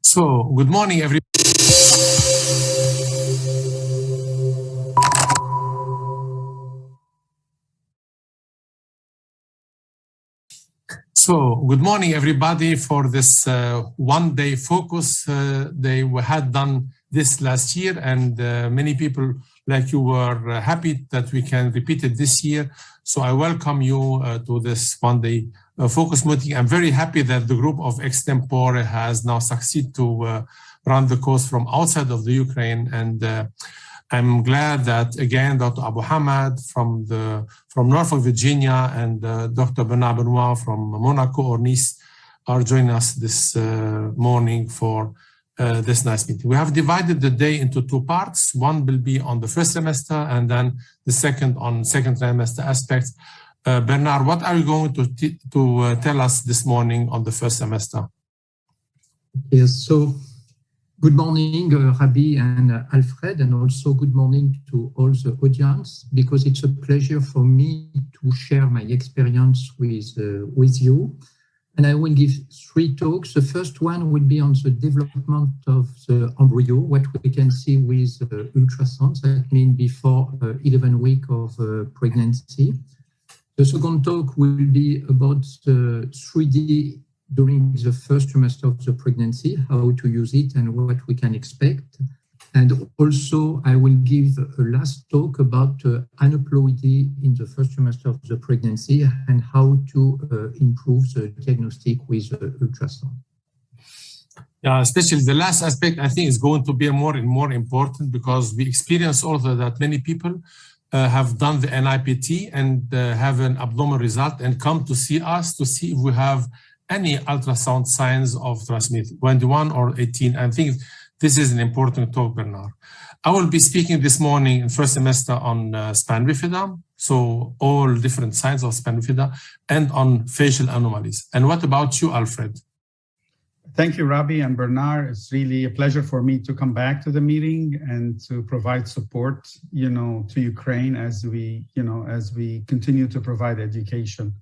So, good morning, everybody. So, good morning, everybody, for this one-day focus day. We had done this last year, and many people like you were happy that we can repeat it this year. So I welcome you to this one-day focus meeting. I'm very happy that the group of Extempore has now succeeded to run the course from outside of the Ukraine, and I'm glad that again Dr. Abu Hamad from Norfolk, Virginia, and Dr. Bernard Benoit from Monaco or Nice are joining us this morning for this nice meeting. We have divided the day into two parts. One will be on the first semester, and then the second on second trimester aspects. Bernard, what are you going to tell us this morning on the first semester? Yes, so good morning, Rabbi and Alfred, and also good morning to all the audience, because it's a pleasure for me to share my experience with you. And I will give three talks. The first one will be on the development of the embryo, what we can see with ultrasounds, that means before 11 weeks of pregnancy. The second talk will be about the 3D during the first trimester of the pregnancy, how to use it and what we can expect. And also I will give a last talk about aneuploidy in the first trimester of the pregnancy and how to improve the diagnostic with ultrasound. Yeah, especially the last aspect, I think is going to be more and more important, because we experience also that many people have done the NIPT and have an abdominal result and come to see us to see if we have any ultrasound signs of transmission, 21 or 18. I think this is an important talk, Bernard. I will be speaking this morning in first semester on spina bifida, so all different signs of spina bifida, and on facial anomalies. And what about you, Alfred? Thank you, Rabbi and Bernard. It's really a pleasure for me to come back to the meeting and to provide support, to Ukraine as we continue to provide education.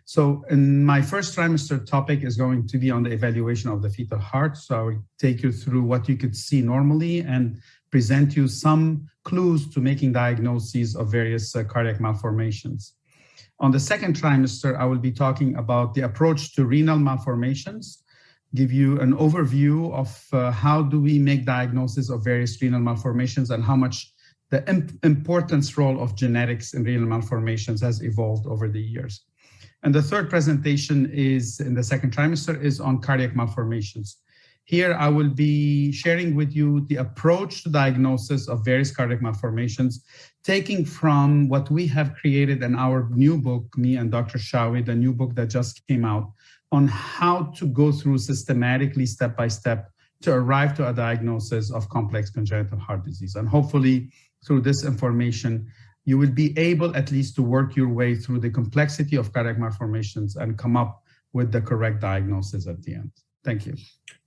So in my first trimester topic is going to be on the evaluation of the fetal heart. So I will take you through what you could see normally and present you some clues to making diagnoses of various cardiac malformations. On the second trimester, I will be talking about the approach to renal malformations, give you an overview of how do we make diagnosis of various renal malformations and how much the importance role of genetics in renal malformations has evolved over the years. And the third presentation is in the second trimester is on cardiac malformations. Here I will be sharing with you the approach to diagnosis of various cardiac malformations, taking from what we have created in our new book, me and Dr. Chaoui, the new book that just came out, on how to go through systematically, step by step, to arrive to a diagnosis of complex congenital heart disease. And hopefully through this information, you will be able at least to work your way through the complexity of cardiac malformations and come up with the correct diagnosis at the end. Thank you.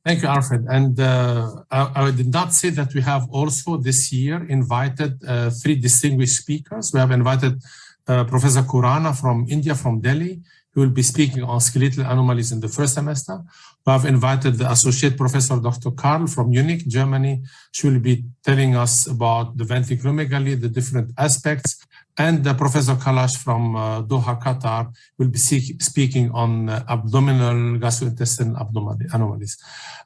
Thank you, Alfred. And I did not say that we have also this year invited three distinguished speakers. We have invited Professor Khurana from India, from Delhi, who will be speaking on skeletal anomalies in the first semester. We have invited the Associate Professor Dr. Karl from Munich, Germany. She will be telling us about the ventriculomegaly, the different aspects. And Professor Kalash from Doha, Qatar, will be speaking on abdominal gastrointestinal anomalies.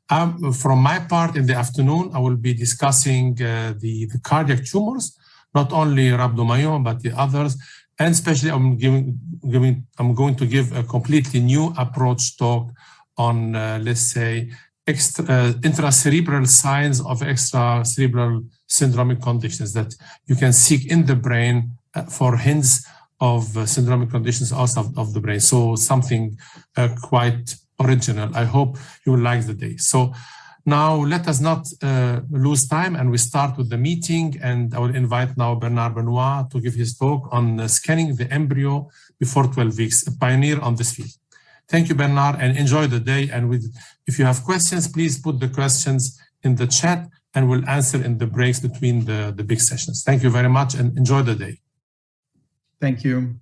From my part in the afternoon, I will be discussing the cardiac tumors, not only rhabdomyoma, but the others. And especially I'm going to give a completely new approach talk on, let's say, intracerebral signs of extracerebral syndromic conditions that you can seek in the brain for hints of syndromic conditions also of the brain. So something quite original. I hope you will like the day. So now let us not lose time, and we start with the meeting. And I will invite now Bernard Benoit to give his talk on scanning the embryo before 12 weeks, a pioneer on this field. Thank you, Bernard, and enjoy the day. And if you have questions, please put the questions in the chat and we'll answer in the breaks between the big sessions. Thank you very much and enjoy the day. Thank you.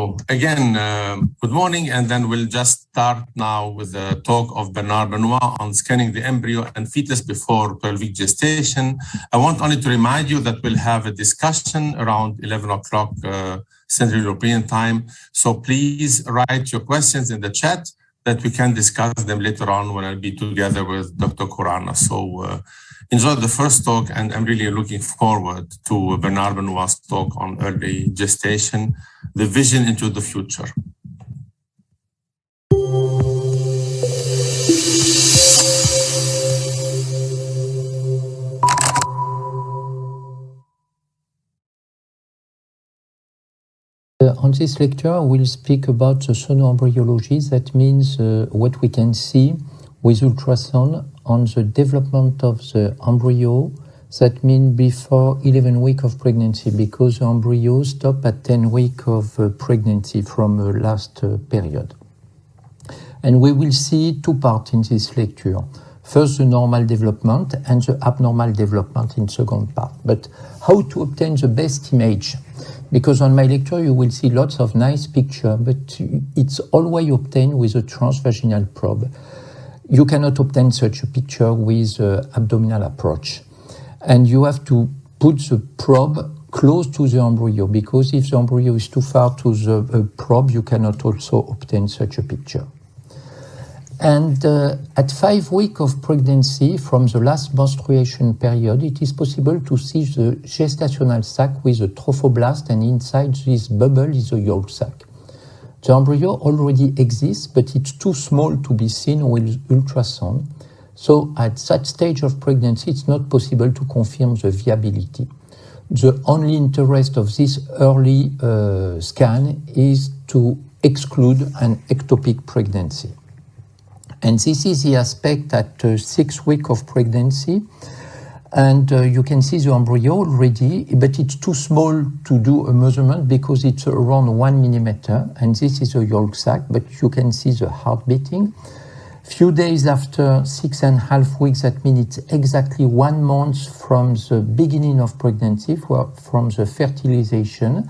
So again, good morning, and then we'll just start now with the talk of Bernard Benoit on scanning the embryo and fetus before 12-week gestation. I want only to remind you that we'll have a discussion around 11 o'clock Central European time. So please write your questions in the chat that we can discuss them later on when I'll be together with Dr. Khurana. So enjoy the first talk, and I'm really looking forward to Bernard Benoit's talk on early gestation, the vision into the future. On this lecture, we'll speak about the sonoembryology. That means what we can see with ultrasound on the development of the embryo. That means before 11 weeks of pregnancy, because the embryo stop at 10 weeks of pregnancy from the last period. And we will see two parts in this lecture. First, the normal development and the abnormal development in second part. But how to obtain the best image? Because on my lecture, you will see lots of nice pictures, but it's always obtained with a transvaginal probe. You cannot obtain such a picture with abdominal approach. And you have to put the probe close to the embryo, because if the embryo is too far to the probe, you cannot also obtain such a picture. And at 5 weeks of pregnancy, from the last menstruation period, it is possible to see the gestational sac with a trophoblast, and inside this bubble is a yolk sac. The embryo already exists, but it's too small to be seen with ultrasound. So at that stage of pregnancy, it's not possible to confirm the viability. The only interest of this early scan is to exclude an ectopic pregnancy. And this is the aspect at 6 weeks of pregnancy. And you can see the embryo already, but it's too small to do a measurement because it's around 1 millimeter. And this is a yolk sac, but you can see the heart beating. Few days after 6.5 weeks, that means it's exactly 1 month from the beginning of pregnancy, from the fertilization.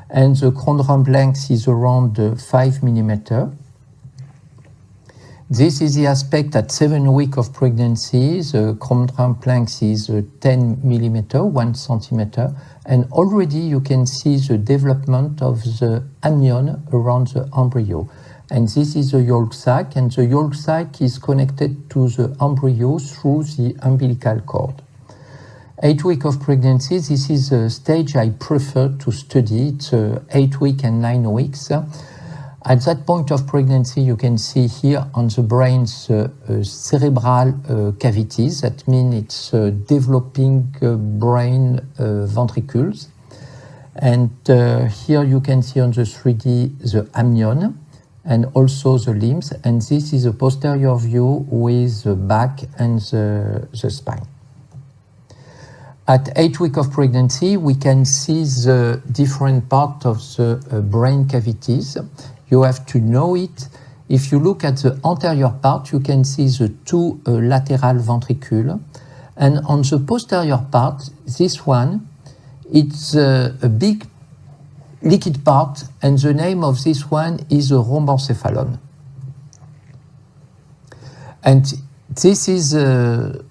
And the chondrum length is around 5 millimeter. This is the aspect at 7 weeks of pregnancy. The chondrum length is 10 millimeter, 1 centimeter. And already you can see the development of the amnion around the embryo. And this is the yolk sac, and the yolk sac is connected to the embryo through the umbilical cord. 8 weeks of pregnancy, this is a stage I prefer to study. It's 8 weeks and 9 weeks. At that point of pregnancy, you can see here on the brain's cerebral cavities. That means it's developing brain ventricles. And here you can see on the 3D the amnion and also the limbs. And this is a posterior view with the back and the spine. At 8 weeks of pregnancy, we can see the different parts of the brain cavities. You have to know it. If you look at the anterior part, you can see the 2 lateral ventricules. And on the posterior part, this one, it's a big liquid part, and the name of this one is a rhombencephalon. And this is a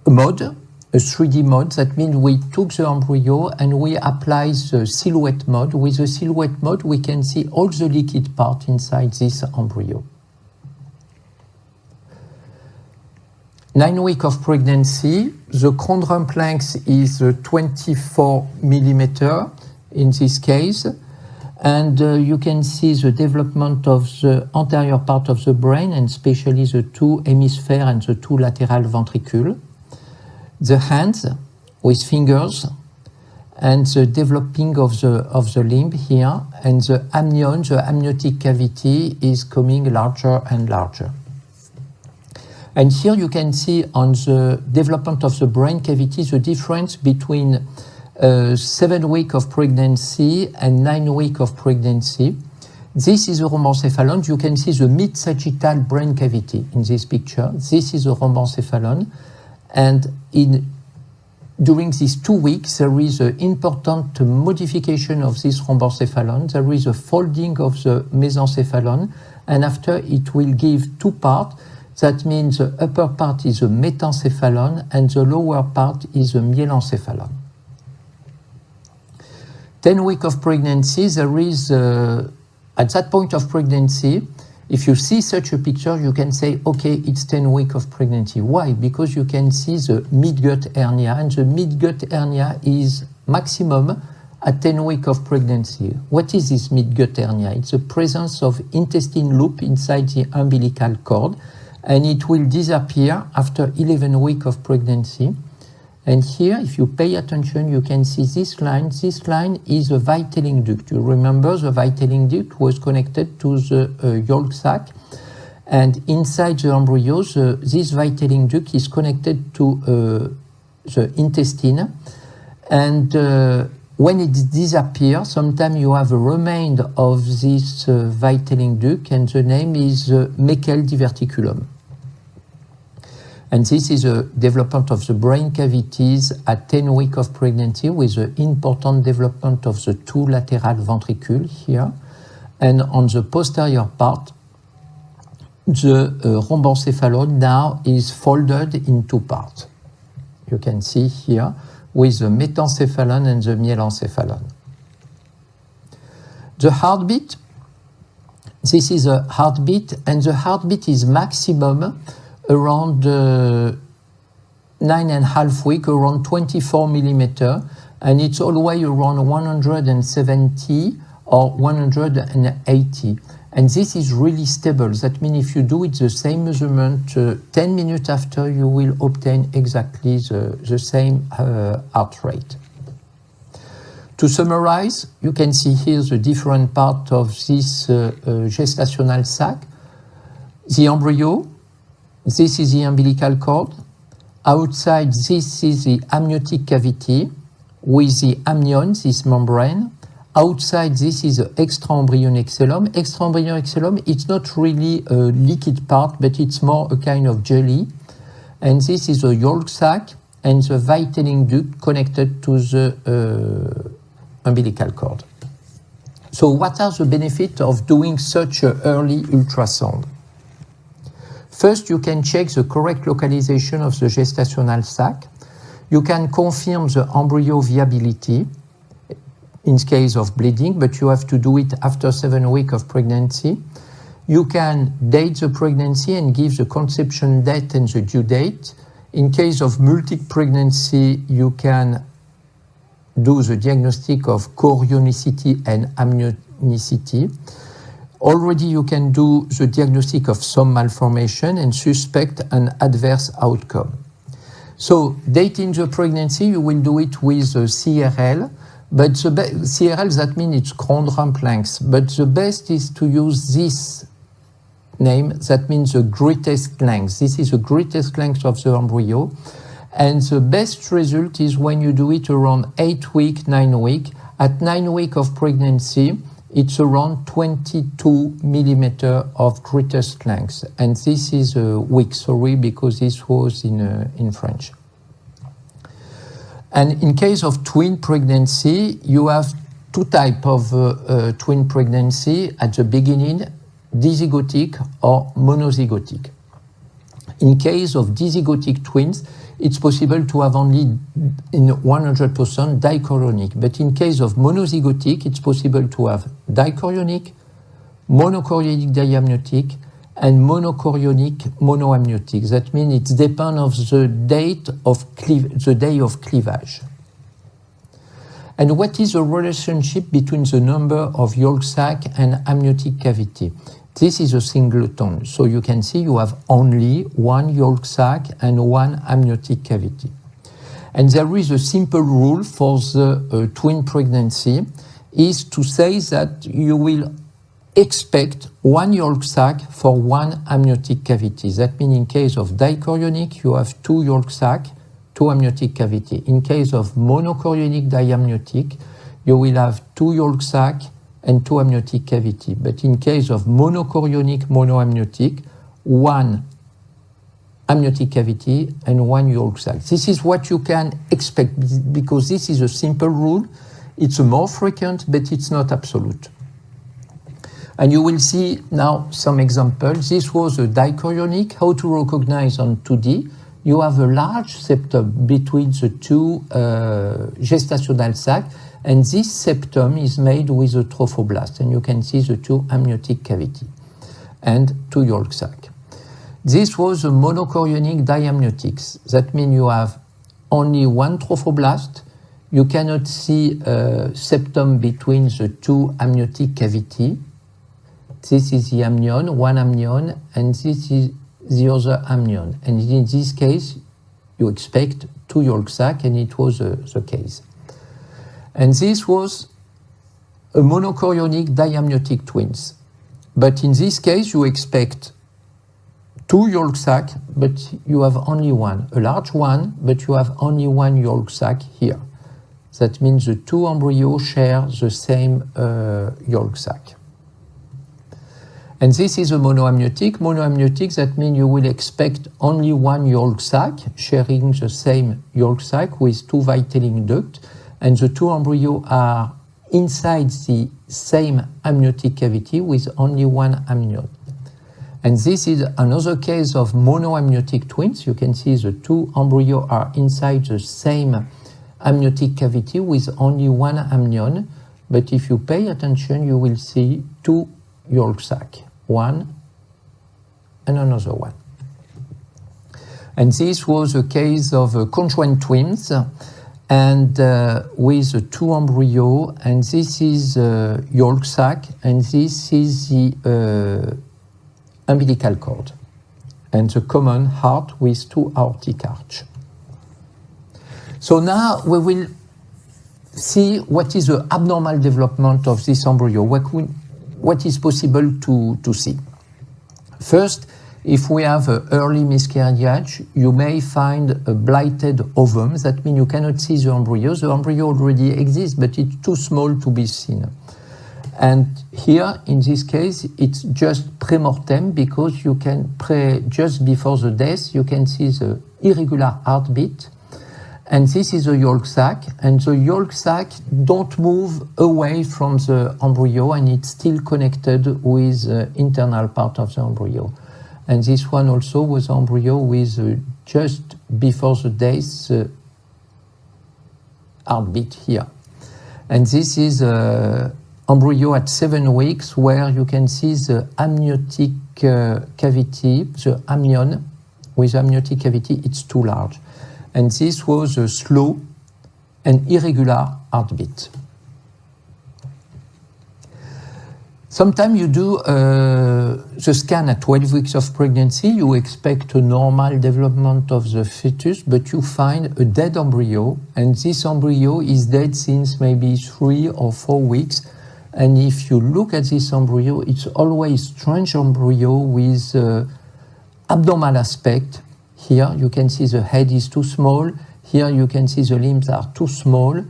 mode, a 3D mode. That means we took the embryo and we apply the silhouette mode. With the silhouette mode, we can see all the liquid part inside this embryo. 9 weeks of pregnancy, the chondrum length is 24 millimeter in this case. And you can see the development of the anterior part of the brain, and especially the 2 hemispheres and the 2 lateral ventricules. The hands with fingers, and the developing of the limb here, and the amnion, the amniotic cavity, is coming larger and larger. And here you can see on the development of the brain cavity the difference between 7 weeks of pregnancy and 9 weeks of pregnancy. This is a rhombencephalon. You can see the mid-sagittal brain cavity in this picture. This is a rhombencephalon. And in during these 2 weeks, there is an important modification of this rhomboencephalon. There is a folding of the mesencephalon, and after it will give 2 parts. That means the upper part is a metencephalon and the lower part is a mielencephalon. 10 weeks of pregnancy, there is, at that point of pregnancy, if you see such a picture, you can say, okay, it's 10 weeks of pregnancy. Why? Because you can see the midgut hernia, and the midgut hernia is maximum at 10 weeks of pregnancy. What is this midgut hernia? It's the presence of intestine loop inside the umbilical cord, and it will disappear after 11 weeks of pregnancy. And here, if you pay attention, you can see this line. This line is a vitelling duct. You remember the vitelling duct was connected to the yolk sac, and inside the embryo, this vitelling duct is connected to the intestine. And when it disappears, sometimes you have a remainder of this vitelling duct, and the name is Meckel diverticulum. And this is a development of the brain cavities at 10 weeks of pregnancy with the important development of the 2 lateral ventricules here. And on the posterior part, the rhomboencephalon now is folded in 2 parts. You can see here with the metencephalon and the mielencephalon. The heartbeat, this is a heartbeat, and the heartbeat is maximum around 9.5 weeks, around 24 millimeter, and it's always around 170 or 180. And this is really stable. That means if you do it the same measurement 10 minutes after, you will obtain exactly the same heart rate. To summarize, you can see here the different part of this gestational sac. The embryo, this is the umbilical cord. Outside, this is the amniotic cavity with the amnion, this membrane. Outside, this is the extraembryonic xylem. Extraembryonic xylem, it's not really a liquid part, but it's more a kind of jelly. And this is the yolk sac and the vitelling duct connected to the umbilical cord. So what are the benefits of doing such an early ultrasound? First, you can check the correct localization of the gestational sac. You can confirm the embryo viability in case of bleeding, but you have to do it after 7 weeks of pregnancy. You can date the pregnancy and give the conception date and the due date. In case of multi-pregnancy, you can do the diagnostic of chorionicity and amnionicity. Already you can do the diagnostic of some malformation and suspect an adverse outcome. So dating the pregnancy, you will do it with the CRL, but the CRL, that means it's grand ramp length, but the best is to use this name, that means the greatest length. This is the greatest length of the embryo, and the best result is when you do it around 8 weeks, 9 weeks. At 9 weeks of pregnancy, it's around 22 millimeter of greatest length. And this is a week, sorry, because this was in French. And in case of twin pregnancy, you have 2 types of twin pregnancy at the beginning, dizygotic or monozygotic. In case of dizygotic twins, it's possible to have only in 100% dichorionic. But in case of monozygotic, it's possible to have dichorionic, monochorionic diamniotic, and monochorionic monoamniotic. That means it depends on the date of the day of cleavage. And what is the relationship between the number of yolk sac and amniotic cavity? This is a singleton, so you can see you have only 1 yolk sac and 1 amniotic cavity. And there is a simple rule for the twin pregnancy, is to say that you will expect 1 yolk sac for 1 amniotic cavity. That means in case of dichorionic, you have 2 yolk sac, 2 amniotic cavity. In case of monochorionic diamniotic, you will have 2 yolk sac and 2 amniotic cavity. But in case of monochorionic monoamniotic, 1 amniotic cavity and 1 yolk sac. This is what you can expect because this is a simple rule. It's more frequent, but it's not absolute. And you will see now some examples. This was a dichorionic. How to recognize on 2D? You have a large septum between the two gestational sacs, and this septum is made with a trophoblast, and you can see the 2 amniotic cavity and 2 yolk sac. This was a monochorionic diamniotics. That means you have only 1 trophoblast. You cannot see a septum between the 2 amniotic cavity. This is the amnion, 1 amnion, and this is the other amnion. And in this case, you expect 2 yolk sac, and it was the case. And this was a monochorionic diamniotic twins. But in this case, you expect 2 yolk sac, but you have only 1. A large one, but you have only 1 yolk sac here. That means the 2 embryos share the same yolk sac. And this is a monoamniotic. Monoamniotic, that means you will expect only 1 yolk sac, sharing the same yolk sac with 2 vitelling ducts, and the 2 embryos are inside the same amniotic cavity with only 1 amnion. And this is another case of monoamniotic twins. You can see the 2 embryos are inside the same amniotic cavity with only 1 amnion. But if you pay attention, you will see 2 yolk sac, 1 and another one. And this was a case of conjoined twins and with 2 embryos, and this is yolk sac, and this is the umbilical cord, and the common heart with 2 aortic arch. So now we will see what is the abnormal development of this embryo, what is possible to see. First, if we have an early miscarriage, you may find a blighted ovum. That means you cannot see the embryo. The embryo already exists, but it's too small to be seen. And here, in this case, it's just premortem because you can just before the death, you can see the irregular heartbeat. And this is the yolk sac, and the yolk sac don't move away from the embryo, and it's still connected with the internal part of the embryo. And this one also was embryo with just before the death heartbeat here. And this is embryo at 7 weeks, where you can see the amniotic cavity, the amnion with amniotic cavity, it's too large. And this was a slow and irregular heartbeat. Sometimes you do the scan at 12 weeks of pregnancy, you expect a normal development of the fetus, but you find a dead embryo, and this embryo is dead since maybe 3 or 4 weeks. And if you look at this embryo, it's always strange embryo with abnormal aspect. Here you can see the head is too small. Here you can see the limbs are too small.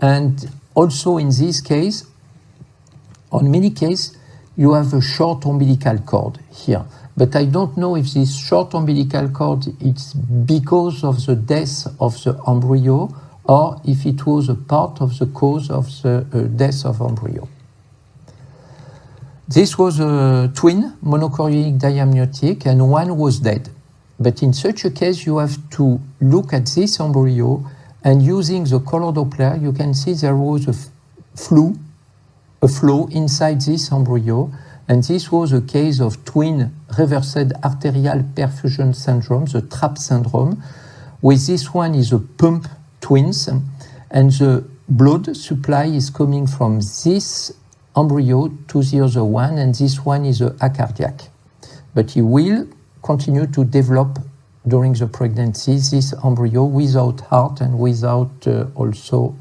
And also in this case, on many cases, you have a short umbilical cord here. But I don't know if this short umbilical cord is because of the death of the embryo or if it was a part of the cause of the death of embryo. This was a twin, monochorionic diamniotic, and one was dead. But in such a case, you have to look at this embryo, and using the color Doppler, you can see there was a flow inside this embryo, and this was a case of twin reversed arterial perfusion syndrome, the TRAP syndrome. With this one is a pump twins, and the blood supply is coming from this embryo to the other one, and this one is a cardiac. But he will continue to develop during the pregnancy this embryo without heart and without also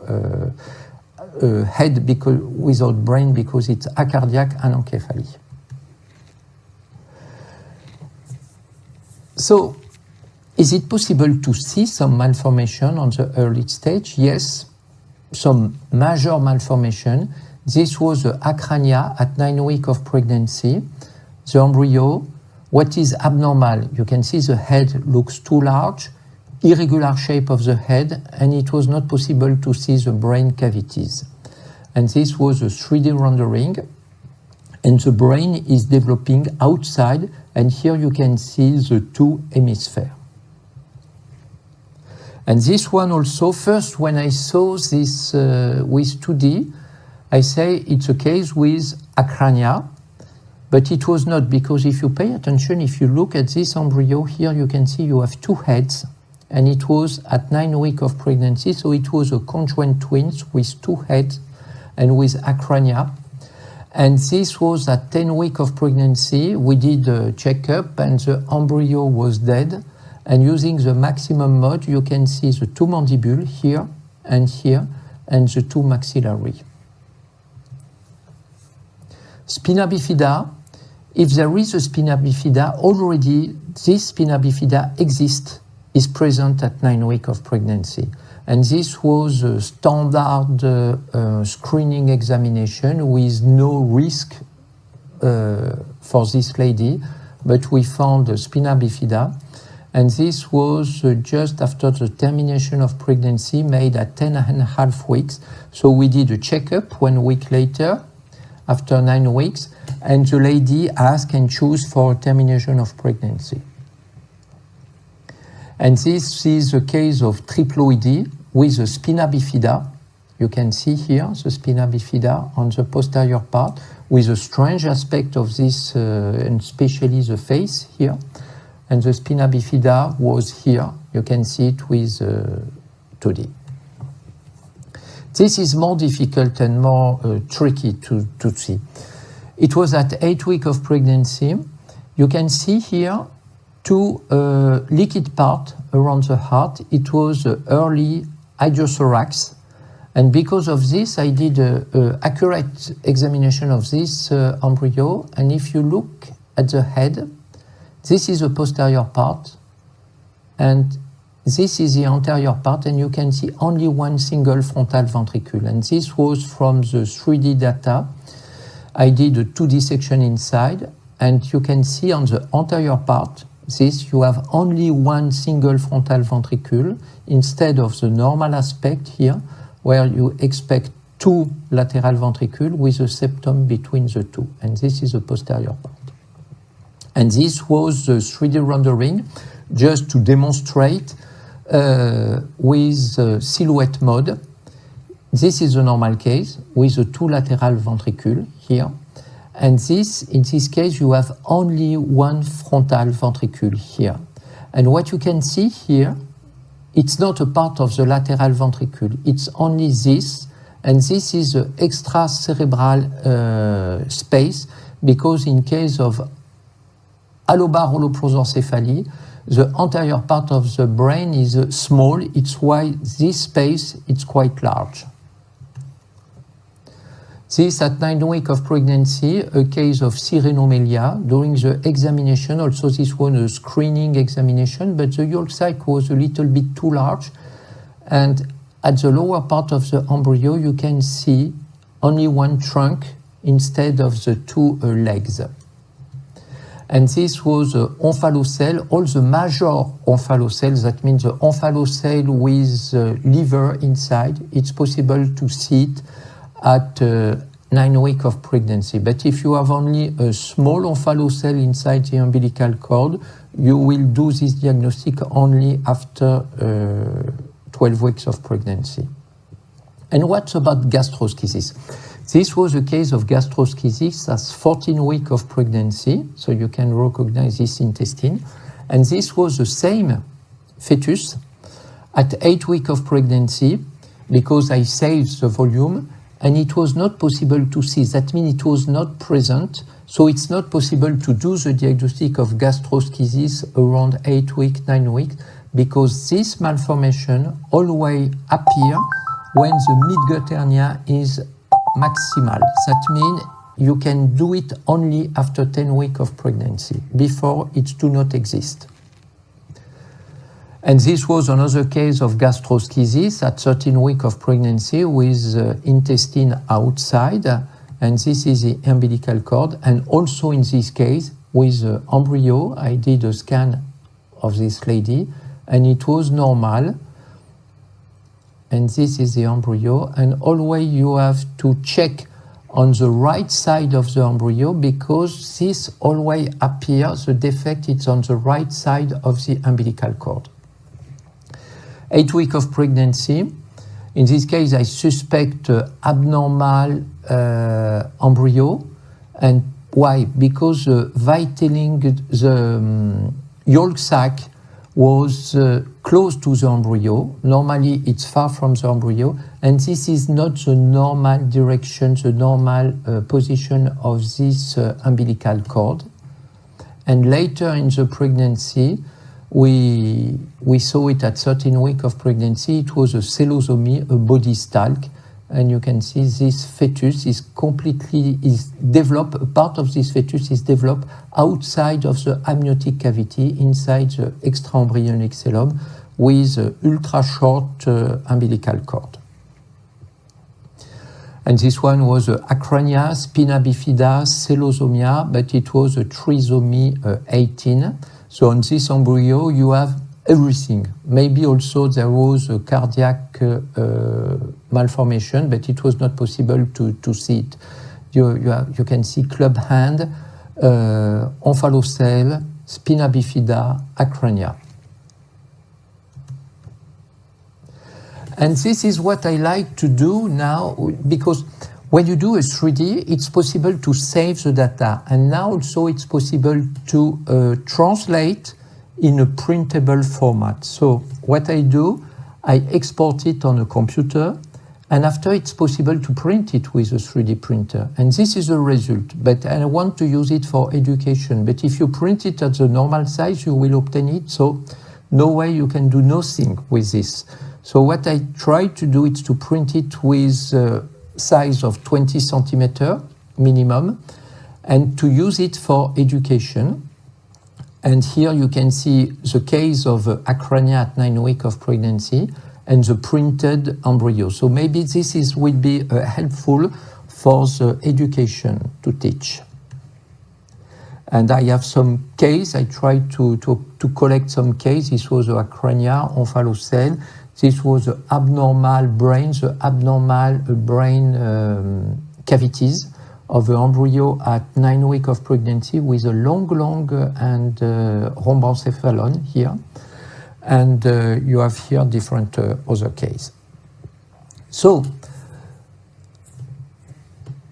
head, because without brain, because it's acardiac and encephaly. So, is it possible to see some malformation on the early stage? Yes, some major malformation. This was the acrania at 9 weeks of pregnancy. The embryo What is abnormal? You can see the head looks too large, irregular shape of the head, and it was not possible to see the brain cavities. And this was a 3D rendering, and the brain is developing outside, and here you can see the two hemispheres. And this one also, first when I saw this with 2D, I say it's a case with acrania, but it was not, because if you pay attention, if you look at this embryo here, you can see you have two heads, and it was at 9 weeks of pregnancy, so it was a conjoined twins with two heads and with acrania. And this was at 10 weeks of pregnancy. We did a checkup, and the embryo was dead. And using the maximum mode, you can see the two mandibles here, and the two maxillary. Spina bifida. If there is a spina bifida, already this spina bifida exists, is present at 9 weeks of pregnancy. And this was a standard screening examination with no risk for this lady, but we found a spina bifida. And this was just after the termination of pregnancy, made at 10.5 weeks. So we did a checkup 1 week later, after 9 weeks, and the lady asked and chose for termination of pregnancy. And this is a case of triploidy with a spina bifida. You can see here the spina bifida on the posterior part, with a strange aspect of this, and especially the face here. And the spina bifida was here. You can see it with 2D. This is more difficult and more tricky to see. It was at 8 weeks of pregnancy. You can see here two liquid part around the heart. It was early idiothorax. And because of this, I did an accurate examination of this embryo. And if you look at the head, this is the posterior part, and this is the anterior part, and you can see only one single frontal ventricle. And this was from the 3D data. I did a 2D section inside, and you can see on the anterior part, this you have only one single frontal ventricle instead of the normal aspect here, where you expect two lateral ventricles with a septum between the two. And this is the posterior part. And this was the 3D rendering, just to demonstrate with silhouette mode. This is the normal case with the two lateral ventricles here. And this, in this case, you have only one frontal ventricle here. And what you can see here, it's not a part of the lateral ventricle. It's only this. And this is the extracerebral space, because in case of allobar holoprosencephaly, the anterior part of the brain is small. It's why this space is quite large. This at 9 weeks of pregnancy, a case of sirenomelia. During the examination, also this was a screening examination, but the yolk sac was a little bit too large. And at the lower part of the embryo, you can see only one trunk instead of the two legs. And this was omphalocele, all the major omphalocele, that means the omphalocele with liver inside. It's possible to see it at 9 weeks of pregnancy. But if you have only a small omphalocele inside the umbilical cord, you will do this diagnostic only after 12 weeks of pregnancy. And what about gastroschisis? This was a case of gastroschisis at 14 weeks of pregnancy, so you can recognize this intestine. And this was the same fetus at 8 weeks of pregnancy, because I saved the volume, and it was not possible to see. That means it was not present, so it's not possible to do the diagnostic of gastroschisis around 8 weeks, 9 weeks, because this malformation always appears when the midgut hernia is maximal. That means you can do it only after 10 weeks of pregnancy. Before, it do not exist. And this was another case of gastroschisis at 13 weeks of pregnancy with intestine outside. And this is the umbilical cord. And also in this case, with the embryo. I did a scan of this lady, and it was normal. And this is the embryo. And always you have to check on the right side of the embryo, because this always appears, the defect is on the right side of the umbilical cord. 8 weeks of pregnancy. In this case, I suspect abnormal embryo. And why? Because the vitelling, the yolk sac was close to the embryo. Normally, it's far from the embryo, and this is not the normal direction, the normal position of this umbilical cord. And later in the pregnancy, we saw it at 13 weeks of pregnancy. It was a coelosomy, a body stalk, and you can see this fetus is developed. A part of this fetus is developed outside of the amniotic cavity, inside the extraembryonic cellum, with ultra short umbilical cord. And this one was acrania, spina bifida, coelosomia, but it was a trisomy 18. So on this embryo, you have everything. Maybe also there was a cardiac malformation, but it was not possible to see it. You can see club hand, omphalocele, spina bifida, acrania. And this is what I like to do now, because when you do a 3D, it's possible to save the data. And now also it's possible to translate in a printable format. So what I do, I export it on a computer, and after it's possible to print it with a 3D printer. And this is the result, but I want to use it for education. But if you print it at the normal size, you will obtain it. So no way you can do nothing with this. So what I try to do is to print it with a size of 20 centimeter minimum, and to use it for education. And here you can see the case of acrania at 9 weeks of pregnancy and the printed embryo. So maybe this will be helpful for the education to teach. And I have some case. I tried to collect some case. This was the acrania, omphalocele. This was the abnormal brain, cavities of the embryo at 9 weeks of pregnancy, with a long and rhombencephalon here. And you have here different other cases. So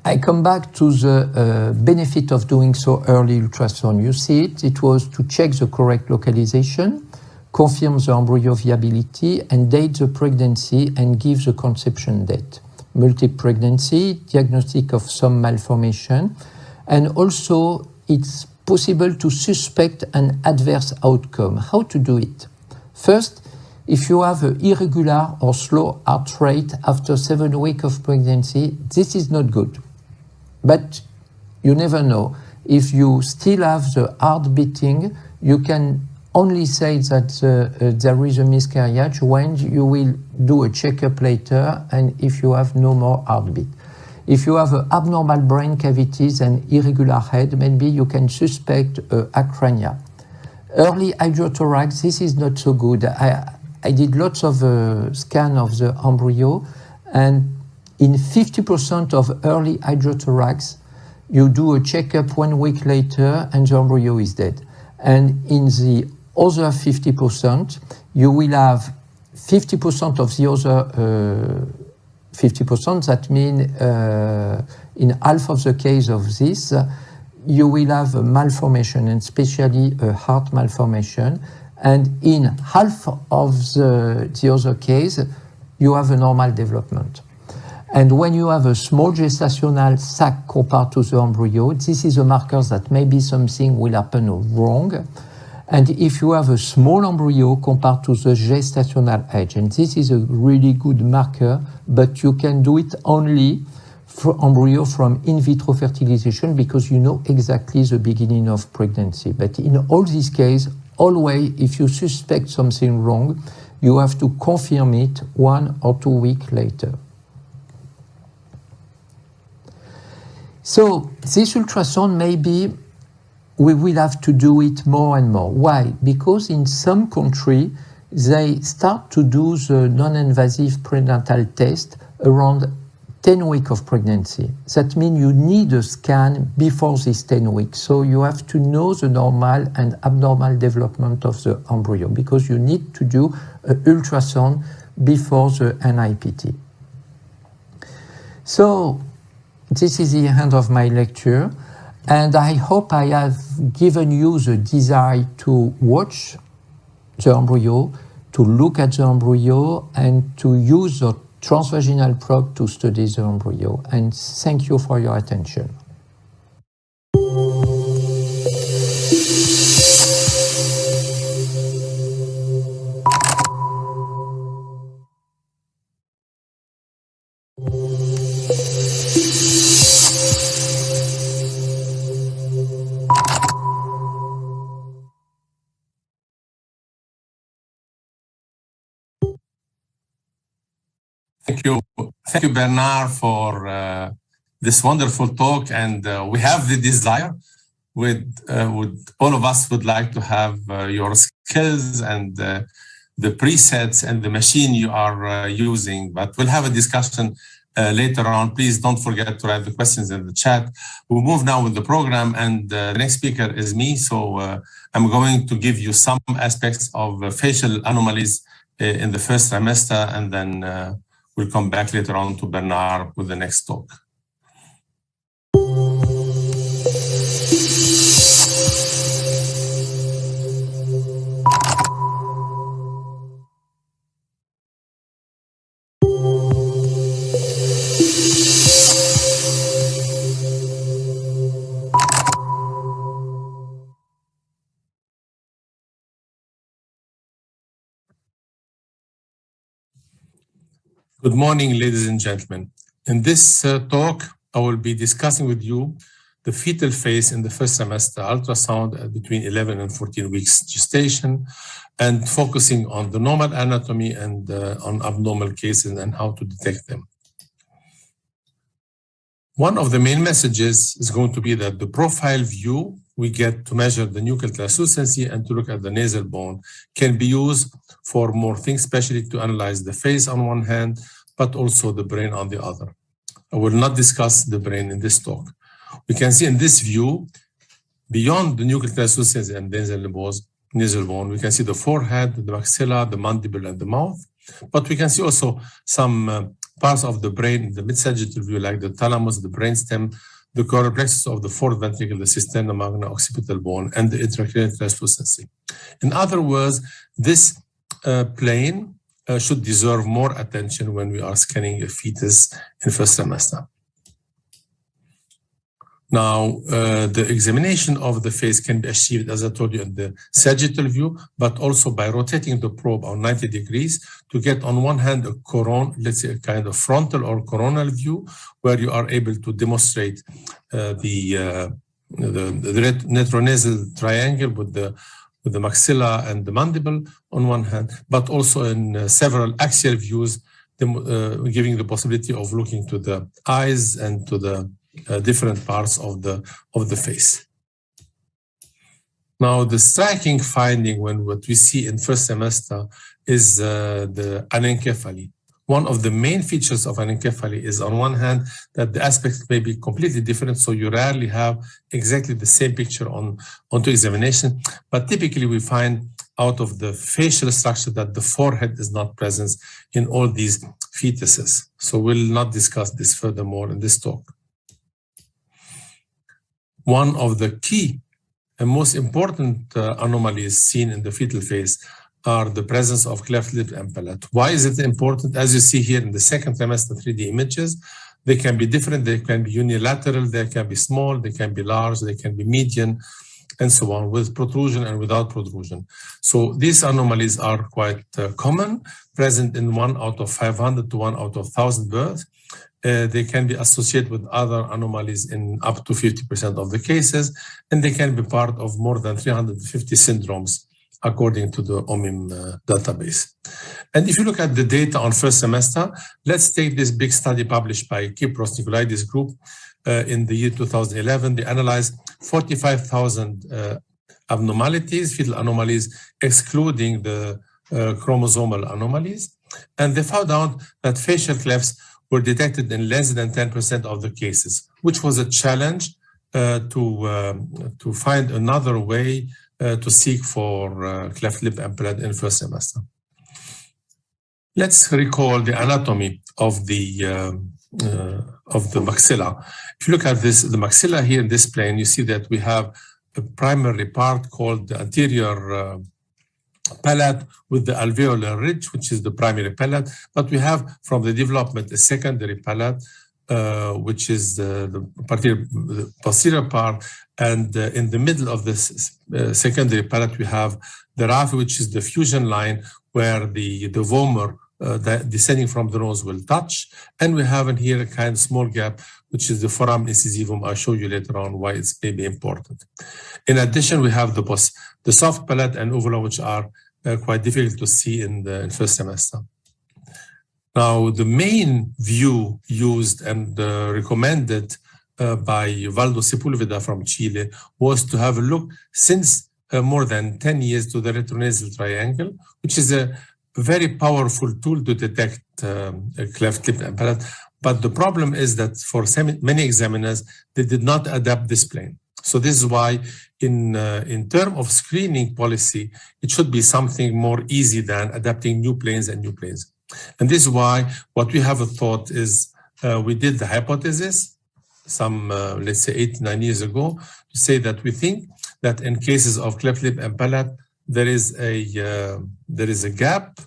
I come back to the benefit of doing so early ultrasound. You see it, it was to check the correct localization, confirm the embryo viability, and date the pregnancy and give the conception date. Multiple pregnancy, diagnostic of some malformation, and also it's possible to suspect an adverse outcome. How to do it? First, if you have an irregular or slow heart rate after 7 weeks of pregnancy, this is not good. But you never know. If you still have the heart beating, you can only say that there is a miscarriage when you will do a checkup later, and if you have no more heartbeat. If you have abnormal brain cavities and irregular head, maybe you can suspect acrania. Early hydrothorax, this is not so good. I did lots of scan of the embryo, and in 50% of early hydrothorax, you do a checkup 1 week later and the embryo is dead. And in the other 50%, you will have 50% of the other 50%. That means in half of the case of this, you will have a malformation, and especially a heart malformation. And in half of the other case, you have a normal development. And when you have a small gestational sac compared to the embryo, this is a marker that maybe something will happen wrong. And if you have a small embryo compared to the gestational age, and this is a really good marker, but you can do it only for embryo from in vitro fertilization, because you know exactly the beginning of pregnancy. But in all these cases, always, if you suspect something wrong, you have to confirm it 1 or 2 weeks later. So this ultrasound maybe we will have to do it more and more. Why? Because in some countries, they start to do the non-invasive prenatal test around 10 weeks of pregnancy. That means you need a scan before this 10 weeks. So you have to know the normal and abnormal development of the embryo because you need to do an ultrasound before the NIPT. So this is the end of my lecture. And I hope I have given you the desire to watch the embryo, to look at the embryo, and to use the transvaginal probe to study the embryo. And thank you for your attention. Thank you, Bernard, for this wonderful talk. And we have the desire with all of us would like to have your skills and the presets and the machine you are using. But we'll have a discussion later on. Please don't forget to write the questions in the chat. We'll move now with the program, and the next speaker is me. So I'm going to give you some aspects of facial anomalies in the first trimester, and then we'll come back later on to Bernard with the next talk. Good morning, ladies and gentlemen. In this talk, I will be discussing with you the fetal phase in the first semester ultrasound between 11 and 14 weeks gestation, and focusing on the normal anatomy and on abnormal cases and how to detect them. One of the main messages is going to be that the profile view we get to measure the nuchal translucency and to look at the nasal bone can be used for more things, especially to analyze the face on one hand, but also the brain on the other. I will not discuss the brain in this talk. We can see in this view, beyond the nuchal translucency and nasal bone, we can see the forehead, the maxilla, the mandible, and the mouth. But we can see also some parts of the brain in the mid-sagittal view, like the thalamus, the brainstem, the coronal plexus of the fourth ventricle, the cisterna magna occipital bone, and the intracranial translucency. In other words, this plane should deserve more attention when we are scanning a fetus in first semester. Now, the examination of the face can be achieved, as I told you, in the sagittal view, but also by rotating the probe on 90 degrees to get, on one hand, a coron, let's say a kind of frontal or coronal view, where you are able to demonstrate the retronasal triangle with the maxilla and the mandible on one hand, but also in several axial views, giving the possibility of looking to the eyes and to the different parts of the face. Now, the striking finding when what we see in first semester is the anencephaly. One of the main features of anencephaly is, on one hand, that the aspects may be completely different, so you rarely have exactly the same picture onto examination. But typically, we find out of the facial structure that the forehead is not present in all these fetuses. So we'll not discuss this furthermore in this talk. One of the key and most important anomalies seen in the fetal phase are the presence of cleft lip and palate. Why is it important? As you see here in the second trimester 3D images, they can be different, they can be unilateral, they can be small, they can be large, they can be median, and so on, with protrusion and without protrusion. So these anomalies are quite common, present in 1 out of 500 to 1 out of 1,000 births. They can be associated with other anomalies in up to 50% of the cases, and they can be part of more than 350 syndromes, according to the OMIM database. And if you look at the data on first semester, let's take this big study published by Kypros Nikolaidis group in the year 2011. They analyzed 45,000 abnormalities, fetal anomalies, excluding the chromosomal anomalies. And they found out that facial clefts were detected in less than 10% of the cases, which was a challenge to find another way to seek for cleft lip and palate in first semester. Let's recall the anatomy of the maxilla. If you look at this, the maxilla here in this plane, you see that we have a primary part called the anterior palate with the alveolar ridge, which is the primary palate, but we have from the development a secondary palate, which is the posterior part, and in the middle of this secondary palate we have the raphe, which is the fusion line where the vomer descending from the nose will touch, and we have in here a kind of small gap, which is the foramen incisivum. I'll show you later on why it's maybe important. In addition, we have the soft palate and uvula, which are quite difficult to see in the first semester. Now, the main view used and recommended by Valdo Sepulveda from Chile was to have a look since more than 10 years to the retronasal triangle, which is a very powerful tool to detect cleft lip and palate. But the problem is that for many examiners, they did not adapt this plane. So this is why in terms of screening policy, it should be something more easy than adapting new planes and new planes. And this is why what we have a thought is we did the hypothesis some, let's say 8-9 years ago, to say that we think that in cases of cleft lip and palate, there is a gap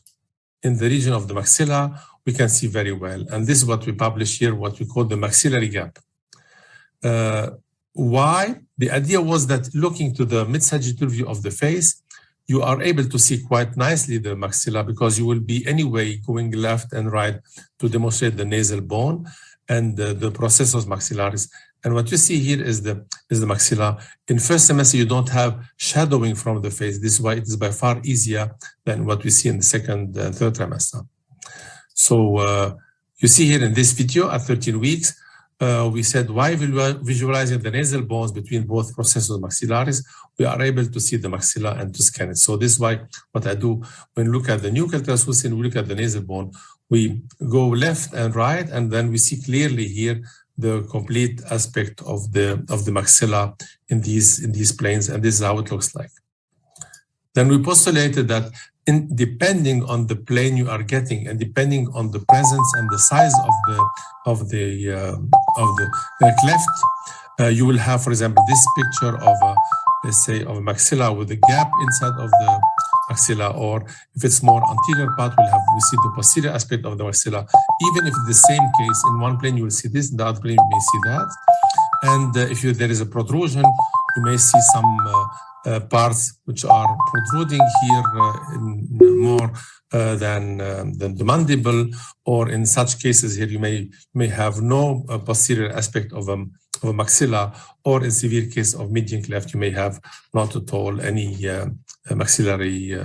in the region of the maxilla we can see very well. And this is what we publish here, what we call the maxillary gap. Why? The idea was that looking to the mid-sagittal view of the face, you are able to see quite nicely the maxilla because you will be anyway going left and right to demonstrate the nasal bone and the processus maxillaris. And what you see here is the maxilla. In first semester, you don't have shadowing from the face. This is why it is by far easier than what we see in the second and third trimester. So you see here in this video at 13 weeks, we said why visualizing the nasal bones between both processus maxillaris, we are able to see the maxilla and to scan it. So this is why what I do when we look at the nuchal translucent, we look at the nasal bone, we go left and right, and then we see clearly here the complete aspect of the maxilla in these planes, and this is how it looks like. Then we postulated that depending on the plane you are getting and depending on the presence and the size of the cleft, you will have, for example, this picture of let's say of a maxilla with a gap inside of the maxilla, or if it's more anterior part, we see the posterior aspect of the maxilla. Even if it's the same case, in one plane you will see this, in the other plane you may see that. And if there is a protrusion, you may see some parts which are protruding here more than the mandible, or in such cases here you may have no posterior aspect of a maxilla, or in severe case of median cleft you may have not at all any maxillary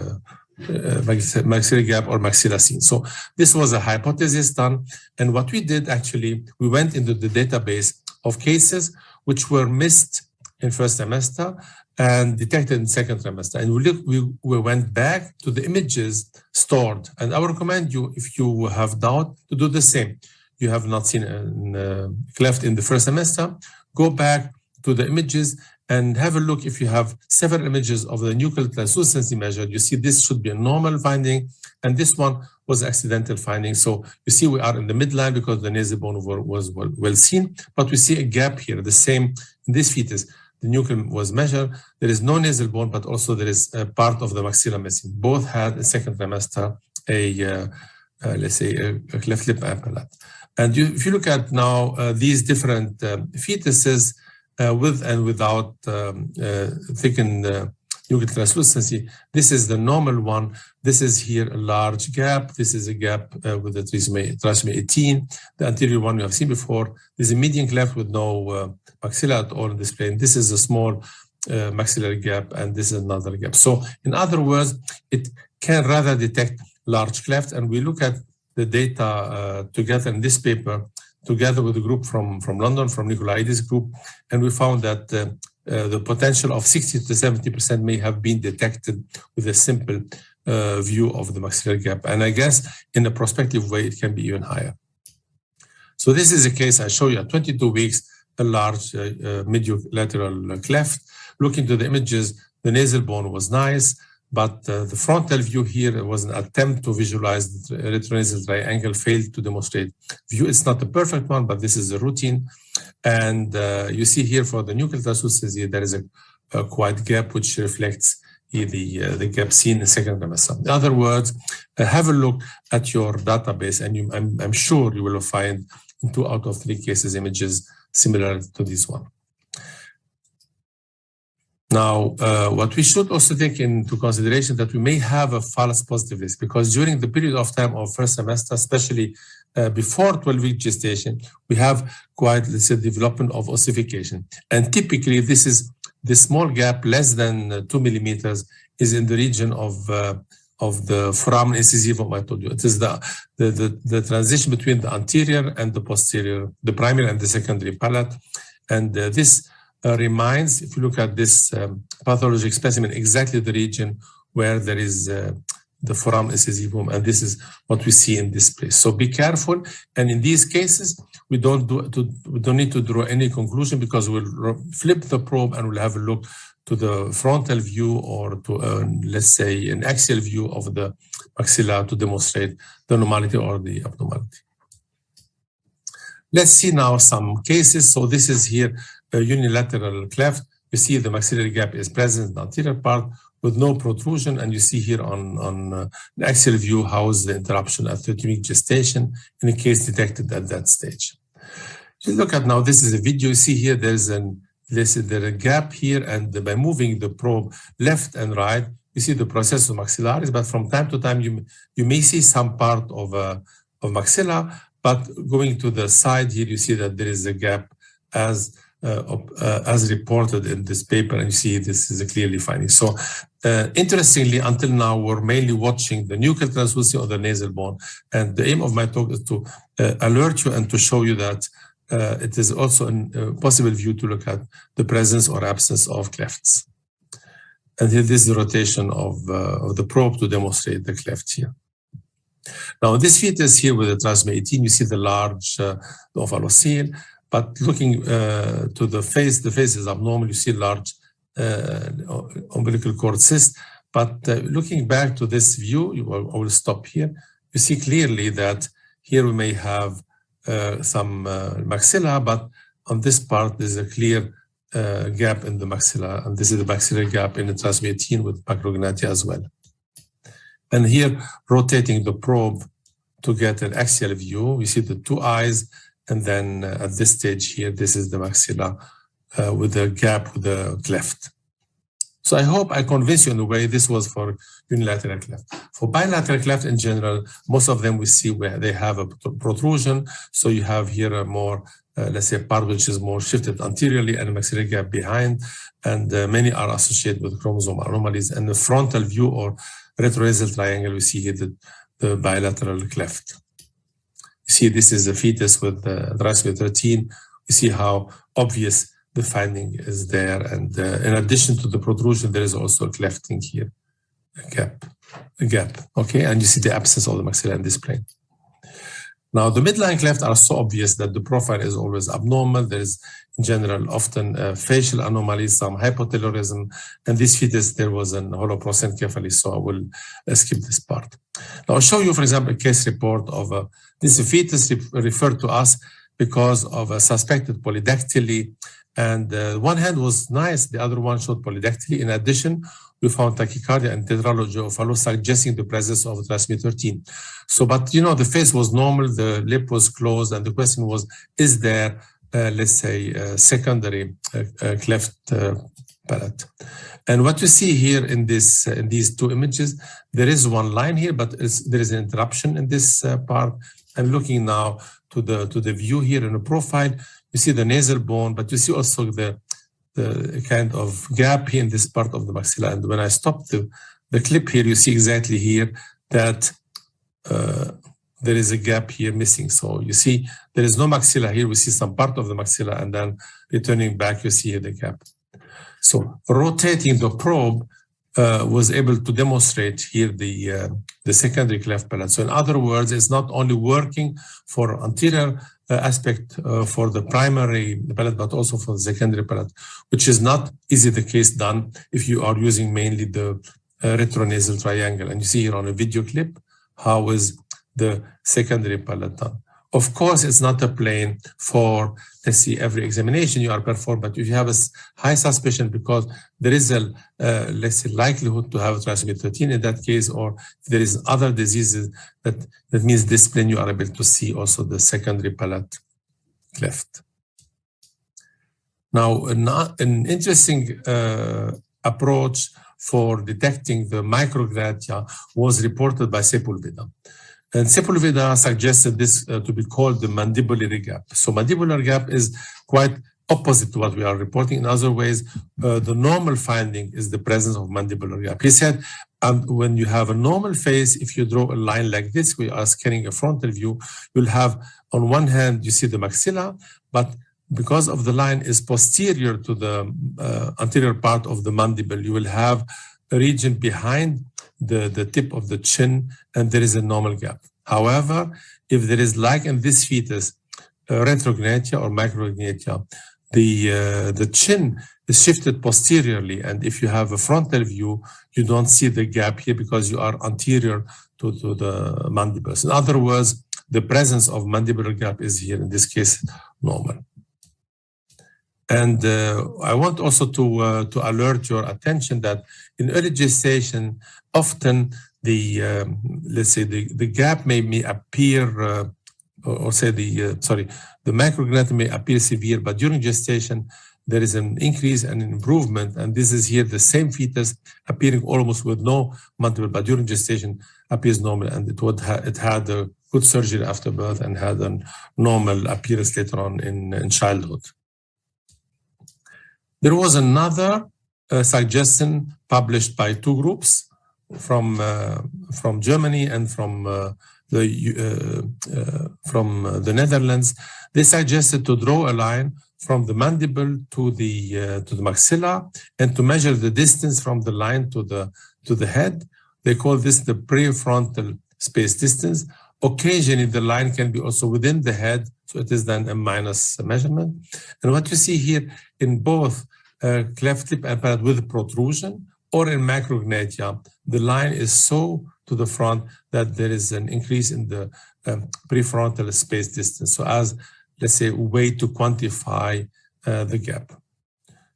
gap or maxilla seen. So this was a hypothesis done, and what we did actually, we went into the database of cases which were missed in first semester and detected in second trimester, and we went back to the images stored. And I would recommend you, if you have doubt, to do the same. You have not seen a cleft in the first semester, go back to the images and have a look. If you have several images of the nuchal translucency measured, you see this should be a normal finding, and this one was accidental finding. So you see we are in the midline because the nasal bone was well seen, but we see a gap here, the same in this fetus. The nuchal was measured. There is no nasal bone, but also there is a part of the maxilla missing. Both had in second trimester let's say a cleft lip and palate. And if you look at now these different fetuses with and without thickened nuchal translucency, this is the normal one. This is here a large gap. This is a gap with the trisomy 18. The anterior one we have seen before. There's a median cleft with no maxilla at all in this plane. This is a small maxillary gap, and this is another gap. So in other words, it can rather detect large cleft, and we look at the data together in this paper, together with a group from London, from Nicolaides group, and we found that the potential of 60 to 70% may have been detected with a simple view of the maxillary gap. And I guess in a prospective way, it can be even higher. So this is a case I show you at 22 weeks, a large mediolateral cleft. Looking to the images, the nasal bone was nice, but the frontal view here was an attempt to visualize the retronasal triangle, failed to demonstrate view. It's not the perfect one, but this is a routine. And you see here for the nuchal translucency, there is a quite gap which reflects the gap seen in second trimester. In other words, have a look at your database, and I'm sure you will find in 2 out of 3 cases images similar to this one. Now, what we should also take into consideration that we may have a false positive risk, because during the period of time of first semester, especially before 12-week gestation, we have quite, let's say, development of ossification. And typically, this is the small gap, less than 2 millimeters, is in the region of the foramen incisivum, I told you. It is the transition between the anterior and the posterior, the primary and the secondary palate. And this reminds, if you look at this pathologic specimen, exactly the region where there is the foramen incisivum, and this is what we see in this place. So be careful, and in these cases, we don't need to draw any conclusion, because we'll flip the probe and we'll have a look to the frontal view or to, let's say, an axial view of the maxilla to demonstrate the normality or the abnormality. Let's see now some cases. So this is here a unilateral cleft. You see the maxillary gap is present in the anterior part with no protrusion, and you see here on the axial view how is the interruption at 13-week gestation in a case detected at that stage. If you look at now, this is a video. You see here there's a gap here, and by moving the probe left and right, you see the process of maxillaris, but from time to time you may see some part of maxilla, but going to the side here, you see that there is a gap as reported in this paper, and you see this is a clearly finding. So interestingly, until now, we're mainly watching the nuchal translucency of the nasal bone, and the aim of my talk is to alert you and to show you that it is also a possible view to look at the presence or absence of clefts. And here this is the rotation of the probe to demonstrate the cleft here. Now, this fetus here with the trisomy 18, you see the large ophalocele, but looking to the face is abnormal. You see large umbilical cord cyst. But looking back to this view, I will stop here. You see clearly that here we may have some maxilla, but on this part, there's a clear gap in the maxilla, and this is the maxillary gap in the trisomy 18 with macrognathia as well. And here, rotating the probe to get an axial view, we see the 2 eyes, and then at this stage here, this is the maxilla with the gap with the cleft. So I hope I convinced you in a way this was for unilateral cleft. For bilateral cleft in general, most of them we see where they have a protrusion. So you have here a more, let's say, part which is more shifted anteriorly and a maxillary gap behind. And many are associated with chromosome anomalies. And the frontal view or retronasal triangle, we see here the bilateral cleft. You see this is a fetus with trisomy 13. You see how obvious the finding is there. And in addition to the protrusion, there is also a clefting here, a gap, okay? And you see the absence of the maxilla in this plane. Now, the midline cleft are so obvious that the profile is always abnormal. There is, in general, often facial anomalies, some hypothyroidism, and this fetus, there was an holoprosencephaly, so I will skip this part. Now, I'll show you, for example, a case report of this fetus referred to us because of a suspected polydactyly, and one hand was nice, the other one showed polydactyly. In addition, we found tachycardia and tetralogy of allo suggesting the presence of trisomy 13. So, but you know, the face was normal, the lip was closed, and the question was, is there, let's say, secondary cleft palate? And what you see here in this, in these 2 images, there is one line here, but there is an interruption in this part. I'm looking now to the view here in the profile. You see the nasal bone, but you see also the kind of gap here in this part of the maxilla. And when I stop the clip here, you see exactly here that there is a gap here missing. So you see there is no maxilla here. We see some part of the maxilla, and then returning back, you see the gap. So rotating the probe was able to demonstrate here the secondary cleft palate. So in other words, it's not only working for anterior aspect for the primary palate, but also for the secondary palate, which is not easy the case done if you are using mainly the retronasal triangle. And you see here on a video clip, how is the secondary palate done. Of course, it's not a plane for, let's see, every examination you are performed, but if you have a high suspicion because there is a, let's say, likelihood to have trisomy 13 in that case, or if there is other diseases, that means this plane you are able to see also the secondary palate cleft. Now, an interesting approach for detecting the microgratia was reported by Sepulveda. And Sepulveda suggested this to be called the mandibular gap. So mandibular gap is quite opposite to what we are reporting. In other ways, the normal finding is the presence of mandibular gap. He said, when you have a normal face, if you draw a line like this, we are scanning a frontal view, you'll have, on one hand, you see the maxilla, but because of the line is posterior to the anterior part of the mandible, you will have a region behind the tip of the chin, and there is a normal gap. However, if there is, like in this fetus, retrognathia or micrognathia, the chin is shifted posteriorly, and if you have a frontal view, you don't see the gap here because you are anterior to the mandibles. In other words, the presence of mandibular gap is here, in this case, normal. And I want also to alert your attention that in early gestation, often the let's say the gap may appear, or say the micrognathia may appear severe, but during gestation there is an increase and an improvement. And this is here the same fetus appearing almost with no mandible, but during gestation appears normal, and it had a good surgery after birth and had a normal appearance later on in childhood. There was another suggestion published by two groups from Germany and from the Netherlands. They suggested to draw a line from the mandible to the maxilla and to measure the distance from the line to the head. They call this the prefrontal space distance. Occasionally, the line can be also within the head, so it is then a minus measurement. And what you see here in both cleft lip and palate with protrusion or in macrognathia, the line is so to the front that there is an increase in the prefrontal space distance. So as, let's say, a way to quantify the gap.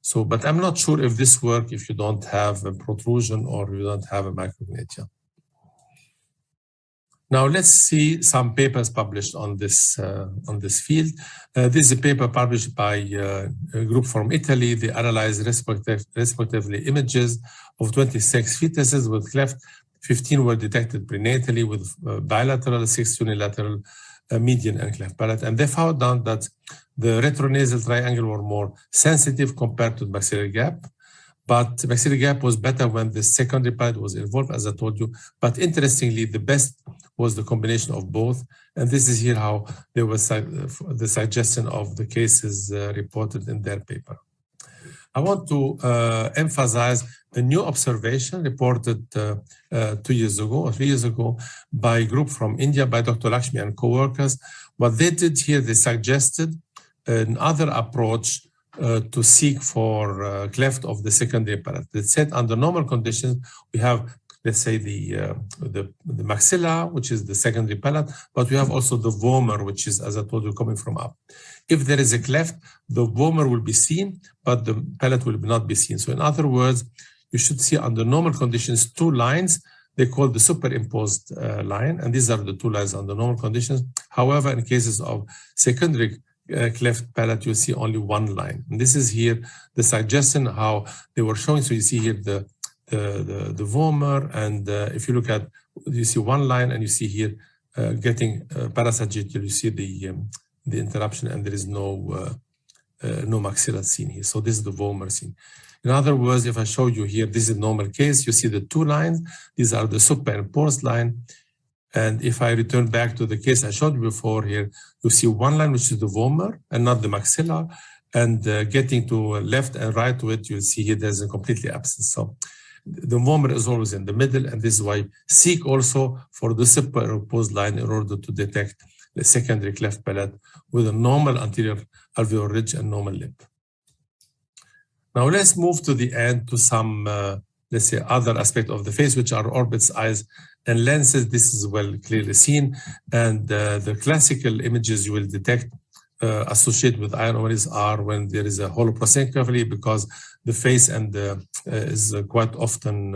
So, but I'm not sure if this works if you don't have a protrusion or you don't have a macrognathia. Now let's see some papers published on this field. This is a paper published by a group from Italy. They analyzed respectively images of 26 fetuses with cleft. 15 were detected prenatally with bilateral, 6 unilateral median and cleft palate, and they found out that the retronasal triangle were more sensitive compared to the maxillary gap. But maxillary gap was better when the secondary palate was involved, as I told you. But interestingly, the best was the combination of both. And this is here how there was the suggestion of the cases reported in their paper. I want to emphasize a new observation reported 2 years ago or 3 years ago by a group from India, by Dr. Lakshmi and co-workers. What they did here, they suggested another approach to seek for cleft of the secondary palate. They said under normal conditions, we have, let's say, the maxilla, which is the secondary palate, but we have also the vomer, which is, as I told you, coming from up. If there is a cleft, the vomer will be seen, but the palate will not be seen. So in other words, you should see under normal conditions 2 lines. They call the superimposed line, and these are the 2 lines under normal conditions. However, in cases of secondary cleft palate, you see only 1 line. And this is here the suggestion how they were showing. So you see here the vomer, and if you look at, you see 1 line, and you see here getting parasagittal, you see the interruption, and there is no maxilla seen here. So this is the vomer seen. In other words, if I show you here, this is a normal case, you see the 2 lines, these are the superimposed line. And if I return back to the case I showed you before here, you see 1 line, which is the vomer and not the maxilla. and getting to left and right to it, you'll see here there's a completely absent. So the vomer is always in the middle, and this is why seek also for the superimposed line in order to detect the secondary cleft palate with a normal anterior alveolar ridge and normal lip. Now let's move to the end to some, let's say, other aspect of the face, which are orbits, eyes, and lenses. This is well clearly seen, and the classical images you will detect associated with eye anomalies are when there is a holoprosencephaly, because the face and is quite often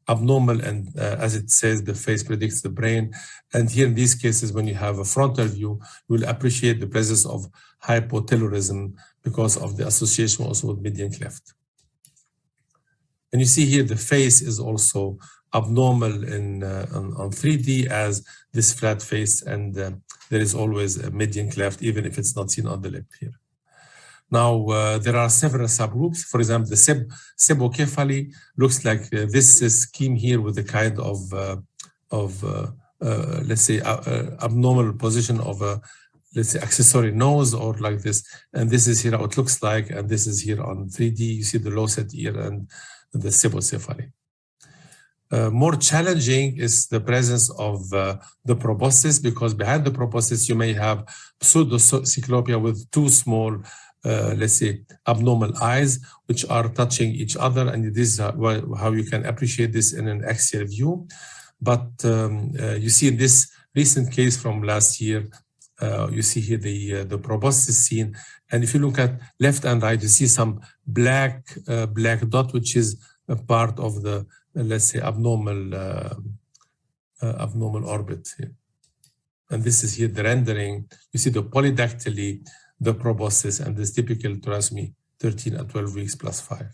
abnormal, and as it says, the face predicts the brain. And here in these cases, when you have a frontal view, you will appreciate the presence of hypotellurism because of the association also with median cleft. And you see here the face is also abnormal on 3D as this flat face, and there is always a median cleft, even if it's not seen on the lip here. Now, there are several subgroups. For example, the sebocephaly looks like this scheme here with a kind of let's say, abnormal position of a, let's say, accessory nose or like this. And this is here how it looks like, and this is here on 3D. You see the low set ear and the sebocephaly. More challenging is the presence of the proboscis, because behind the proboscis you may have pseudocyclopia with two small, let's say, abnormal eyes, which are touching each other, and this is how you can appreciate this in an axial view. But you see in this recent case from last year, you see here the proboscis scene, and if you look at left and right, you see some black dot, which is a part of the, let's say, abnormal orbit here. And this is here the rendering. You see the polydactyly, the proboscis, and this typical trisomy 13 at 12 weeks plus 5.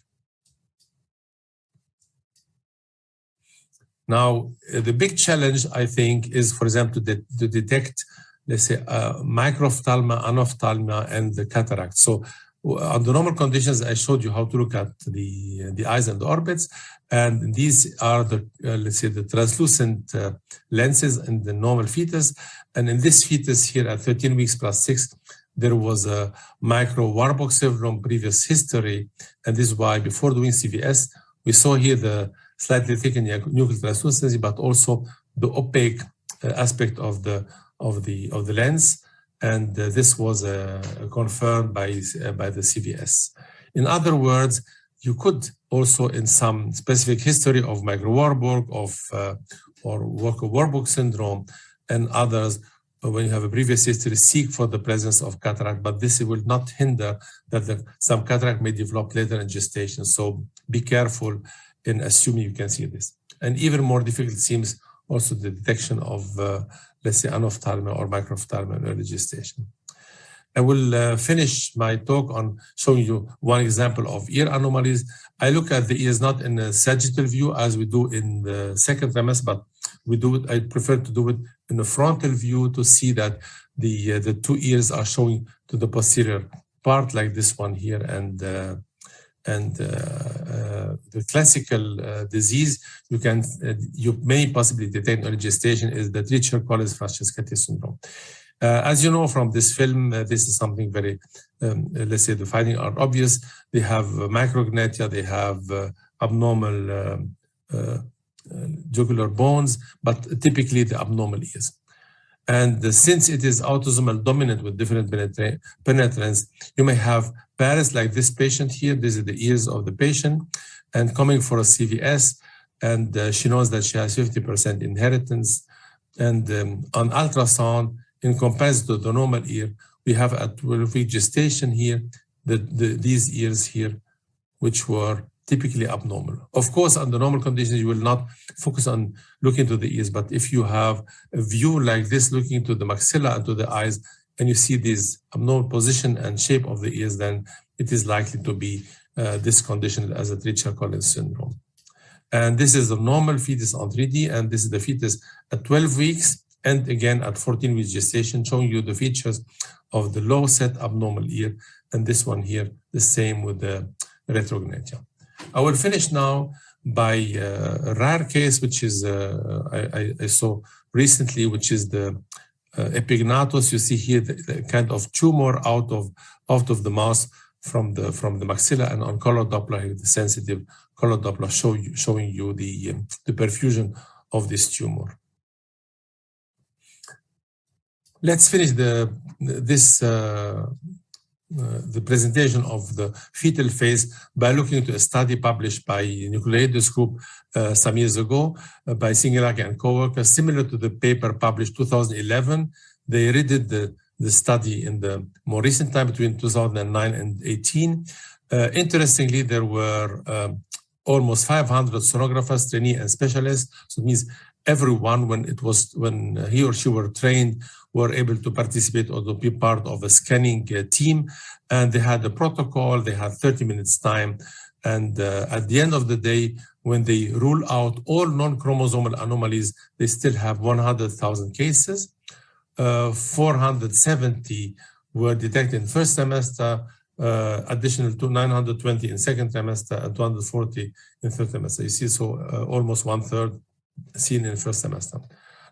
Now, the big challenge, I think, is, for example, to detect, let's say, microphthalma, anophthalma, and the cataract. So under normal conditions, I showed you how to look at the eyes and the orbits, and these are the, let's say, the translucent lenses in the normal fetus. And in this fetus here at 13 weeks plus 6, there was a micro-Warburg syndrome previous history, and this is why before doing CVS, we saw here the slightly thickened nuclear translucency, but also the opaque aspect of the lens. And this was confirmed by the CVS. In other words, you could also, in some specific history of micro-Warburg or Warburg syndrome and others, when you have a previous history, seek for the presence of cataract, but this will not hinder that some cataract may develop later in gestation. So be careful in assuming you can see this. And even more difficult seems also the detection of, let's say, anophthalma or microphthalma in early gestation. I will finish my talk on showing you one example of ear anomalies. I look at the ears not in a sagittal view as we do in the second trimester, but we do it, I prefer to do it in a frontal view to see that the two ears are showing to the posterior part, like this one here, and the classical disease you may possibly detect in early gestation is the Treacher-Collins-Francis-Caté syndrome. As you know from this film, this is something very, let's say, the findings are obvious. They have micrognathia, they have abnormal jugular bones, but typically the abnormal ears. And since it is autosomal dominant with different penetrance, you may have parents like this patient here. These are the ears of the patient, and coming for a CVS, and she knows that she has 50% inheritance. And on ultrasound, in comparison to the normal ear, we have at 12-week gestation here, these ears here, which were typically abnormal. Of course, under normal conditions, you will not focus on looking to the ears, but if you have a view like this, looking to the maxilla and to the eyes, and you see this abnormal position and shape of the ears, then it is likely to be this condition as a Treacher-Collins syndrome. And this is the normal fetus on 3D, and this is the fetus at 12 weeks, and again at 14 weeks gestation, showing you the features of the low set abnormal ear, and this one here, the same with the retrognathia. I will finish now by a rare case, which is I saw recently, which is the epignathos. You see here the kind of tumor out of the mouth from the maxilla, and on color Doppler, the sensitive color Doppler showing you the perfusion of this tumor. Let's finish the presentation of the fetal phase by looking to a study published by Nucleatus Group some years ago by Singelaki and co-workers, similar to the paper published 2011. They redid the study in the more recent time between 2009 and 18. Interestingly, there were almost 500 sonographers, trainee and specialists. So it means everyone, when he or she were trained, were able to participate or to be part of a scanning team. And they had a protocol, they had 30 minutes time. And at the end of the day, when they rule out all non-chromosomal anomalies, they still have 100,000 cases. 470 were detected in first semester, additional to 920 in second trimester, and 240 in third trimester. You see, so almost 1/3 seen in first semester.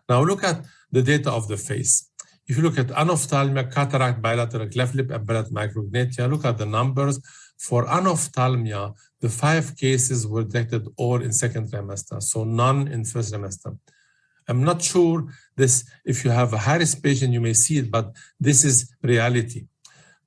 Now look at the data of the face. If you look at anophthalmia, cataract, bilateral cleft lip, and bilateral micrognathia, look at the numbers. For anophthalmia, the 5 cases were detected all in second trimester, so none in first trimester. I'm not sure this, if you have a high-risk patient, you may see it, but this is reality.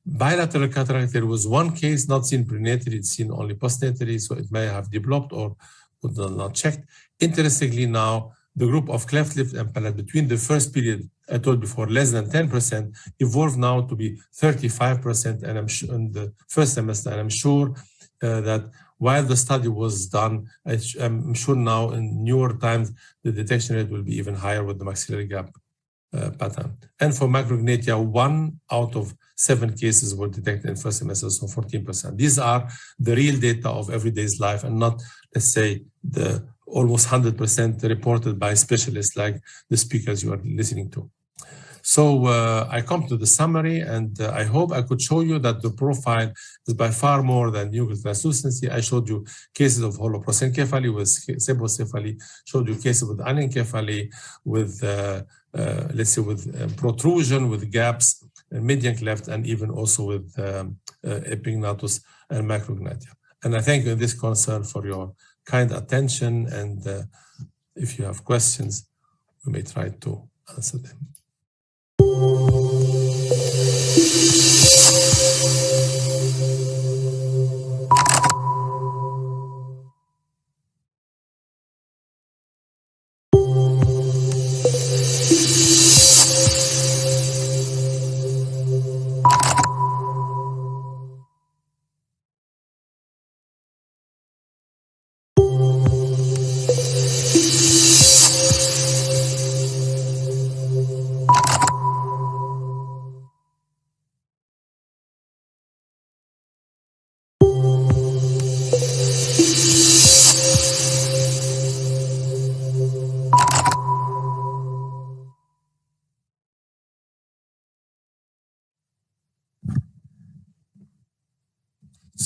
Bilateral cataract, there was 1 case not seen prenatally, it's seen only postnatally, so it may have developed or was not checked. Interestingly now, the group of cleft lip and palate between the first period, I told before, less than 10%, evolved now to be 35%, and I'm sure in the first semester, and I'm sure that while the study was done, I'm sure now in newer times, the detection rate will be even higher with the maxillary gap pattern. And for micrognathia, 1 out of 7 cases were detected in first semester, so 14%. These are the real data of everyday's life and not, let's say, the almost 100% reported by specialists like the speakers you are listening to. So I come to the summary, and I hope I could show you that the profile is by far more than nuclear translucency. I showed you cases of holoprosencephaly with sebocephaly, showed you cases with anencephaly, with, let's say, with protrusion, with gaps, median cleft, and even also with epignathus and macrognathia. And I thank you in this concern for your kind attention, and if you have questions, we may try to answer them.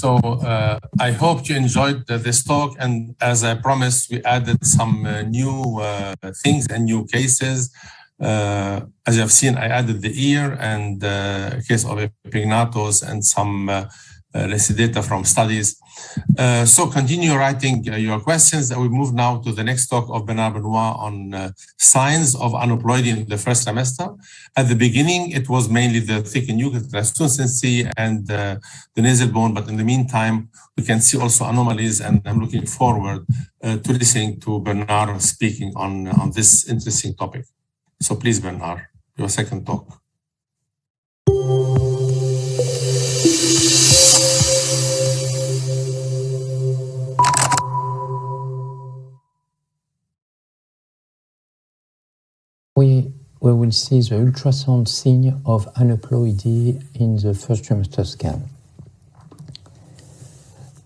So I hope you enjoyed this talk, and as I promised, we added some new things and new cases. As you have seen, I added the ear and a case of epignathus and some let's see, data from studies. So continue writing your questions. We move now to the next talk of Bernard Benoit on signs of aneuploidy in the first semester. At the beginning, it was mainly the thickened nuclear translucency and the nasal bone, but in the meantime, we can see also anomalies, and I'm looking forward to listening to Bernard speaking on this interesting topic. So please, Bernard, your second talk. We will see the ultrasound sign of aneuploidy in the first trimester scan.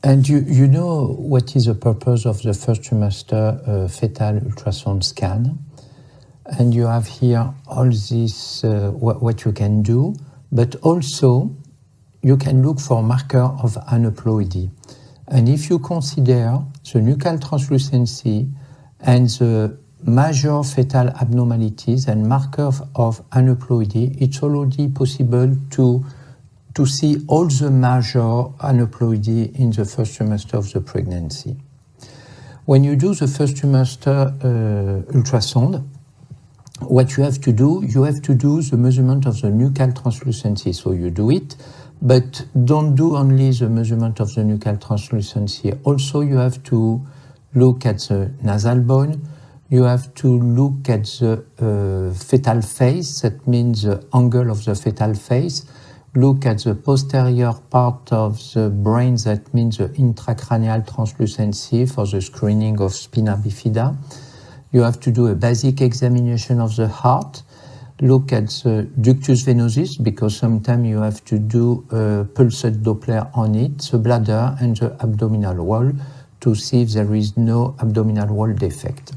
And you know what is the purpose of the first trimester fetal ultrasound scan. And you have here all this, what you can do, but also you can look for marker of aneuploidy. And if you consider the nuchal translucency and the major fetal abnormalities and markers of aneuploidy, it's already possible to to see all the major aneuploidy in the first trimester of the pregnancy. When you do the first trimester ultrasound, what you have to do the measurement of the nuchal translucency. So you do it, but don't do only the measurement of the nuchal translucency. Also, you have to look at the nasal bone. You have to look at the fetal face. That means the angle of the fetal face. Look at the posterior part of the brain. That means the intracranial translucency for the screening of spina bifida. You have to do a basic examination of the heart. Look at the ductus venosus, because sometimes you have to do a pulsed Doppler on it, the bladder and the abdominal wall, to see if there is no abdominal wall defect.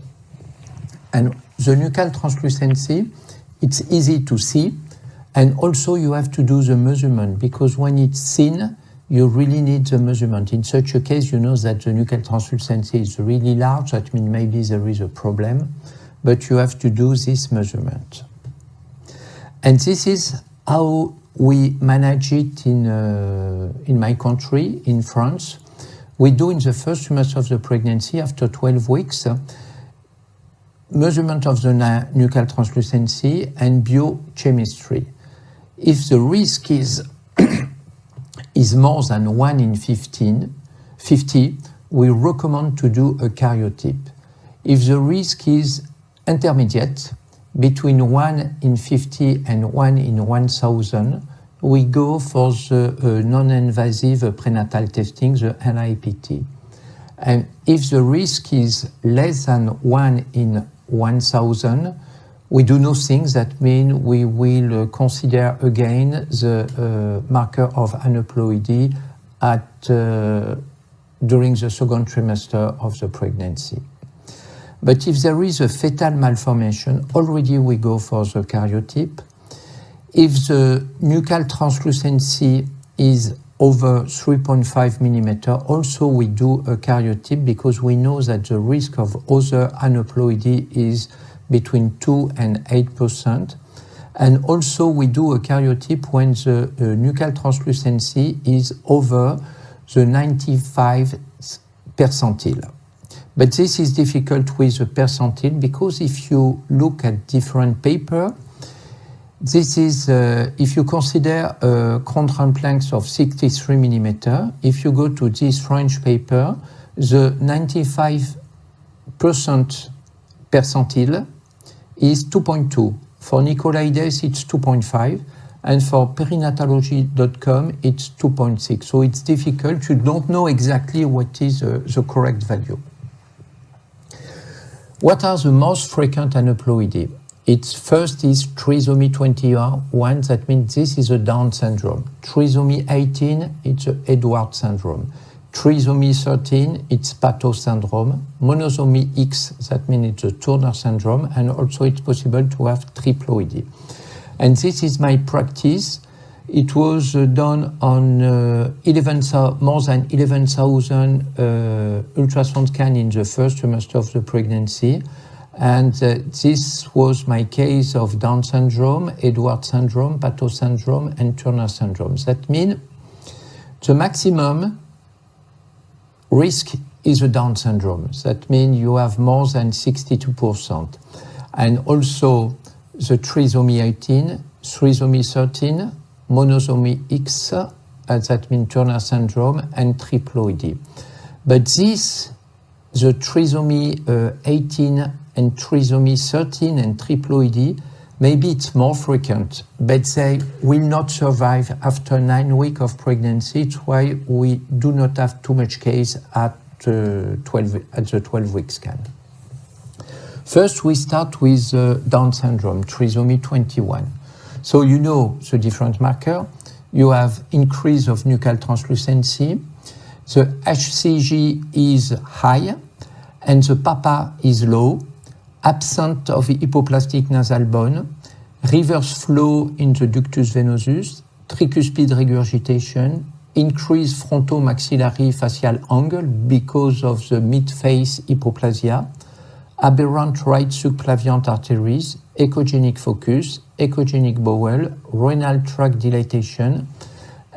And the nuchal translucency, it's easy to see, and also you have to do the measurement, because when it's thin, you really need the measurement. In such a case, you know that the nuchal translucency is really large, that means maybe there is a problem, but you have to do this measurement. And this is how we manage it in my country, in France. We do in the first trimester of the pregnancy, after 12 weeks, measurement of the nuchal translucency and biochemistry. If the risk is more than 1 in 50, we recommend to do a karyotype. If the risk is intermediate, between 1 in 50 and 1 in 1,000, we go for the non-invasive prenatal testing, the NIPT. And if the risk is less than 1 in 1,000, we do nothing. That means we will consider again the marker of aneuploidy during the second trimester of the pregnancy. But if there is a fetal malformation, already we go for the karyotype. If the nuchal translucency is over 3.5 millimeter, also we do a karyotype, because we know that the risk of other aneuploidy is between 2 and 8%. And also we do a karyotype when the nuchal translucency is over the 95th percentile. But this is difficult with the percentile, because if you look at different paper, this is, if you consider a quadrant length of 63 millimeter, if you go to this French paper, the 95% percentile is 2.2. For Nicolaides, it's 2.5. And for perinatology.com, it's 2.6. So it's difficult. You don't know exactly what is the correct value. What are the most frequent aneuploidy? It's first is trisomy 21, that means this is a Down syndrome. Trisomy 18, it's a Edwards syndrome. Trisomy 13, it's Pato syndrome. Monosomy X, that means it's a Turner syndrome, and also it's possible to have triploidy. And this is my practice. It was done on more than 11,000 ultrasound scans in the first trimester of the pregnancy. And this was my case of Down syndrome, Edwards syndrome, Pato syndrome, and Turner syndrome. That means the maximum risk is a Down syndrome. That means you have more than 62%. And also the trisomy 18, trisomy 13, monosomy X, that means Turner syndrome, and triploidy. But this, the trisomy 18 and trisomy 13 and triploidy, maybe it's more frequent, but they will not survive after 9 weeks of pregnancy. It's why we do not have too much case at the 12-week scan. First, we start with Down syndrome, trisomy 21. So you know the different marker. You have increase of nuchal translucency. The HCG is high, and the PAPA is low. Absent of the hypoplastic nasal bone, reverse flow in the ductus venosus, tricuspid regurgitation, increased frontomaxillary facial angle because of the mid-face hypoplasia, aberrant right subclavian arteries, echogenic focus, echogenic bowel, renal tract dilatation,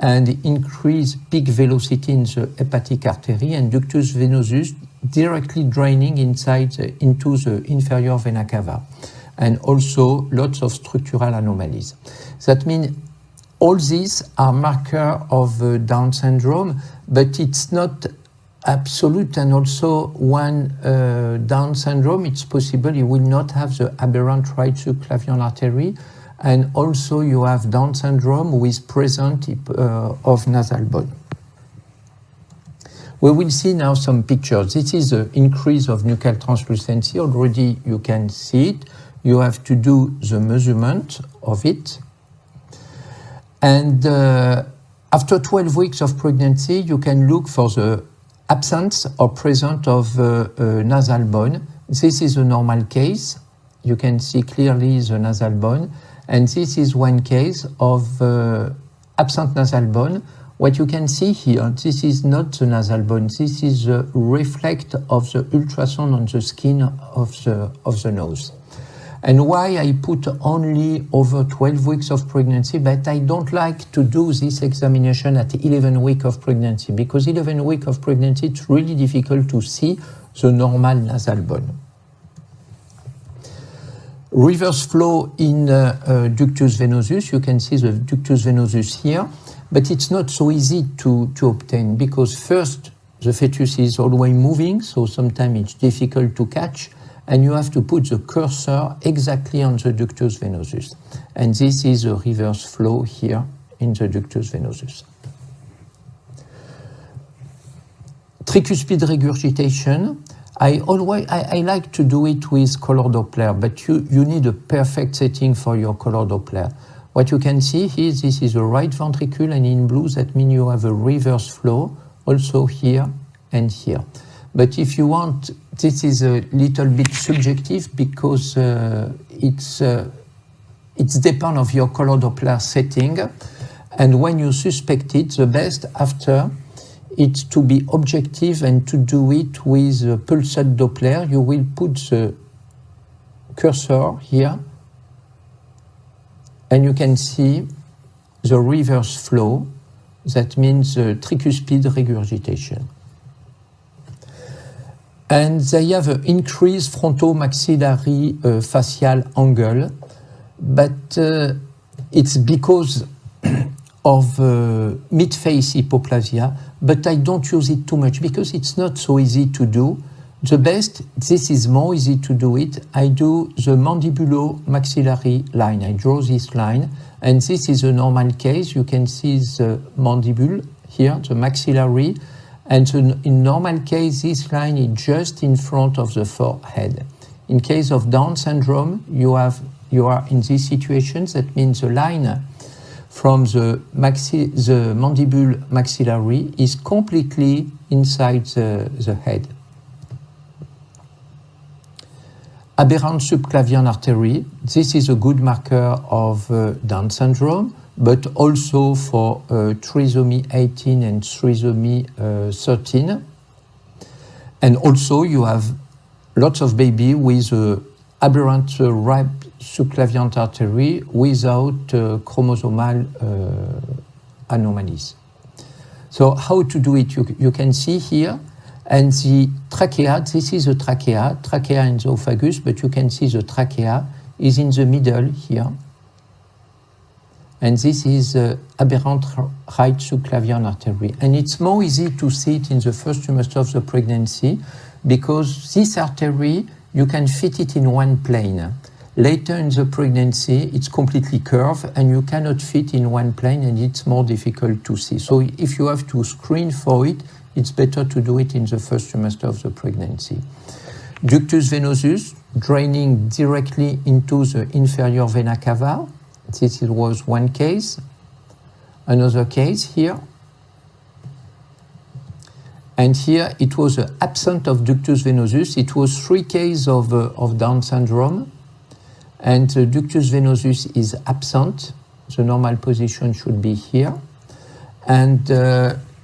and increase peak velocity in the hepatic artery and ductus venosus directly draining into the inferior vena cava, and also lots of structural anomalies. That means all these are markers of Down syndrome, but it's not absolute, and also when Down syndrome, it's possible you will not have the aberrant right subclavian artery, and also you have Down syndrome with presence of nasal bone. We will see now some pictures. This is the increase of nuchal translucency. Already you can see it. You have to do the measurement of it. And after 12 weeks of pregnancy, you can look for the absence or presence of nasal bone. This is a normal case. You can see clearly the nasal bone. And this is one case of absent nasal bone. What you can see here, this is not the nasal bone. This is the reflect of the ultrasound on the skin of the nose. And why I put only over 12 weeks of pregnancy, but I don't like to do this examination at 11 weeks of pregnancy, because 11 weeks of pregnancy, it's really difficult to see the normal nasal bone. Reverse flow in ductus venosus, you can see the ductus venosus here, but it's not so easy to obtain, because first, the fetus is always moving, so sometimes it's difficult to catch, and you have to put the cursor exactly on the ductus venosus. And this is a reverse flow here in the ductus venosus. Tricuspid regurgitation. I like to do it with color Doppler, but you need a perfect setting for your color Doppler. What you can see here, this is a right ventricle, and in blue, that means you have a reverse flow, also here and here. But if you want, this is a little bit subjective, because it's depend of your color Doppler setting. And when you suspect it, the best after it's to be objective and to do it with a pulsed Doppler. You will put the cursor here, and you can see the reverse flow. That means the tricuspid regurgitation. And they have an increased frontomaxillary facial angle, but it's because of mid-face hypoplasia, but I don't use it too much because it's not so easy to do. The best, this is more easy to do it, I do the mandibulo-maxillary line. I draw this line, and this is a normal case. You can see the mandible here, the maxillary, and in normal case, this line is just in front of the forehead. In case of Down syndrome, you are in this situation. That means the line from the mandible maxillary is completely inside the head. Aberrant subclavian artery, this is a good marker of Down syndrome, but also for trisomy 18 and trisomy 13. And also you have lots of baby with aberrant right subclavian artery without chromosomal anomalies. So how to do it? You can see here, and the trachea, this is the trachea in the esophagus, but you can see the trachea is in the middle here. And this is aberrant right subclavian artery. And it's more easy to see it in the first trimester of the pregnancy, because this artery, you can fit it in one plane. Later in the pregnancy, it's completely curved, and you cannot fit in one plane, and it's more difficult to see. So if you have to screen for it, it's better to do it in the first trimester of the pregnancy. Ductus venosus, draining directly into the inferior vena cava. This was one case. Another case here. And here it was absent of ductus venosus. It was 3 cases of Down syndrome. And the ductus venosus is absent. The normal position should be here. And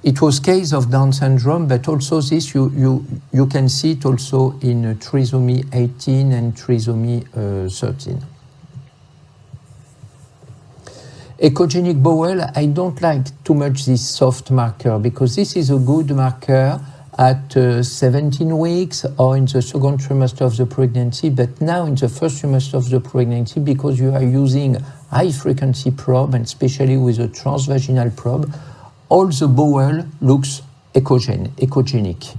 it was case of Down syndrome, but also this you can see it also in trisomy 18 and trisomy 13. Echogenic bowel, I don't like too much this soft marker because this is a good marker at 17 weeks or in the second trimester of the pregnancy, but now in the first trimester of the pregnancy, because you are using high-frequency probe, and especially with a transvaginal probe, all the bowel looks echogenic.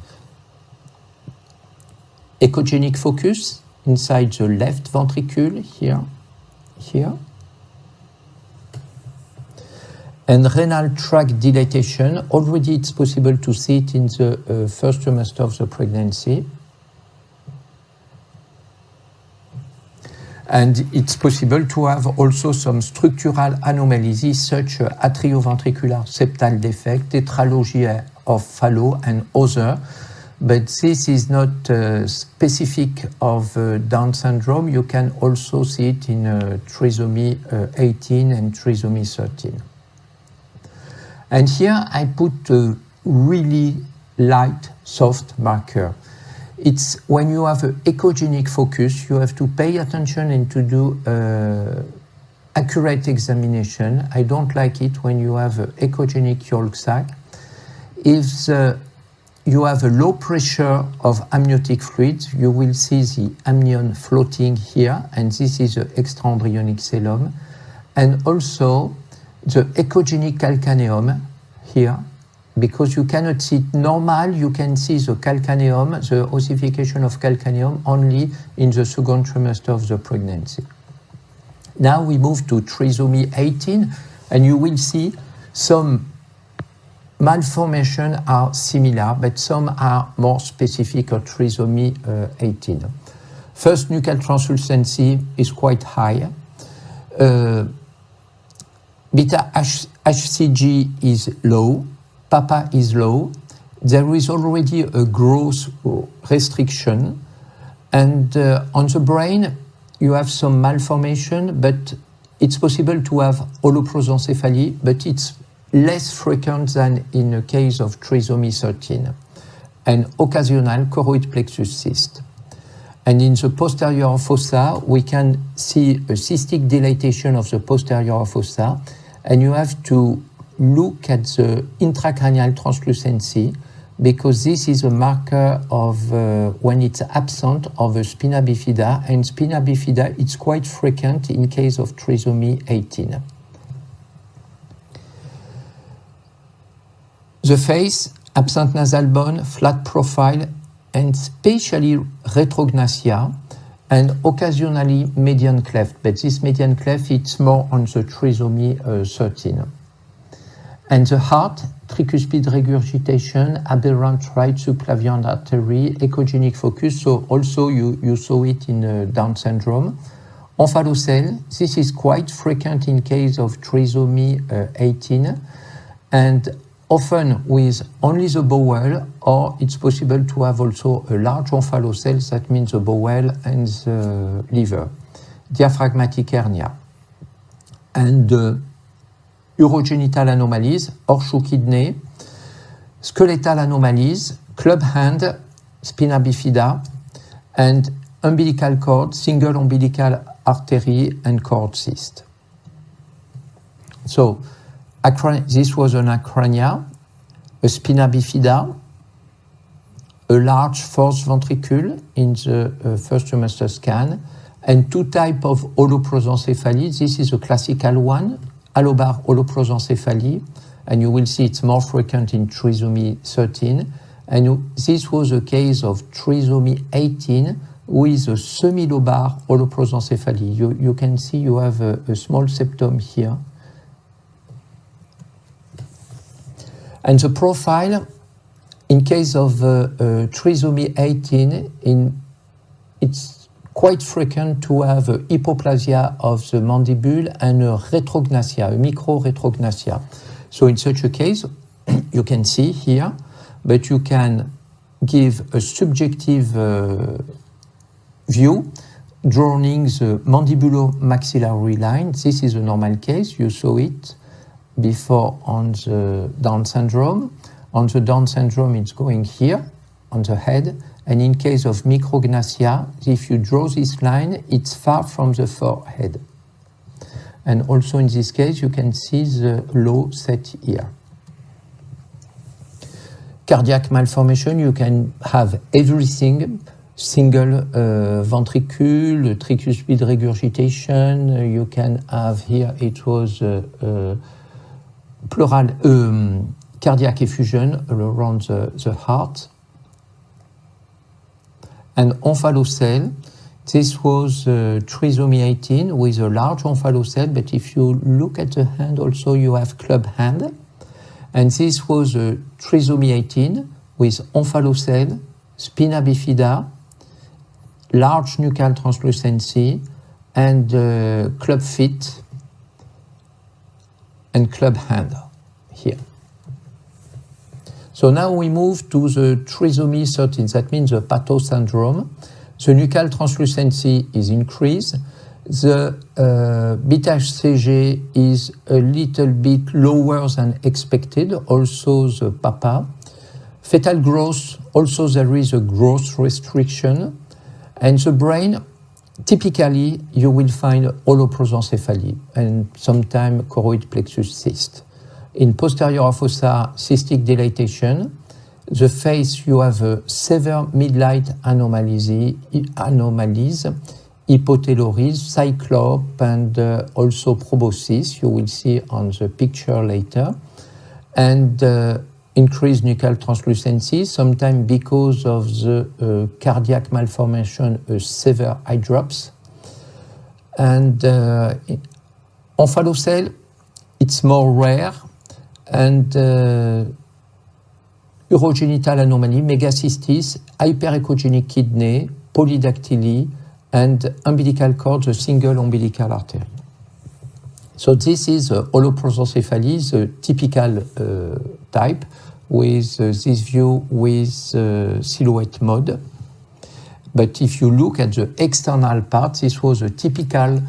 Echogenic focus inside the left ventricle, here. And renal tract dilatation, already it's possible to see it in the first trimester of the pregnancy. And it's possible to have also some structural anomalies, such as atrioventricular septal defect, tetralogy of Fallot, and other. But this is not specific of Down syndrome. You can also see it in trisomy 18 and trisomy 13. And here I put a really light, soft marker. It's when you have an echogenic focus, you have to pay attention and to do accurate examination. I don't like it when you have an echogenic yolk sac. If you have a low pressure of amniotic fluid, you will see the amnion floating here, and this is the extraembryonic cellum. And also the echogenic calcaneum here, because you cannot see it normal, you can see the calcaneum, the ossification of calcaneum, only in the second trimester of the pregnancy. Now we move to trisomy 18, and you will see some malformations are similar, but some are more specific of trisomy 18. First, nuchal translucency is quite high. Beta HCG is low, Papa is low. There is already a growth restriction. And on the brain, you have some malformation, but it's possible to have holoprosencephaly, but it's less frequent than in the case of trisomy 13, and occasional choroid plexus cyst. And in the posterior fossa, we can see a cystic dilatation of the posterior fossa, and you have to look at the intracranial translucency, because this is a marker of when it's absent of a spina bifida, and spina bifida, it's quite frequent in case of trisomy 18. The face, absent nasal bone, flat profile, and especially retrognathia, and occasionally median cleft, but this median cleft, it's more on the trisomy 13. And the heart, tricuspid regurgitation, aberrant right subclavian artery, echogenic focus, so also you saw it in Down syndrome. Omphalocele, this is quite frequent in case of trisomy 18, and often with only the bowel, or it's possible to have also a large omphalocele, that means the bowel and the liver. Diaphragmatic hernia. And urogenital anomalies, horseshoe kidney, skeletal anomalies, club hand, spina bifida, and umbilical cord, single umbilical artery, and cord cyst. So, this was an acrania, a spina bifida, a large fourth ventricle in the first trimester scan, and two types of holoprosencephaly. This is a classical one, allobar holoprosencephaly, and you will see it's more frequent in trisomy 13. And this was a case of trisomy 18 with a semi-lobar holoprosencephaly. You can see you have a small septum here. And the profile, in case of trisomy 18, it's quite frequent to have a hypoplasia of the mandible and a retrognathia, a micro-retrognathia. So in such a case, you can see here, but you can give a subjective view, drawing the mandibulo-maxillary line. This is a normal case, you saw it before on the Down syndrome. On the Down syndrome, it's going here on the head. And in case of micrognathia, if you draw this line, it's far from the forehead. And also in this case, you can see the low set here. Cardiac malformation, you can have everything, single ventricule, tricuspid regurgitation. You can have here, it was pleural cardiac effusion around the heart. And omphalocele, this was trisomy 18 with a large omphalocele, but if you look at the hand also, you have club hand. And this was trisomy 18 with omphalocele, spina bifida, large nuchal translucency, and club feet and club hand here. So now we move to the trisomy 13, that means the Pato syndrome. The nuchal translucency is increased. The beta HCG is a little bit lower than expected, also the PAPA. Fetal growth, also there is a growth restriction. And the brain, typically you will find holoprosencephaly and sometimes choroid plexus cyst. In posterior fossa, cystic dilatation. The face, you have a severe midlight anomalies, hypoteloris, cyclope, and also proboscis, you will see on the picture later. And increased nuchal translucency, sometimes because of the cardiac malformation, severe eye drops. And omphalocele, it's more rare. And urogenital anomaly, megacystis, hyperechogenic kidney, polydactyly, and umbilical cord, the single umbilical artery. So this is holoprosencephaly, the typical type, with this view with silhouette mode. But if you look at the external part, this was a typical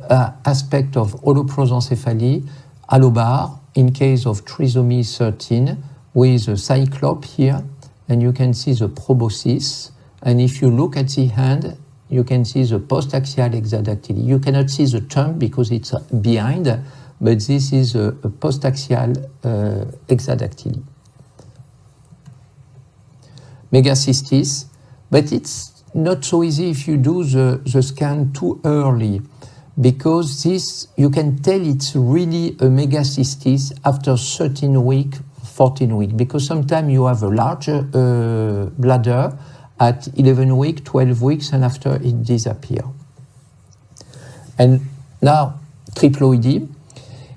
aspect of holoprosencephaly, allobar, in case of trisomy 13, with a cyclope here, and you can see the proboscis. And if you look at the hand, you can see the postaxial hexadactyly. You cannot see the thumb because it's behind, but this is a postaxial hexadactyly. Megacystis, but it's not so easy if you do the scan too early, because this, you can tell it's really a megacystis after 13 weeks, 14 weeks, because sometimes you have a larger bladder at 11 weeks, 12 weeks, and after it disappears. And now, triploidy.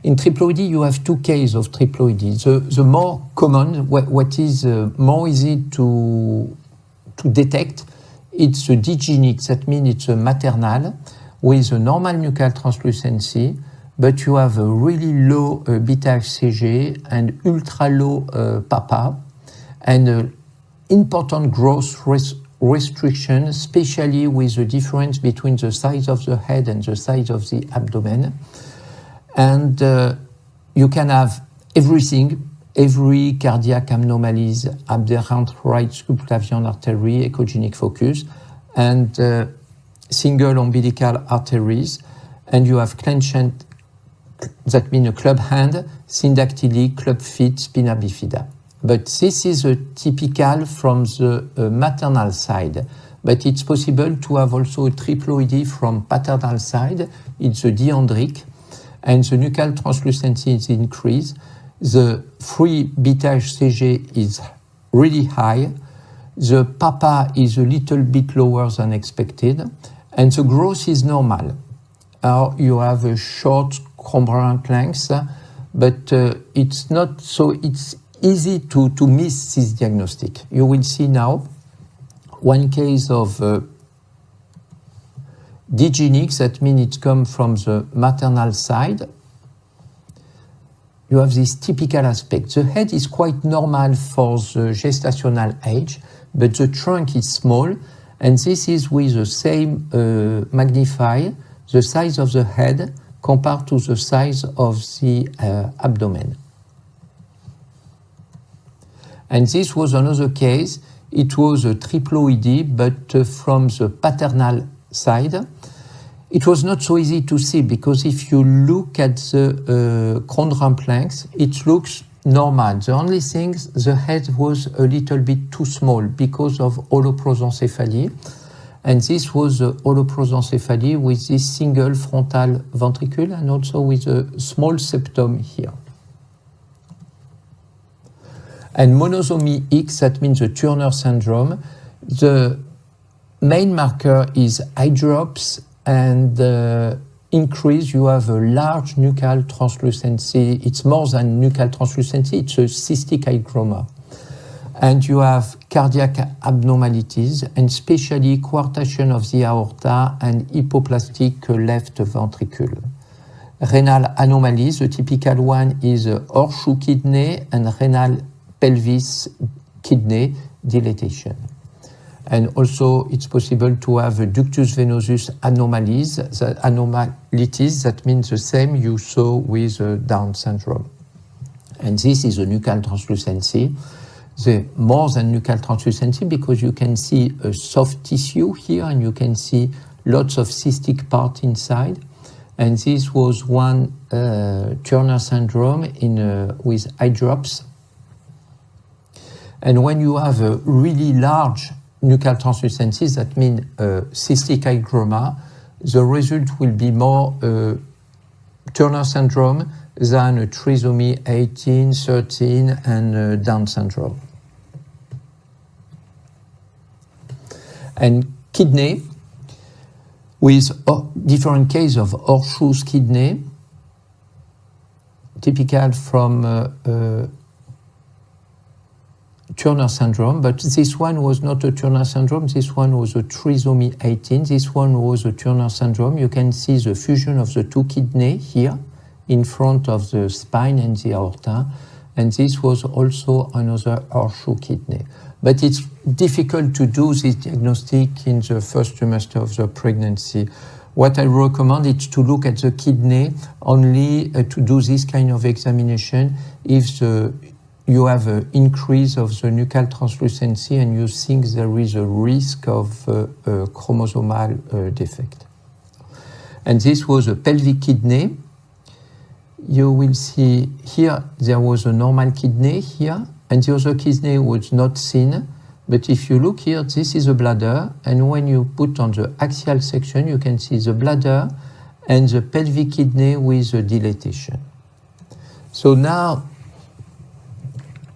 In triploidy, you have two cases of triploidy. The more common, what is more easy to detect, it's a digenic, that means it's a maternal, with a normal nuchal translucency, but you have a really low beta HCG and ultra low PAPA, and important growth restriction, especially with the difference between the size of the head and the size of the abdomen. And you can have everything, every cardiac anomalies, aberrant right subclavian artery, echogenic focus, and single umbilical arteries, and you have clenched, that means a club hand, syndactyly, club feet, spina bifida. But this is a typical from the maternal side. But it's possible to have also a triploidy from paternal side. It's a diandric, and the nuchal translucency is increased. The free beta HCG is really high. The PAPA is a little bit lower than expected, and the growth is normal. You have a short component length, but it's not so it's easy to miss this diagnostic. You will see now one case of digenic, that means it comes from the maternal side. You have this typical aspect. The head is quite normal for the gestational age, but the trunk is small, and this is with the same magnify, the size of the head compared to the size of the abdomen. And this was another case. It was a triploidy, but from the paternal side. It was not so easy to see because if you look at the chondrum planks, it looks normal. The only thing, the head was a little bit too small because of holoprosencephaly. And this was holoprosencephaly with this single frontal ventricle and also with a small septum here. And monosomy X, that means the Turner syndrome. The main marker is eye drops and increase. You have a large nuchal translucency. It's more than nuchal translucency, it's a cystic hygroma. And you have cardiac abnormalities, and especially coarctation of the aorta and hypoplastic left ventricle. Renal anomalies, the typical one is horseshoe kidney and renal pelvis kidney dilatation. And also it's possible to have a ductus venosus anomalies, that means the same you saw with Down syndrome. And this is a nuchal translucency. The more than nuchal translucency because you can see a soft tissue here and you can see lots of cystic part inside. And this was one Turner syndrome with eye drops. And when you have a really large nuchal translucency, that means cystic hygroma, the result will be more Turner syndrome than a trisomy 18, 13, and Down syndrome. And kidney, with different cases of horseshoe kidney, typical from Turner syndrome, but this one was not a Turner syndrome, this one was a trisomy 18, this one was a Turner syndrome. You can see the fusion of the two kidneys here in front of the spine and the aorta, and this was also another horseshoe kidney. But it's difficult to do this diagnostic in the first trimester of the pregnancy. What I recommend is to look at the kidney only to do this kind of examination if you have an increase of the nuchal translucency and you think there is a risk of a chromosomal defect. And this was a pelvic kidney. You will see here there was a normal kidney here, and the other kidney was not seen. But if you look here, this is a bladder, and when you put on the axial section, you can see the bladder and the pelvic kidney with a dilatation. So now,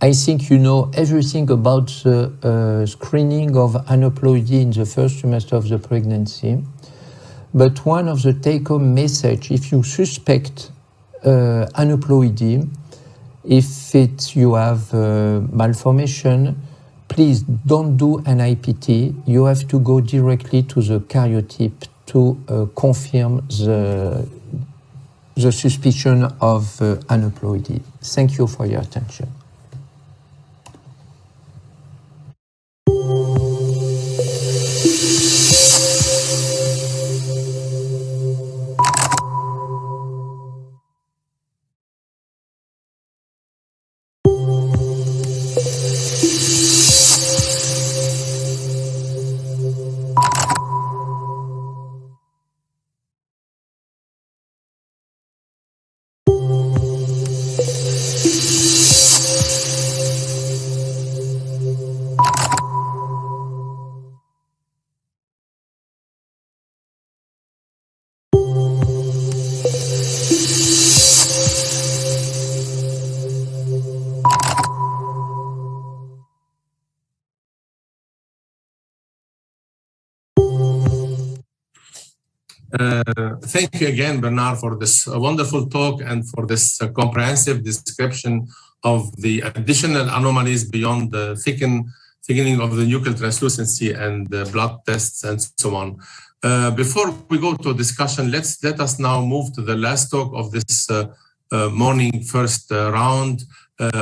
I think you know everything about the screening of aneuploidy in the first trimester of the pregnancy. But one of the take-home message, if you suspect aneuploidy, if you have malformation, please don't do an IPT. You have to go directly to the karyotype to confirm the suspicion of aneuploidy. Thank you for your attention. Thank you again, Bernard, for this wonderful talk and for this comprehensive description of the additional anomalies beyond the thickening of the nuchal translucency and the blood tests and so on. Before we go to discussion, let us now move to the last talk of this morning first round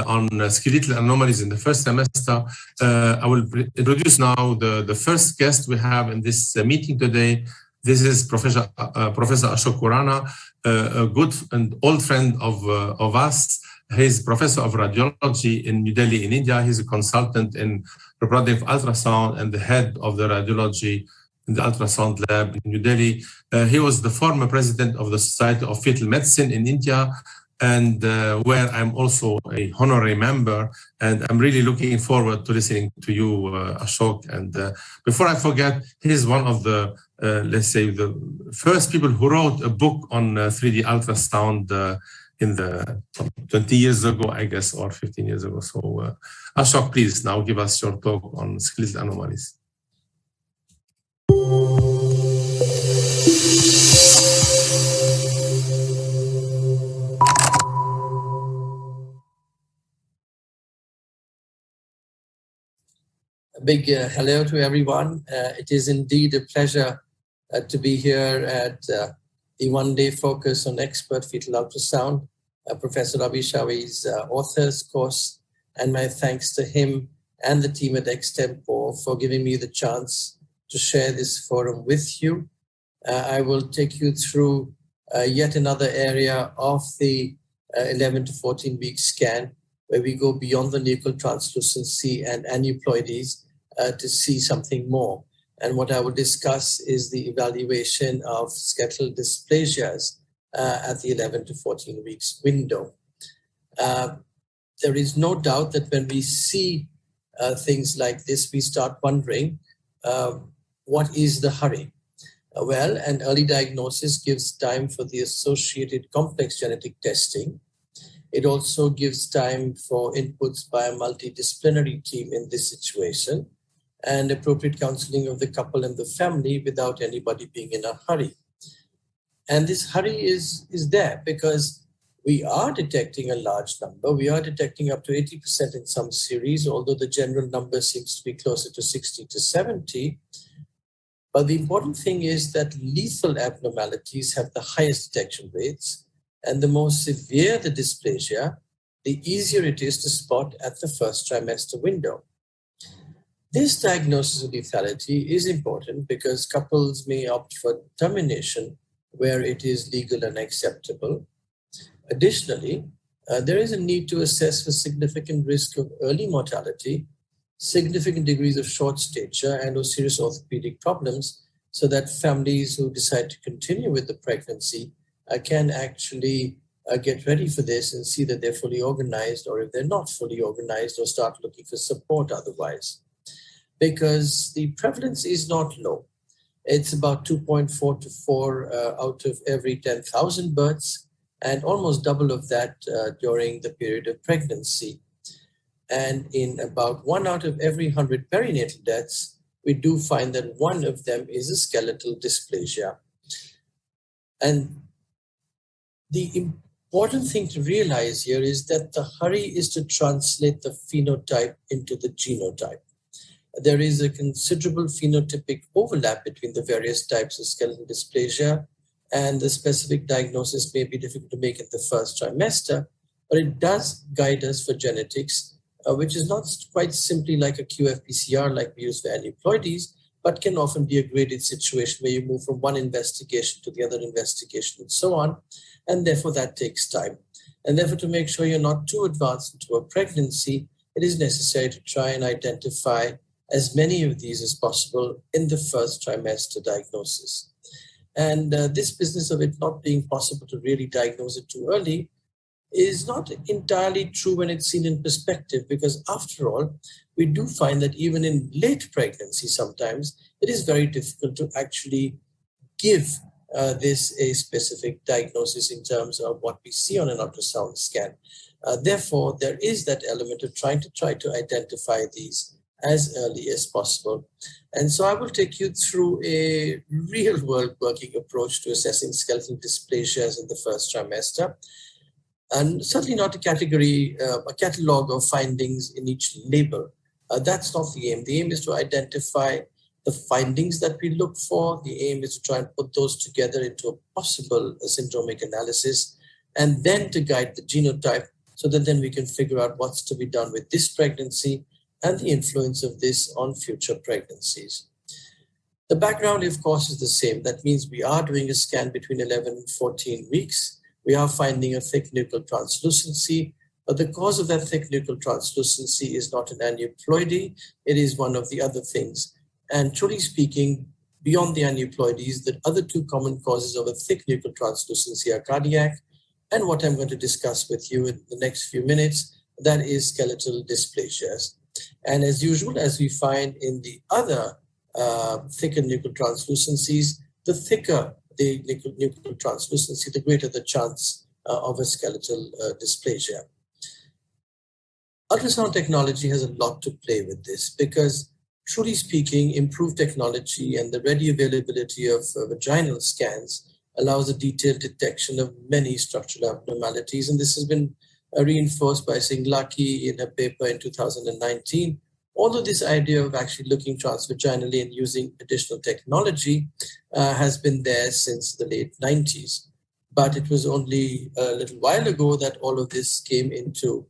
on skeletal anomalies in the first semester. I will introduce now the first guest we have in this meeting today. This is Professor Ashok Khurana, a good and old friend of us. He's Professor of Radiology in New Delhi in India. He's a consultant in reproductive ultrasound and the head of the radiology in the ultrasound lab in New Delhi. He was the former president of the Society of Fetal Medicine in India, and where I'm also a honorary member. And I'm really looking forward to listening to you, Ashok. And before I forget, he's one of the, let's say, the first people who wrote a book on 3D ultrasound in the 20 years ago, I guess, or 15 years ago. So Ashok, please now give us your talk on skeletal anomalies. A big hello to everyone. It is indeed a pleasure to be here at the one-day focus on expert fetal ultrasound, Professor Rabi Chaoui's author's course, and my thanks to him and the team at Extempo for giving me the chance to share this forum with you. I will take you through yet another area of the 11 to 14 week scan, where we go beyond the nuchal translucency and aneuploidies to see something more. And what I will discuss is the evaluation of skeletal dysplasias at the 11 to 14 weeks window. There is no doubt that when we see things like this, we start wondering, what is the hurry? Well, an early diagnosis gives time for the associated complex genetic testing. It also gives time for inputs by a multidisciplinary team in this situation, and appropriate counseling of the couple and the family without anybody being in a hurry. And this hurry is there because we are detecting a large number. We are detecting up to 80% in some series, although the general number seems to be closer to 60 to 70. But the important thing is that lethal abnormalities have the highest detection rates, and the more severe the dysplasia, the easier it is to spot at the first trimester window. This diagnosis of lethality is important because couples may opt for termination where it is legal and acceptable. Additionally, there is a need to assess for significant risk of early mortality, significant degrees of short stature, and or serious orthopedic problems, so that families who decide to continue with the pregnancy can actually get ready for this and see that they're fully organized, or if they're not fully organized, or start looking for support otherwise. Because the prevalence is not low. It's about 2.4 to 4 out of every 10,000 births, and almost double of that during the period of pregnancy. And in about 1 out of every 100 perinatal deaths, we do find that one of them is a skeletal dysplasia. And the important thing to realize here is that the hurry is to translate the phenotype into the genotype. There is a considerable phenotypic overlap between the various types of skeletal dysplasia, and the specific diagnosis may be difficult to make in the first trimester, but it does guide us for genetics, which is not quite simply like a QF-PCR like we use for aneuploidies, but can often be a graded situation where you move from one investigation to the other investigation and so on, and therefore that takes time. And therefore, to make sure you're not too advanced into a pregnancy, it is necessary to try and identify as many of these as possible in the first trimester diagnosis. And this business of it not being possible to really diagnose it too early is not entirely true when it's seen in perspective, because after all, we do find that even in late pregnancy, sometimes it is very difficult to actually give this a specific diagnosis in terms of what we see on an ultrasound scan. Therefore, there is that element of trying to identify these as early as possible. And so I will take you through a real-world working approach to assessing skeletal dysplasias in the first trimester. And certainly not a catalog of findings in each label. That's not the aim. The aim is to identify the findings that we look for. The aim is to try and put those together into a possible syndromic analysis, and then to guide the genotype so that then we can figure out what's to be done with this pregnancy and the influence of this on future pregnancies. The background, of course, is the same. That means we are doing a scan between 11 and 14 weeks. We are finding a thick nuchal translucency, but the cause of that thick nuchal translucency is not an aneuploidy. It is one of the other things. And truly speaking, beyond the aneuploidies, the other two common causes of a thick nuclear translucency are cardiac, and what I'm going to discuss with you in the next few minutes, that is skeletal dysplasias. And as usual, as we find in the other thicker nuclear translucencies, the thicker the nuclear translucency, the greater the chance of a skeletal dysplasia. Ultrasound technology has a lot to play with this because, truly speaking, improved technology and the ready availability of vaginal scans allows a detailed detection of many structural abnormalities. And this has been reinforced by Singlaki in a paper in 2019. Although this idea of actually looking transvaginally and using additional technology has been there since the late 90s. But it was only a little while ago that all of this came into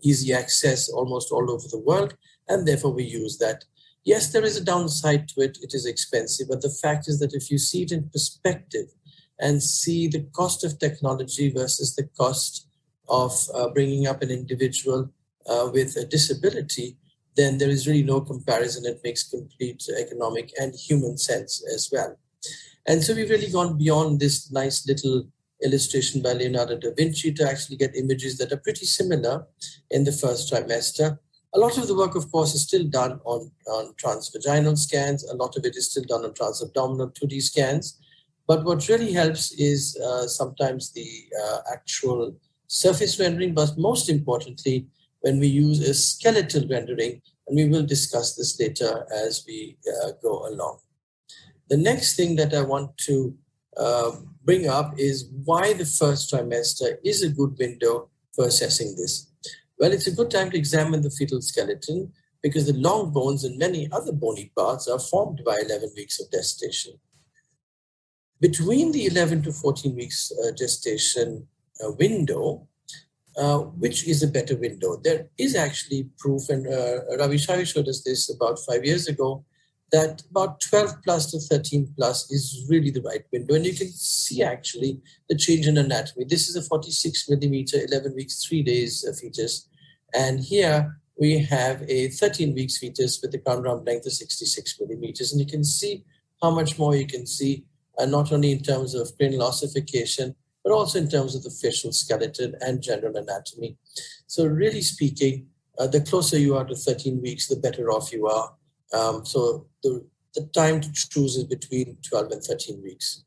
easy access almost all over the world, and therefore we use that. Yes, there is a downside to it. It is expensive, but the fact is that if you see it in perspective and see the cost of technology versus the cost of bringing up an individual with a disability, then there is really no comparison. It makes complete economic and human sense as well. And so we've really gone beyond this nice little illustration by Leonardo da Vinci to actually get images that are pretty similar in the first trimester. A lot of the work, of course, is still done on transvaginal scans. A lot of it is still done on transabdominal 2D scans. But what really helps is sometimes the actual surface rendering, but most importantly, when we use a skeletal rendering, and we will discuss this later as we go along. The next thing that I want to bring up is why the first trimester is a good window for assessing this. Well, it's a good time to examine the fetal skeleton because the long bones and many other bony parts are formed by 11 weeks of gestation. Between the 11 to 14 weeks gestation window, which is a better window? There is actually proof, and Ravi Chaoui showed us this about 5 years ago, that about 12 plus to 13 plus is really the right window. And you can see actually the change in anatomy. This is a 46 millimeter, 11 weeks, 3 days fetus. And here we have a 13 weeks fetus with a crown round length of 66 millimeters. And you can see how much more you can see, not only in terms of cranial ossification, but also in terms of the facial skeleton and general anatomy. So really speaking, the closer you are to 13 weeks, the better off you are. So the time to choose is between 12 and 13 weeks.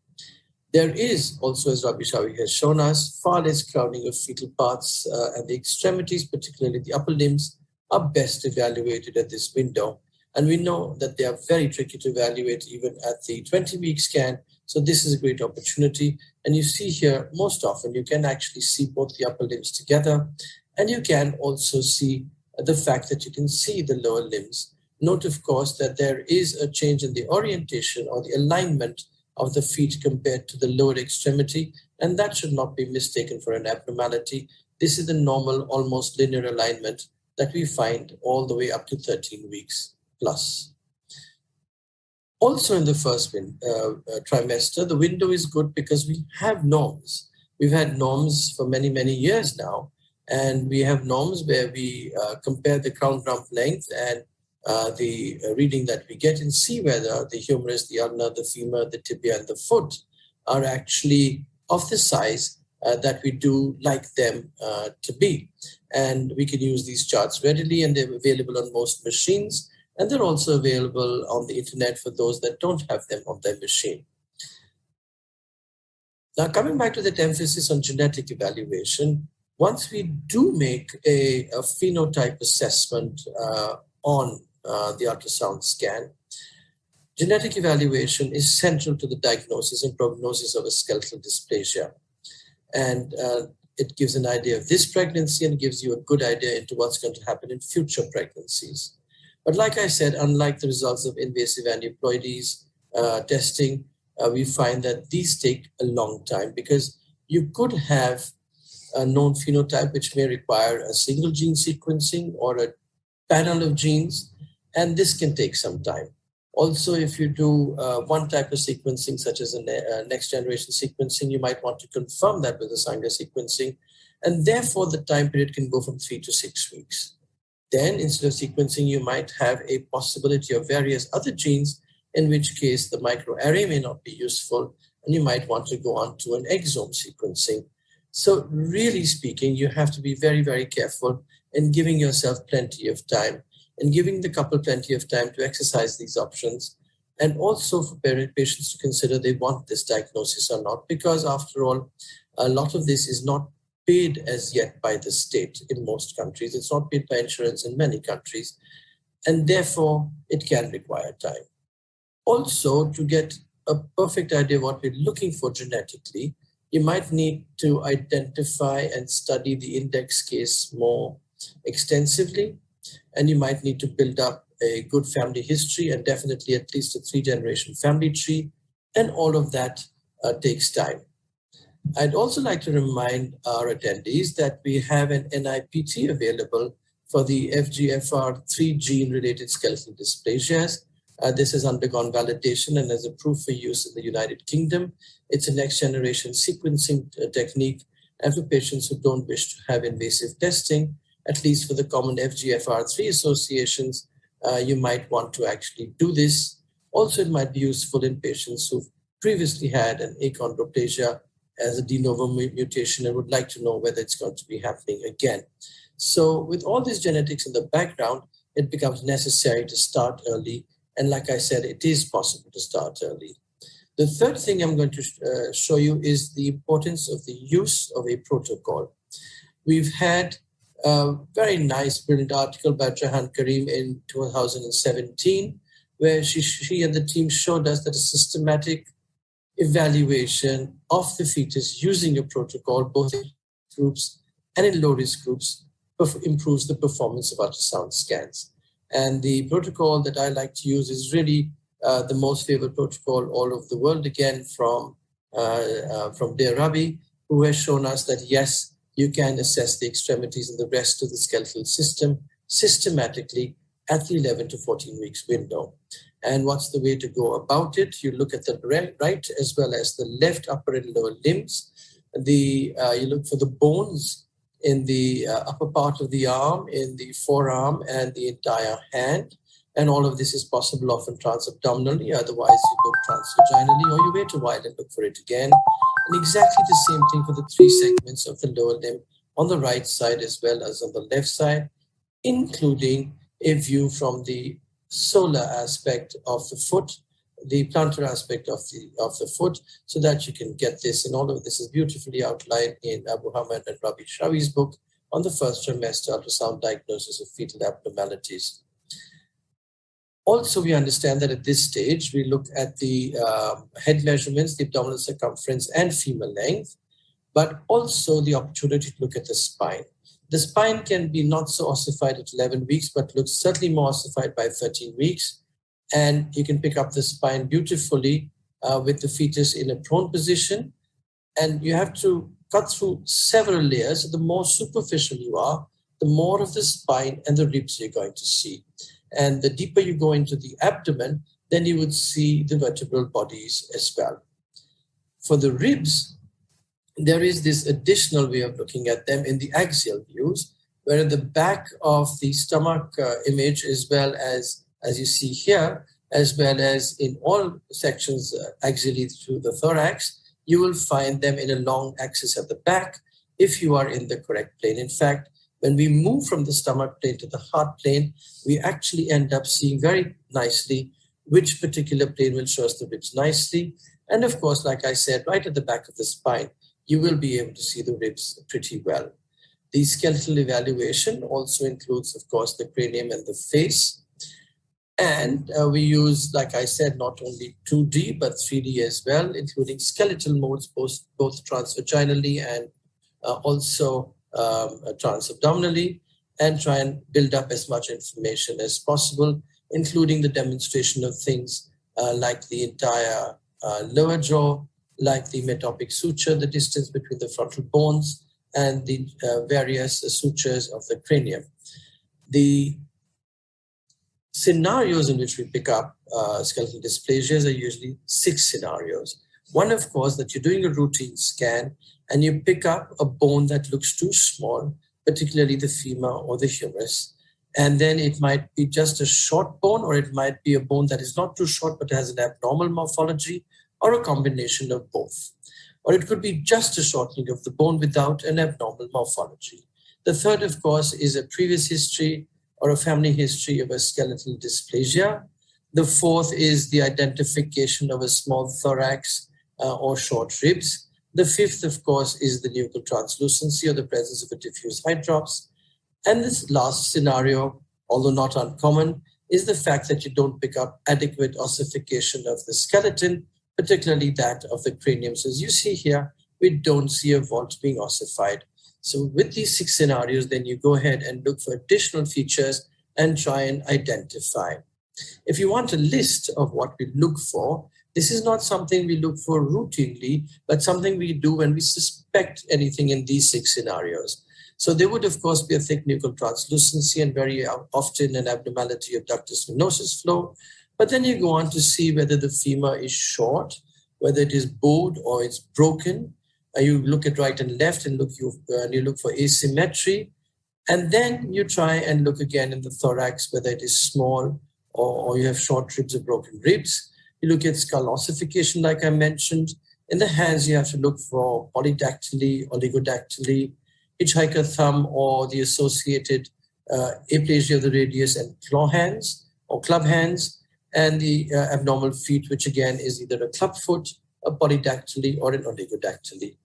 There is also, as Ravi Chaoui has shown us, far less crowding of fetal parts, and the extremities, particularly the upper limbs, are best evaluated at this window. And we know that they are very tricky to evaluate even at the 20-week scan. So this is a great opportunity. And you see here, most often you can actually see both the upper limbs together. And you can also see the fact that you can see the lower limbs. Note, of course, that there is a change in the orientation or the alignment of the feet compared to the lower extremity, and that should not be mistaken for an abnormality. This is the normal, almost linear alignment that we find all the way up to 13 weeks plus. Also in the first trimester, the window is good because we have norms. We've had norms for many, many years now, and we have norms where we compare the crown rump length and the reading that we get and see whether the humerus, the ulna, the femur, the tibia, and the foot are actually of the size that we do like them to be. And we can use these charts readily, and they're available on most machines. And they're also available on the internet for those that don't have them on their machine. Now, coming back to that emphasis on genetic evaluation, once we do make a phenotype assessment on the ultrasound scan, genetic evaluation is central to the diagnosis and prognosis of a skeletal dysplasia. And it gives an idea of this pregnancy and gives you a good idea into what's going to happen in future pregnancies. But like I said, unlike the results of invasive aneuploidies testing, we find that these take a long time because you could have a known phenotype which may require a single gene sequencing or a panel of genes, and this can take some time. Also, if you do one type of sequencing, such as a next generation sequencing, you might want to confirm that with a Sanger sequencing, and therefore the time period can go from 3 to 6 weeks. Then instead of sequencing, you might have a possibility of various other genes in which case the microarray may not be useful, and you might want to go on to an exome sequencing. So really speaking, you have to be very, very careful in giving yourself plenty of time and giving the couple plenty of time to exercise these options, and also for patients to consider they want this diagnosis or not, because after all, a lot of this is not paid as yet by the state in most countries. It's not paid by insurance in many countries, and therefore it can require time. Also, to get a perfect idea of what we're looking for genetically, you might need to identify and study the index case more extensively, and you might need to build up a good family history and definitely at least a 3-generation family tree, and all of that takes time. I'd also like to remind our attendees that we have an NIPT available for the FGFR3 gene-related skeletal dysplasias. This has undergone validation and is approved for use in the United Kingdom. It's a next-generation sequencing technique, and for patients who don't wish to have invasive testing, at least for the common FGFR3 associations, you might want to actually do this. Also, it might be useful in patients who've previously had an achondroplasia as a de novo mutation and would like to know whether it's going to be happening again. So with all these genetics in the background, it becomes necessary to start early. And like I said, it is possible to start early. The third thing I'm going to show you is the importance of the use of a protocol. We've had a very nice, brilliant article by Jahan Karim in 2017, where she and the team showed us that a systematic evaluation of the fetus using a protocol, both in groups and in low-risk groups, improves the performance of ultrasound scans. And the protocol that I like to use is really the most favored protocol all over the world, again from Dear Rabi, who has shown us that yes, you can assess the extremities and the rest of the skeletal system systematically at the 11 to 14 weeks window. And what's the way to go about it? You look at the right as well as the left upper and lower limbs. You look for the bones in the upper part of the arm, in the forearm, and the entire hand. And all of this is possible often transabdominally. Otherwise, you look transvaginally, or you wait a while and look for it again. And exactly the same thing for the 3 segments of the lower limb on the right side as well as on the left side, including a view from the solar aspect of the foot, the plantar aspect of the foot, so that you can get this. And all of this is beautifully outlined in Abu Hamad and Rabi Chaoui's book on the first trimester ultrasound diagnosis of fetal abnormalities. Also, we understand that at this stage, we look at the head measurements, the abdominal circumference and femur length, but also the opportunity to look at the spine. The spine can be not so ossified at 11 weeks, but looks certainly more ossified by 13 weeks. And you can pick up the spine beautifully with the fetus in a prone position. And you have to cut through several layers. So the more superficial you are, the more of the spine and the ribs you're going to see. And the deeper you go into the abdomen, then you would see the vertebral bodies as well. For the ribs, there is this additional way of looking at them in the axial views, where at the back of the stomach image, as well as you see here, as well as in all sections axially through the thorax, you will find them in a long axis at the back if you are in the correct plane. In fact, when we move from the stomach plane to the heart plane, we actually end up seeing very nicely which particular plane will show us the ribs nicely. And of course, like I said, right at the back of the spine, you will be able to see the ribs pretty well. The skeletal evaluation also includes, of course, the cranium and the face. And we use, like I said, not only 2D, but 3D as well, including skeletal modes, both transvaginally and also transabdominally, and try and build up as much information as possible, including the demonstration of things like the entire lower jaw, like the metopic suture, the distance between the frontal bones, and the various sutures of the cranium. The scenarios in which we pick up skeletal dysplasias are usually 6 scenarios. One, of course, that you're doing a routine scan and you pick up a bone that looks too small, particularly the femur or the humerus, And then it might be just a short bone, or it might be a bone that is not too short but has an abnormal morphology, or a combination of both. Or it could be just a shortening of the bone without an abnormal morphology. The third, of course, is a previous history or a family history of a skeletal dysplasia. The fourth is the identification of a small thorax or short ribs. The fifth, of course, is the nuchal translucency or the presence of a diffuse hydrops. And this last scenario, although not uncommon, is the fact that you don't pick up adequate ossification of the skeleton, particularly that of the cranium. So as you see here, we don't see a vault being ossified. So with these 6 scenarios, then you go ahead and look for additional features and try and identify. If you want a list of what we look for, this is not something we look for routinely, but something we do when we suspect anything in these 6 scenarios. So there would, of course, be a thick nuchal translucency and very often an abnormality of ductus venosus flow. But then you go on to see whether the femur is short, whether it is bowed or it's broken. You look at right and left and you look for asymmetry. And then you try and look again in the thorax, whether it is small or you have short ribs or broken ribs. You look at skull ossification, like I mentioned. In the hands, you have to look for polydactyly, oligodactyly, hitchhiker thumb, or the associated aplasia of the radius and claw hands or club hands, and the abnormal feet, which again is either a club foot, a polydactyly, or an oligodactyly.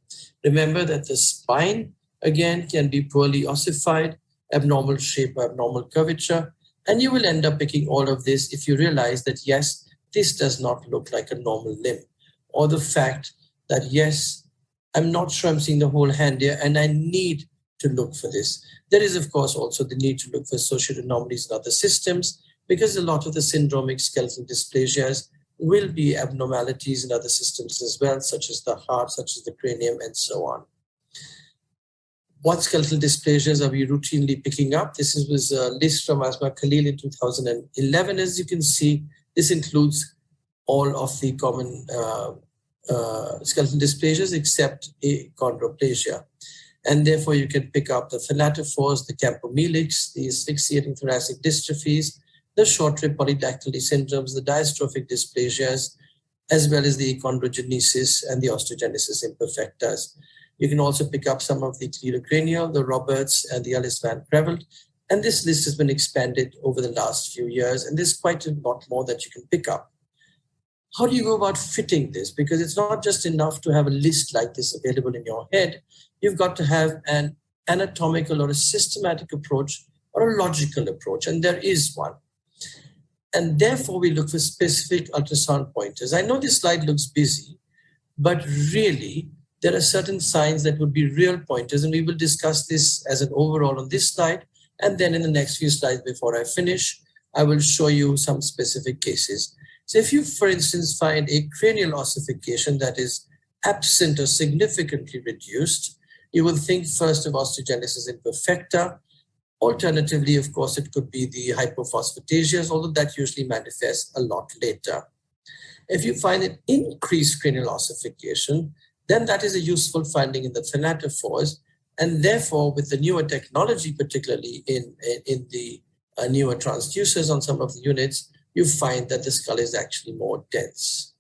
Remember that the spine, again, can be poorly ossified, abnormal shape or abnormal curvature, and you will end up picking all of this if you realize that, yes, this does not look like a normal limb, or the fact that, yes, I'm not sure I'm seeing the whole hand here, and I need to look for this. There is, of course, also the need to look for associated anomalies in other systems, because a lot of the syndromic skeletal dysplasias will be abnormalities in other systems as well, such as the heart, such as the cranium, and so on. What skeletal dysplasias are we routinely picking up? This was a list from Asma Khalil in 2011. As you can see, this includes all of the common skeletal dysplasias except achondroplasia. And therefore, you can pick up the thanatophores, the campomelics, the asphyxiating thoracic dystrophies, the short rib polydactyly syndromes, the dystrophic dysplasias, as well as the achondrogenesis and the osteogenesis imperfectas. You can also pick up some of the cleidocranial, the Roberts, and the Ellis Van Creveld. And this list has been expanded over the last few years, and there's quite a lot more that you can pick up. How do you go about fitting this? Because it's not just enough to have a list like this available in your head. You've got to have an anatomical or a systematic approach or a logical approach, and there is one. And therefore, we look for specific ultrasound pointers. I know this slide looks busy, but really, there are certain signs that would be real pointers, and we will discuss this as an overall on this slide. And then in the next few slides before I finish, I will show you some specific cases. So if you, for instance, find a cranial ossification that is absent or significantly reduced, you will think first of osteogenesis imperfecta. Alternatively, of course, it could be the hypophosphatasias, although that usually manifests a lot later. If you find an increased cranial ossification, then that is a useful finding in the thanatophores. And therefore, with the newer technology, particularly in the newer transducers on some of the units, you find that the skull is actually more dense.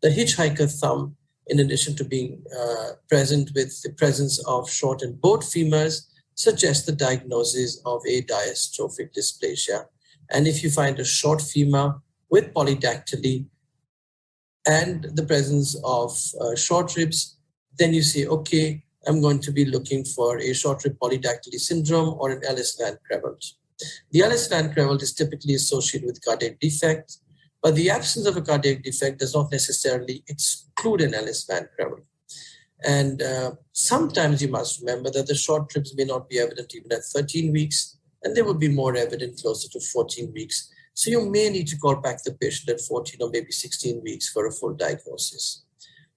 The hitchhiker thumb, in addition to being present with the presence of short and bowed femurs, suggests the diagnosis of a diastrophic dysplasia. And if you find a short femur with polydactyly and the presence of short ribs, then you say, okay, I'm going to be looking for a short rib polydactyly syndrome or an Ellis Van Creveld. The Ellis Van Creveld is typically associated with cardiac defect, but the absence of a cardiac defect does not necessarily exclude an Ellis Van Creveld. And sometimes you must remember that the short ribs may not be evident even at 13 weeks, and they will be more evident closer to 14 weeks. So you may need to call back the patient at 14 or maybe 16 weeks for a full diagnosis.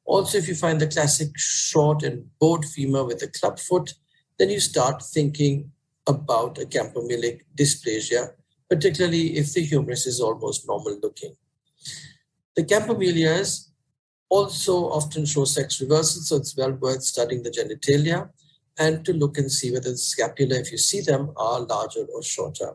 Also, if you find the classic short and bowed femur with a club foot, then you start thinking about a campomelic dysplasia, particularly if the humerus is almost normal looking. The campomelias also often show sex reversal, so it's well worth studying the genitalia and to look and see whether the scapula, if you see them, are larger or shorter.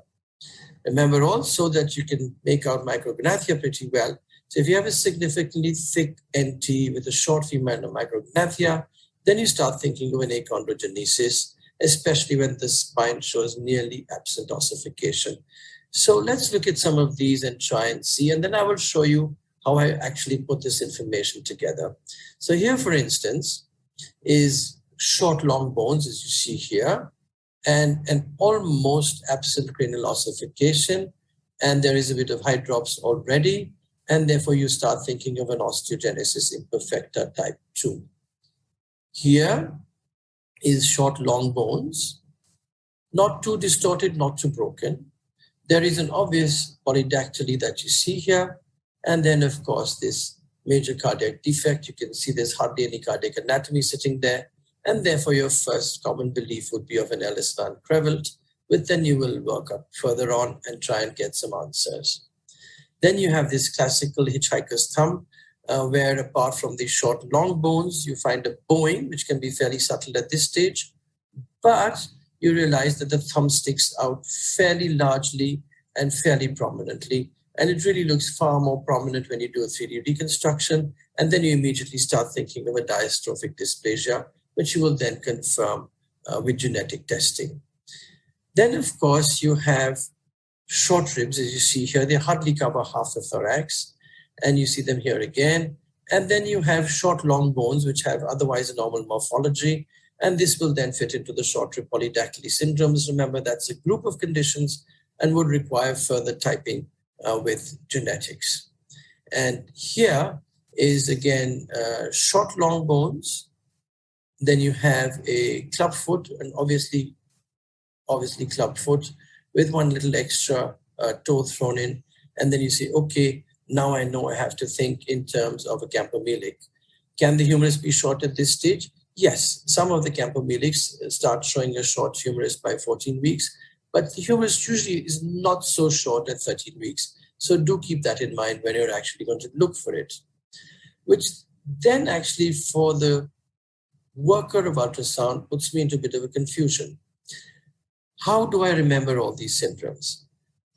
Remember also that you can make out micrognathia pretty well. So if you have a significantly thick NT with a short female micrognathia, then you start thinking of an achondrogenesis, especially when the spine shows nearly absent ossification. So let's look at some of these and try and see, and then I will show you how I actually put this information together. So here, for instance, is short, long bones, as you see here, and an almost absent cranial ossification, and there is a bit of hydrops already, and therefore you start thinking of an osteogenesis imperfecta type 2. Here is short, long bones, not too distorted, not too broken. There is an obvious polydactyly that you see here, and then of course this major cardiac defect. You can see there's hardly any cardiac anatomy sitting there, and therefore your first common belief would be of an Ellis Van Crevelt, but then you will work up further on and try and get some answers. Then you have this classical hitchhiker's thumb, where apart from the short, long bones, you find a bowing, which can be fairly subtle at this stage, but you realize that the thumb sticks out fairly largely and fairly prominently. And it really looks far more prominent when you do a 3D reconstruction. And then you immediately start thinking of a diastrophic dysplasia, which you will then confirm with genetic testing. Then, of course, you have short ribs, as you see here. They hardly cover half the thorax, and you see them here again. And then you have short, long bones, which have otherwise a normal morphology. And this will then fit into the short rib polydactyly syndromes. Remember, that's a group of conditions and would require further typing with genetics. And here is again short, long bones. Then you have a club foot, and obviously club foot with one little extra toe thrown in. And then you say, okay, now I know I have to think in terms of a campomelic. Can the humerus be short at this stage? Yes, some of the campomelics start showing a short humerus by 14 weeks, but the humerus usually is not so short at 13 weeks. So do keep that in mind when you're actually going to look for it, which then actually for the worker of ultrasound puts me into a bit of a confusion. How do I remember all these syndromes?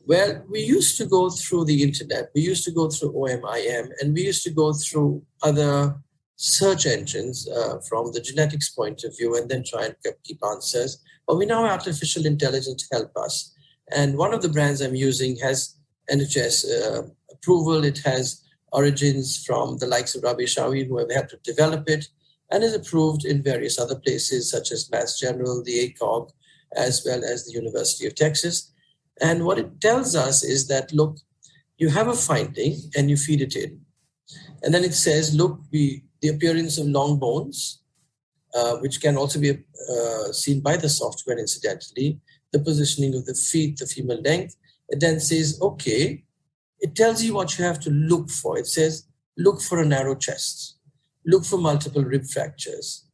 Well, we used to go through the internet, we used to go through OMIM, and we used to go through other search engines from the genetics point of view and then try and keep answers. But we now have artificial intelligence to help us. And one of the brands I'm using has NHS approval. It has origins from the likes of Rabbi Chaoui, who have helped to develop it, and is approved in various other places such as Mass General, the ACOG, as well as the University of Texas. And what it tells us is that, look, you have a finding and you feed it in. And then it says, look, the appearance of long bones, which can also be seen by the software incidentally, the positioning of the feet, the femur length. It then says, okay, it tells you what you have to look for. It says, look for a narrow chest, look for multiple rib fractures,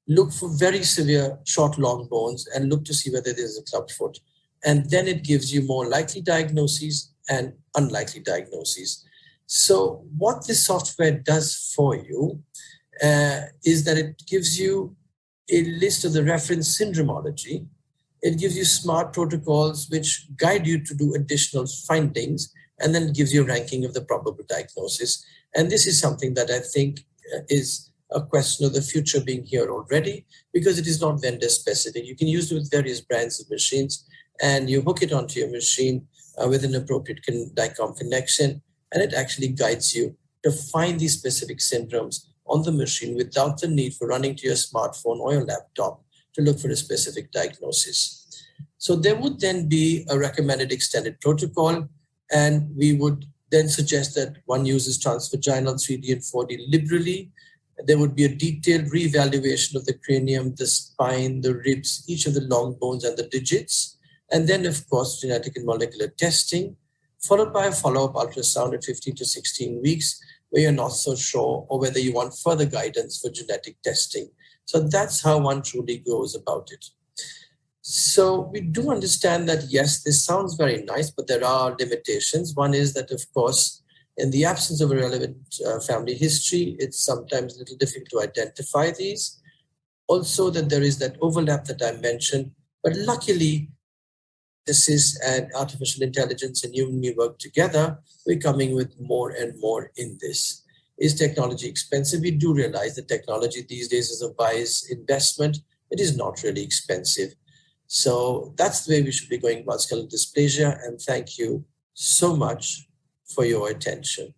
look for very severe short, long bones, and look to see whether there's a club foot. And then it gives you more likely diagnoses and unlikely diagnoses. So what this software does for you is that it gives you a list of the reference syndromology. It gives you smart protocols which guide you to do additional findings, and then it gives you a ranking of the probable diagnosis. And this is something that I think is a question of the future being here already, because it is not vendor specific. You can use it with various brands of machines, and you hook it onto your machine with an appropriate DICOM connection, and it actually guides you to find these specific syndromes on the machine without the need for running to your smartphone or your laptop to look for a specific diagnosis. So there would then be a recommended extended protocol, and we would then suggest that one uses transvaginal 3D and 4D liberally. There would be a detailed reevaluation of the cranium, the spine, the ribs, each of the long bones and the digits. And then, of course, genetic and molecular testing, followed by a follow-up ultrasound at 15 to 16 weeks, where you're not so sure, or whether you want further guidance for genetic testing. So that's how one truly goes about it. So we do understand that, yes, this sounds very nice, but there are limitations. One is that, of course, in the absence of a relevant family history, it's sometimes a little difficult to identify these. Also, that there is that overlap that I mentioned, but luckily, analysis and artificial intelligence and human work together, we're coming with more and more in this. Is technology expensive? We do realize that technology these days is a wise investment. It is not really expensive. So that's the way we should be going about skeletal dysplasia. And thank you so much for your attention.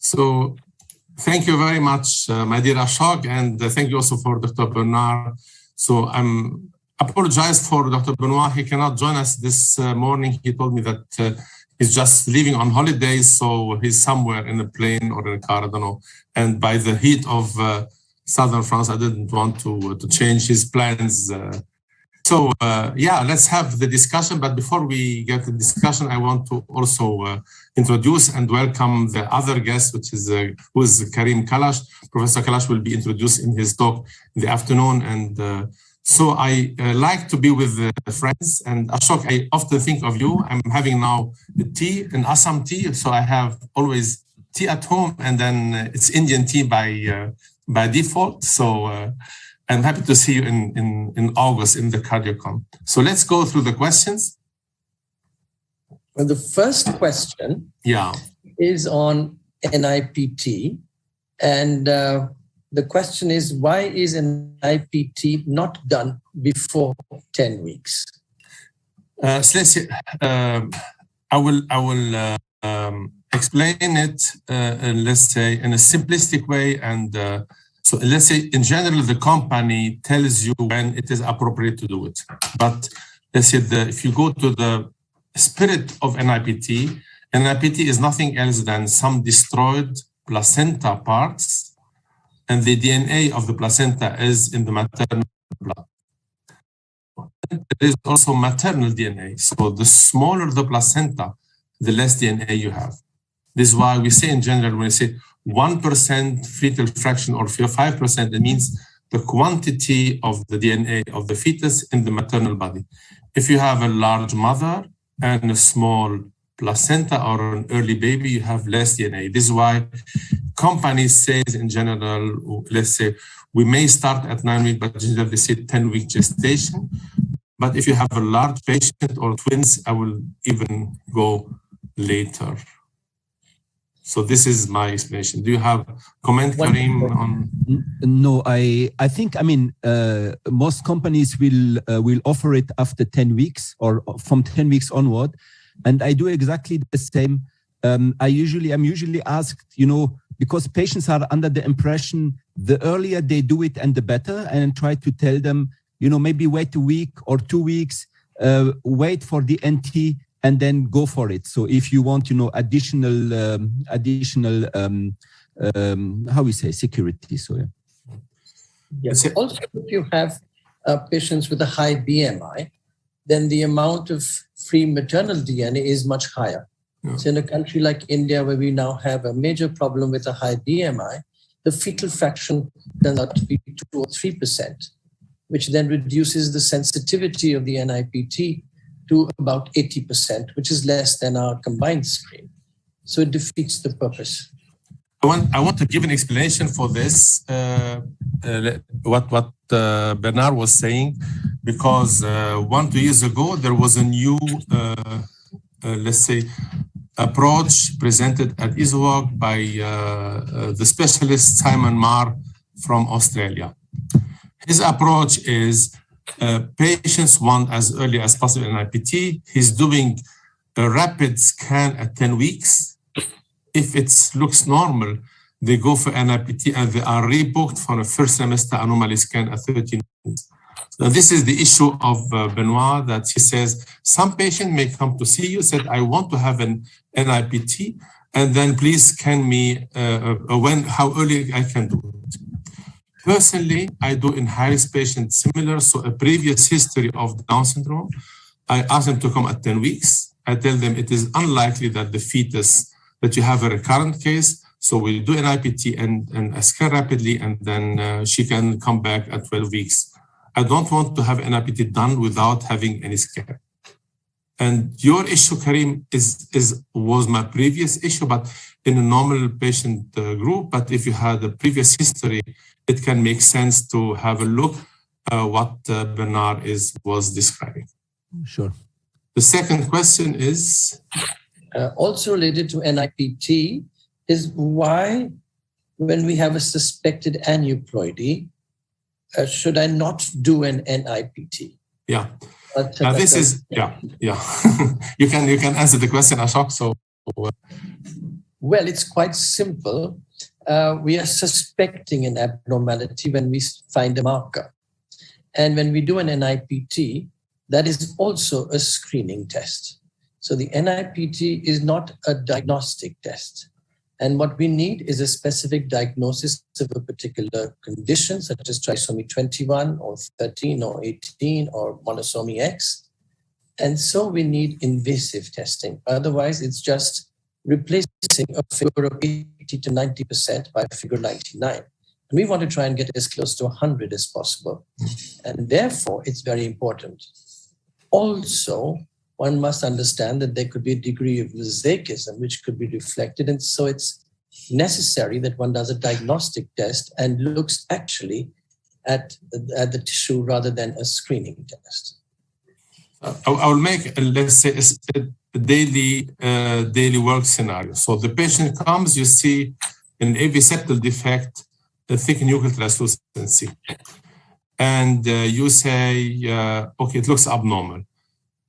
So thank you very much, my dear Ashok, and thank you also for Dr. Bernard. So I'm apologize for Dr. Benoit. He cannot join us this morning. He told me that he's just leaving on holidays, so he's somewhere in a plane or in a car, I don't know. And by the heat of southern France, I didn't want to change his plans. So yeah, let's have the discussion. But before we get the discussion, I want to also introduce and welcome the other guest, which is who is Karim Kalash. Professor Kalash will be introduced in his talk in the afternoon. And so I like to be with friends. And Ashok, I often think of you. I'm having now the tea, an Assam tea. So I have always tea at home, and then it's Indian tea by default. So I'm happy to see you in August in the CardioCon. So let's go through the questions. Well, the first question is on NIPT. And the question is, why is NIPT not done before 10 weeks? So let's see, I will explain it, let's say, in a simplistic way. And so let's say, in general, the company tells you when it is appropriate to do it. But let's say if you go to the spirit of NIPT, NIPT is nothing else than some destroyed placenta parts, and the DNA of the placenta is in the maternal blood. There is also maternal DNA. So the smaller the placenta, the less DNA you have. This is why we say in general, when we say 1% fetal fraction or 5%, it means the quantity of the DNA of the fetus in the maternal body. If you have a large mother and a small placenta or an early baby, you have less DNA. This is why companies say in general, let's say, we may start at 9 weeks, but generally they say 10-week gestation. But if you have a large patient or twins, I will even go later. So this is my explanation. Do you have comment, Karim? On? No, I think, I mean, most companies will offer it after 10 weeks or from 10 weeks onward. And I do exactly the same. I'm usually asked, you know, because patients are under the impression the earlier they do it and the better, and try to tell them, you know, maybe wait a week or 2 weeks, wait for the NT, and then go for it. So if you want, you know, additional, how we say, security. So yeah. Yes. Also, if you have patients with a high BMI, then the amount of free maternal DNA is much higher. Yeah. So in a country like India, where we now have a major problem with a high BMI, the fetal fraction turns out to be 2 or 3%, which then reduces the sensitivity of the NIPT to about 80%, which is less than our combined screen. So it defeats the purpose. I want to give an explanation for this, what Bernard was saying, because 1-2 years ago, there was a new, let's say, approach presented at ISWAG by the specialist Simon Marr from Australia. His approach is patients want as early as possible NIPT. He's doing a rapid scan at 10 weeks. If it looks normal, they go for NIPT and they are rebooked for a first semester anomaly scan at 13 weeks. So this is the issue of Benoit, that he says some patient may come to see you, said, I want to have an NIPT, and then please scan me how early I can do it. Personally, I do in high-risk patients similar, so a previous history of Down syndrome. I ask them to come at 10 weeks. I tell them it is unlikely that the fetus, that you have a recurrent case, so we'll do an IPT and scan rapidly, and then she can come back at 12 weeks. I don't want to have an IPT done without having any scan. And your issue, Karim, was my previous issue, but in a normal patient group. But if you had a previous history, it can make sense to have a look what Bernard was describing. Sure. The second question is? Also related to NIPT is why, when we have a suspected aneuploidy, should I not do an NIPT? Yeah. This is, yeah. you can answer the question, Ashok. So, well, it's quite simple. We are suspecting an abnormality when we find a marker. And when we do an NIPT, that is also a screening test. So the NIPT is not a diagnostic test. And what we need is a specific diagnosis of a particular condition, such as trisomy 21 or 13 or 18 or monosomy X. And so we need invasive testing. Otherwise, it's just replacing a figure of 80 to 90% by a figure 99. And we want to try and get as close to 100 as possible. And therefore, it's very important. Also, one must understand that there could be a degree of mosaicism which could be reflected. And so it's necessary that one does a diagnostic test and looks actually at the tissue rather than a screening test. I will make, let's say, a daily work scenario. So the patient comes, you see an AV septal defect, a thick nuclear translucency. And you say, okay, it looks abnormal.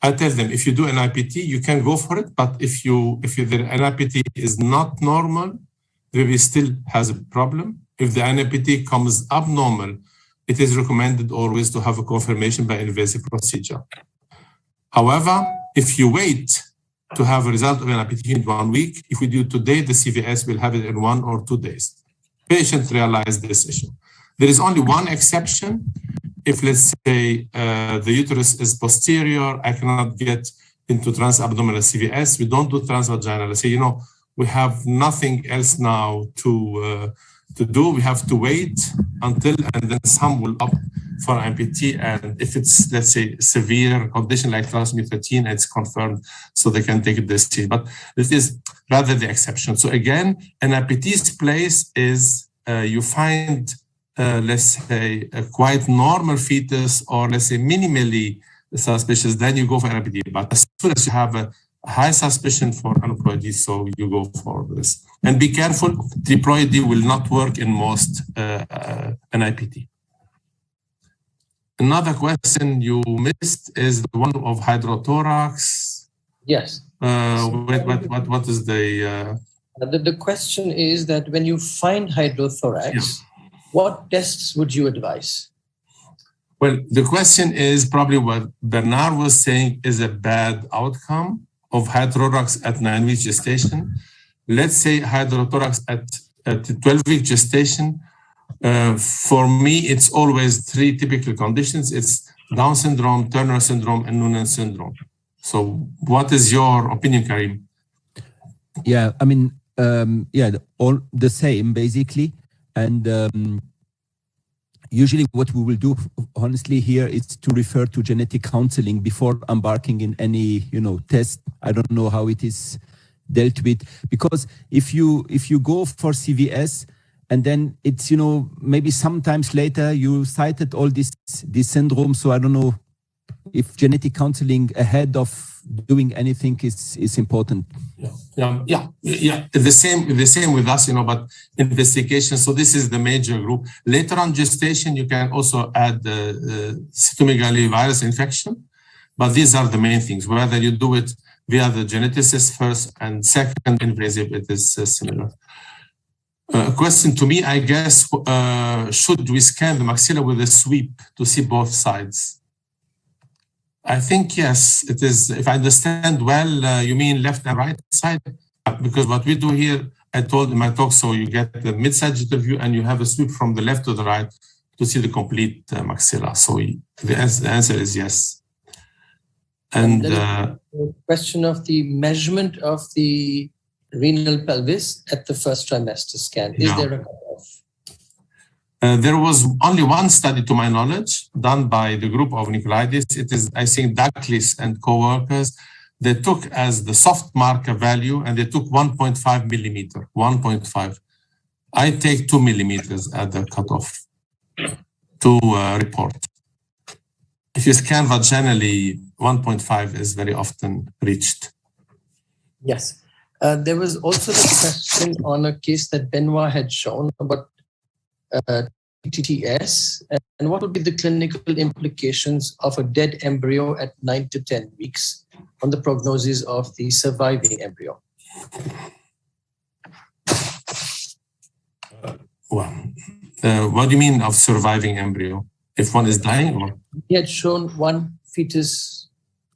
I tell them, if you do an IPT, you can go for it. But if the NIPT is not normal, the baby still has a problem. If the NIPT comes abnormal, it is recommended always to have a confirmation by invasive procedure. However, if you wait to have a result of an NIPT in 1 week, if we do today, the CVS will have it in 1 or 2 days. Patients realize this issue. There is only one exception. If, let's say, the uterus is posterior, I cannot get into transabdominal CVS. We don't do transvaginal. I say, we have nothing else now to do. We have to wait until, and then some will opt for IPT. And if it's, let's say, severe condition like trisomy 13, it's confirmed, so they can take this decision. But this is rather the exception. So again, an IPT's place is you find let's say, a quite normal fetus, or let's say minimally suspicious, then you go for NIPT. But as soon as you have a high suspicion for aneuploidy, so you go for this. And be careful, triploidy will not work in most NIPT. Another question you missed is the one of hydrothorax. Yes. What is the question is that when you find hydrothorax, what tests would you advise? Well, the question is probably what Bernard was saying is a bad outcome of hydrothorax at 9-week gestation. Let's say hydrothorax at 12-week gestation. For me, it's always 3 typical conditions. It's Down syndrome, Turner syndrome, and Noonan syndrome. So what is your opinion, Karim? Yeah, I mean, all the same, basically. And usually what we will do, honestly, here is to refer to genetic counseling before embarking in any, test. I don't know how it is dealt with, because if you go for CVS and then it's, maybe sometimes later you cited all this syndrome. So I don't know if genetic counseling ahead of doing anything is important. Yeah. The same with us, but investigation. So this is the major group. Later on gestation, you can also add cytomegalovirus virus infection, but these are the main things. Whether you do it via the geneticist first and second invasive, it is similar. Question to me, I guess, should we scan the maxilla with a sweep to see both sides? I think yes, it is. If I understand well, you mean left and right side? Because what we do here, I told in my talk, so you get the mid-sagittal view and you have a sweep from the left to the right to see the complete maxilla. So the answer is yes. And the question of the measurement of the renal pelvis at the first trimester scan. Is there a cutoff? There was only one study, to my knowledge, done by the group of Nicolaides. It is, I think, Douglas and co-workers. They took as the soft marker value, and they took 1.5 millimeter, 1.5. I take 2 millimeters at the cutoff to report. If you scan vaginally, 1.5 is very often reached. Yes. There was also the question on a case that Benoit had shown about TTS, and what would be the clinical implications of a dead embryo at 9 to 10 weeks on the prognosis of the surviving embryo? What do you mean of surviving embryo? If one is dying? Or? He had shown one fetus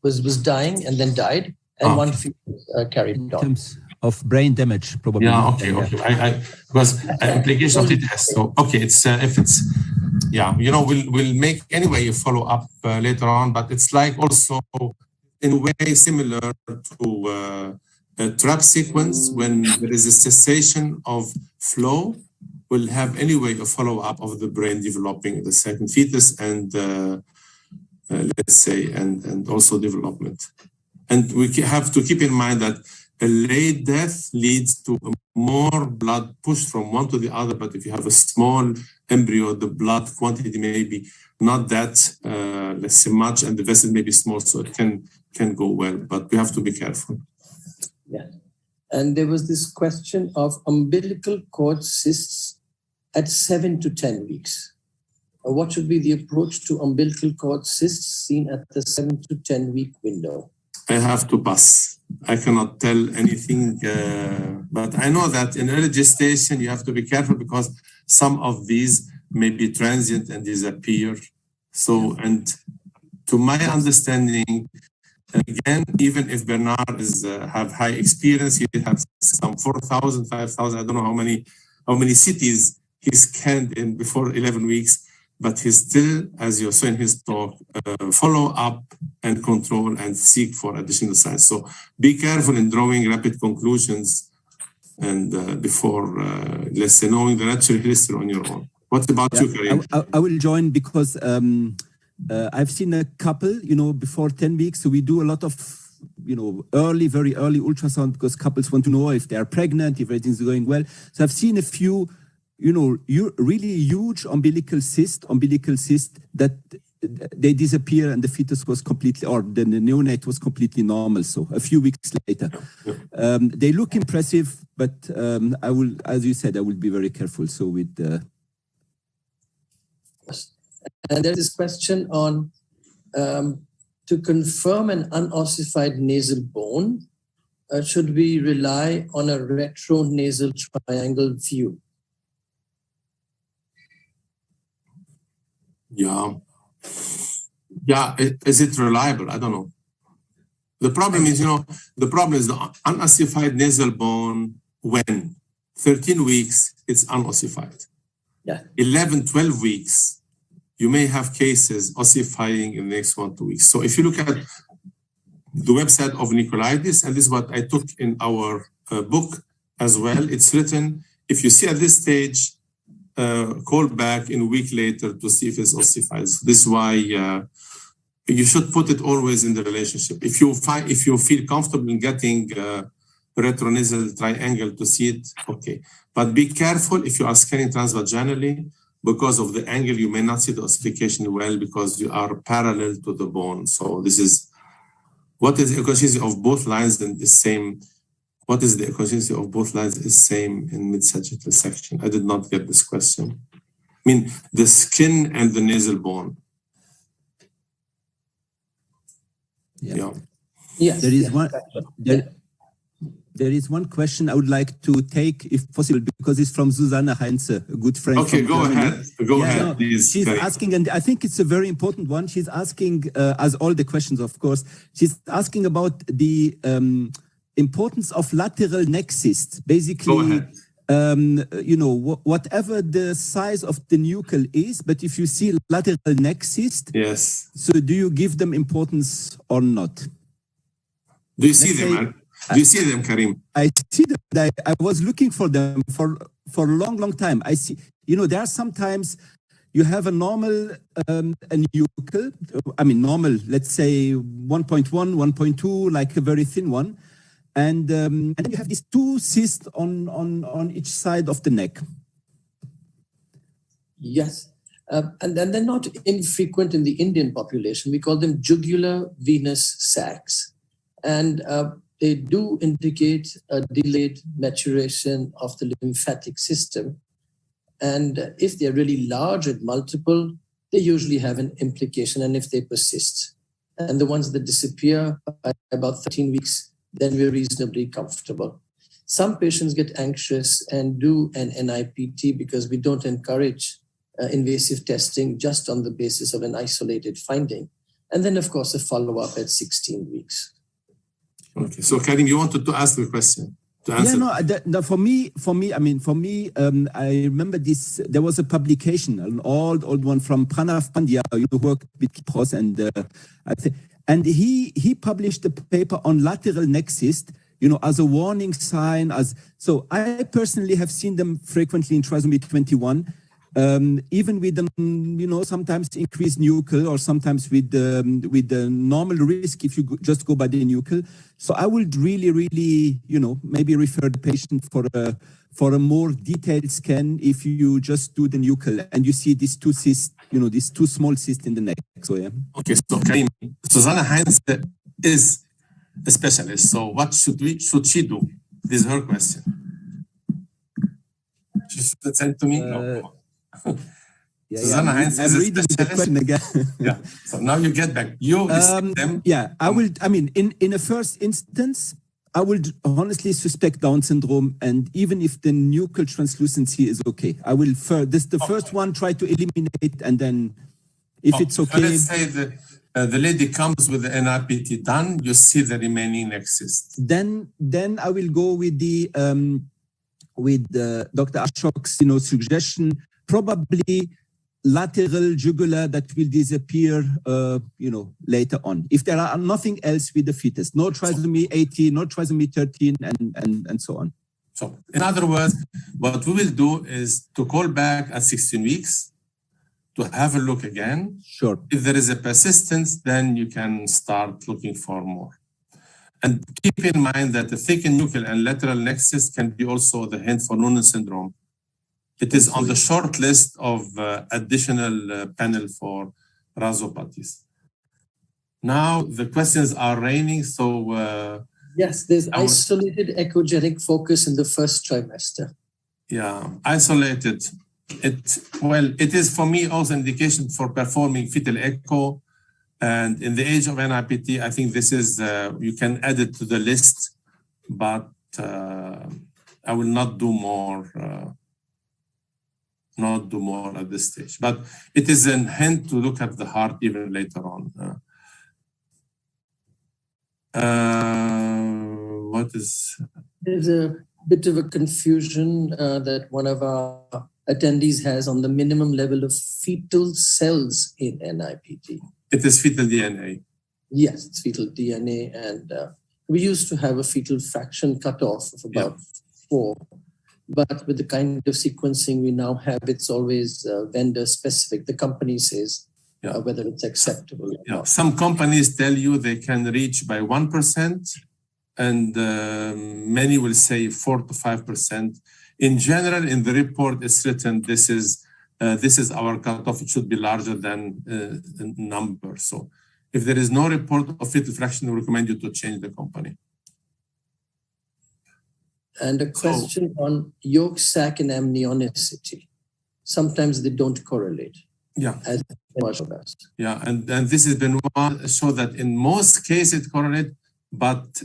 was dying and then died, and one fetus carried on. In terms of brain damage, probably. Yeah, okay. Because implication of TTS. So, okay, it's if it's, we'll make anyway a follow up later on, but it's like also in a way similar to a trap sequence. When there is a cessation of flow, we'll have anyway a follow up of the brain developing the second fetus and let's say and also development. And we have to keep in mind that a late death leads to more blood push from one to the other, but if you have a small embryo, the blood quantity may be not that, let's say, much, and the vessel may be small, so it can go well, but we have to be careful. Yeah. And there was this question of umbilical cord cysts at 7 to 10 weeks. What should be the approach to umbilical cord cysts seen at the 7 to 10 week window? I have to pass. I cannot tell anything, but I know that in early gestation, you have to be careful because some of these may be transient and disappear. So, and to my understanding, again, even if Bernard have high experience, he has some 4,000, 5,000, I don't know how many cities he scanned in before 11 weeks, but he still, as you saw in his talk, follow up and control and seek for additional signs. So be careful in drawing rapid conclusions and before, let's say, knowing the natural history on your own. What about you, Karim? I will join because I've seen a couple, before 10 weeks. So we do a lot of, very early ultrasound because couples want to know if they are pregnant, if everything's going well. So I've seen a few, really huge umbilical cyst that they disappear and the fetus was completely, or the neonate was completely normal. So a few weeks later, they look impressive, but I will, as you said, I will be very careful. So with and there's this question on to confirm an unossified nasal bone, should we rely on a retronasal triangle view? Yeah. Is it reliable? I don't know. The problem is, the unossified nasal bone when 13 weeks, it's unossified. Yeah. 11, 12 weeks, you may have cases ossifying in the next 1 to 2 weeks. So if you look at the website of Nicolaides, and this is what I took in our book as well, it's written, if you see at this stage, call back in a week later to see if it's ossified. So this is why you should put it always in the relationship. If you feel comfortable in getting retronasal triangle to see it, okay. But be careful if you are scanning transvaginally because of the angle, you may not see the ossification well because you are parallel to the bone. So this is, what is the consistency of both lines and the same? What is the consistency of both lines is same in mid-sagittal section? I did not get this question. I mean, the skin and the nasal bone. Yeah. Yes. There is one. There is one question I would like to take, if possible, because it's from Susanne Heinze, a good friend. Okay, go ahead. Go ahead, please. She's asking, and I think it's a very important one. She's asking, as all the questions, of course, she's asking about the importance of lateral neck cyst. Basically, you know, whatever the size of the nuchal is, but if you see lateral neck cyst, yes. So do you give them importance or not? Do you see them? Do you see them, Karim? I see them. I was looking for them for a long time. I see, you know, there are sometimes you have a normal a nuchal, I mean normal, let's say 1.1, 1.2, like a very thin one. And then you have these two cysts on each side of the neck. Yes. And then they're not infrequent in the Indian population. We call them jugular venous sacs. And they do indicate a delayed maturation of the lymphatic system. And if they're really large and multiple, they usually have an implication, and if they persist. And the ones that disappear by about 13 weeks, then we're reasonably comfortable. Some patients get anxious and do an NIPT because we don't encourage invasive testing just on the basis of an isolated finding. And then, of course, a follow-up at 16 weeks. Okay, so Karim, you wanted to ask the question. To answer. Yeah, no, for me, I remember this, there was a publication, an old one from Pranav Pandya, who worked with Kipros, and he published a paper on lateral neck cyst, you know, as a warning sign. So I personally have seen them frequently in trisomy 21, even with you know, sometimes increased nuchal or sometimes with the normal risk if you just go by the nuchal. So I would really, you know, maybe refer the patient for a more detailed scan if you just do the nuchal and you see these two cysts, you know, these two small cysts in the neck. So yeah. Okay, so Karim, Susanne Heinze is a specialist. So what should she do? This is her question. She should send to me. No. Susanne Heinze is reading the question again. Yeah. So now you get back. You them. Yeah, I will. I mean, in a first instance, I would honestly suspect Down syndrome, and even if the nuchal translucency is okay, I will. The first one try to eliminate, and then if it's okay. Let's say the lady comes with the NIPT done. You see the remaining neck cyst. Then I will go with the Dr. Ashok's, you know, suggestion. Probably lateral jugular that will disappear, you know, later on. If there are nothing else with the fetus, no trisomy 18, no trisomy 13, and so on. So, in other words, what we will do is to call back at 16 weeks to have a look again. Sure. If there is a persistence, then you can start looking for more. And keep in mind that the thickened nuchal and lateral neck cyst can be also the hint for Noonan syndrome. It is on the short list of additional panel for rhizopathies. Now the questions are raining, so yes, there's isolated echogenic focus in the first trimester. Yeah, isolated. It is for me also indication for performing fetal echo, and in the age of NIPT, I think this is you can add it to the list, but I will not do more. Not do more at this stage, but it is a hint to look at the heart even later on. What is? There's a bit of a confusion that one of our attendees has on the minimum level of fetal cells in NIPT. It is fetal DNA. Yes, it's fetal DNA, and we used to have a fetal fraction cutoff of about 4. But with the kind of sequencing we now have, it's always vendor specific. The company says whether it's acceptable or not. Some companies tell you they can reach by 1%, and many will say 4 to 5%. In general, in the report, it's written this is this is our cutoff. It should be larger than the number. So if there is no report of fetal fraction, we recommend you to change the company. And a question on yolk sac and amnionicity. Sometimes they don't correlate. Yeah. As much of us. Yeah, and this has been one show that in most cases it correlate, but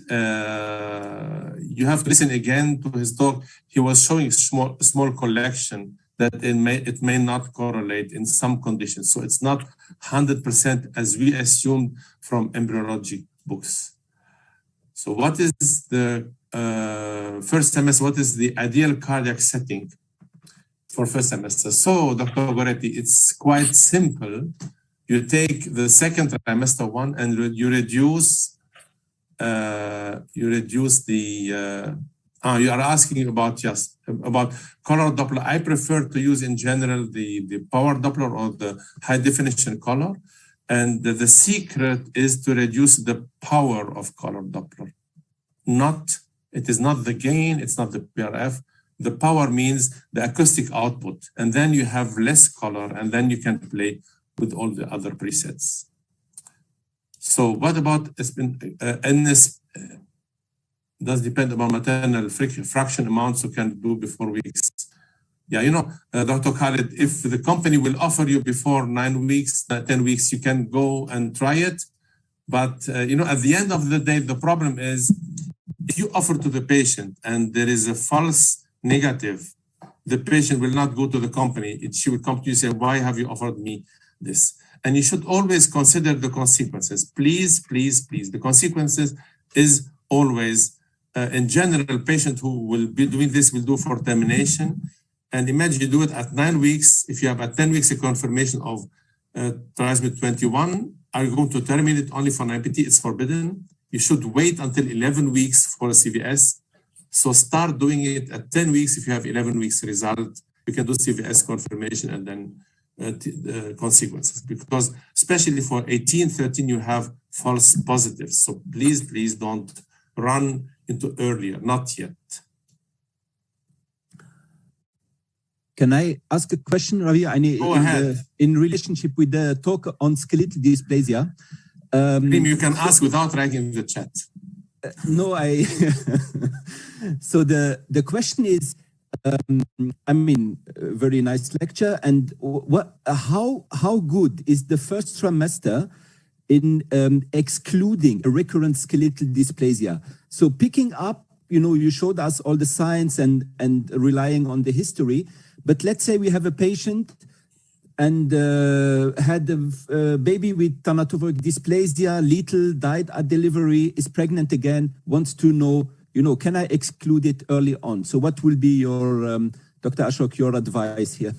you have to listen again to his talk. He was showing small collection that it may not correlate in some conditions. So it's not 100% as we assumed from embryology books. So what is the first semester? What is the ideal cardiac setting for first semester? So Dr. Goretti, it's quite simple. You take the second trimester one and you reduce the you are asking about about color Doppler. I prefer to use in general the power Doppler or the high definition color. And the secret is to reduce the power of color Doppler. It is not the gain, it's not the PRF. The power means the acoustic output. And then you have less color and then you can play with all the other presets. So what about NS? Does depend on maternal fraction amounts you can do before weeks. Yeah, you know, Dr. Khalid, if the company will offer you before 9 weeks, 10 weeks, you can go and try it. But, you know, at the end of the day, the problem is if you offer to the patient and there is a false negative, the patient will not go to the company. She will come to you and say, why have you offered me this? And you should always consider the consequences. Please, please, please. The consequences is always, in general, patient who will be doing this will do for termination. And imagine you do it at 9 weeks. If you have at 10 weeks a confirmation of trisomy 21, are you going to terminate only for an IPT? It's forbidden. You should wait until 11 weeks for a CVS. So start doing it at 10 weeks. If you have 11 weeks result, you can do CVS confirmation and then the consequences. Because especially for 18, 13, you have false positives. So please, please don't run into earlier, not yet. Can I ask a question, Ravi? Go ahead. In relationship with the talk on skeletal dysplasia. You can ask without writing in the chat. No, so the question is, I mean, very nice lecture. And how good is the first trimester in excluding a recurrent skeletal dysplasia? So picking up, you know, you showed us all the science and relying on the history. But let's say we have a patient and had a baby with thanatophoric dysplasia, lethal, died at delivery, is pregnant again, wants to know, you know, can I exclude it early on? So what will be your, Dr. Ashok, your advice here?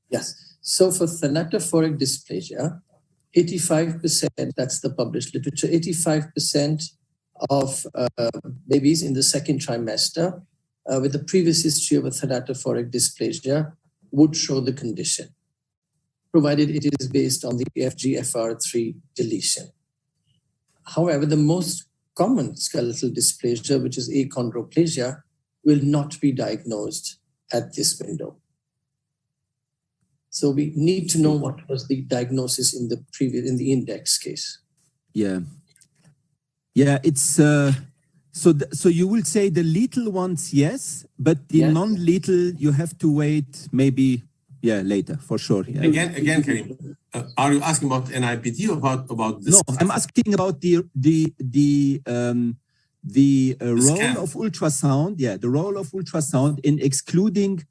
Yes. So for thanatophoric dysplasia, 85%, that's the published literature, 85% of babies in the second trimester with a previous history of a thanatophoric dysplasia would show the condition, provided it is based on the FGFR3 deletion. However, the most common skeletal dysplasia, which is achondroplasia, will not be diagnosed at this window. So we need to know what was the diagnosis in the index case. Yeah. Yeah, it's so you will say the lethal ones, yes, but the non-lethal you have to wait maybe later for sure. Yeah. Again, Karim, are you asking about NIPT or about this? No, I'm asking about the role of ultrasound. Yeah, the role of ultrasound in excluding.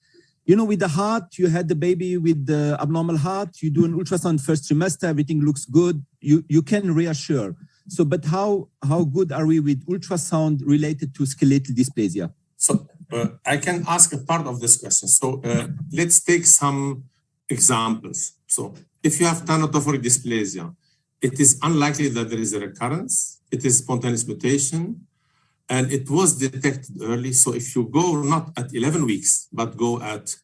You know, with the heart, you had the baby with the abnormal heart. You do an ultrasound first trimester, everything looks good. You can reassure. So, but how good are we with ultrasound related to skeletal dysplasia? So I can ask a part of this question. So let's take some examples. So if you have thanatophoric dysplasia, it is unlikely that there is a recurrence. It is spontaneous mutation, and it was detected early. So if you go not at 11 weeks, but go at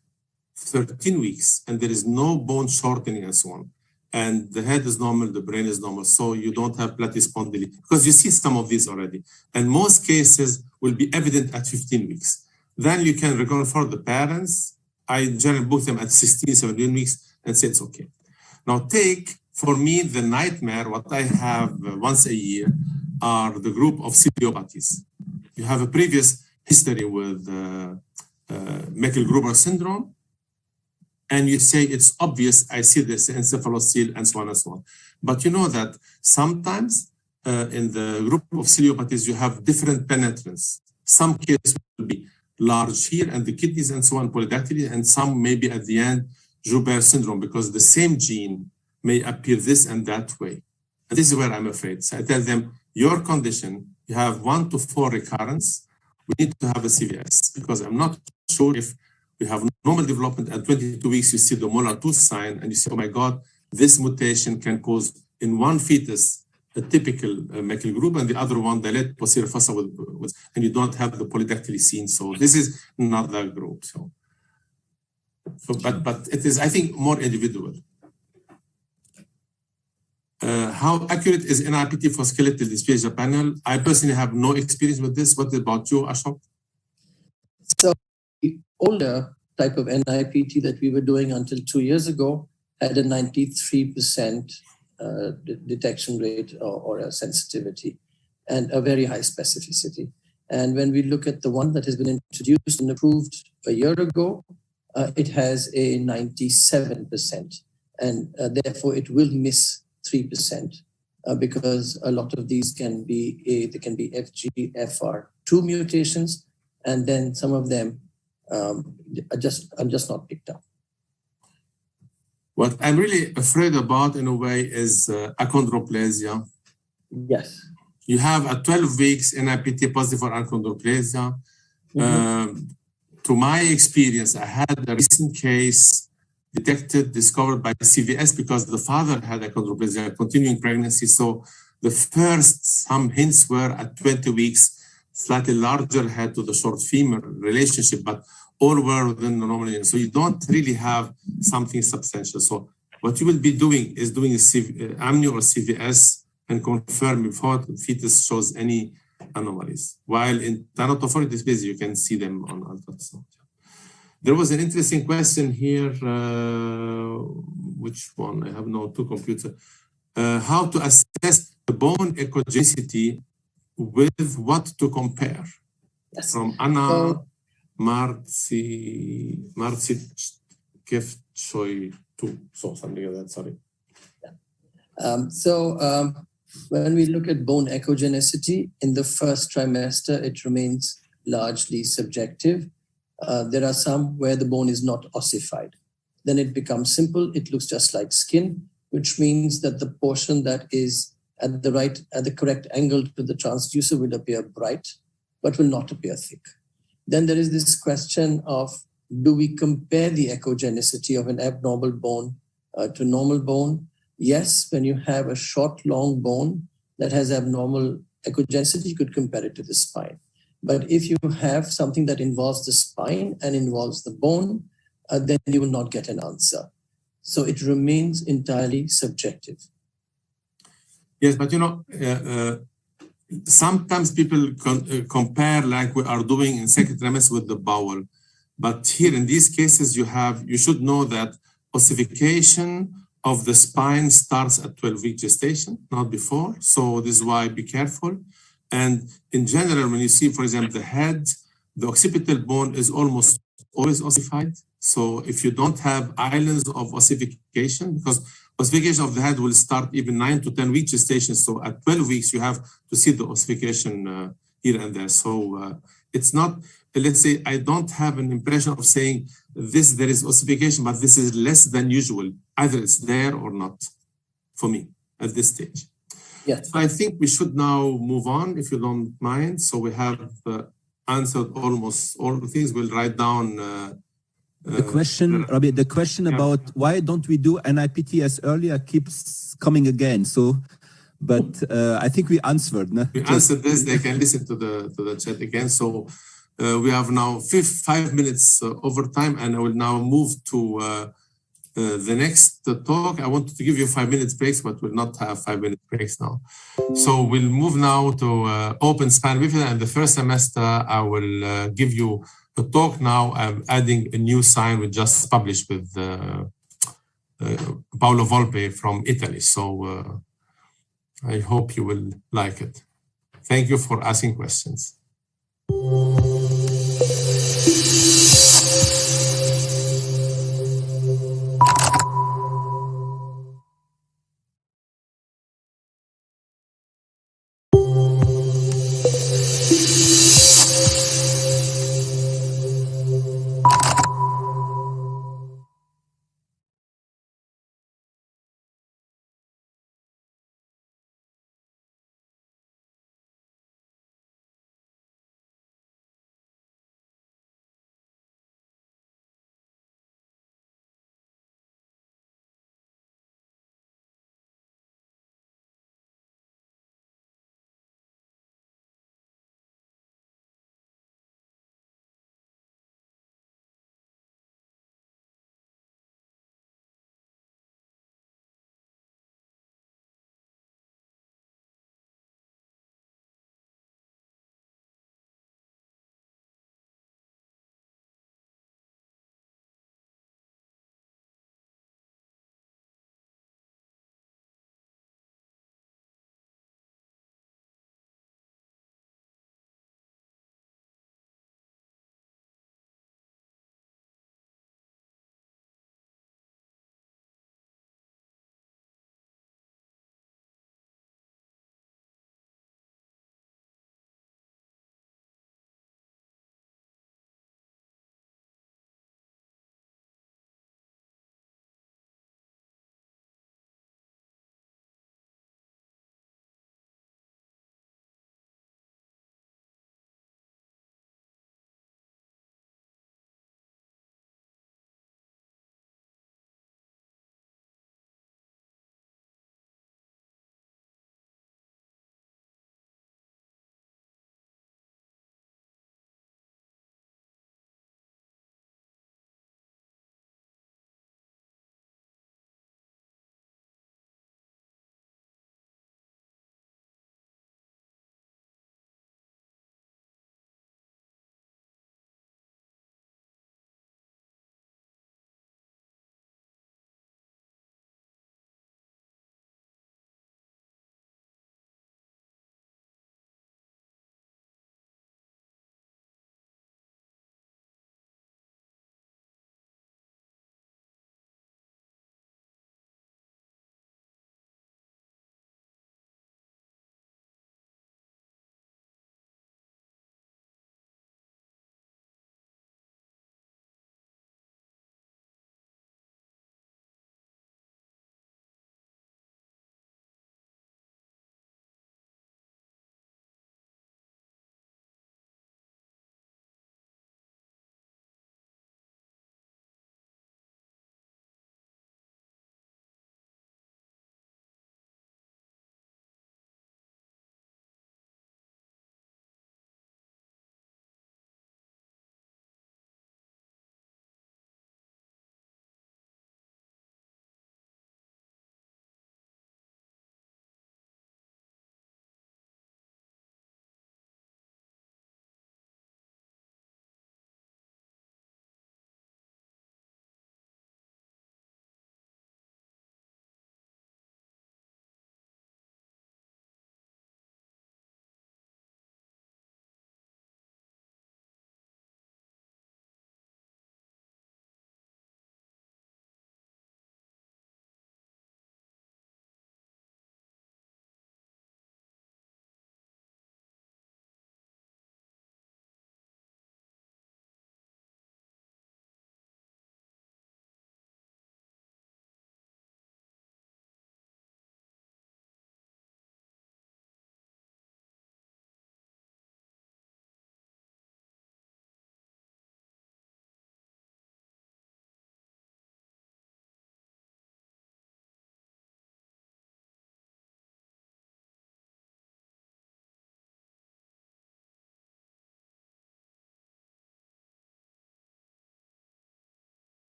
13 weeks, and there is no bone shortening and so on, and the head is normal, the brain is normal, so you don't have platyspondyly, because you see some of these already. And most cases will be evident at 15 weeks. Then you can reconfirm the parents, I generally book them at 16, 17 weeks and say it's okay. Now take, for me, the nightmare, what I have once a year are the group of ciliopathies. You have a previous history with Meckel-Gruber syndrome, and you say it's obvious, I see this encephalocele and so on and so on. But you know that sometimes in the group of ciliopathies, you have different penetrance. Some cases will be large here and the kidneys and so on, polydactyly, and some maybe at the end, Joubert syndrome, because the same gene may appear this and that way. And this is where I'm afraid. So I tell them, your condition, you have 1 to 4 recurrence, we need to have a CVS, because I'm not sure if we have normal development at 22 weeks, you see the molar tooth sign, and you say, oh my God, this mutation can cause in one fetus a typical Meckel group, and the other one, the late posterior fossa, and you don't have the polydactyly seen. So this is not that group. So but it is, I think, more individual. How accurate is NIPT for skeletal dysplasia panel? I personally have no experience with this. What about you, Ashok? So the older type of NIPT that we were doing until 2 years ago had a 93% detection rate or a sensitivity and a very high specificity. And when we look at the one that has been introduced and approved a year ago, it has a 97%, and therefore it will miss 3% because a lot of these can be FGFR2 mutations, and then some of them are just not picked up. What I'm really afraid about, in a way, is achondroplasia. Yes. You have at 12 weeks NIPT positive for achondroplasia. To my experience, I had a recent case discovered by CVS because the father had achondroplasia, continuing pregnancy. So the first, some hints were at 20 weeks, slightly larger head to the short femur relationship, but all were within the normal. So you don't really have something substantial. So what you will be doing is doing a amnio or CVS and confirm before the fetus shows any anomalies. While in thanatophoric dysplasia, you can see them on ultrasound. There was an interesting question here. Which one? I have no two computers. How to assess the bone echogenicity, with what to compare? Yes. From Anna Marci Kevchoy too. So something like that, sorry. Yeah. When we look at bone echogenicity, in the first trimester, it remains largely subjective. There are some where the bone is not ossified. Then it becomes simple. It looks just like skin, which means that the portion that is at the correct angle to the transducer will appear bright, but will not appear thick. Then there is this question of, do we compare the echogenicity of an abnormal bone to normal bone? Yes, when you have a short, long bone that has abnormal echogenicity, you could compare it to the spine. But if you have something that involves the spine and involves the bone, then you will not get an answer. So it remains entirely subjective. Yes, but sometimes people compare like we are doing in second trimester with the bowel. But here in these cases, you should know that ossification of the spine starts at 12-week gestation, not before. So this is why be careful. And in general, when you see, for example, the head, the occipital bone is almost always ossified. So if you don't have islands of ossification, because ossification of the head will start even 9 to 10 week gestation. So at 12 weeks, you have to see the ossification here and there. So it's not, let's say, I don't have an impression of saying there is ossification, but this is less than usual. Either it's there or not, for me, at this stage. Yes. So I think we should now move on, if you don't mind. So we have answered almost all the things. We'll write down the question, Rabbi, the question about why don't we do NIPT as earlier keeps coming again. So, but I think we answered. No? We answered this. They can listen to the chat again. So we have now 5 minutes over time, and I will now move to the next talk. I wanted to give you 5 minutes breaks, but we'll not have 5 minute breaks now. So we'll move now to open span bifida, and the first semester I will give you talk now. I'm adding a new sign we just published with Paolo Volpe from Italy. So I hope you will like it. Thank you for asking questions.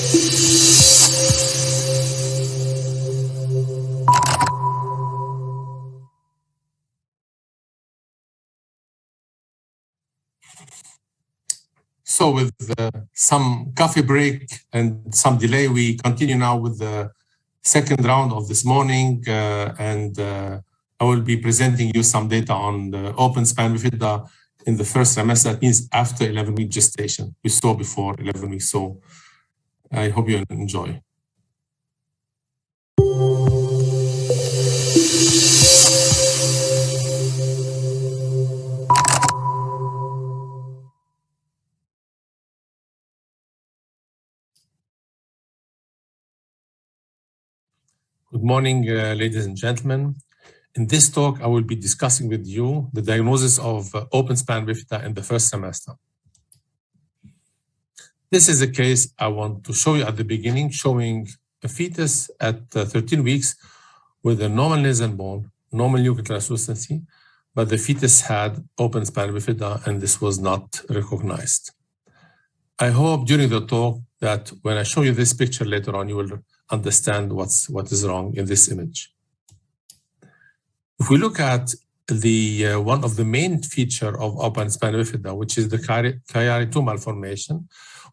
So with some coffee break and some delay, we continue now with the second round of this morning, I will be presenting you some data on the open span bifida in the first semester. That means after 11-week gestation. We saw before 11 weeks, so I hope you enjoy. Good morning, ladies and gentlemen. In this talk, I will be discussing with you the diagnosis of open span bifida in the first semester. This is a case I want to show you at the beginning, showing a fetus at 13 weeks with a normal nasal bone, normal nuclear translucency, but the fetus had open span bifida and this was not recognized. I hope during the talk that when I show you this picture later on, you will understand what is wrong in this image. If we look at the one of the main feature of open span bifida, which is the Chiari-2 malformation,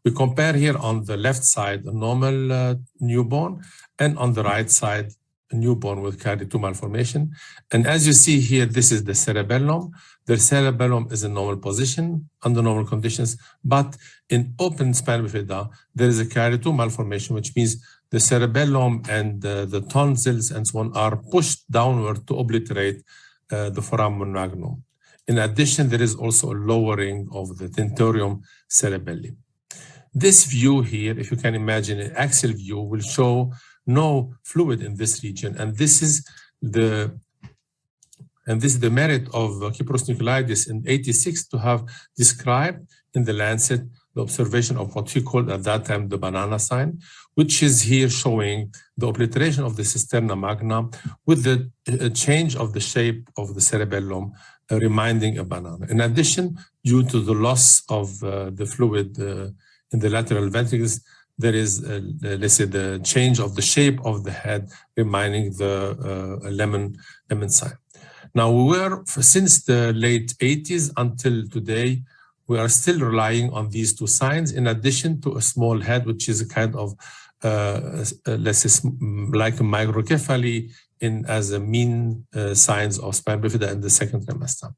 we compare here on the left side a normal newborn, and on the right side a newborn with Chiari-2 malformation. And as you see here, this is the cerebellum. The cerebellum is in normal position under normal conditions, but in open span bifida, there is a Chiari-2 malformation, which means the cerebellum and the tonsils and so on are pushed downward to obliterate the foramen magnum. In addition, there is also a lowering of the tentorium cerebelli. This view here, if you can imagine an axial view, will show no fluid in this region, and this is the merit of Kypros Nicolaides in '86 to have described in the Lancet the observation of what he called at that time the banana sign, which is here showing the obliteration of the cisterna magna with the change of the shape of the cerebellum, reminding a banana. In addition, due to the loss of the fluid in the lateral ventricles, there is, let's say, the change of the shape of the head, reminding the lemon sign. Now, since the late 80s until today, we are still relying on these two signs, in addition to a small head, which is a kind of, let's say, like a microcephaly as a mean signs of span bifida in the second trimester.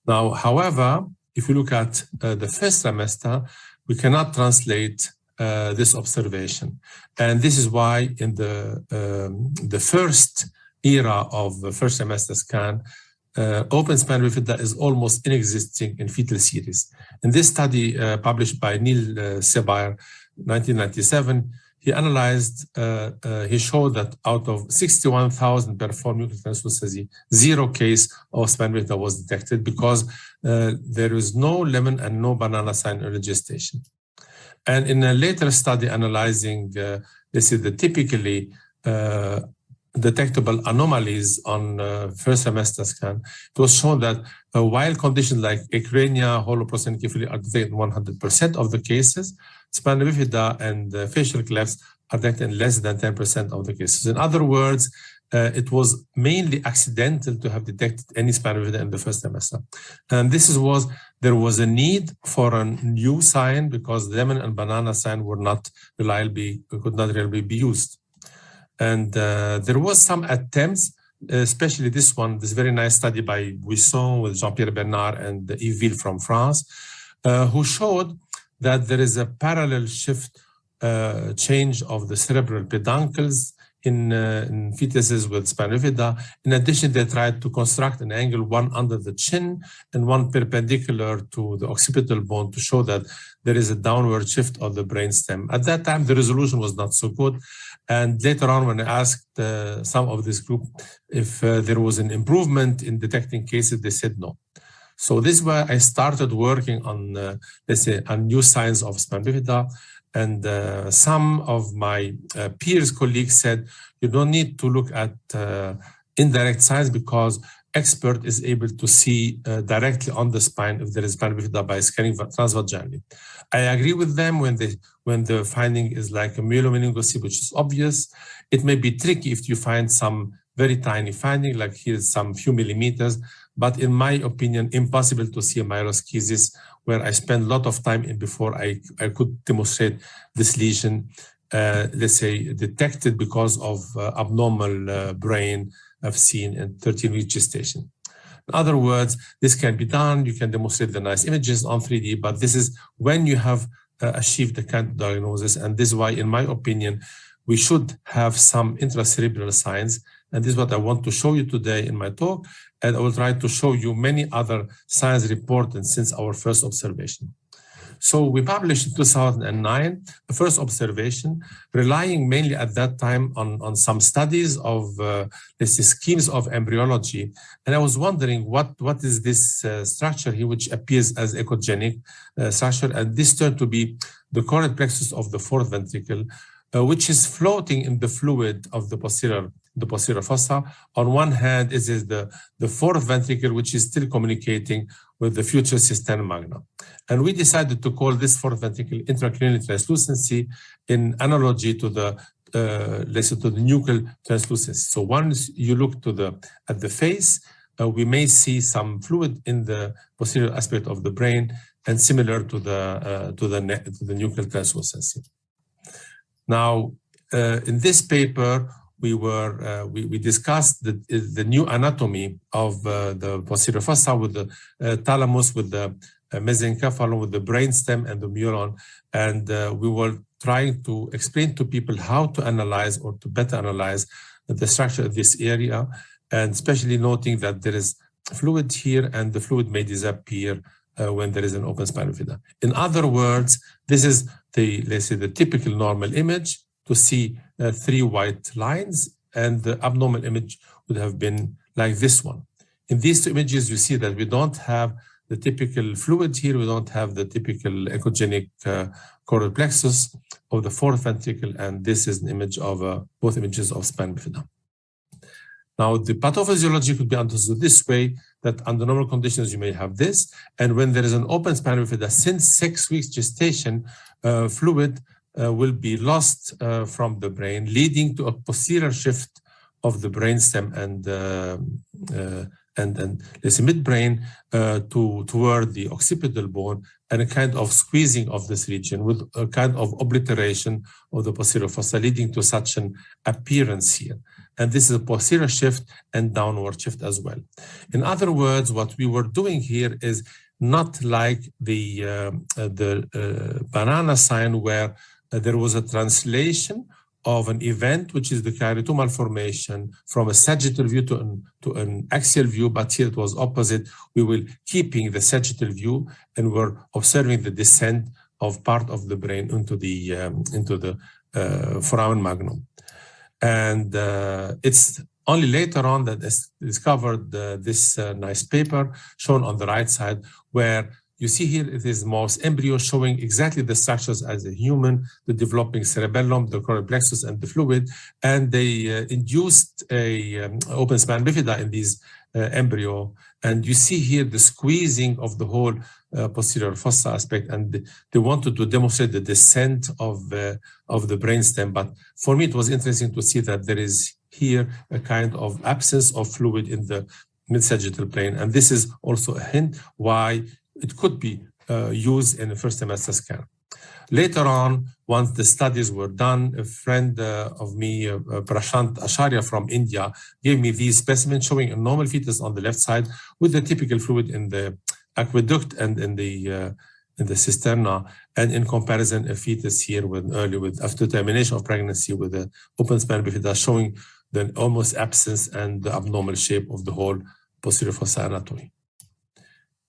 Now, however, if you look at the first trimester, we cannot translate this observation. And this is why in the first era of the first semester scan, open span bifida is almost inexisting in fetal series. In this study published by Neil Sebair, 1997, he analyzed, he showed that out of 61,000 performed nuclear translucency, 0 case of span bifida was detected because there is no lemon and no banana sign early gestation. And in a later study analyzing, let's say, the typically detectable anomalies on first semester scan, it was shown that while conditions like acrania, holoprosencephaly are detected in 100% of the cases, span bifida and facial clefts are detected in less than 10% of the cases. In other words, it was mainly accidental to have detected any span bifida in the first semester. And there was a need for a new sign because lemon and banana sign could not reliably be used. And there was some attempts, especially this very nice study by Buisson with Jean-Pierre Bernard and Yves from France, who showed that there is a parallel shift change of the cerebral peduncles in fetuses with span bifida. In addition, they tried to construct an angle, one under the chin and one perpendicular to the occipital bone, to show that there is a downward shift of the brainstem. At that time, the resolution was not so good. And later on, when I asked some of this group if there was an improvement in detecting cases, they said no. So this is where I started working on, let's say, on new signs of span bifida. And some of my peers, colleagues said, you don't need to look at indirect signs because expert is able to see directly on the spine if there is spina bifida by scanning transvaginally. I agree with them when the finding is like a myelomeningocele, which is obvious. It may be tricky if you find some very tiny finding, like here's some few millimeters, but in my opinion, impossible to see a myeloschisis where I spent a lot of time in before I could demonstrate this lesion, let's say, detected because of abnormal brain I've seen in 13-week gestation. In other words, this can be done. You can demonstrate the nice images on 3D, but this is when you have achieved the kind of diagnosis. And this is why, in my opinion, we should have some intracerebral signs. And this is what I want to show you today in my talk. And I will try to show you many other signs reported since our first observation. So we published in 2009 the first observation, relying mainly at that time on some studies of schemes of embryology. And I was wondering what is this structure here, which appears as echogenic structure. And this turned to be the choroid plexus of the fourth ventricle, which is floating in the fluid of the posterior fossa. On one hand, it is the fourth ventricle, which is still communicating with the future cisterna magna. And we decided to call this fourth ventricle intracranial translucency in analogy to the nuchal translucency. So once you look at the face, we may see some fluid in the posterior aspect of the brain, and similar to the nuchal translucency. Now, in this paper, we discussed the new anatomy of the posterior fossa with the thalamus, with the mesencephalon, with the brainstem and the neuron, and we were trying to explain to people how to analyze or to better analyze the structure of this area, and especially noting that there is fluid here and the fluid may disappear when there is an open spina bifida. In other words, this is the typical normal image to see 3 white lines, and the abnormal image would have been like this one. In these two images, you see that we don't have the typical fluid here, we don't have the typical echogenic choroid plexus of the fourth ventricle, and this is an image of both images of spina bifida. Now, the pathophysiology could be understood this way, that under normal conditions, you may have this, and when there is an open spina bifida, since 6 weeks gestation, fluid will be lost from the brain, leading to a posterior shift of the brainstem and the midbrain toward the occipital bone, and a kind of squeezing of this region with a kind of obliteration of the posterior fossa, leading to such an appearance here. And this is a posterior shift and downward shift as well. In other words, what we were doing here is not like the banana sign, where there was a translation of an event, which is the chiari malformation, from a sagittal view to an axial view, but here it was opposite. We were keeping the sagittal view and were observing the descent of part of the brain into the foramen magnum. And it's only later on that I discovered this nice paper shown on the right side, where you see here it is mouse embryo showing exactly the structures as a human, the developing cerebellum, the choroid plexus, and the fluid. And they induced a open spina bifida in these embryo. And you see here the squeezing of the whole posterior fossa aspect. And they wanted to demonstrate the descent of the brainstem. But for me, it was interesting to see that there is here a kind of absence of fluid in the mid-sagittal plane. And this is also a hint why it could be used in the first semester scan. Later on, once the studies were done, a friend of me, Prashant Acharya from India, gave me these specimens showing a normal fetus on the left side with the typical fluid in the aqueduct and in the cisterna, and in comparison, a fetus here after termination of pregnancy with an open spina bifida, showing the almost absence and the abnormal shape of the whole posterior fossa anatomy.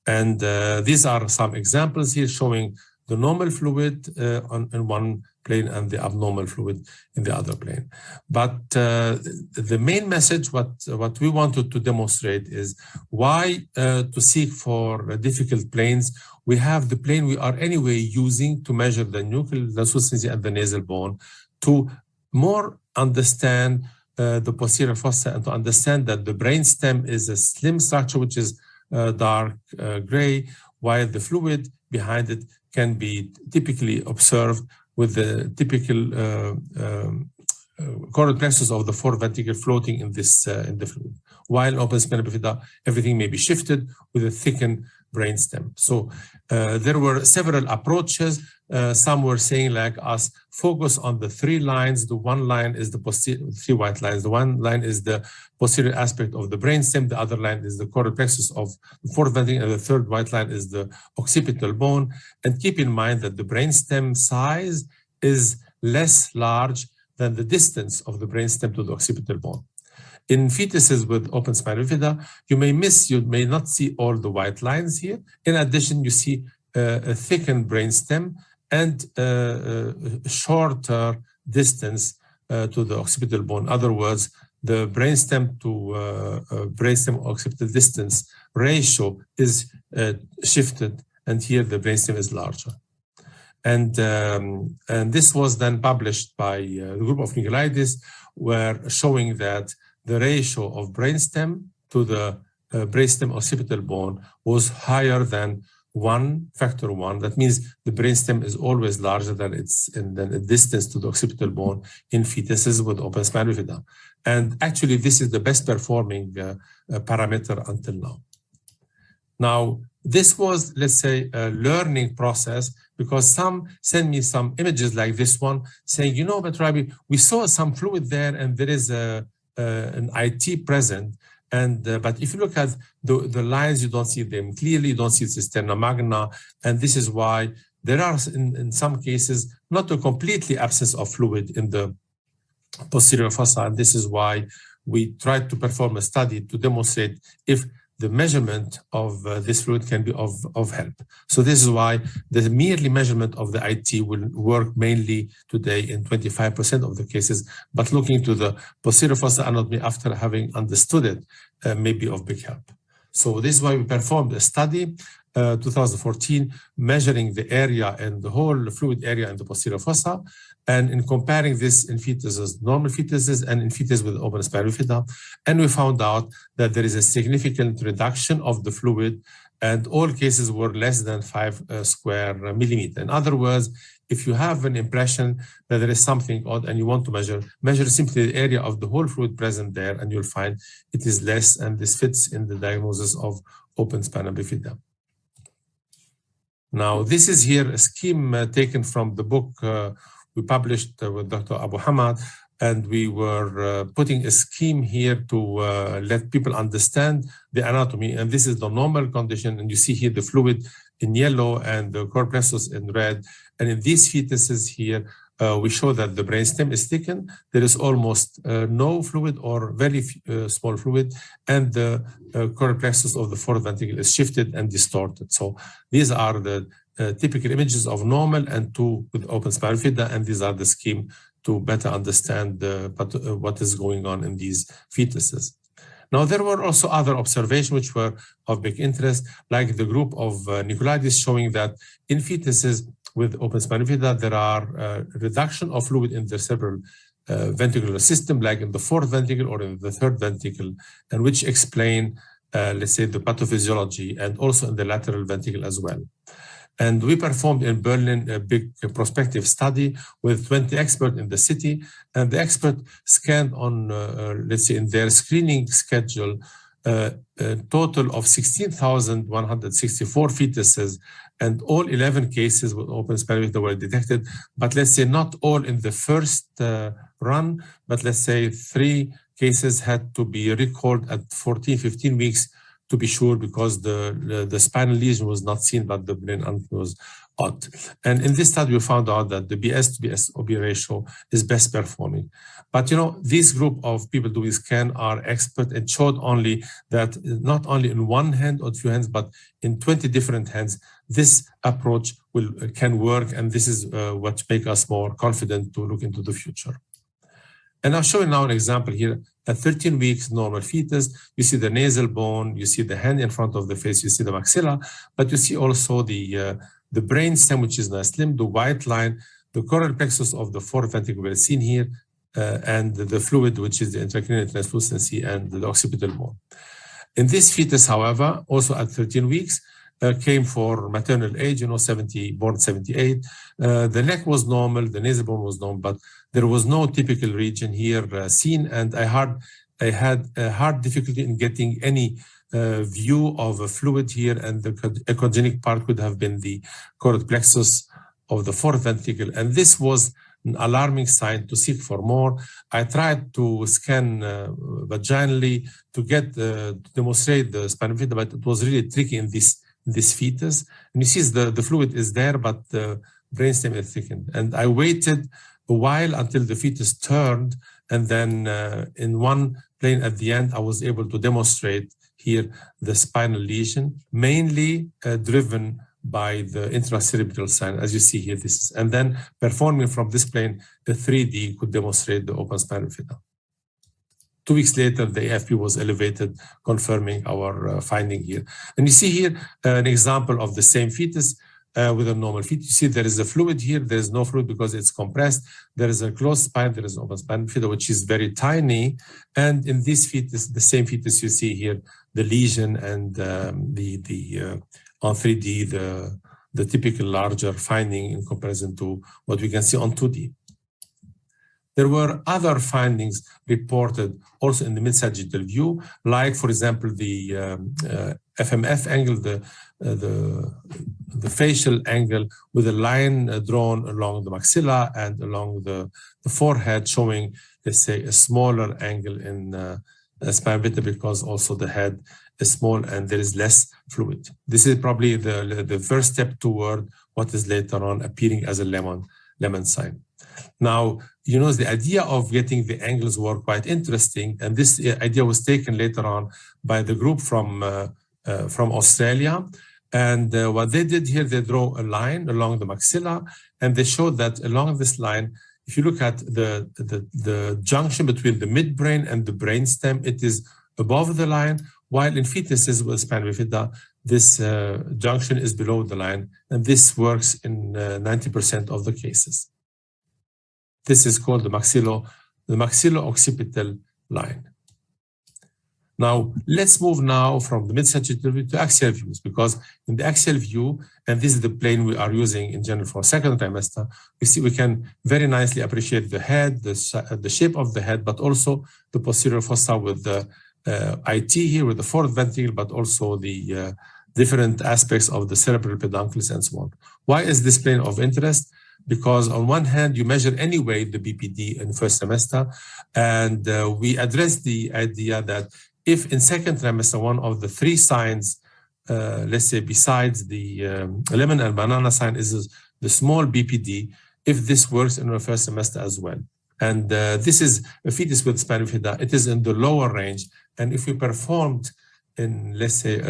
And these are some examples here showing the normal fluid in one plane and the abnormal fluid in the other plane. But the main message, what we wanted to demonstrate is why to seek for difficult planes. We have the plane we are anyway using to measure the nuchal translucency and the nasal bone to more understand the posterior fossa and to understand that the brainstem is a slim structure, which is dark gray, while the fluid behind it can be typically observed with the typical choroid plexus of the fourth ventricle floating in this in the fluid. While in open spina bifida, everything may be shifted with a thickened brainstem. So there were several approaches. Some were saying like us, focus on the three lines. The one line is the posterior, three white lines. The one line is the posterior aspect of the brainstem. The other line is the choroid plexus of the fourth ventricle, and the third white line is the occipital bone. And keep in mind that the brainstem size is less large than the distance of the brainstem to the occipital bone. In fetuses with open spina bifida, you may not see all the white lines here. In addition, you see a thickened brainstem and a shorter distance to the occipital bone. In other words, the brainstem to brainstem occipital distance ratio is shifted, and here the brainstem is larger. And this was then published by a group of Nicolaides, where showing that the ratio of brainstem to the brainstem occipital bone was higher than factor 1. That means the brainstem is always larger than the distance to the occipital bone in fetuses with open spina bifida. And actually, this is the best performing parameter until now. Now, this was, let's say, a learning process, because some send me some images like this one saying, you know, but Rabbi, we saw some fluid there and there is an IT present. And but if you look at the lines, you don't see them clearly, you don't see cisterna magna. And this is why there are, in some cases, not a completely absence of fluid in the posterior fossa. And this is why we tried to perform a study to demonstrate if the measurement of this fluid can be of help. So this is why the merely measurement of the IT will work mainly today in 25% of the cases, but looking to the posterior fossa anatomy after having understood it may be of big help. So this is why we performed a study, 2014, measuring the area and the whole fluid area in the posterior fossa, and in comparing this in fetuses, normal fetuses, and in fetuses with open spina bifida. And we found out that there is a significant reduction of the fluid, and all cases were less than 5 square millimeter. In other words, if you have an impression that there is something odd and you want to measure simply the area of the whole fluid present there, and you'll find it is less, and this fits in the diagnosis of open spina bifida. Now, this is here a scheme taken from the book we published with Dr. Abu Hamad, and we were putting a scheme here to let people understand the anatomy. And this is the normal condition, and you see here the fluid in yellow and the choroid plexus in red. And in these fetuses here, we show that the brainstem is thickened. There is almost no fluid or very small fluid, and the choroid plexus of the fourth ventricle is shifted and distorted. So these are the typical images of normal and two with open spina bifida, and these are the scheme to better understand what is going on in these fetuses. Now, there were also other observations which were of big interest, like the group of Nicolaides showing that in fetuses with open spina bifida, there are reduction of fluid in the cerebral ventricular system, like in the fourth ventricle or in the third ventricle, and which explain, let's say, the pathophysiology, and also in the lateral ventricle as well. And we performed in Berlin a big prospective study with 20 experts in the city. And the expert scanned on, let's say, in their screening schedule, a total of 16,164 fetuses, and all 11 cases with open spina bifida were detected. But let's say not all in the first run, but let's say 3 cases had to be recalled at 14, 15 weeks to be sure, because the spinal lesion was not seen, but the brain anatomy was odd. And in this study, we found out that the BS to BS-OB ratio is best performing. But, you know, this group of people doing scan are expert and showed only that not only in one hand or 2 hands, but in 20 different hands, this approach can work. And this is what makes us more confident to look into the future. And I'll show you now an example here. At 13 weeks, normal fetus, you see the nasal bone, you see the hand in front of the face, you see the maxilla, but you see also the brain stem, which is nice slim, the white line, the choroid plexus of the fourth ventricle we're seen here, and the fluid, which is the intracranial translucency and the occipital bone. In this fetus, however, also at 13 weeks, came for maternal age, 70, born 78. The neck was normal, the nasal bone was normal, but there was no typical region here seen, and I had a hard difficulty in getting any view of a fluid here, and the echogenic part could have been the choroid plexus of the fourth ventricle, and this was an alarming sign to seek for more. I tried to scan vaginally to demonstrate the spina bifida, but it was really tricky in this fetus. And you see the fluid is there, but the brainstem is thickened. And I waited a while until the fetus turned, and then in one plane at the end, I was able to demonstrate here the spinal lesion, mainly driven by the intracerebral sign, as you see here. And then performing from this plane, the 3D could demonstrate the open spinal bifida. 2 weeks later, the AFP was elevated, confirming our finding here. And you see here an example of the same fetus with a normal fetus. You see there is a fluid here. There is no fluid because it's compressed. There is a closed spine. There is an open spinal bifida, which is very tiny. And in this fetus, the same fetus, you see here the lesion and on 3D, the typical larger finding in comparison to what we can see on 2D. There were other findings reported also in the mid-sagittal view, like, for example, the FMF angle, the facial angle with a line drawn along the maxilla and along the forehead, showing, let's say, a smaller angle in spina bifida because also the head is small and there is less fluid. This is probably the first step toward what is later on appearing as a lemon sign. Now, the idea of getting the angles were quite interesting, and this idea was taken later on by the group from Australia. And what they did here, they draw a line along the maxilla, and they showed that along this line, if you look at the junction between the midbrain and the brainstem, it is above the line, while in fetuses with spina bifida, this junction is below the line, and this works in 90% of the cases. This is called the maxillo-occipital line. Now, let's move now from the mid-sagittal view to axial views, because in the axial view, and this is the plane we are using in general for second trimester, we can very nicely appreciate the head, the shape of the head, but also the posterior fossa with the IT here with the fourth ventricle, but also the different aspects of the cerebral pedunculus and so on. Why is this plane of interest? Because on one hand, you measure anyway the BPD in first semester, and we address the idea that if in second trimester, one of the three signs, let's say besides the lemon and banana sign is the small BPD, if this works in the first semester as well. And this is a fetus with spina bifida. It is in the lower range. And if we performed in, let's say,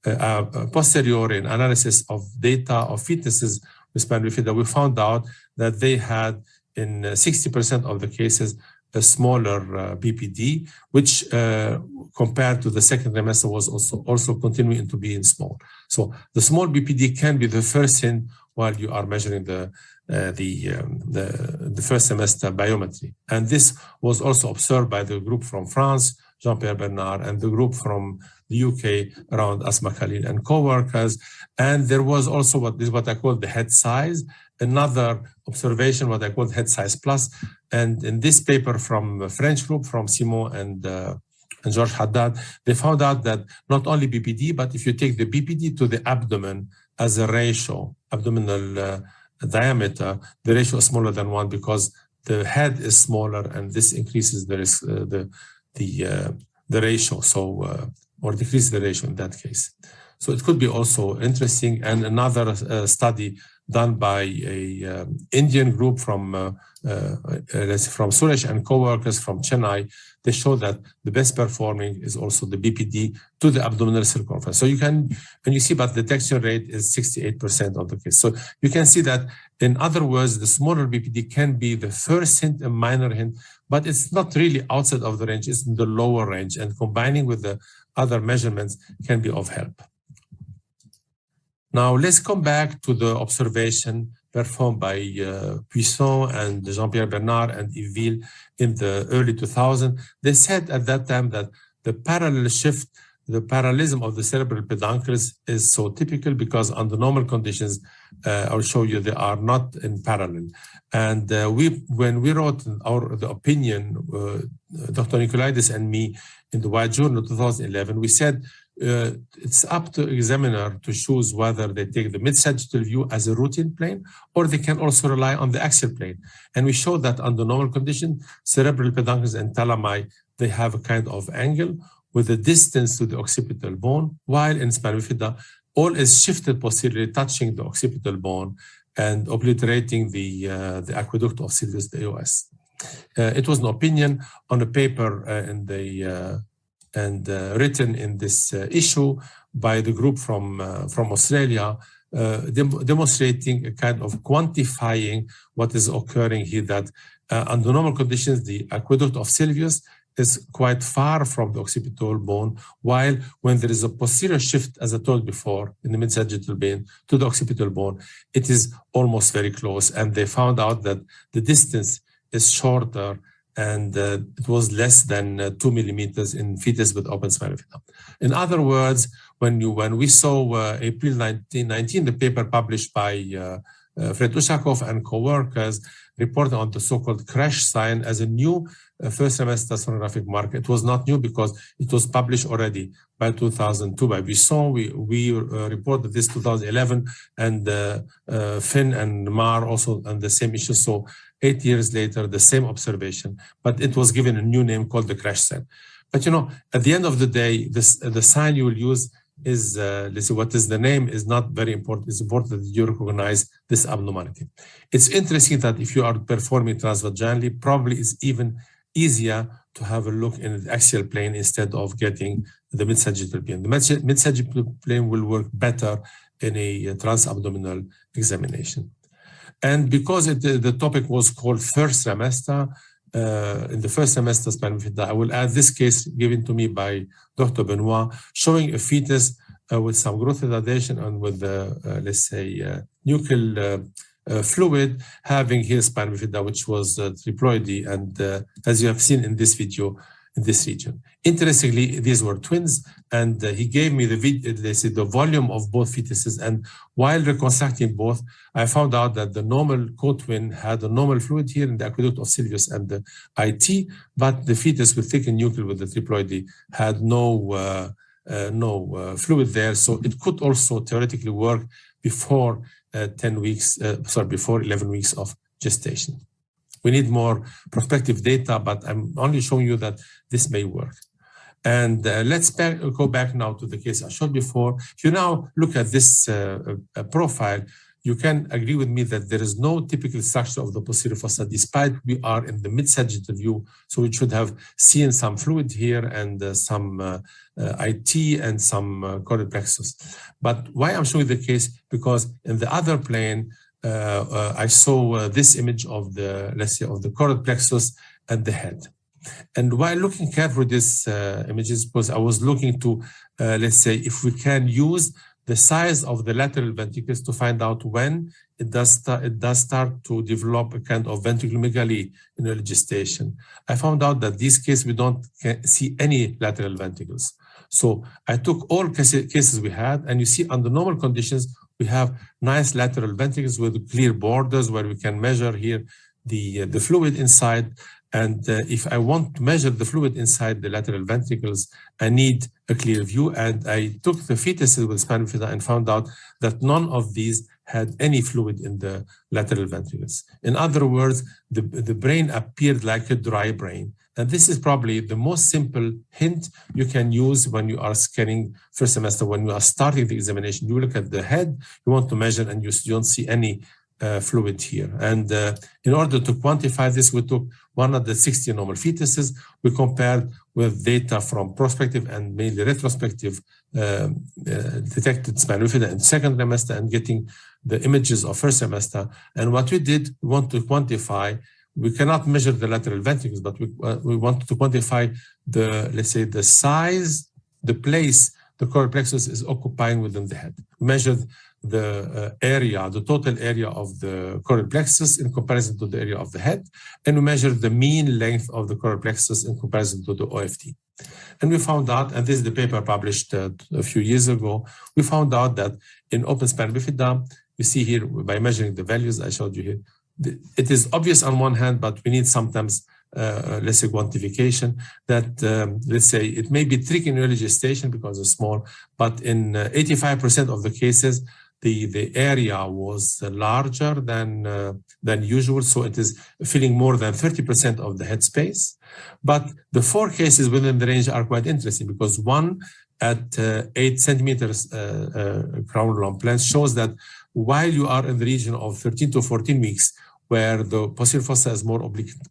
a posteriori analysis of data of fetuses with spina bifida, we found out that they had in 60% of the cases a smaller BPD, which compared to the second trimester was also continuing to be in small. So the small BPD can be the first hint while you are measuring the first semester biometry. And this was also observed by the group from France, Jean-Pierre Bernard, and the group from the UK around Asma Khalil and co-workers. And there was also what I call the head size, another observation, what I call head size plus. And in this paper from the French group, from Simon and Georges Haddad, they found out that not only BPD, but if you take the BPD to the abdomen as a ratio, abdominal diameter, the ratio is smaller than 1 because the head is smaller, and this increases the risk, the ratio, or decreases the ratio in that case. So it could be also interesting. And another study done by a Indian group from Suresh and co-workers from Chennai, they show that the best performing is also the BPD to the abdominal circumference. So you can, and you see, but the detection rate is 68% of the case. So you can see that, in other words, the smaller BPD can be the first hint, a minor hint, but it's not really outside of the range, it's in the lower range, and combining with the other measurements can be of help. Now let's come back to the observation performed by Puissant and Jean-Pierre Bernard and Yves Ville in the early 2000s. They said at that time that the parallel shift, the parallelism of the cerebral peduncles is so typical because under normal conditions, I'll show you they are not in parallel. And when we wrote the opinion, Dr. Nicolaides and me, in the White Journal 2011, we said it's up to examiner to choose whether they take the mid-sagittal view as a routine plane, or they can also rely on the axial plane. And we showed that under normal conditions, cerebral peduncles and thalami, they have a kind of angle with a distance to the occipital bone, while in spina bifida, all is shifted posteriorly, touching the occipital bone and obliterating the aqueduct of Sylvius the AOS. It was an opinion on a paper written in this issue by the group from Australia, demonstrating a kind of quantifying what is occurring here, that under normal conditions, the aqueduct of Sylvius is quite far from the occipital bone, while when there is a posterior shift, as I told before, in the mid-sagittal vein to the occipital bone, it is almost very close. And they found out that the distance is shorter, and it was less than 2 millimeters in fetus with open spina bifida. In other words, when we saw April 1919, the paper published by Fred Ushakov and co-workers reported on the so-called crash sign as a new first semester sonographic marker. It was not new because it was published already by 2002 by Buisson. We reported this 2011, and Finn and Mar also on the same issue. So 8 years later, the same observation, but it was given a new name called the crash sign. But at the end of the day, the sign you will use is, let's see, what is the name is not very important. It's important that you recognize this abnormality. It's interesting that if you are performing transvaginally, probably it's even easier to have a look in the axial plane instead of getting the mid-sagittal plane. The mid-sagittal plane will work better in a transabdominal examination. And because the topic was called first semester, in the first semester spina bifida, I will add this case given to me by Dr. Benoit, showing a fetus with some growth retardation and with, let's say, nuchal fluid, having here spina bifida, which was triploidy, and as you have seen in this video, in this region. Interestingly, these were twins, and he gave me the volume of both fetuses. And while reconstructing both, I found out that the normal co-twin had a normal fluid here in the aqueduct of Sylvius and the IT, but the fetus with thickened nuchal with the triploidy had no fluid there. So it could also theoretically work before 11 weeks of gestation. We need more prospective data, but I'm only showing you that this may work. And let's go back now to the case I showed before. If you now look at this profile, you can agree with me that there is no typical structure of the posterior fossa, despite we are in the mid-sagittal view. So we should have seen some fluid here and some IT and some choroid plexus. But why I'm showing the case? Because in the other plane, I saw this image of the, let's say, of the choroid plexus and the head. And while looking carefully at these images, because I was looking to, let's say, if we can use the size of the lateral ventricles to find out when it does start to develop a kind of ventriculomegaly in early gestation. I found out that these cases we don't see any lateral ventricles. So I took all cases we had, and you see under normal conditions, we have nice lateral ventricles with clear borders where we can measure here the fluid inside. And if I want to measure the fluid inside the lateral ventricles, I need a clear view. And I took the fetuses with spina bifida and found out that none of these had any fluid in the lateral ventricles. In other words, the brain appeared like a dry brain. And this is probably the most simple hint you can use when you are scanning first semester. When you are starting the examination, you look at the head, you want to measure, and you don't see any fluid here. And in order to quantify this, we took 160 normal fetuses. We compared with data from prospective and mainly retrospective detected spina bifida in second semester and getting the images of first semester. And what we did, we want to quantify. We cannot measure the lateral ventricles, but we want to quantify the, let's say, the size, the place the choroid plexus is occupying within the head. We measured the area, the total area of the coral plexus in comparison to the area of the head, and we measured the mean length of the coral plexus in comparison to the OFT. And we found out, and this is the paper published a few years ago, we found out that in open span bifida, you see here by measuring the values I showed you here, it is obvious on one hand, but we need sometimes let's say quantification that let's say it may be tricky in early gestation because it's small, but in 85% of the cases, the area was larger than usual, so it is filling more than 30% of the head space. But the 4 cases within the range are quite interesting because one at 8 centimeters crown lump length shows that while you are in the region of 13 to 14 weeks, where the posterior fossa is more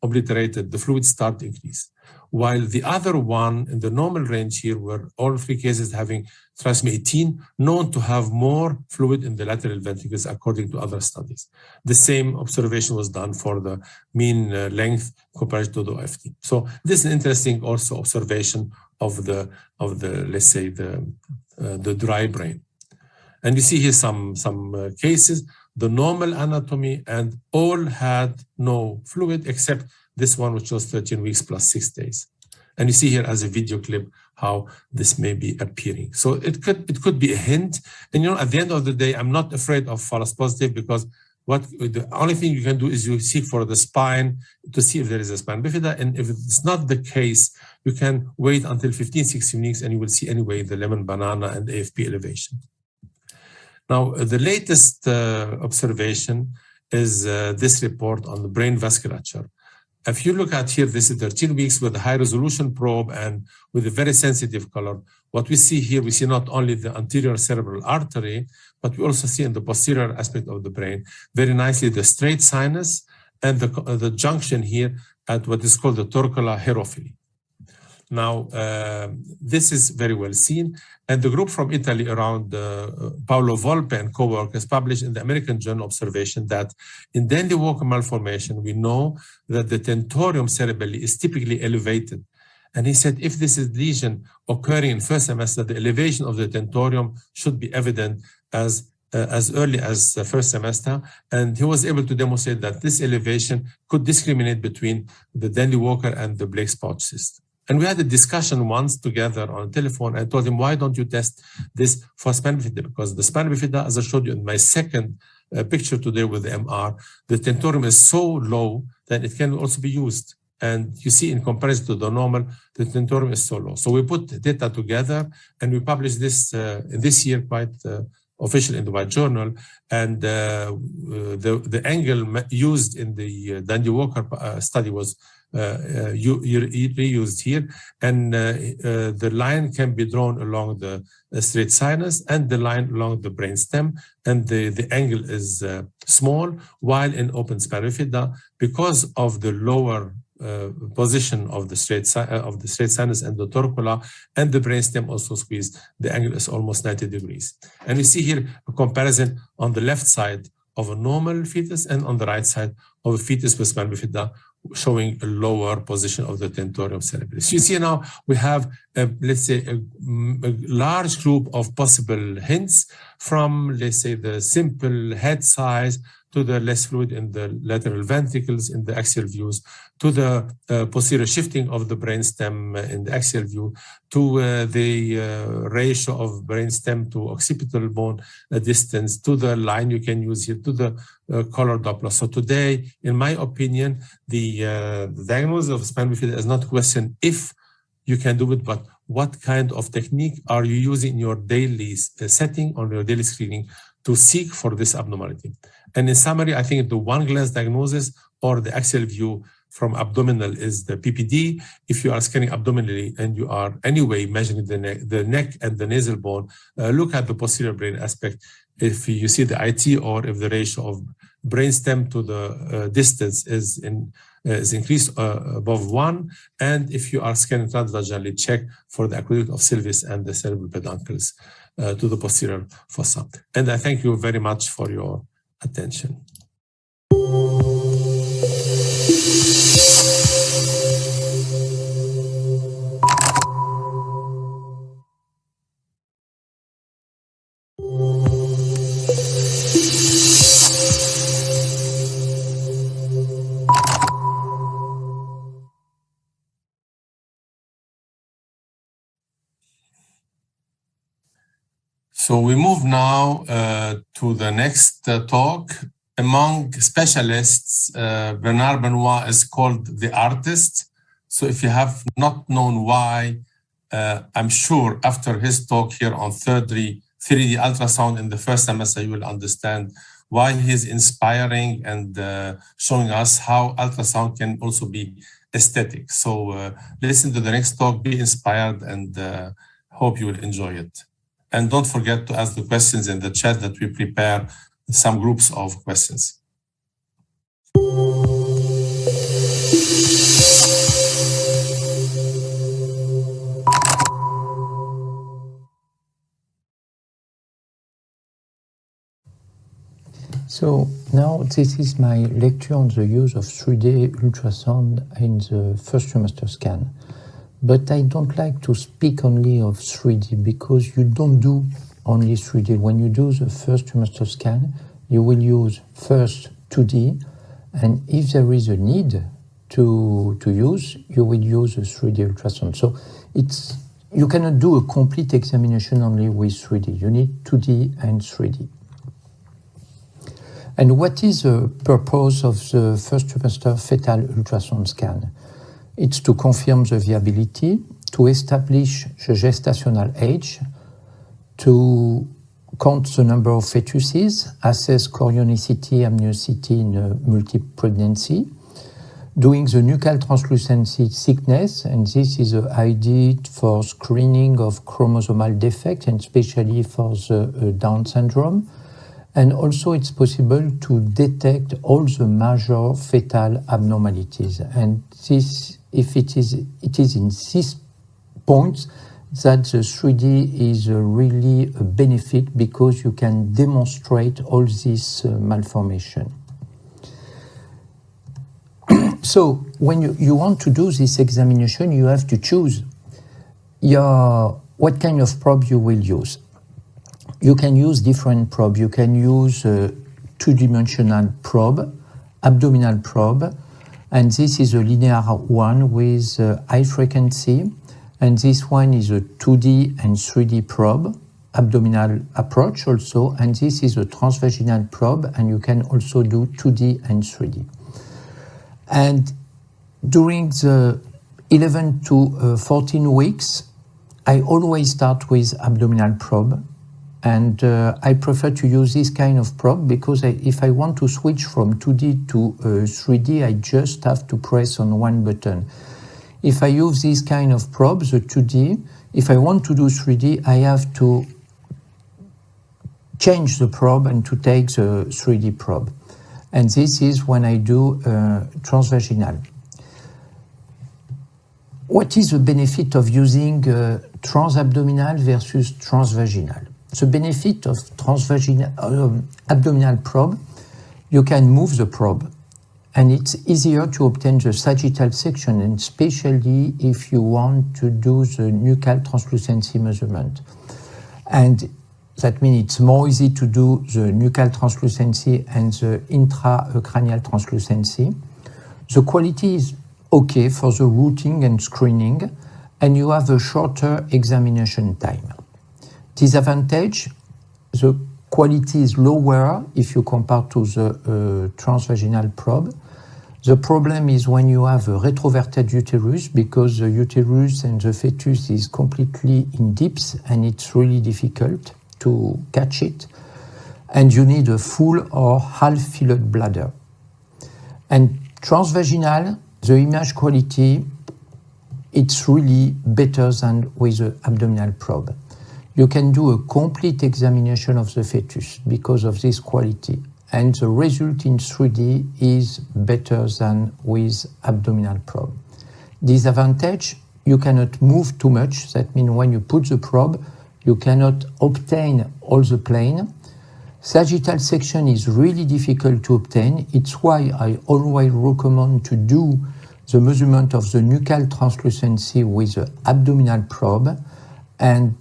obliterated, the fluids start to increase. While the other one in the normal range here, where all 3 cases having trisomy 18, known to have more fluid in the lateral ventricles according to other studies. The same observation was done for the mean length compared to the OFT. So this is an interesting also observation of the let's say the dry brain. And you see here some cases, the normal anatomy, and all had no fluid except this one, which was 13 weeks plus 6 days. And you see here as a video clip how this may be appearing. So it could be a hint. And at the end of the day, I'm not afraid of false positive because the only thing you can do is you seek for the spine to see if there is a spine bifida. And if it's not the case, you can wait until 15, 16 weeks and you will see anyway the lemon banana and AFP elevation. Now, the latest observation is this report on the brain vasculature. If you look at here, this is 13 weeks with a high resolution probe and with a very sensitive color. What we see here, we see not only the anterior cerebral artery, but we also see in the posterior aspect of the brain, very nicely the straight sinus and the junction here at what is called the torcular hierophily. Now, this is very well seen. And the group from Italy around Paolo Volpe and co-workers published in the American Journal Observation that in Dandy Walker malformation, we know that the tentorium cerebelli is typically elevated. And he said, if this is lesion occurring in first semester, the elevation of the tentorium should be evident as early as the first semester. And he was able to demonstrate that this elevation could discriminate between the Dandy Walker and the Blake's pouch cyst. And we had a discussion once together on the telephone. I told him, why don't you test this for spina bifida? Because the spina bifida, as I showed you in my second picture today with the MR, the tentorium is so low that it can also be used. And you see, in comparison to the normal, the tentorium is so low. So we put data together and we published this this year quite officially in the White Journal. And the angle used in the Dandy Walker study was reused here, and the line can be drawn along the straight sinus and the line along the brainstem, and the angle is small, while in open spina bifida, because of the lower position of the straight sinus and the torcula and the brainstem also squeezed, the angle is almost 90 degrees. And you see here a comparison on the left side of a normal fetus and on the right side of a fetus with spina bifida, showing a lower position of the tentorium cerebralis. You see now we have, let's say, a large group of possible hints from, let's say, the simple head size to the less fluid in the lateral ventricles in the axial views, to the posterior shifting of the brainstem in the axial view, to the ratio of brainstem to occipital bone distance, to the line you can use here, to the color Doppler. So today, in my opinion, the diagnosis of spina bifida is not a question if you can do it, but what kind of technique are you using in your daily setting or your daily screening to seek for this abnormality. And in summary, I think the one glance diagnosis or the axial view from abdominal is the PPD. If you are scanning abdominally and you are anyway measuring the neck and the nasal bone, look at the posterior brain aspect. If you see the IT or if the ratio of brainstem to the distance is increased above 1, and if you are scanning transvaginally, check for the aqueduct of Sylvis and the cerebral peduncles to the posterior fossa. And I thank you very much for your attention. So we move now to the next talk. Among specialists, Bernard Benoit is called the artist. So if you have not known why, I'm sure after his talk here on 3D ultrasound in the first semester, you will understand why he's inspiring and showing us how ultrasound can also be aesthetic. So listen to the next talk, be inspired, and hope you will enjoy it. And don't forget to ask the questions in the chat that we prepare some groups of questions. So now this is my lecture on the use of 3D ultrasound in the first trimester scan. But I don't like to speak only of 3D because you don't do only 3D. When you do the first trimester scan, you will use first 2D, and if there is a need to use, you will use a 3D ultrasound. So you cannot do a complete examination only with 3D. You need 2D and 3D. And what is the purpose of the first trimester fetal ultrasound scan? It's to confirm the viability, to establish the gestational age, to count the number of fetuses, assess chorionicity, amnionicity in a multi-pregnancy, doing the nuchal translucency thickness, and this is an idea for screening of chromosomal defects, and especially for the Down syndrome. And also it's possible to detect all the major fetal abnormalities. And this, if it is in these points that the 3D is really a benefit because you can demonstrate all this malformation. So when you want to do this examination, you have to choose what kind of probe you will use. You can use different probe. You can use a two-dimensional probe, abdominal probe, and this is a linear one with high frequency, and this one is a 2D and 3D probe, abdominal approach also, and this is a transvaginal probe, and you can also do 2D and 3D. And during the 11 to 14 weeks, I always start with abdominal probe. And I prefer to use this kind of probe because if I want to switch from 2D to 3D, I just have to press on one button. If I use this kind of probe, the 2D, if I want to do 3D, I have to change the probe and to take the 3D probe. And this is when I do transvaginal. What is the benefit of using transabdominal versus transvaginal? The benefit of transvaginal abdominal probe, you can move the probe, and it's easier to obtain the sagittal section, and especially if you want to do the nuchal translucency measurement. And that means it's more easy to do the nuchal translucency and the intracranial translucency. The quality is okay for the routing and screening, and you have a shorter examination time. Disadvantage, the quality is lower if you compare to the transvaginal probe. The problem is when you have a retroverted uterus, because the uterus and the fetus is completely in dips and it's really difficult to catch it. And you need a full or half-filled bladder. And transvaginal, the image quality, it's really better than with the abdominal probe. You can do a complete examination of the fetus because of this quality. And the result in 3D is better than with abdominal probe. Disadvantage, you cannot move too much. That means when you put the probe, you cannot obtain all the plane. Sagittal section is really difficult to obtain. It's why I always recommend to do the measurement of the nuchal translucency with the abdominal probe and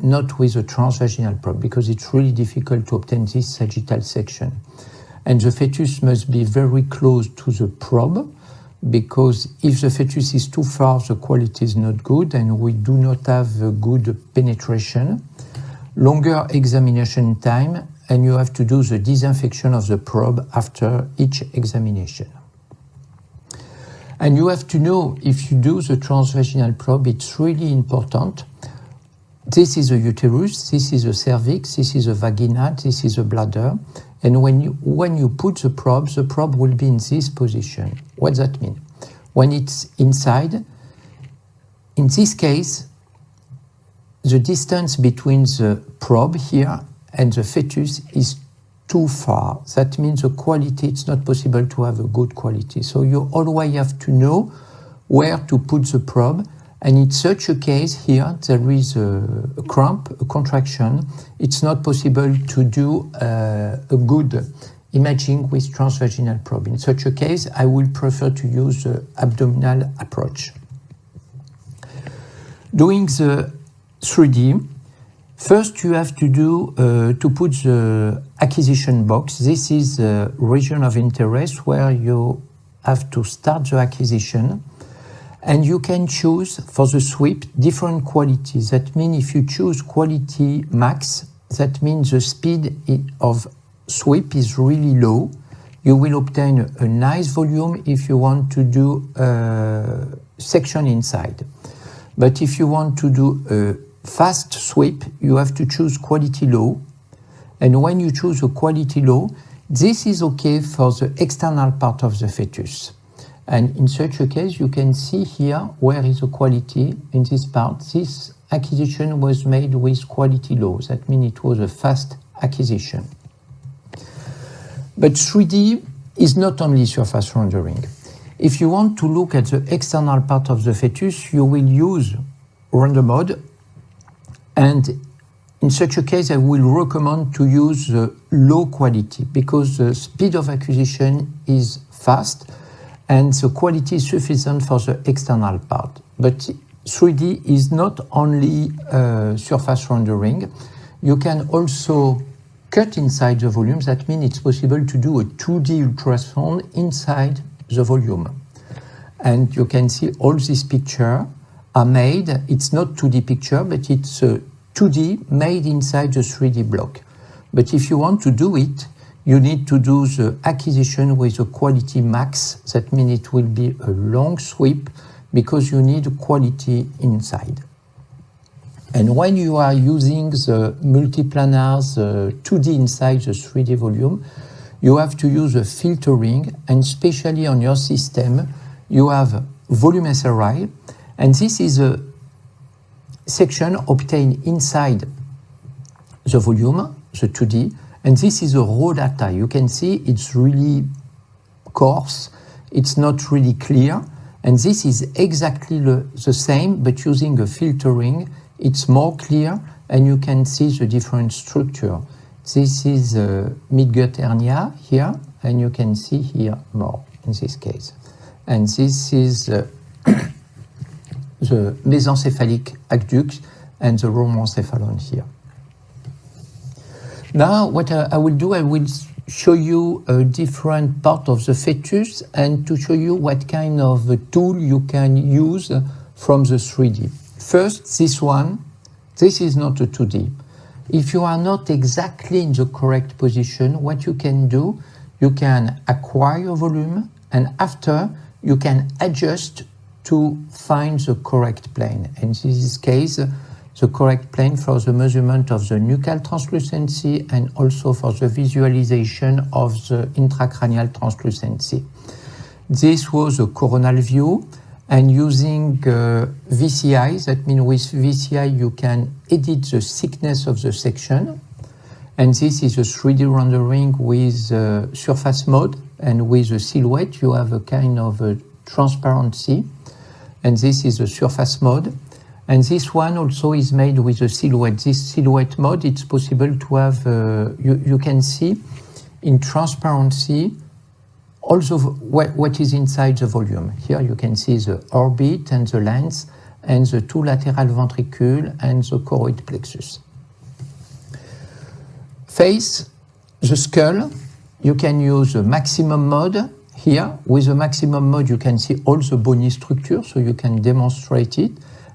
not with a transvaginal probe, because it's really difficult to obtain this sagittal section. And the fetus must be very close to the probe, because if the fetus is too far, the quality is not good, and we do not have a good penetration. longer examination time, and you have to do the disinfection of the probe after each examination. And you have to know, if you do the transvaginal probe, it's really important. This is a uterus, this is a cervix, this is a vagina, this is a bladder. And when you put the probe will be in this position. What does that mean? When it's inside, in this case, the distance between the probe here and the fetus is too far. That means the quality, it's not possible to have a good quality. So you always have to know where to put the probe. And in such a case here, there is a cramp, a contraction. It's not possible to do a good imaging with transvaginal probe. In such a case, I will prefer to use the abdominal approach. Doing the 3D, first you have to do to put the acquisition box. This is the region of interest where you have to start the acquisition. And you can choose for the sweep different qualities. That means if you choose quality max, that means the speed of sweep is really low. You will obtain a nice volume if you want to do a section inside. But if you want to do a fast sweep, you have to choose quality low. And when you choose a quality low, this is okay for the external part of the fetus. And in such a case, you can see here where is the quality in this part. This acquisition was made with quality low. That means it was a fast acquisition. But 3D is not only surface rendering. If you want to look at the external part of the fetus, you will use render mode. And in such a case, I will recommend to use the low quality because the speed of acquisition is fast and the quality is sufficient for the external part. But 3D is not only surface rendering. You can also cut inside the volume. That means it's possible to do a 2D ultrasound inside the volume. And you can see all these pictures are made. It's not 2D picture, but it's a 2D made inside the 3D block. But if you want to do it, you need to do the acquisition with a quality max. That means it will be a long sweep because you need quality inside. And when you are using the multiplanars, the 2D inside the 3D volume, you have to use a filtering, and especially on your system, you have volume SRI, and this is a section obtained inside the volume, the 2D, and this is a raw data. You can see it's really coarse, it's not really clear, and this is exactly the same, but using a filtering, it's more clear, and you can see the different structure. This is mid-gut hernia here, and you can see here more in this case. And this is the mesencephalic aqueduct and the rhomencephalon here. Now, what I will do, I will show you a different part of the fetus and to show you what kind of a tool you can use from the 3D. First, this one, this is not a 2D. If you are not exactly in the correct position, what you can do, you can acquire volume, and after you can adjust to find the correct plane. And in this case, the correct plane for the measurement of the nuchal translucency and also for the visualization of the intracranial translucency. This was a coronal view, and using VCI, that means with VCI you can edit the thickness of the section. And this is a 3D rendering with surface mode, and with a silhouette you have a kind of a transparency. And this is a surface mode. And this one also is made with a silhouette. This silhouette mode, it's possible to have, you can see in transparency also what is inside the volume. Here you can see the orbit and the lens and the two lateral ventricules and the choroid plexus. Face, the skull, you can use the maximum mode. Here, with the maximum mode, you can see all the bony structure, so you can demonstrate it.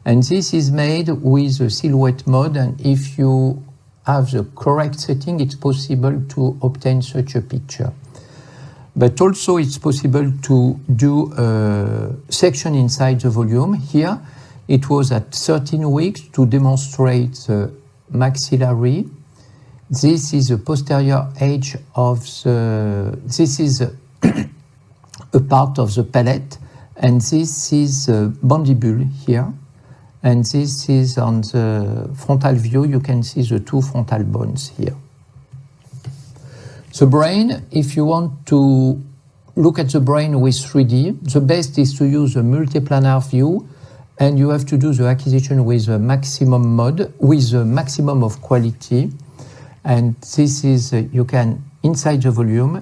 And this is made with the silhouette mode, and if you have the correct setting, it's possible to obtain such a picture. But also it's possible to do a section inside the volume. Here, it was at 13 weeks to demonstrate the maxillary. This is the posterior edge of the, this is a part of the palate, and this is a mandibule here. And this is on the frontal view, you can see the two frontal bones here. The brain, if you want to look at the brain with 3D, the best is to use a multiplanar view, and you have to do the acquisition with a maximum mode, with a maximum of quality. And this is, you can, inside the volume,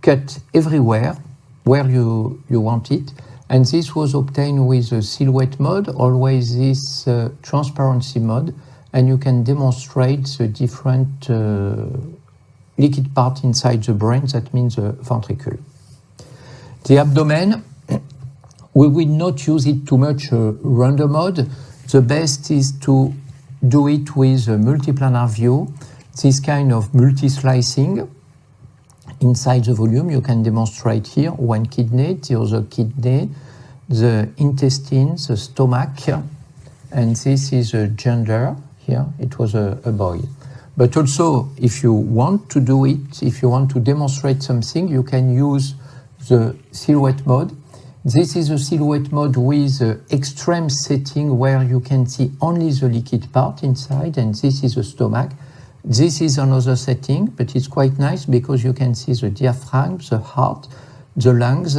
cut everywhere where you want it. And this was obtained with a silhouette mode, always this transparency mode, and you can demonstrate the different liquid part inside the brain, that means the ventricle. The abdomen, we will not use it too much random mode. The best is to do it with a multiplanar view, this kind of multi-slicing. Inside the volume, you can demonstrate here one kidney, the other kidney, the intestines, the stomach, and this is a gender here. It was a boy. But also, if you want to do it, if you want to demonstrate something, you can use the silhouette mode. This is a silhouette mode with extreme setting where you can see only the liquid part inside, and this is the stomach. This is another setting, but it's quite nice because you can see the diaphragm, the heart, the lungs,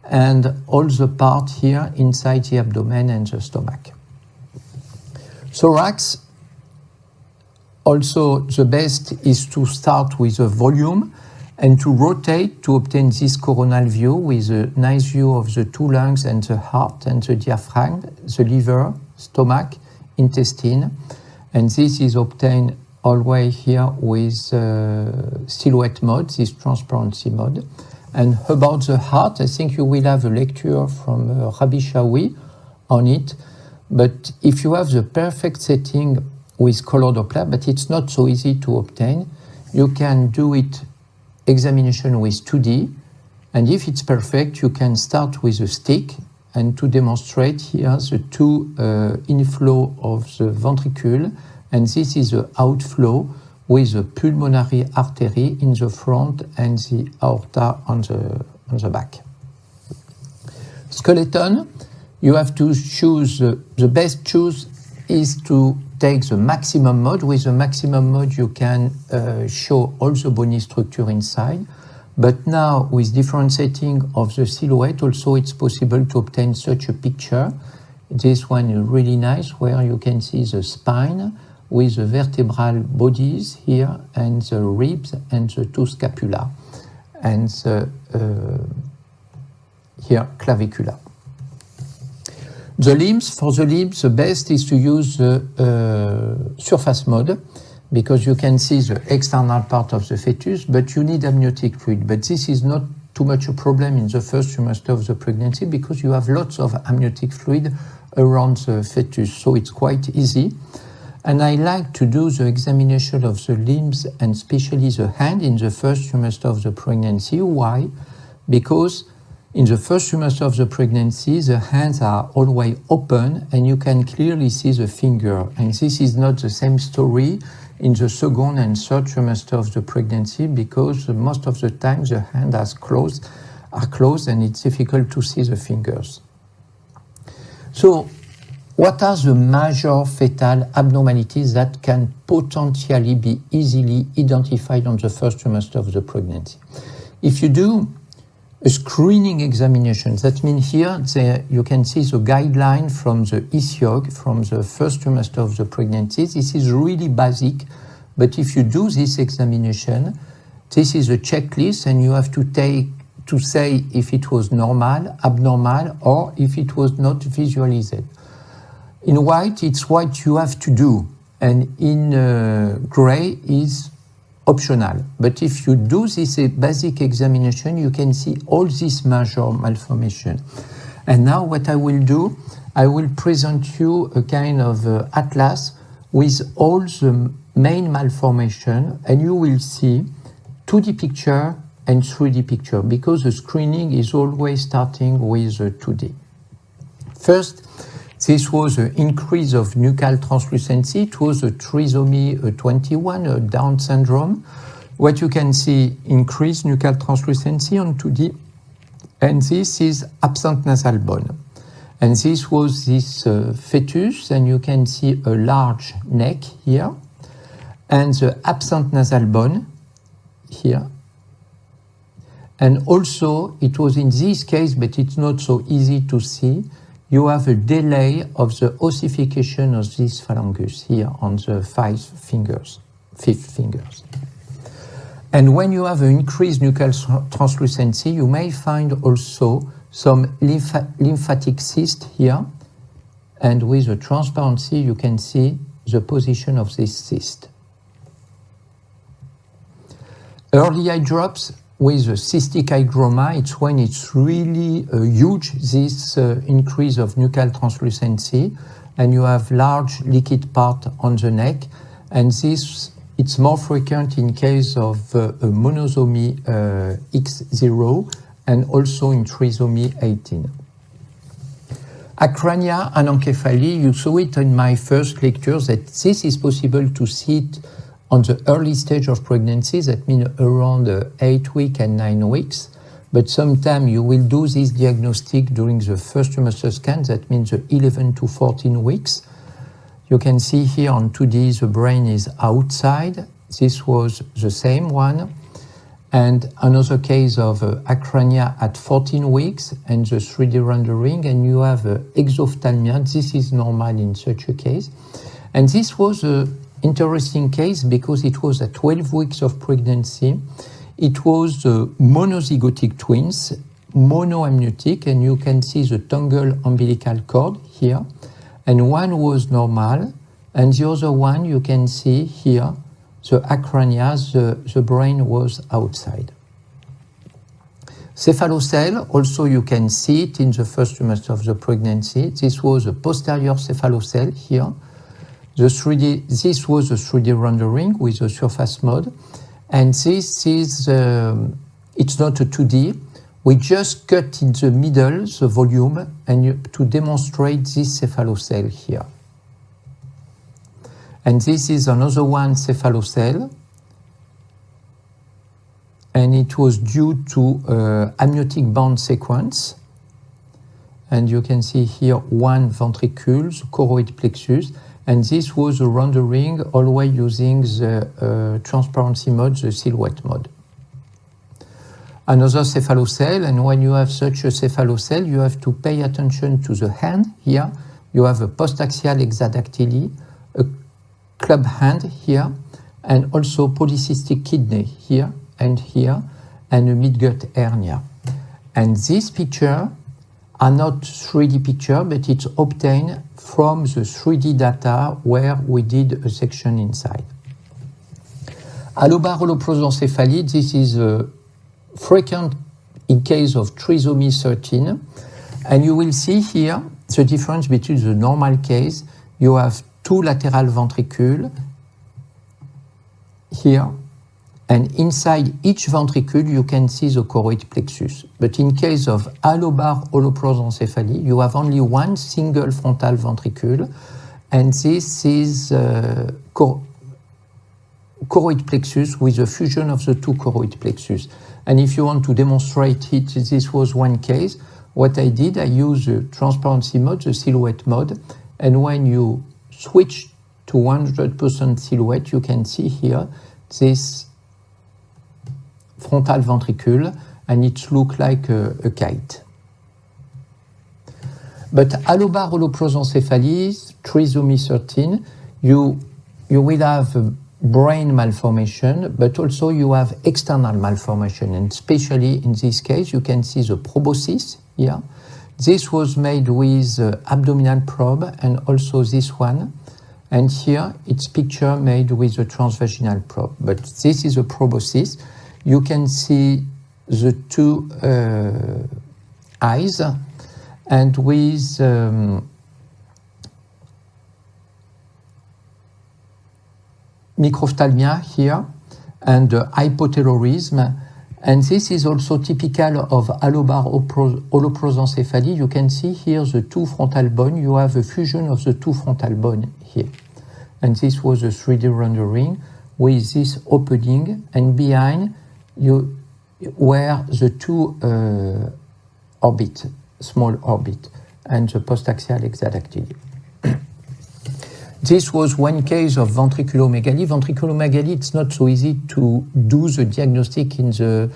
and all the part here inside the abdomen and the stomach. Thorax, also the best is to start with a volume and to rotate to obtain this coronal view with a nice view of the two lungs and the heart and the diaphragm, the liver, stomach, intestine. And this is obtained always here with silhouette mode, this transparency mode. And about the heart, I think you will have a lecture from Rabbi Chaoui on it. But if you have the perfect setting with color Doppler, but it's not so easy to obtain, you can do it examination with 2D. And if it's perfect, you can start with a stick and to demonstrate here the two inflow of the ventricle. And this is the outflow with the pulmonary artery in the front and the aorta on the back. Skeleton, you have to choose, the best choose is to take the maximum mode. With the maximum mode, you can show all the bony structure inside. But now, with different setting of the silhouette, also it's possible to obtain such a picture. This one is really nice, where you can see the spine with the vertebral bodies here, and the ribs and the two scapula, and the, here clavicula. The limbs, for the limbs, the best is to use the surface mode, because you can see the external part of the fetus, but you need amniotic fluid. But this is not too much a problem in the first trimester of the pregnancy, because you have lots of amniotic fluid around the fetus, so it's quite easy. And I like to do the examination of the limbs and especially the hand in the first trimester of the pregnancy. Why? Because in the first trimester of the pregnancy, the hands are always open and you can clearly see the finger. And this is not the same story in the second and third trimester of the pregnancy, because most of the time the hands are closed and it's difficult to see the fingers. So, what are the major fetal abnormalities that can potentially be easily identified on the first trimester of the pregnancy? If you do a screening examination, that means here you can see the guideline from the ESIOG, from the first trimester of the pregnancy. This is really basic, but if you do this examination, this is a checklist and you have to say if it was normal, abnormal, or if it was not visualized. In white, it's what you have to do, and in gray is optional. But if you do this basic examination, you can see all these major malformations. And now what I will do, I will present you a kind of atlas with all the main malformation, and you will see 2D picture and 3D picture, because the screening is always starting with 2D. First, this was an increase of nuchal translucency. It was a trisomy 21, a Down syndrome. What you can see, increased nuchal translucency on 2D, and this is absent nasal bone. And this was this fetus, and you can see a large neck here, and the absent nasal bone here. And also, it was in this case, but it's not so easy to see, you have a delay of the ossification of this phalangus here on the fifth fingers. And when you have an increased nuchal translucency, you may find also some lymphatic cyst here. And with the transparency, you can see the position of this cyst. Early eye drops with a cystic hygroma, it's when it's really huge, this increase of nuchal translucency, and you have large liquid part on the neck, and this it's more frequent in case of a monosomy X0 and also in trisomy 18. Acrania anencephaly, you saw it in my first lecture that this is possible to see it on the early stage of pregnancy, that means around 8 weeks and 9 weeks. But sometimes you will do this diagnostic during the first trimester scan, that means 11 to 14 weeks. You can see here on 2D the brain is outside. This was the same one. And another case of acrania at 14 weeks and the 3D rendering, and you have exophthalmia. This is normal in such a case. And this was a interesting case because it was at 12 weeks of pregnancy. It was monozygotic twins, monoamniotic, and you can see the tangled umbilical cord here. And one was normal, and the other one you can see here, the acrania, the brain was outside. Cephalocell, also you can see it in the first trimester of the pregnancy. This was a posterior cephalocell here. This was a 3D rendering with a surface mode. And this is, it's not a 2D. We just cut in the middle the volume and to demonstrate this cephalocell here. And this is another one cephalocell. And it was due to amniotic band sequence. And you can see here one ventricule, the choroid plexus. And this was a rendering always using the transparency mode, the silhouette mode. Another cephalocell, and when you have such a cephalocell, you have to pay attention to the hand. Here, you have a postaxial hexadactyly, a club hand here, and also polycystic kidney here, and a midgut hernia. And this picture are not 3D picture, but it's obtained from the 3D data where we did a section inside. Allobar holoprosencephaly, this is frequent in case of trisomy 13. And you will see here the difference between the normal case. You have two lateral ventricules here, and inside each ventricule you can see the choroid plexus. But in case of allobar holoprosencephaly, you have only one single frontal ventricule, and this is choroid plexus with a fusion of the two choroid plexus. And if you want to demonstrate it, this was one case. What I did, I used the transparency mode, the silhouette mode, and when you switch to 100% silhouette, you can see here this frontal ventricule, and it looks like a kite. But allobar holoprosencephaly, trisomy 13, you will have brain malformation, but also you have external malformation, and especially in this case, you can see the proboscis here. This was made with abdominal probe, and also this one. And here, it's picture made with a transvaginal probe. But this is a proboscis. You can see the two eyes, and with microphthalmia here and hypothyroidism. And this is also typical of allobar holoprosencephaly. You can see here the two frontal bone. You have a fusion of the two frontal bone here. And this was a 3D rendering with this opening, and behind you were the two orbit, small orbit, and the postaxial exadactyly. This was one case of ventriculomegaly. Ventriculomegaly, it's not so easy to do the diagnostic in the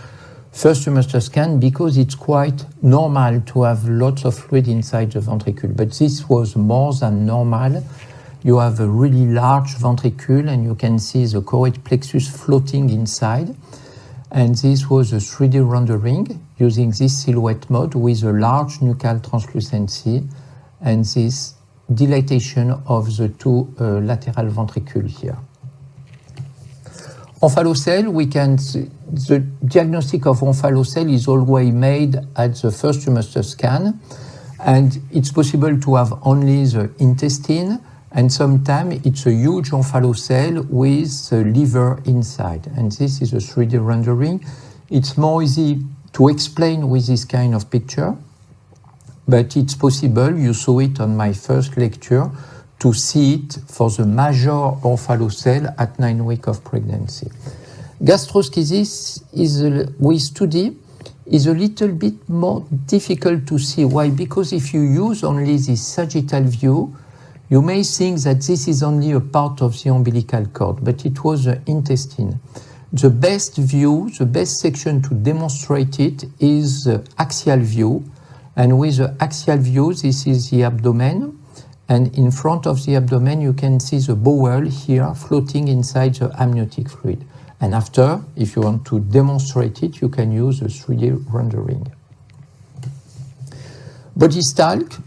first trimester scan because it's quite normal to have lots of fluid inside the ventricle. But this was more than normal. You have a really large ventricle and you can see the choroid plexus floating inside. And this was a 3D rendering using this silhouette mode with a large nuchal translucency and this dilatation of the two lateral ventricles here. Omphalocele, the diagnostic of omphalocele is always made at the first trimester scan, and it's possible to have only the intestine, and sometimes it's a huge omphalocele with the liver inside. And this is a 3D rendering. It's more easy to explain with this kind of picture, but it's possible, you saw it on my first lecture, to see it for the major omphalocele at 9 weeks of pregnancy. Gastroschisis we study is a little bit more difficult to see. Why? Because if you use only this sagittal view, you may think that this is only a part of the umbilical cord, but it was the intestine. The best view, the best section to demonstrate it is the axial view. And with the axial view, this is the abdomen. And in front of the abdomen, you can see the bowel here floating inside the amniotic fluid. And after, if you want to demonstrate it, you can use a 3D rendering. Body stalk,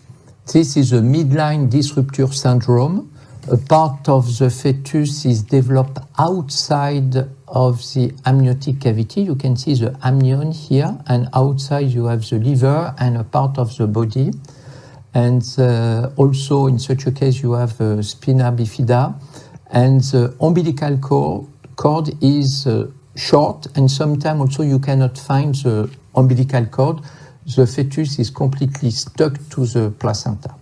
this is a midline disrupture syndrome. A part of the fetus is developed outside of the amniotic cavity. You can see the amnion here, and outside you have the liver and a part of the body. And also in such a case you have spina bifida, and the umbilical cord is short, and sometimes also you cannot find the umbilical cord. The fetus is completely stuck to the placenta.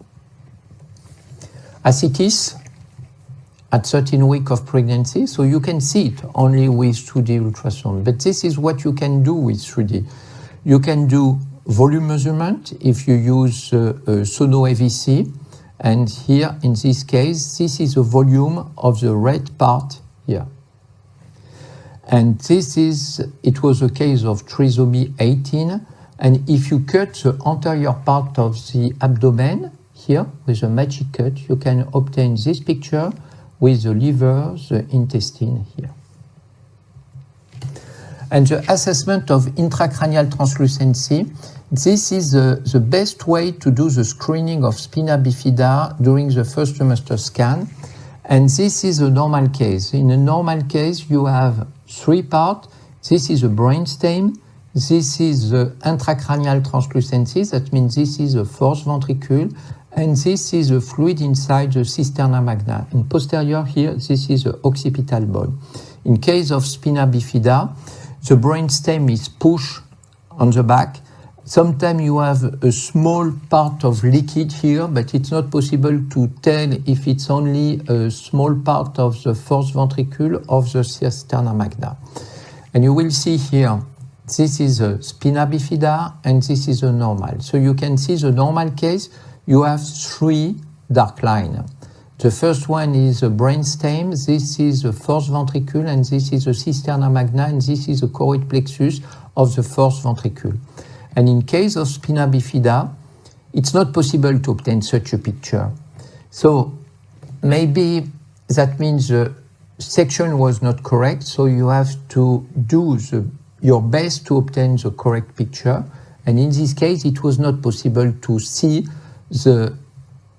Ascites at 13 weeks of pregnancy, so you can see it only with 2D ultrasound. But this is what you can do with 3D. You can do volume measurement if you use sono-AVC, and here in this case, this is the volume of the red part here. And it was a case of trisomy 18, and if you cut the anterior part of the abdomen here with a magic cut, you can obtain this picture with the liver, the intestine here. And the assessment of intracranial translucency, this is the best way to do the screening of spina bifida during the first trimester scan. And this is a normal case. In a normal case, you have 3 parts. This is a brainstem. This is the intracranial translucency. That means this is the fourth ventricle. And this is the fluid inside the cisterna magna. In posterior here, this is the occipital bone. In case of spina bifida, the brainstem is pushed on the back. Sometimes you have a small part of liquid here, but it's not possible to tell if it's only a small part of the fourth ventricle of the cisterna magna. And you will see here, this is a spina bifida and this is a normal. So you can see the normal case, you have 3 dark lines. The first one is a brainstem, this is the fourth ventricle, and this is the cisterna magna, and this is the choroid plexus of the fourth ventricle. And in case of spina bifida, it's not possible to obtain such a picture. So maybe that means the section was not correct, so you have to do your best to obtain the correct picture. And in this case, it was not possible to see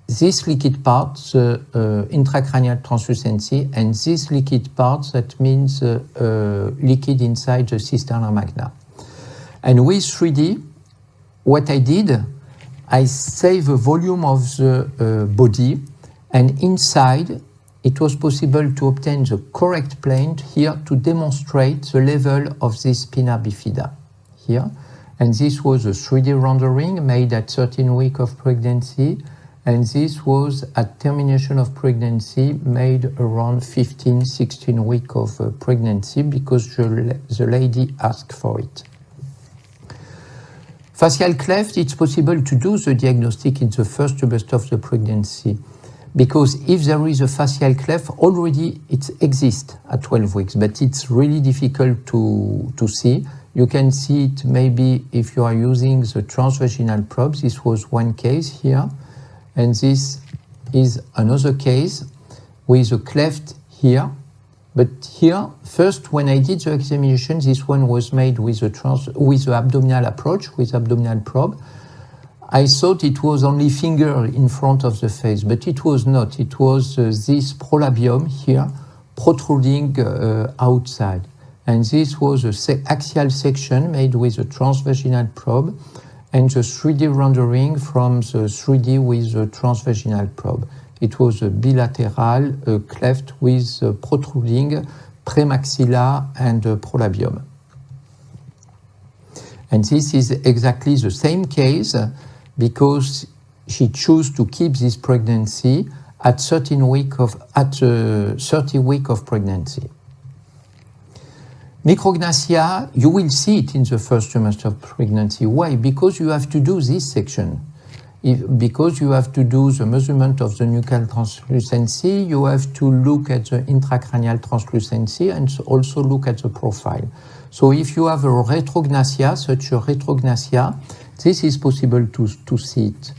this liquid part, the intracranial translucency, and this liquid part, that means liquid inside the cisterna magna. And with 3D, what I did, I save a volume of the body, and inside it was possible to obtain the correct plane here to demonstrate the level of this spina bifida here. And this was a 3D rendering made at 13 weeks of pregnancy. And this was at termination of pregnancy made around 15, 16 weeks of pregnancy because the lady asked for it. Facial cleft, it's possible to do the diagnostic in the first trimester of the pregnancy. Because if there is a facial cleft, already it exists at 12 weeks, but it's really difficult to see. You can see it maybe if you are using the transvaginal probe. This was one case here, and this is another case with a cleft here. But here, first, when I did the examination, this one was made with the abdominal approach, with abdominal probe. I thought it was only finger in front of the face, but it was not. It was this prolabium here protruding outside. And this was an axial section made with a transvaginal probe and the 3D rendering from the 3D with the transvaginal probe. It was a bilateral cleft with protruding premaxilla and prolabium. And this is exactly the same case because she chose to keep this pregnancy at 30 weeks of pregnancy. Micrognathia, you will see it in the first trimester of pregnancy. Why? Because you have to do this section. Because you have to do the measurement of the nuchal translucency, you have to look at the intracranial translucency and also look at the profile. So if you have a retrognathia, such a retrognathia, this is possible to see it.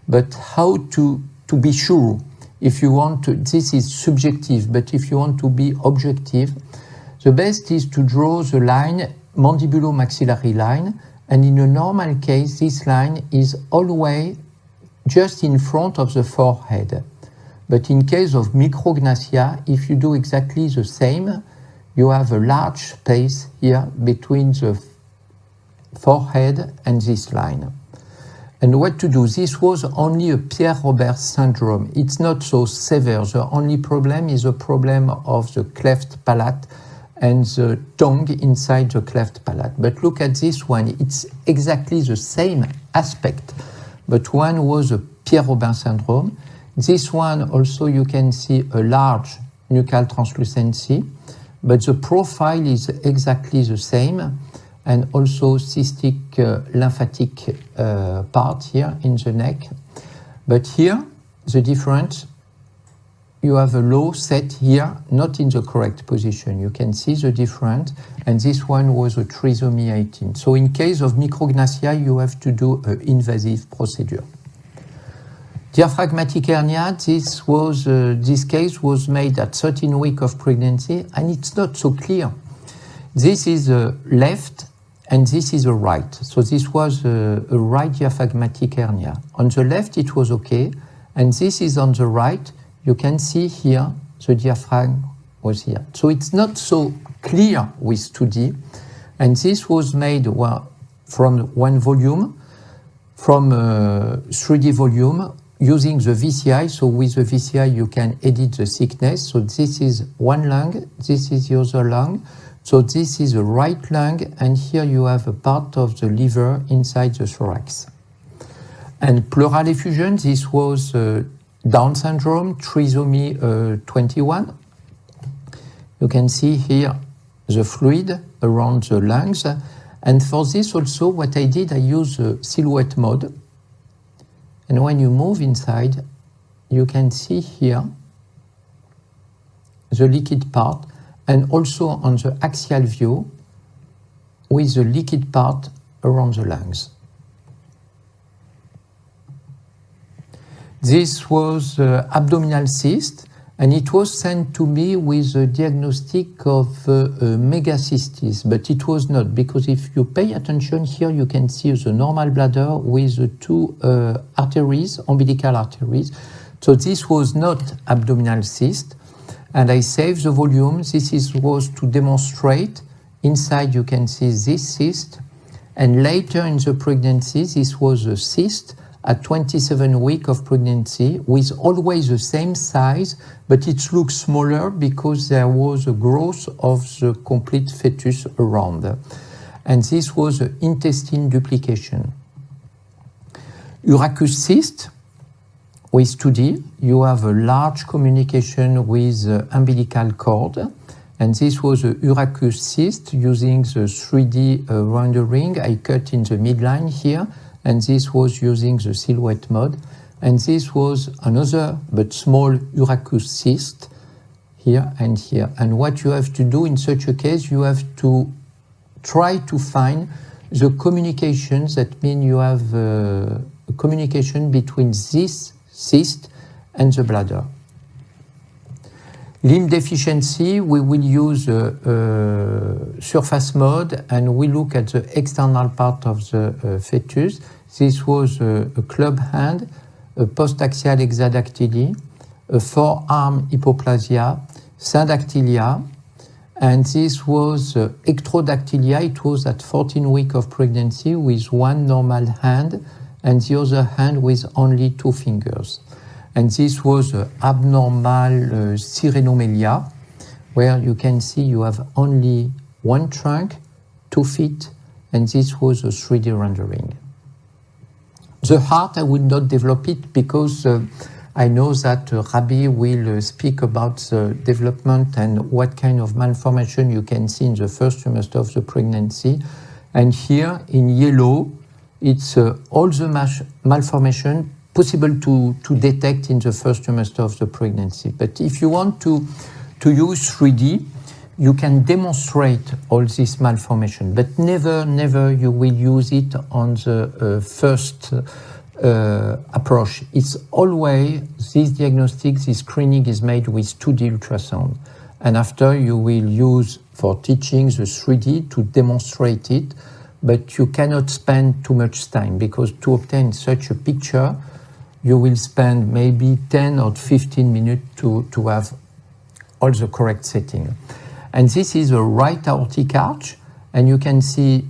But how to be sure? If you want to, this is subjective, but if you want to be objective, the best is to draw the line, mandibulomaxillary line, and in a normal case, this line is always just in front of the forehead. But in case of micrognathia, if you do exactly the same, you have a large space here between the forehead and this line. And what to do? This was only a Pierre-Robert syndrome. It's not so severe. The only problem is a problem of the cleft palate and the tongue inside the cleft palate. But look at this one. It's exactly the same aspect. But one was a Pierre-Robin syndrome. This one also you can see a large nuchal translucency, but the profile is exactly the same, and also cystic lymphatic part here in the neck. But here, the difference, you have a low set here, not in the correct position. You can see the difference, and this one was a trisomy 18. So in case of micrognathia, you have to do an invasive procedure. Diaphragmatic hernia, this case was made at 13 weeks of pregnancy, and it's not so clear. This is a left, and this is a right. So this was a right diaphragmatic hernia. On the left, it was okay, and this is on the right. You can see here, the diaphragm was here. So it's not so clear with 2D, and this was made from one volume, from 3D volume, using the VCI. So with the VCI, you can edit the thickness. So this is one lung, this is the other lung. So this is the right lung, and here you have a part of the liver inside the thorax. And pleural effusion, this was Down syndrome, trisomy 21. You can see here the fluid around the lungs. And for this also, what I did, I used the silhouette mode. And when you move inside, you can see here the liquid part, and also on the axial view with the liquid part around the lungs. This was abdominal cyst, and it was sent to me with a diagnostic of megacystis, but it was not, because if you pay attention here, you can see the normal bladder with the two arteries, umbilical arteries. So this was not abdominal cyst, and I saved the volume. This was to demonstrate. Inside you can see this cyst, and later in the pregnancy, this was a cyst at 27 weeks of pregnancy with always the same size, but it looks smaller because there was a growth of the complete fetus around. And this was intestine duplication. Urachus cyst, we study, you have a large communication with the umbilical cord, and this was a Urachus cyst using the 3D rendering. I cut in the midline here, and this was using the silhouette mode. And this was another but small Urachus cyst here and here. And what you have to do in such a case, you have to try to find the communications. That means you have a communication between this cyst and the bladder. Limb deficiency, we will use surface mode, and we look at the external part of the fetus. This was a club hand, a postaxial hexadactyly, a forearm hypoplasia, syndactylia, and this was ectrodactylia. It was at 14 weeks of pregnancy with one normal hand and the other hand with only 2 fingers. And this was abnormal sirenomelia, where you can see you have only one trunk, 2 feet, and this was a 3D rendering. The heart, I will not develop it because I know that Rabbi will speak about the development and what kind of malformation you can see in the first trimester of the pregnancy. And here in yellow, it's all the malformation possible to detect in the first trimester of the pregnancy. But if you want to use 3D, you can demonstrate all this malformation, but never you will use it on the first approach. It's always this diagnostic, this screening is made with 2D ultrasound. And after you will use for teaching the 3D to demonstrate it, but you cannot spend too much time because to obtain such a picture, you will spend maybe 10 or 15 minutes to have all the correct setting. And this is a right aortic arch, and you can see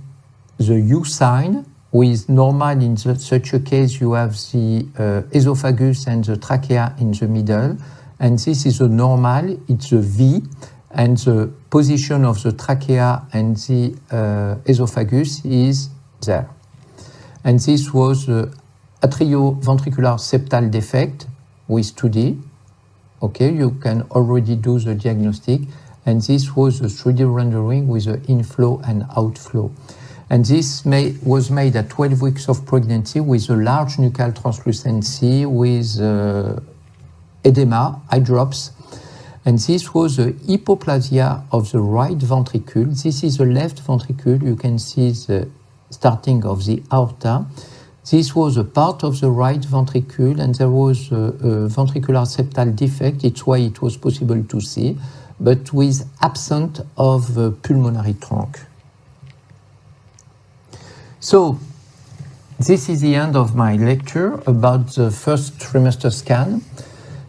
the U sign with normal. In such a case, you have the esophagus and the trachea in the middle, and this is a normal, it's a V, and the position of the trachea and the esophagus is there. And this was atrioventricular septal defect with 2D. Okay, you can already do the diagnostic. And this was a 3D rendering with the inflow and outflow. And this was made at 12 weeks of pregnancy with a large nuchal translucency, with edema, eye drops. And this was a hypoplasia of the right ventricle. This is the left ventricle. You can see the starting of the aorta. This was a part of the right ventricle, and there was a ventricular septal defect. It's why it was possible to see, but with absence of pulmonary trunk. So this is the end of my lecture about the first trimester scan.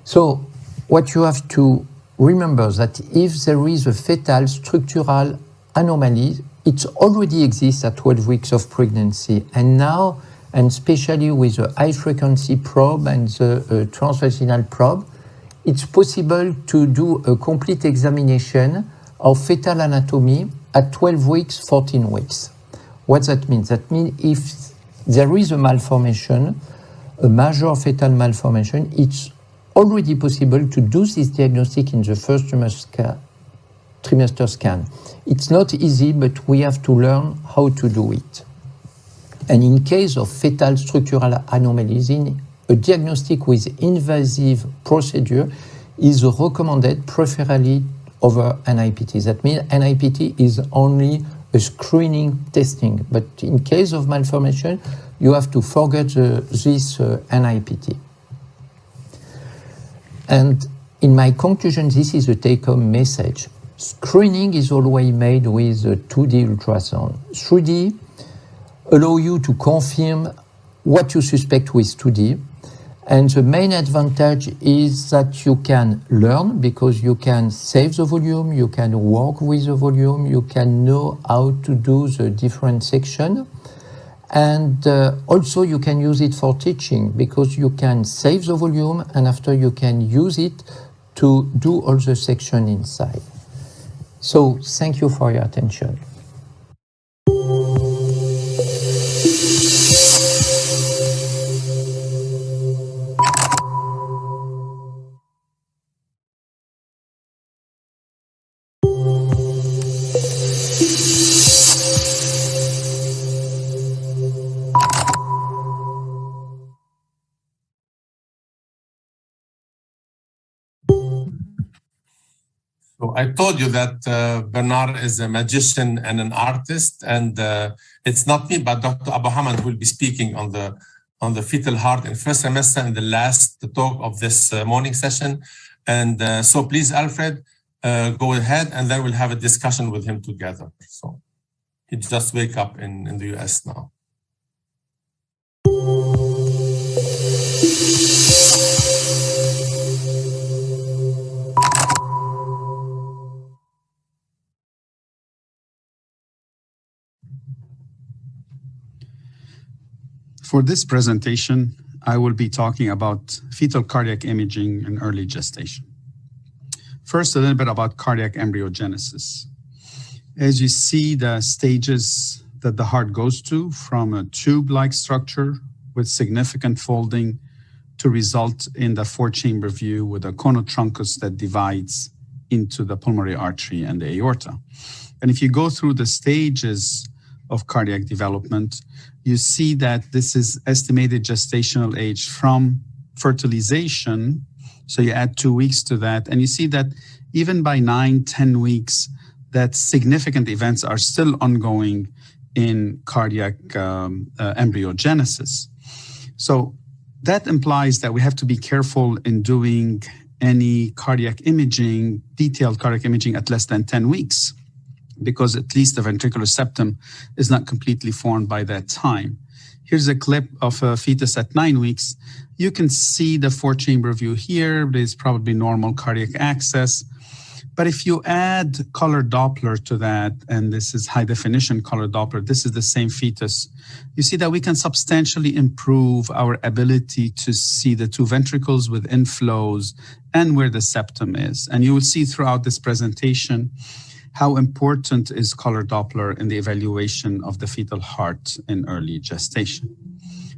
So what you have to remember that if there is a fetal structural anomaly, it already exists at 12 weeks of pregnancy. And now, and especially with the high frequency probe and the transvaginal probe, it's possible to do a complete examination of fetal anatomy at 12 weeks, 14 weeks. What that means? That means if there is a malformation, a major fetal malformation, it's already possible to do this diagnostic in the first trimester scan. It's not easy, but we have to learn how to do it. And in case of fetal structural anomalies, a diagnostic with invasive procedure is recommended, preferably over NIPT. That means NIPT is only a screening testing, but in case of malformation, you have to forget this NIPT. And in my conclusion, this is a take-home message. Screening is always made with a 2D ultrasound. 3D allow you to confirm what you suspect with 2D. And the main advantage is that you can learn because you can save the volume, you can work with the volume, you can know how to do the different section. And also you can use it for teaching, because you can save the volume and after you can use it to do all the section inside. So thank you for your attention. So I told you that Bernard is a magician and an artist, and it's not me, but Dr. Abu Hamad who will be speaking on the fetal heart in first semester in the last talk of this morning session. And so please, Alfred, go ahead, and then we'll have a discussion with him together. So he just wake up in the US now. For this presentation, I will be talking about fetal cardiac imaging in early gestation. First, a little bit about cardiac embryogenesis. As you see the stages that the heart goes to, from a tube-like structure with significant folding to result in the four-chamber view with a conotruncus that divides into the pulmonary artery and the aorta. And if you go through the stages of cardiac development, you see that this is estimated gestational age from fertilization. So you add 2 weeks to that, and you see that even by 9-10 weeks, that significant events are still ongoing in cardiac embryogenesis. So that implies that we have to be careful in doing any cardiac imaging, detailed cardiac imaging at less than 10 weeks, because at least the ventricular septum is not completely formed by that time. Here's a clip of a fetus at 9 weeks. You can see the four-chamber view here. There's probably normal cardiac access. But if you add color Doppler to that, and this is high-definition color Doppler, this is the same fetus, you see that we can substantially improve our ability to see the two ventricles with inflows and where the septum is. And you will see throughout this presentation how important is color Doppler in the evaluation of the fetal heart in early gestation.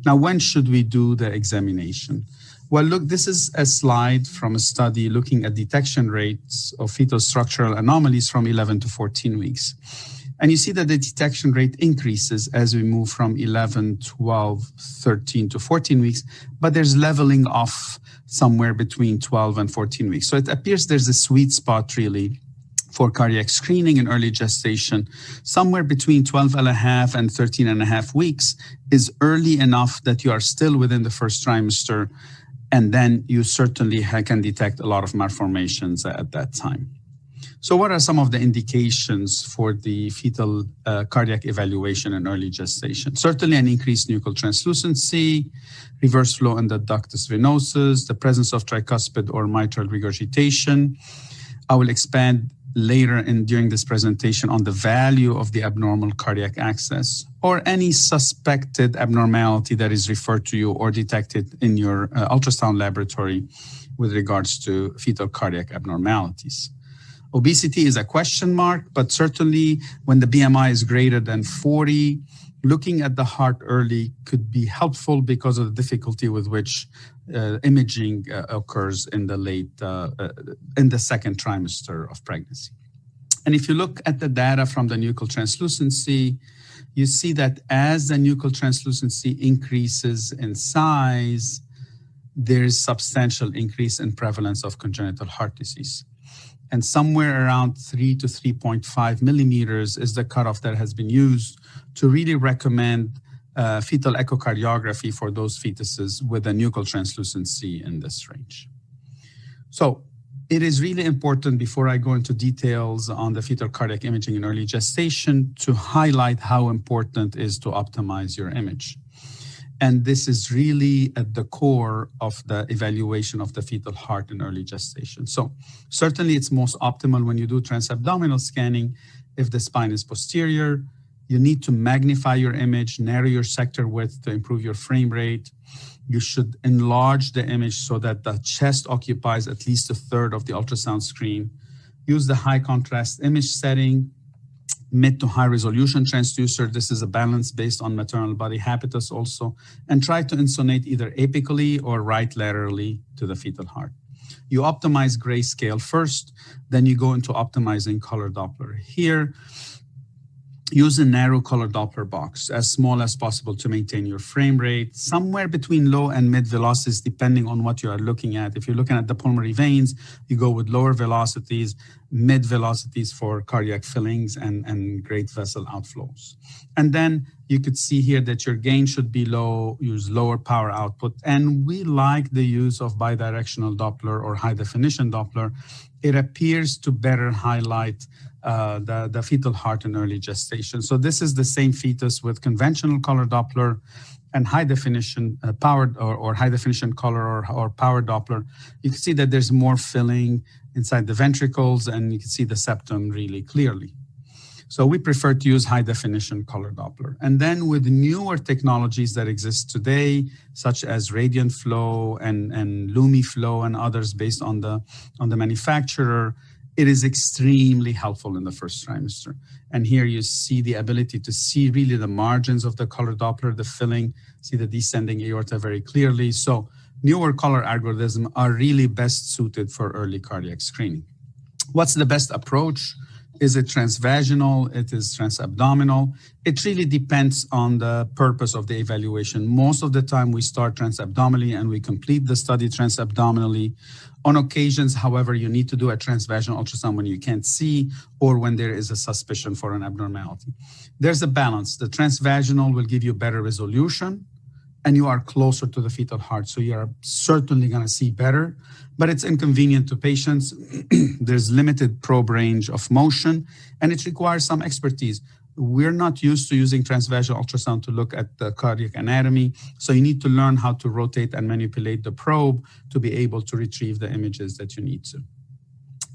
Now, when should we do the examination? Well, look, this is a slide from a study looking at detection rates of fetal structural anomalies from 11 to 14 weeks. And you see that the detection rate increases as we move from 11, 12, 13 to 14 weeks, but there's leveling off somewhere between 12 and 14 weeks. So it appears there's a sweet spot really for cardiac screening in early gestation. Somewhere between 12 and a half and 13 and a half weeks is early enough that you are still within the first trimester, and then you certainly can detect a lot of malformations at that time. So what are some of the indications for the fetal cardiac evaluation in early gestation? Certainly an increased nuchal translucency, reverse flow in the ductus venosus, the presence of tricuspid or mitral regurgitation. I will expand later during this presentation on the value of the abnormal cardiac access or any suspected abnormality that is referred to you or detected in your ultrasound laboratory with regards to fetal cardiac abnormalities. Obesity is a question mark, but certainly when the BMI is greater than 40, looking at the heart early could be helpful because of the difficulty with which imaging occurs in the in the second trimester of pregnancy. And if you look at the data from the nuchal translucency, you see that as the nuchal translucency increases in size, there is substantial increase in prevalence of congenital heart disease. And somewhere around 3 to 3.5 millimeters is the cutoff that has been used to really recommend fetal echocardiography for those fetuses with a nuchal translucency in this range. So it is really important, before I go into details on the fetal cardiac imaging in early gestation, to highlight how important it is to optimize your image. And this is really at the core of the evaluation of the fetal heart in early gestation. So certainly it's most optimal when you do transabdominal scanning if the spine is posterior. You need to magnify your image, narrow your sector width to improve your frame rate. You should enlarge the image so that the chest occupies at least a third of the ultrasound screen. Use the high contrast image setting, mid to high resolution transducer. This is a balance based on maternal body habitus also, and try to insonate either apically or right laterally to the fetal heart. You optimize grayscale first, then you go into optimizing color Doppler. Here, use a narrow color Doppler box, as small as possible to maintain your frame rate, somewhere between low and mid velocities, depending on what you are looking at. If you're looking at the pulmonary veins, you go with lower velocities, mid velocities for cardiac fillings and great vessel outflows. And then you could see here that your gain should be low, use lower power output. And we like the use of bidirectional Doppler or high definition Doppler. It appears to better highlight the fetal heart in early gestation. So this is the same fetus with conventional color Doppler and high definition powered or high definition color or power Doppler. You can see that there's more filling inside the ventricles, and you can see the septum really clearly. So we prefer to use high definition color Doppler. And then with newer technologies that exist today, such as radiant flow and LumiFlow and others based on the manufacturer, it is extremely helpful in the first trimester. And here you see the ability to see really the margins of the color Doppler, the filling, see the descending aorta very clearly. So newer color algorithms are really best suited for early cardiac screening. What's the best approach? Is it transvaginal? It is transabdominal? It really depends on the purpose of the evaluation. Most of the time we start transabdominally and we complete the study transabdominally. On occasions, however, you need to do a transvaginal ultrasound when you can't see or when there is a suspicion for an abnormality. There's a balance. The transvaginal will give you better resolution and you are closer to the fetal heart. So you are certainly going to see better, but it's inconvenient to patients. There's limited probe range of motion, and it requires some expertise. We're not used to using transvaginal ultrasound to look at the cardiac anatomy. So you need to learn how to rotate and manipulate the probe to be able to retrieve the images that you need to.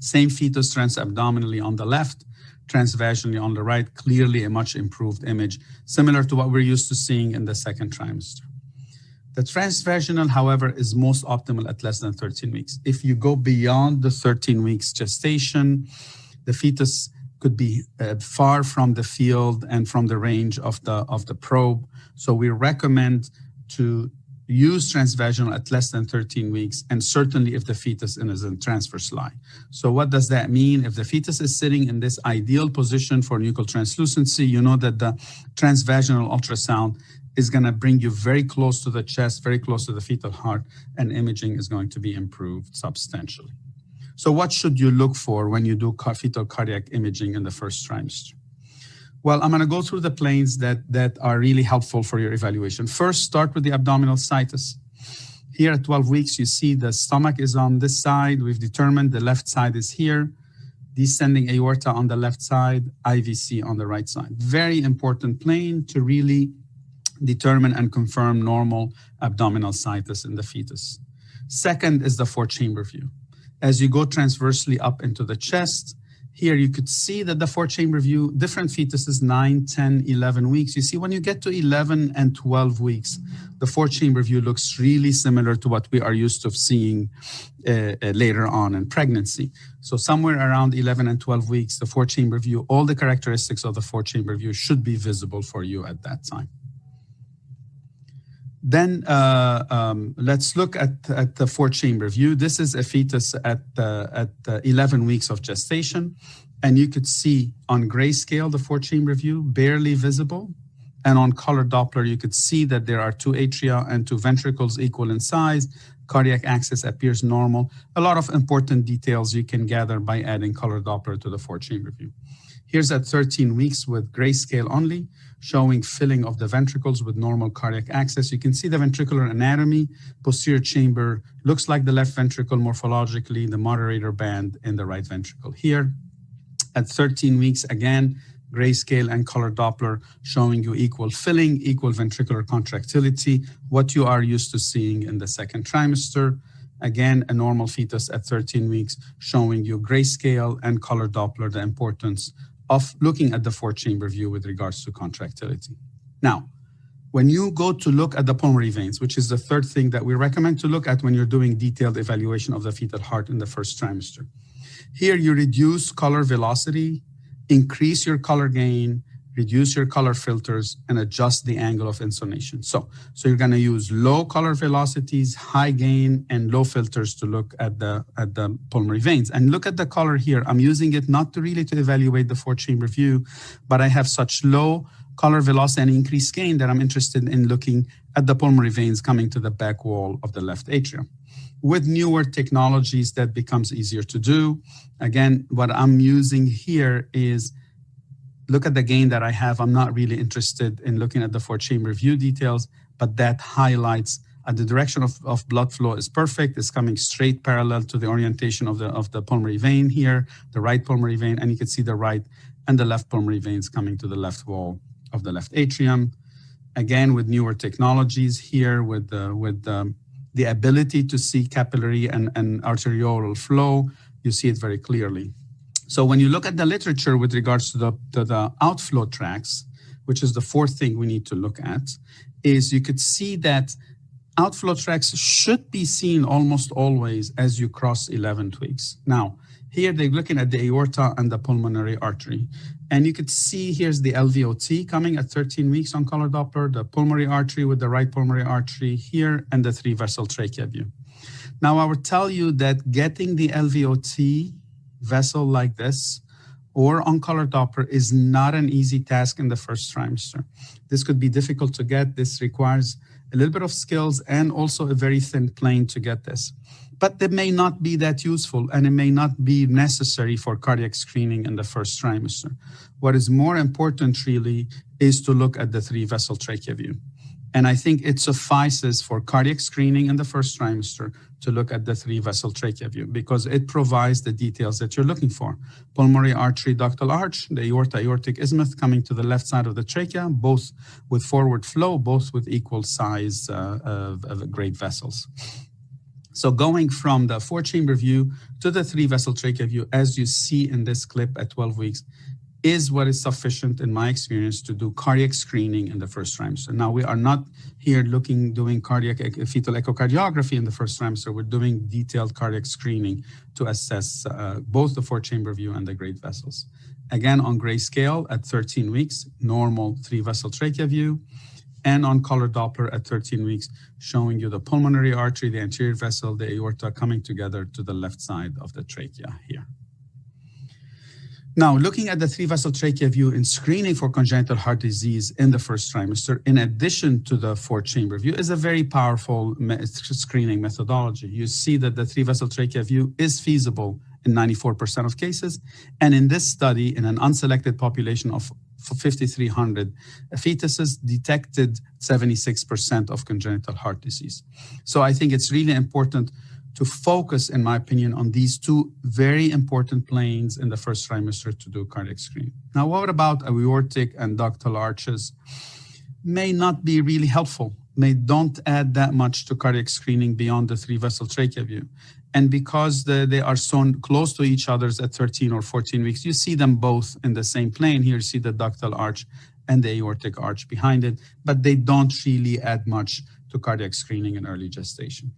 Same fetus transabdominally on the left, transvaginally on the right, clearly a much improved image, similar to what we're used to seeing in the second trimester. The transvaginal, however, is most optimal at less than 13 weeks. If you go beyond the 13 weeks gestation, the fetus could be far from the field and from the range of the probe. So we recommend to use transvaginal at less than 13 weeks, and certainly if the fetus is in transverse lie. So what does that mean? If the fetus is sitting in this ideal position for nuchal translucency, you know that the transvaginal ultrasound is going to bring you very close to the chest, very close to the fetal heart, and imaging is going to be improved substantially. So what should you look for when you do fetal cardiac imaging in the first trimester? Well, I'm going to go through the planes that are really helpful for your evaluation. First, start with the abdominal situs. Here at 12 weeks, you see the stomach is on this side. We've determined the left side is here. Descending aorta on the left side, IVC on the right side. Very important plane to really determine and confirm normal abdominal situs in the fetus. Second is the four-chamber view. As you go transversely up into the chest, here you could see that the four-chamber view, different fetuses, 9, 10, 11 weeks. You see when you get to 11 and 12 weeks, the four-chamber view looks really similar to what we are used to seeing later on in pregnancy. So somewhere around 11 and 12 weeks, the four-chamber view, all the characteristics of the four-chamber view should be visible for you at that time. Then let's look at the four-chamber view. This is a fetus at 11 weeks of gestation. And you could see on grayscale, the four-chamber view, barely visible. And on color Doppler, you could see that there are two atria and two ventricles equal in size. Cardiac axis appears normal. A lot of important details you can gather by adding color Doppler to the four-chamber view. Here's at 13 weeks with grayscale only, showing filling of the ventricles with normal cardiac axis. You can see the ventricular anatomy. Posterior chamber looks like the left ventricle morphologically, the moderator band in the right ventricle here. At 13 weeks, again, grayscale and color Doppler showing you equal filling, equal ventricular contractility, what you are used to seeing in the second trimester. Again, a normal fetus at 13 weeks showing you grayscale and color Doppler, the importance of looking at the 4-chamber view with regards to contractility. Now, when you go to look at the pulmonary veins, which is the third thing that we recommend to look at when you're doing detailed evaluation of the fetal heart in the first trimester. Here you reduce color velocity, increase your color gain, reduce your color filters, and adjust the angle of insonation. So you're going to use low color velocities, high gain, and low filters to look at the pulmonary veins. And look at the color here. I'm using it not to really to evaluate the 4-chamber view, but I have such low color velocity and increased gain that I'm interested in looking at the pulmonary veins coming to the back wall of the left atrium. With newer technologies, that becomes easier to do. Again, what I'm using here is look at the gain that I have. I'm not really interested in looking at the 4-chamber view details, but that highlights the direction of blood flow is perfect. It's coming straight parallel to the orientation of the pulmonary vein here, the right pulmonary vein, and you can see the right and the left pulmonary veins coming to the left wall of the left atrium. Again, with newer technologies here, with the ability to see capillary and arterial flow, you see it very clearly. So when you look at the literature with regards to the outflow tracts, which is the fourth thing we need to look at, is you could see that outflow tracts should be seen almost always as you cross 11 weeks. Now, here they're looking at the aorta and the pulmonary artery. And you could see here's the LVOT coming at 13 weeks on color Doppler, the pulmonary artery with the right pulmonary artery here, and the 3-vessel trachea view. Now, I would tell you that getting the LVOT vessel like this or on color Doppler is not an easy task in the first trimester. This could be difficult to get. This requires a little bit of skills and also a very thin plane to get this. But it may not be that useful and it may not be necessary for cardiac screening in the first trimester. What is more important really is to look at the 3-vessel trachea view. And I think it suffices for cardiac screening in the first trimester to look at the 3-vessel trachea view because it provides the details that you're looking for. Pulmonary artery ductal arch, the aorta aortic isthmus coming to the left side of the trachea, both with forward flow, both with equal size of great vessels. So going from the 4-chamber view to the 3-vessel trachea view, as you see in this clip at 12 weeks, is what is sufficient in my experience to do cardiac screening in the first trimester. Now, we are not here doing cardiac fetal echocardiography in the first trimester. We're doing detailed cardiac screening to assess both the 4-chamber view and the great vessels. Again, on gray scale at 13 weeks, normal 3-vessel trachea view, and on color Doppler at 13 weeks, showing you the pulmonary artery, the anterior vessel, the aorta coming together to the left side of the trachea here. Now, looking at the 3-vessel trachea view in screening for congenital heart disease in the first trimester, in addition to the 4-chamber view, is a very powerful screening methodology. You see that the 3-vessel trachea view is feasible in 94% of cases. And in this study, in an unselected population of 5,300 fetuses, detected 76% of congenital heart disease. So I think it's really important to focus, in my opinion, on these two very important planes in the first trimester to do cardiac screening. Now, what about aortic and ductal arches? May not be really helpful, don't add that much to cardiac screening beyond the 3-vessel trachea view. And because they are so close to each other at 13 or 14 weeks, you see them both in the same plane. Here you see the ductal arch and the aortic arch behind it, but they don't really add much to cardiac screening in early gestation.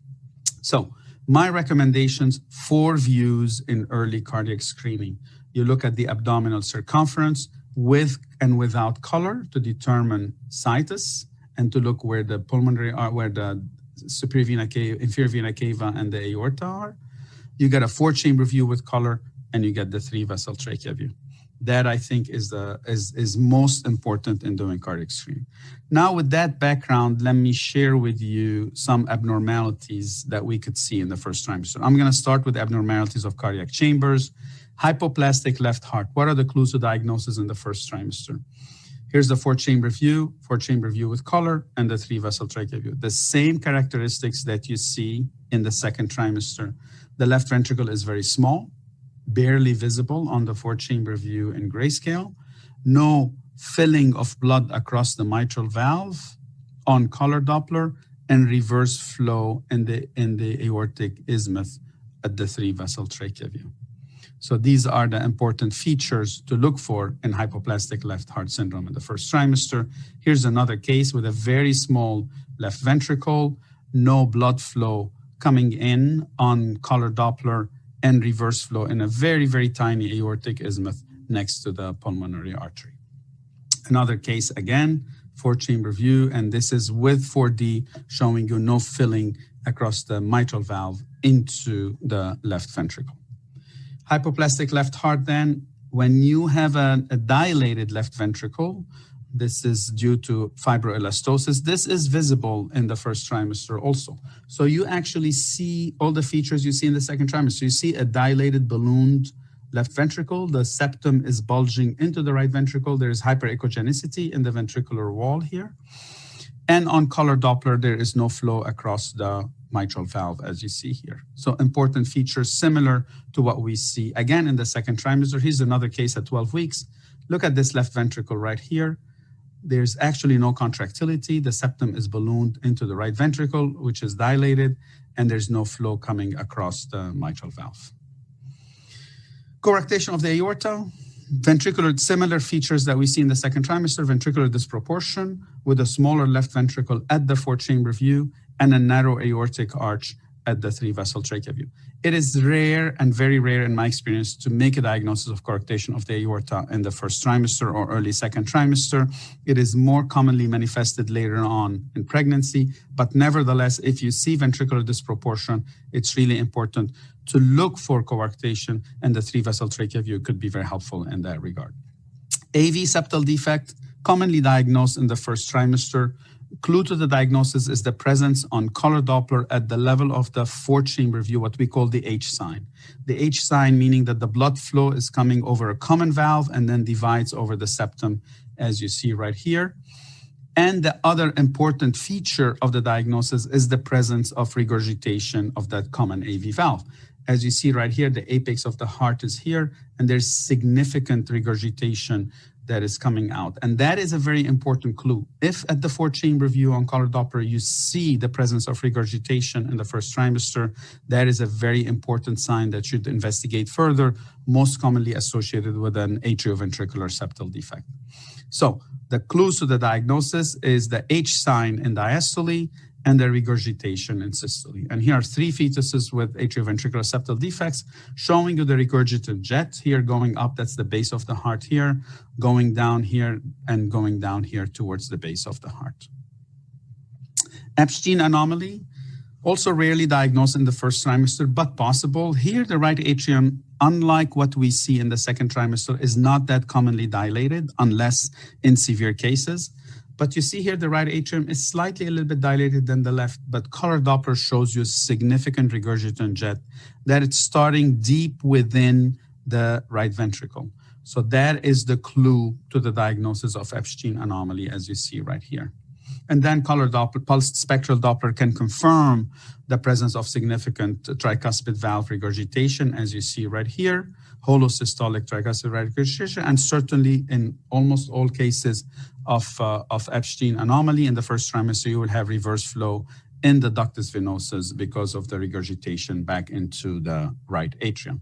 So, my recommendations, 4 views in early cardiac screening. You look at the abdominal circumference with and without color to determine situs and to look where the pulmonary are, where the superior vena cava, inferior vena cava, and the aorta are. You get a 4-chamber view with color, and you get the 3-vessel trachea view. That I think is most important in doing cardiac screening. Now, with that background, let me share with you some abnormalities that we could see in the first trimester. I'm going to start with abnormalities of cardiac chambers. Hypoplastic left heart. What are the clues to diagnosis in the first trimester? Here's the 4-chamber view with color, and the 3-vessel trachea view. The same characteristics that you see in the second trimester. The left ventricle is very small, barely visible on the 4-chamber view in grayscale. No filling of blood across the mitral valve on color Doppler, and reverse flow in the aortic isthmus at the 3-vessel trachea view. So these are the important features to look for in hypoplastic left heart syndrome in the first trimester. Here's another case with a very small left ventricle, no blood flow coming in on color Doppler, and reverse flow in a very, very tiny aortic isthmus next to the pulmonary artery. Another case again, 4-chamber view, and this is with 4D showing you no filling across the mitral valve into the left ventricle. Hypoplastic left heart then, when you have a dilated left ventricle, this is due to fibroelastosis. This is visible in the first trimester also. So you actually see all the features you see in the second trimester. You see a dilated ballooned left ventricle. The septum is bulging into the right ventricle. There is hyperechogenicity in the ventricular wall here. And on color Doppler, there is no flow across the mitral valve, as you see here. So important features similar to what we see again in the second trimester. Here's another case at 12 weeks. Look at this left ventricle right here. There's actually no contractility. The septum is ballooned into the right ventricle, which is dilated, and there's no flow coming across the mitral valve. Coarctation of the aorta, ventricular, similar features that we see in the second trimester, ventricular disproportion with a smaller left ventricle at the 4-chamber view and a narrow aortic arch at the 3-vessel trachea view. It is rare and very rare in my experience to make a diagnosis of coarctation of the aorta in the first trimester or early second trimester. It is more commonly manifested later on in pregnancy, but nevertheless, if you see ventricular disproportion, it's really important to look for coarctation, and the 3-vessel trachea view could be very helpful in that regard. AV septal defect, commonly diagnosed in the first trimester. Clue to the diagnosis is the presence on color Doppler at the level of the 4-chamber view, what we call the H sign. The H sign meaning that the blood flow is coming over a common valve and then divides over the septum, as you see right here. And the other important feature of the diagnosis is the presence of regurgitation of that common AV valve. As you see right here, the apex of the heart is here, and there's significant regurgitation that is coming out. And that is a very important clue. If at the 4-chamber view on color Doppler, you see the presence of regurgitation in the first trimester, that is a very important sign that should investigate further, most commonly associated with an atrioventricular septal defect. So the clues to the diagnosis is the H sign in diastole and the regurgitation in systole. And here are 3 fetuses with atrioventricular septal defects, showing you the regurgitant jet here going up, that's the base of the heart here, going down here, and going down here towards the base of the heart. Epstein anomaly, also rarely diagnosed in the first trimester, but possible. Here, the right atrium, unlike what we see in the second trimester, is not that commonly dilated unless in severe cases. But you see here the right atrium is slightly a little bit dilated than the left, but color Doppler shows you significant regurgitant jet that it's starting deep within the right ventricle. So that is the clue to the diagnosis of Epstein anomaly, as you see right here. And then color Doppler, pulsed spectral Doppler can confirm the presence of significant tricuspid valve regurgitation, as you see right here, holosystolic tricuspid regurgitation, and certainly in almost all cases of Epstein anomaly in the first trimester, you will have reverse flow in the ductus venosus because of the regurgitation back into the right atrium.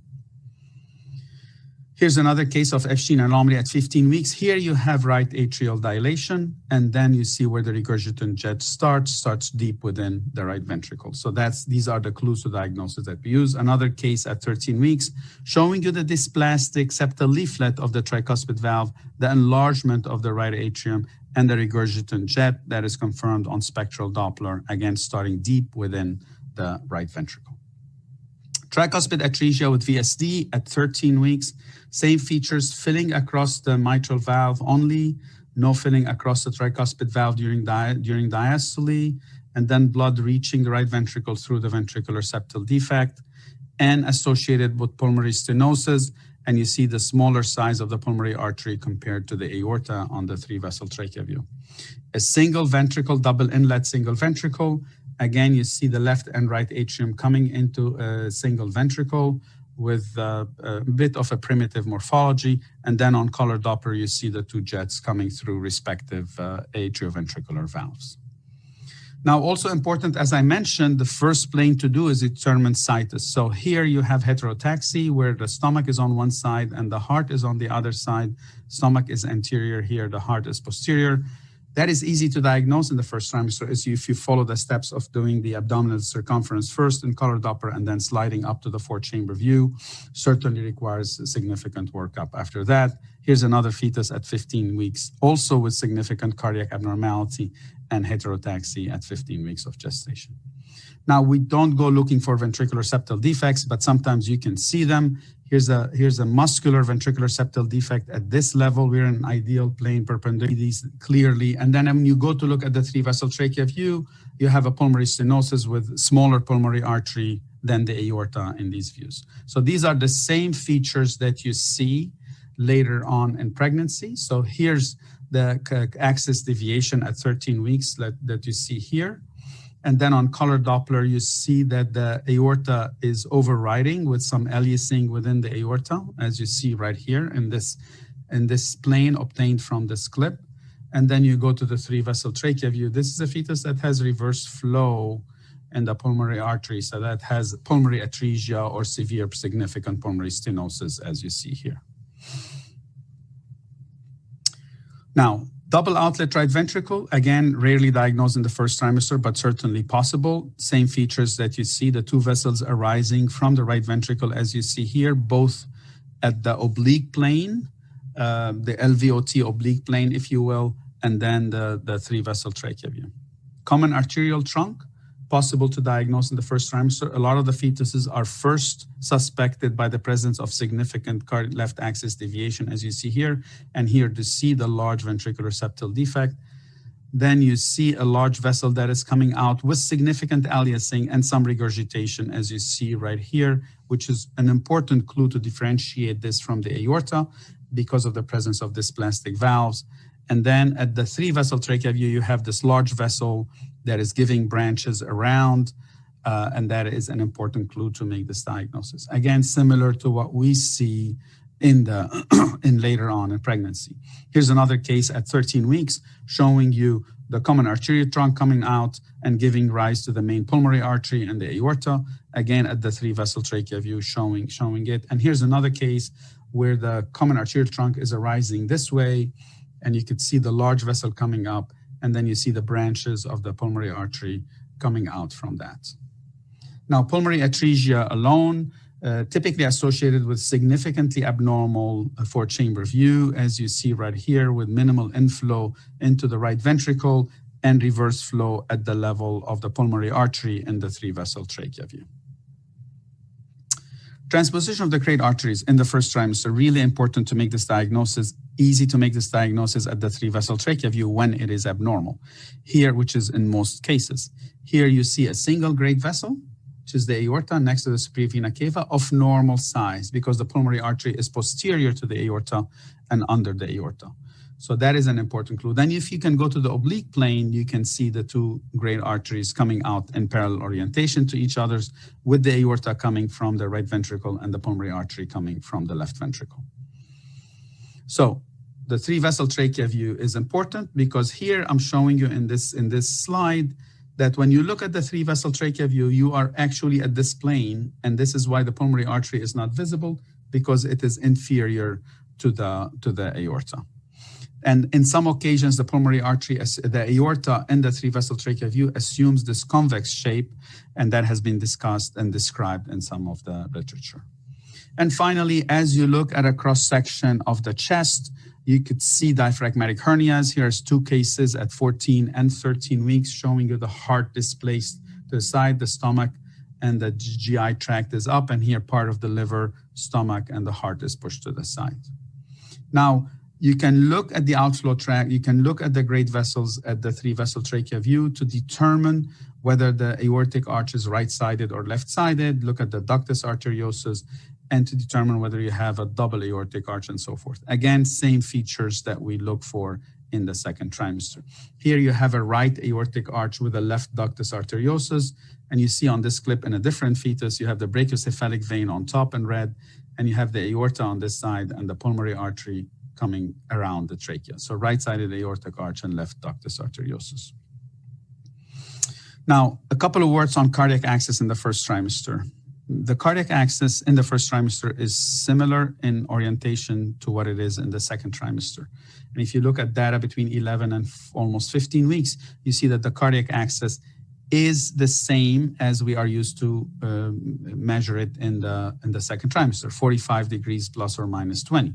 Here's another case of Epstein anomaly at 15 weeks. Here you have right atrial dilation, and then you see where the regurgitant jet starts deep within the right ventricle. So these are the clues to diagnosis that we use. Another case at 13 weeks, showing you the dysplastic septal leaflet of the tricuspid valve, the enlargement of the right atrium, and the regurgitant jet that is confirmed on spectral Doppler, again starting deep within the right ventricle. Tricuspid atresia with VSD at 13 weeks, same features, filling across the mitral valve only, no filling across the tricuspid valve during diastole, and then blood reaching the right ventricle through the ventricular septal defect, and associated with pulmonary stenosis. And you see the smaller size of the pulmonary artery compared to the aorta on the 3-vessel trachea view. A single ventricle, double inlet single ventricle. Again, you see the left and right atrium coming into a single ventricle with a bit of a primitive morphology. And then on color Doppler, you see the 2 jets coming through respective atrioventricular valves. Now, also important, as I mentioned, the first plane to do is determine situs. So here you have heterotaxy, where the stomach is on one side and the heart is on the other side. Stomach is anterior here, the heart is posterior. That is easy to diagnose in the first trimester if you follow the steps of doing the abdominal circumference first in color Doppler and then sliding up to the 4-chamber view. Certainly requires a significant workup after that. Here's another fetus at 15 weeks, also with significant cardiac abnormality and heterotaxy at 15 weeks of gestation. Now, we don't go looking for ventricular septal defects, but sometimes you can see them. Here's a muscular ventricular septal defect at this level. We're in an ideal plane perpendicular these clearly. And then when you go to look at the 3-vessel trachea view, you have a pulmonary stenosis with smaller pulmonary artery than the aorta in these views. So these are the same features that you see later on in pregnancy. So here's the axis deviation at 13 weeks that you see here. And then on color Doppler, you see that the aorta is overriding with some aliasing within the aorta, as you see right here in this plane obtained from this clip. And then you go to the 3-vessel trachea view. This is a fetus that has reverse flow in the pulmonary artery. So that has pulmonary atresia or severe significant pulmonary stenosis, as you see here. Now, double outlet right ventricle, again, rarely diagnosed in the first trimester, but certainly possible. Same features that you see, the 2 vessels arising from the right ventricle, as you see here, both at the oblique plane, the LVOT oblique plane, if you will, and then the 3-vessel trachea view. Common arterial trunk, possible to diagnose in the first trimester. A lot of the fetuses are first suspected by the presence of significant left axis deviation, as you see here, and here to see the large ventricular septal defect. Then you see a large vessel that is coming out with significant aliasing and some regurgitation, as you see right here, which is an important clue to differentiate this from the aorta because of the presence of dysplastic valves. And then at the 3-vessel trachea view, you have this large vessel that is giving branches around, and that is an important clue to make this diagnosis. Again, similar to what we see in later on in pregnancy. Here's another case at 13 weeks showing you the common arterial trunk coming out and giving rise to the main pulmonary artery and the aorta. Again, at the 3-vessel trachea view showing it. And here's another case where the common arterial trunk is arising this way, and you could see the large vessel coming up, and then you see the branches of the pulmonary artery coming out from that. Now, pulmonary atresia alone, typically associated with significantly abnormal 4-chamber view, as you see right here, with minimal inflow into the right ventricle and reverse flow at the level of the pulmonary artery in the 3-vessel trachea view. Transposition of the great arteries in the first trimester, really important to make this diagnosis, easy to make this diagnosis at the 3-vessel trachea view when it is abnormal. Here, which is in most cases. Here you see a single great vessel, which is the aorta next to the superior vena cava of normal size because the pulmonary artery is posterior to the aorta and under the aorta. So that is an important clue. Then if you can go to the oblique plane, you can see the 2 great arteries coming out in parallel orientation to each other, with the aorta coming from the right ventricle and the pulmonary artery coming from the left ventricle. So the 3-vessel trachea view is important because here I'm showing you in this slide that when you look at the 3-vessel trachea view, you are actually at this plane, and this is why the pulmonary artery is not visible, because it is inferior to the aorta. And in some occasions, the pulmonary artery, the aorta in the 3-vessel trachea view assumes this convex shape, and that has been discussed and described in some of the literature. And finally, as you look at a cross-section of the chest, you could see diaphragmatic hernias. Here's 2 cases at 14 and 13 weeks showing you the heart displaced to the side, the stomach, and the GI tract is up, and here part of the liver, stomach, and the heart is pushed to the side. Now, you can look at the outflow tract, you can look at the great vessels at the 3-vessel trachea view to determine whether the aortic arch is right-sided or left-sided, look at the ductus arteriosus, and to determine whether you have a double aortic arch and so forth. Again, same features that we look for in the 2nd trimester. Here you have a right aortic arch with a left ductus arteriosus, and you see on this clip in a different fetus, you have the brachiocephalic vein on top in red, and you have the aorta on this side and the pulmonary artery coming around the trachea. So right-sided aortic arch and left ductus arteriosus. Now, a couple of words on cardiac access in the first trimester. The cardiac access in the first trimester is similar in orientation to what it is in the second trimester. And if you look at data between 11 and almost 15 weeks, you see that the cardiac access is the same as we are used to measure it in the second trimester, 45 degrees plus or minus 20.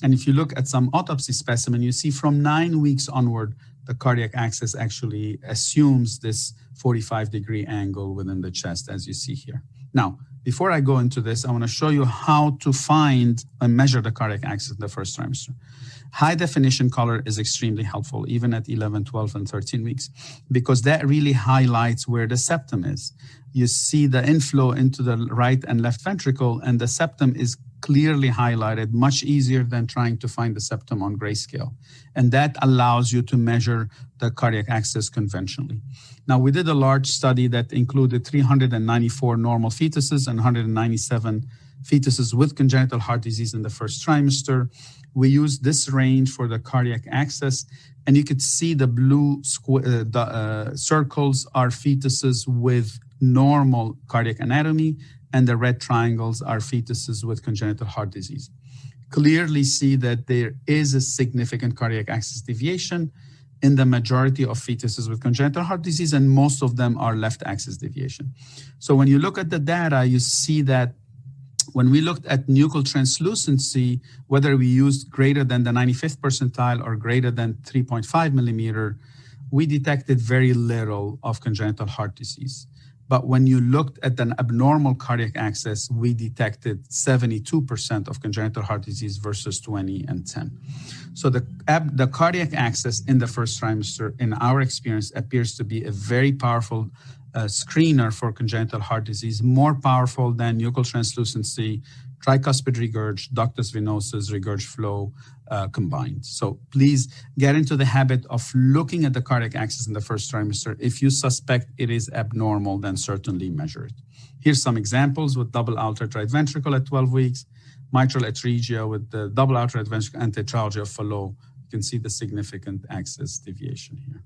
And if you look at some autopsy specimen, you see from 9 weeks onward, the cardiac access actually assumes this 45-degree angle within the chest, as you see here. Now, before I go into this, I want to show you how to find and measure the cardiac access in the first trimester. High definition color is extremely helpful, even at 11, 12, and 13 weeks, because that really highlights where the septum is. You see the inflow into the right and left ventricle, and the septum is clearly highlighted, much easier than trying to find the septum on grayscale. And that allows you to measure the cardiac access conventionally. Now, we did a large study that included 394 normal fetuses and 197 fetuses with congenital heart disease in the first trimester. We used this range for the cardiac access, and you could see the blue circles are fetuses with normal cardiac anatomy, and the red triangles are fetuses with congenital heart disease. Clearly see that there is a significant cardiac access deviation in the majority of fetuses with congenital heart disease, and most of them are left axis deviation. So when you look at the data, you see that when we looked at nuchal translucency, whether we used greater than the 95th percentile or greater than 3.5 millimeter, we detected very little of congenital heart disease. But when you looked at an abnormal cardiac access, we detected 72% of congenital heart disease versus 20 and 10. So the cardiac access in the first trimester, in our experience, appears to be a very powerful screener for congenital heart disease, more powerful than nuchal translucency, tricuspid regurg, ductus venosus, regurg flow combined. So please get into the habit of looking at the cardiac access in the first trimester. If you suspect it is abnormal, then certainly measure it. Here's some examples with double outlet right ventricle at 12 weeks, mitral atresia with the double outlet ventricle antitragia of Fallot. You can see the significant access deviation here.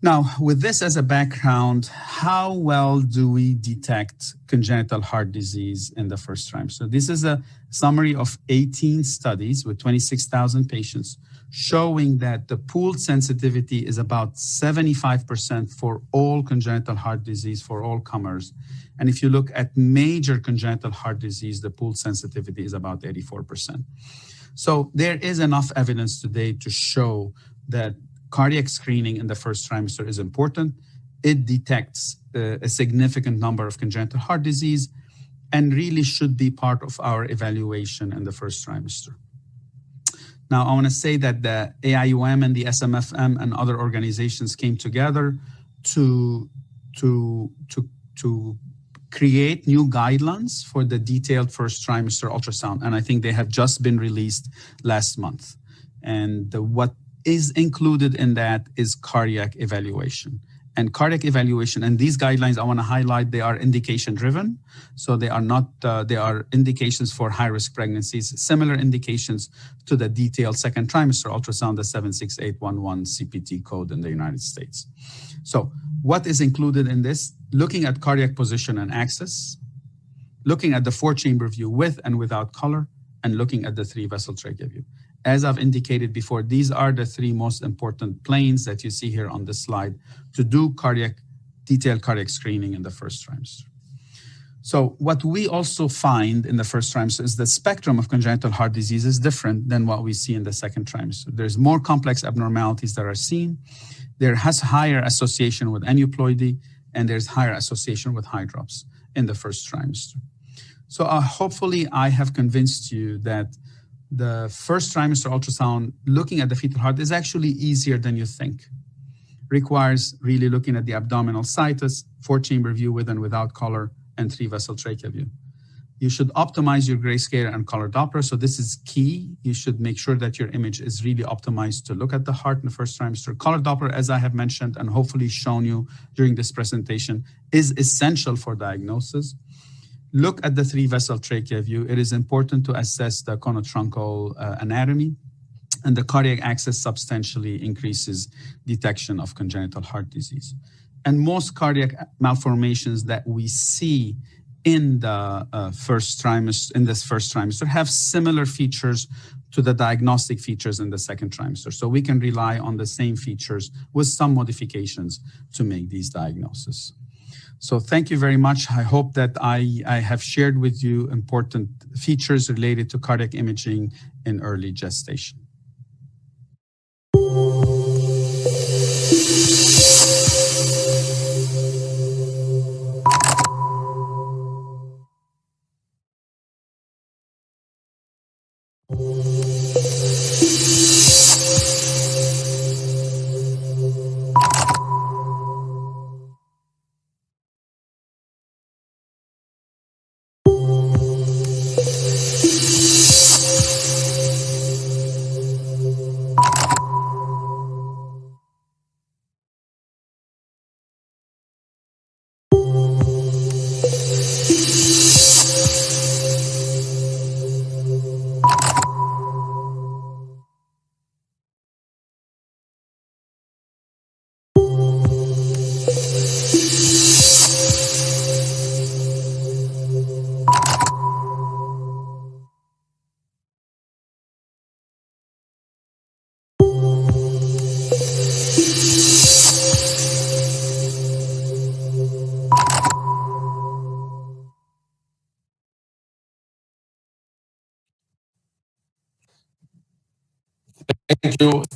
Now, with this as a background, how well do we detect congenital heart disease in the first trimester? This is a summary of 18 studies with 26,000 patients showing that the pooled sensitivity is about 75% for all congenital heart disease for all comers. And if you look at major congenital heart disease, the pooled sensitivity is about 84%. So there is enough evidence today to show that cardiac screening in the first trimester is important. It detects a significant number of congenital heart disease and really should be part of our evaluation in the first trimester. Now, I want to say that the AIUM and the SMFM and other organizations came together to create new guidelines for the detailed first trimester ultrasound. And I think they have just been released last month. And what is included in that is cardiac evaluation. And cardiac evaluation, and these guidelines I want to highlight, they are indication driven. So they are not, they are indications for high risk pregnancies, similar indications to the detailed second trimester ultrasound, the 76811 CPT code in the United States. So what is included in this? Looking at cardiac position and axis, looking at the 4-chamber view with and without color, and looking at the 3-vessel trachea view. As I've indicated before, these are the 3 most important planes that you see here on this slide to do detailed cardiac screening in the first trimester. So what we also find in the first trimester is the spectrum of congenital heart disease is different than what we see in the second trimester. There's more complex abnormalities that are seen. There has higher association with aneuploidy, and there's higher association with hydrops in the first trimester. So hopefully I have convinced you that the first trimester ultrasound, looking at the fetal heart, is actually easier than you think. Requires really looking at the abdominal situs, 4-chamber view with and without color, and 3-vessel trachea view. You should optimize your grayscale and color Doppler. So this is key. You should make sure that your image is really optimized to look at the heart in the first trimester. Color Doppler, as I have mentioned and hopefully shown you during this presentation, is essential for diagnosis. Look at the 3-vessel trachea view. It is important to assess the conotruncal anatomy, and the cardiac access substantially increases detection of congenital heart disease. and most cardiac malformations that we see in the first trimester have similar features to the diagnostic features in the second trimester. So we can rely on the same features with some modifications to make these diagnoses. So thank you very much. I hope that I have shared with you important features related to cardiac imaging in early gestation.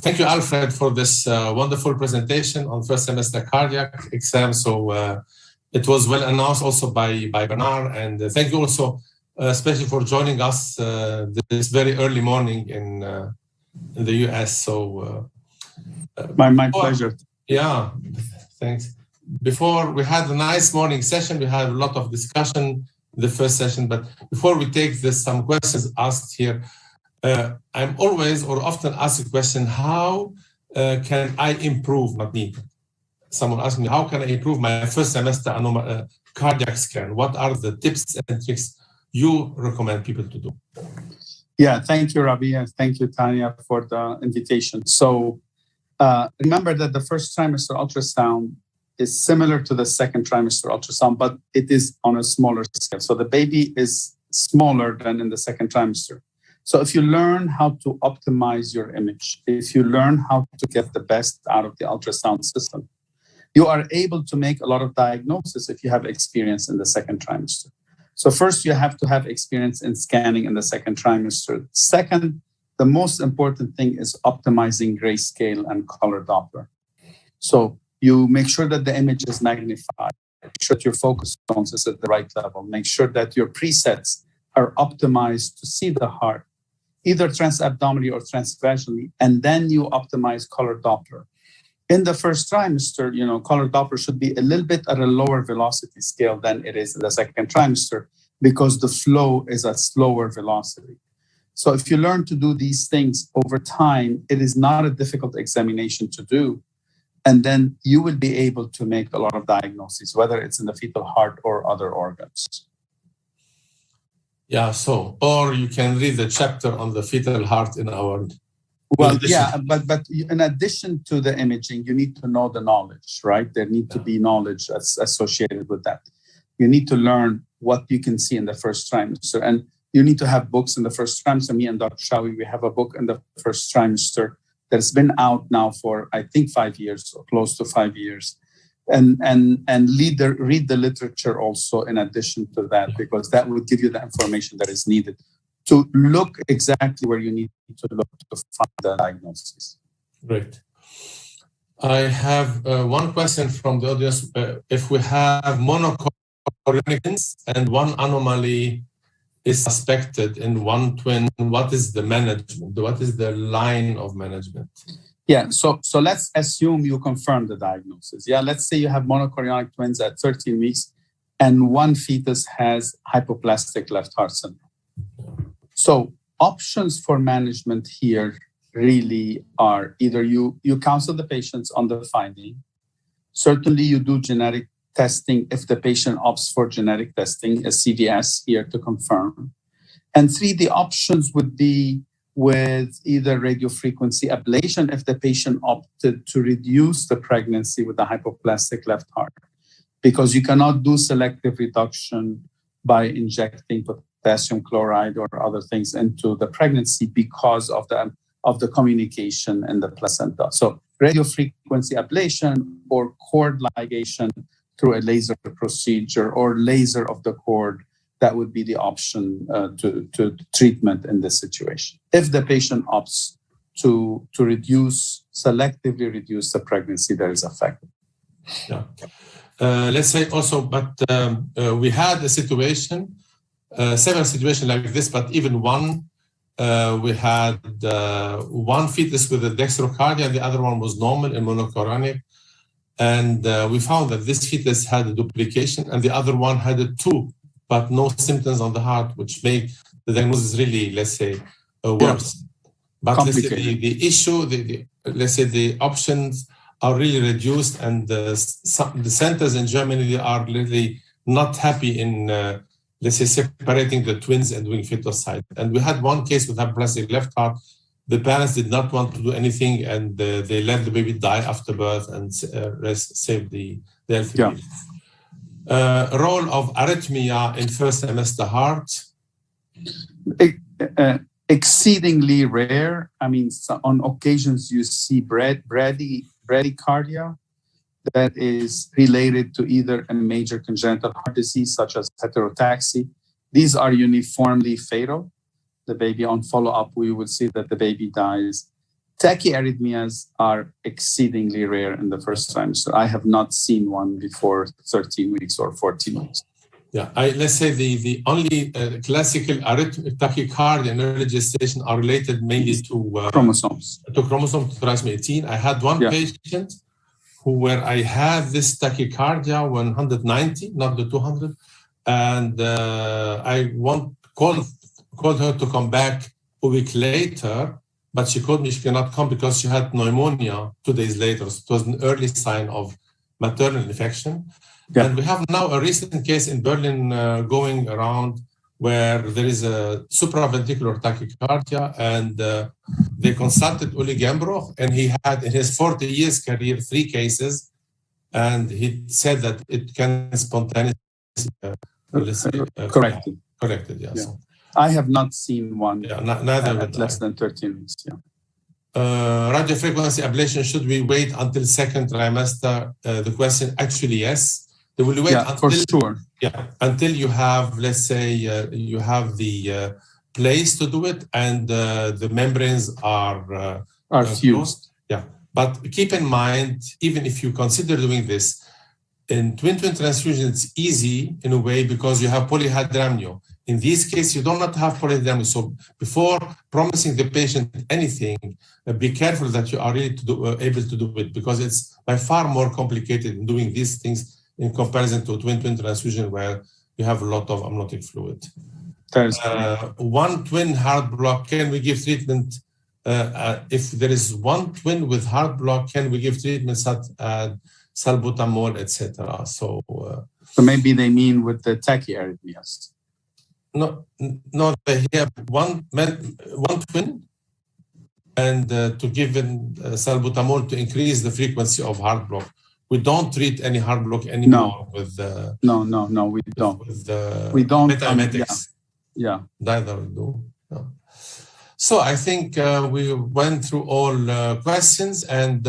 Thank you, Alfred, for this wonderful presentation on first semester cardiac exam. So it was well announced also by Bernard, and thank you also, especially for joining us this very early morning in the US. So my pleasure. Yeah, thanks. Before we had a nice morning session, we had a lot of discussion in the first session, but before we take this, some questions asked here. I'm always or often asked the question, how can I improve, not me? Someone asked me, how can I improve my first semester cardiac scan? What are the tips and tricks you recommend people to do? Yeah, thank you, Rabi, and thank you, Tanya, for the invitation. So remember that the first trimester ultrasound is similar to the second trimester ultrasound, but it is on a smaller scale. So the baby is smaller than in the second trimester. So if you learn how to optimize your image, if you learn how to get the best out of the ultrasound system, you are able to make a lot of diagnosis if you have experience in the second trimester. So first, you have to have experience in scanning in the second trimester. Second, the most important thing is optimizing grayscale and color Doppler. So you make sure that the image is magnified, make sure that your focus zones is at the right level, make sure that your presets are optimized to see the heart, either transabdominally or transvaginally, and then you optimize color Doppler. In the first trimester, color Doppler should be a little bit at a lower velocity scale than it is in the second trimester because the flow is at slower velocity. So if you learn to do these things over time, it is not a difficult examination to do. And then you will be able to make a lot of diagnoses, whether it's in the fetal heart or other organs. Yeah, or you can read the chapter on the fetal heart in our... Well, yeah, but in addition to the imaging, you need to know the knowledge, right? There need to be knowledge associated with that. You need to learn what you can see in the first trimester. And you need to have books in the first trimester. Me and Dr. Chaoui, we have a book in the first trimester that's been out now for, I think, 5 years or close to 5 years. And read the literature also in addition to that, because that will give you the information that is needed to look exactly where you need to look to find the diagnosis. Great. I have one question from the audience. If we have monochorionic twins and one anomaly is suspected in one twin, what is the management? What is the line of management? Yeah, so let's assume you confirm the diagnosis. Yeah, let's say you have monochorionic twins at 13 weeks and one fetus has hypoplastic left heart syndrome. So options for management here really are either you counsel the patients on the finding. Certainly you do genetic testing if the patient opts for genetic testing, a CVS here to confirm. And three, the options would be with either radiofrequency ablation if the patient opted to reduce the pregnancy with a hypoplastic left heart, because you cannot do selective reduction by injecting potassium chloride or other things into the pregnancy because of the communication in the placenta. So radiofrequency ablation or cord ligation through a laser procedure or laser of the cord, that would be the option to treatment in this situation. If the patient opts to selectively reduce the pregnancy, that is effective. Yeah. Let's say also, but we had a situation, several situations like this, but even one, we had one fetus with a dextrocardia, and the other one was normal and monochorionic. And we found that this fetus had a duplication and the other one had a two, but no symptoms on the heart, which made the diagnosis really, let's say, worse. Yeah. But let's say the issue, let's say the options are really reduced, and the centers in Germany are really not happy in, let's say, separating the twins and doing feticide. And we had one case with hypoplastic left heart. The parents did not want to do anything, and they let the baby die after birth and save the healthy baby. Role of arrhythmia in first semester heart? Exceedingly rare. I mean, on occasions you see bradycardia that is related to either a major congenital heart disease such as heterotaxy. These are uniformly fatal. The baby, on follow-up, we will see that the baby dies. Tachyarrhythmias are exceedingly rare in the first trimester. I have not seen one before 13 weeks or 14 weeks. Yeah, let's say the only classical tachycardia in early gestation are related mainly to chromosomes. To trisomy 18. I had one patient where I had this tachycardia 190, not the 200, and I called her to come back a week later, but she told me she cannot come because she had pneumonia 2 days later. So it was an early sign of maternal infection. Yeah. And we have now a recent case in Berlin going around where there is a supraventricular tachycardia, and they consulted Uli Gembroch, and he had in his 40 years career 3 cases, and he said that it can spontaneously corrected. Yeah. So. I have not seen one neither at less than 13 weeks. Yeah. Radiofrequency ablation, should we wait until second trimester? The question, actually, yes. They will wait until, for sure. Yeah, until you have, let's say, you have the place to do it, and the membranes are fused. Yeah, but keep in mind, even if you consider doing this, in twin-twin transfusion, it's easy in a way because you have polyhydramnion. In this case, you do not have polyhydramnion. So before promising the patient anything, be careful that you are really able to do it, because it's by far more complicated in doing these things in comparison to twin-twin transfusion where you have a lot of amniotic fluid. One twin heart block, can we give treatment? If there is one twin with heart block, can we give treatment salbutamol, etc.? So maybe they mean with the tachyarrhythmias. No, they have one twin, and to give salbutamol to increase the frequency of heart block. We don't treat any heart block anymore with no, we don't. We don't metametics. Yeah. Neither we do. No. So I think we went through all questions, and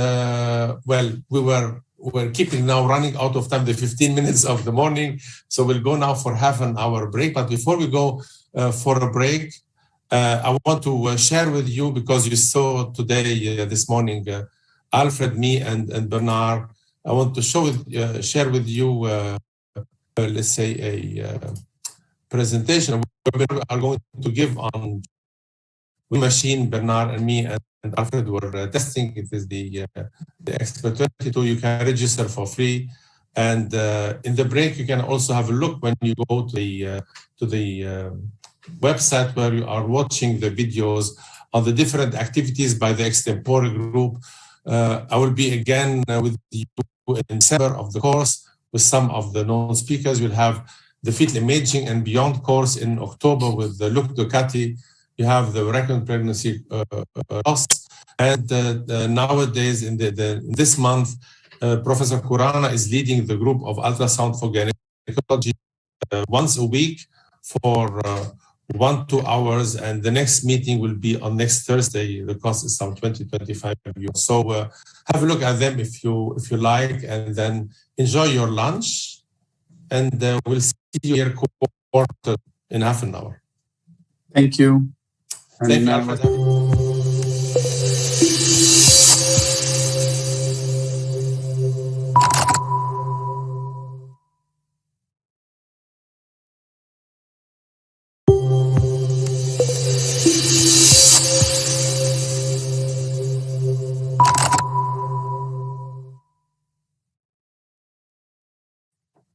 we're keeping now running out of time, the 15 minutes of the morning. So we'll go now for half an hour break. But before we go for a break, I want to share with you, because you saw today, this morning, Alfred, me, and Bernard. I want to share with you, let's say, a presentation we are going to give on machine. Bernard and me and Alfred were testing. It is the Expert 22. You can register for free, and in the break you can also have a look when you go to the website where you are watching the videos on the different activities by the extempore group. I will be again with you in December of the course with some of the known speakers. We'll have the fetal imaging and beyond course in October with Luc Ducati you have the recurrent pregnancy loss. And nowadays, in this month, Professor Kurana is leading the group of ultrasound for gynecology once a week for 1-2 hours, and the next meeting will be on next Thursday. The cost is some 20-25 euros. So have a look at them if you like, and then enjoy your lunch. And we'll see you here quarter in half an hour. Thank you. Thank you, Alfred.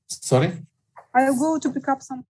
Sorry? I'll go to pick up some.